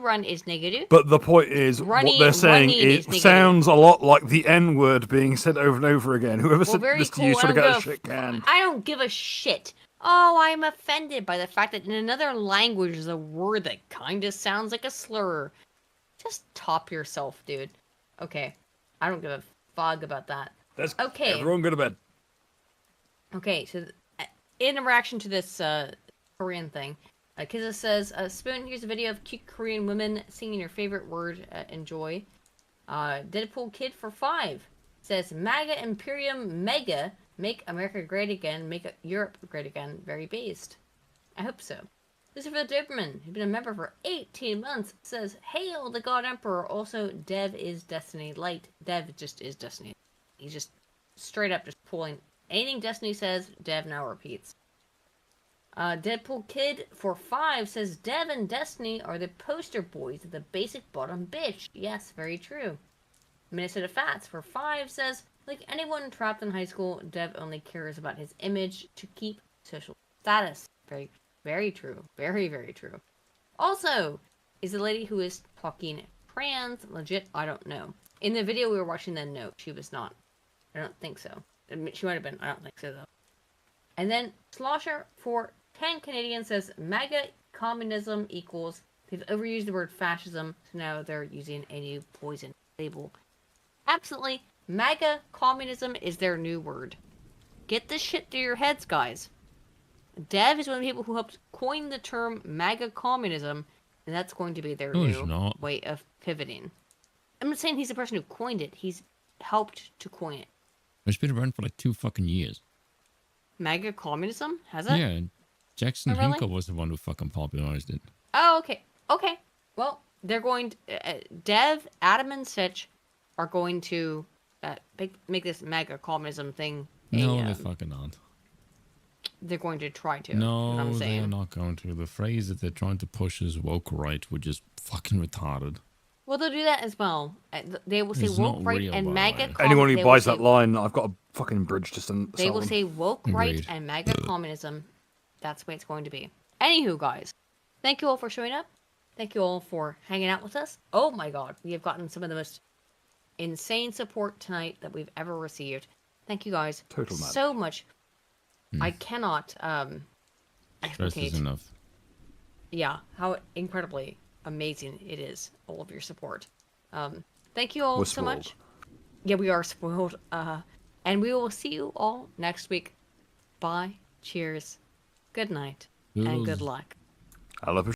run is negative. But the point is, what they're saying it sounds a lot like the N word being said over and over again. Whoever said this to you should have got a shit can. I don't give a shit. Oh, I'm offended by the fact that in another language there's a word that kind of sounds like a slur. Just top yourself, dude. Okay. I don't give a fog about that. That's okay. Everyone go to bed. Okay, so in reaction to this Korean thing, Kizza says, Spoon, here's a video of cute Korean women singing your favorite word, enjoy. Deadpool Kid for 5 says, MAGA Imperium Mega, make America great again, make Europe great again, very based. I hope so. Lucifer Doberman, who's been a member for 18 months, says, Hail the God Emperor, also Dev is Destiny Light. Dev just is Destiny. He's just straight up just pulling anything Destiny says, Dev now repeats. Deadpool Kid for 5 says Dev and Destiny are the poster boys of the basic bottom bitch. Yes, very true. Minnesota Fats for 5 says, like anyone trapped in high school, Dev only cares about his image to keep social status. Very, very true. Very, very true. Also, is the lady who is talking trans legit? I don't know. In the video we were watching then, no, she was not. I don't think so. She might have been. I don't think so, though. And then Slosher for 10 Canadians says MAGA communism equals. They've overused the word fascism, so now they're using a new poison label. Absolutely, MAGA communism is their new word. Get this shit through your heads, guys. Dev is one of the people who helped coin the term MAGA communism, and that's going to be their new way of pivoting. I'm not saying he's the person who coined it. He's helped to coin it. It's been around for like 2 fucking years. MAGA communism? Has it? Yeah. Jackson Oh, really? Hinkle was the one who fucking popularized it. Oh, okay. Okay. Well, they're going to, Dev, Adam, and Sitch are going to make this mega communism thing. No, they're fucking not. They're going to try to. No, I'm they're saying. not going to. The phrase that they're trying to push is woke right, which is fucking retarded. Well, they'll do that as well. They will say It's woke not right real, and by the MAGA. way. Anyone who buys that line, I've got a fucking bridge to send. They will them. say woke right Agreed. and MAGA communism. That's the way it's going to be. Anywho, guys, thank you all for showing up. Thank you all for hanging out with us. Oh my god, we have gotten some of the most insane support tonight that we've ever received. Thank you guys so much. I cannot Stress explicate is enough. yeah, how incredibly amazing it is, all of your support. Thank you all We're so spoiled. much. Yeah, we are spoiled. And we will see you all next week. Bye. Cheers. Good night. And good Toodles. luck. I love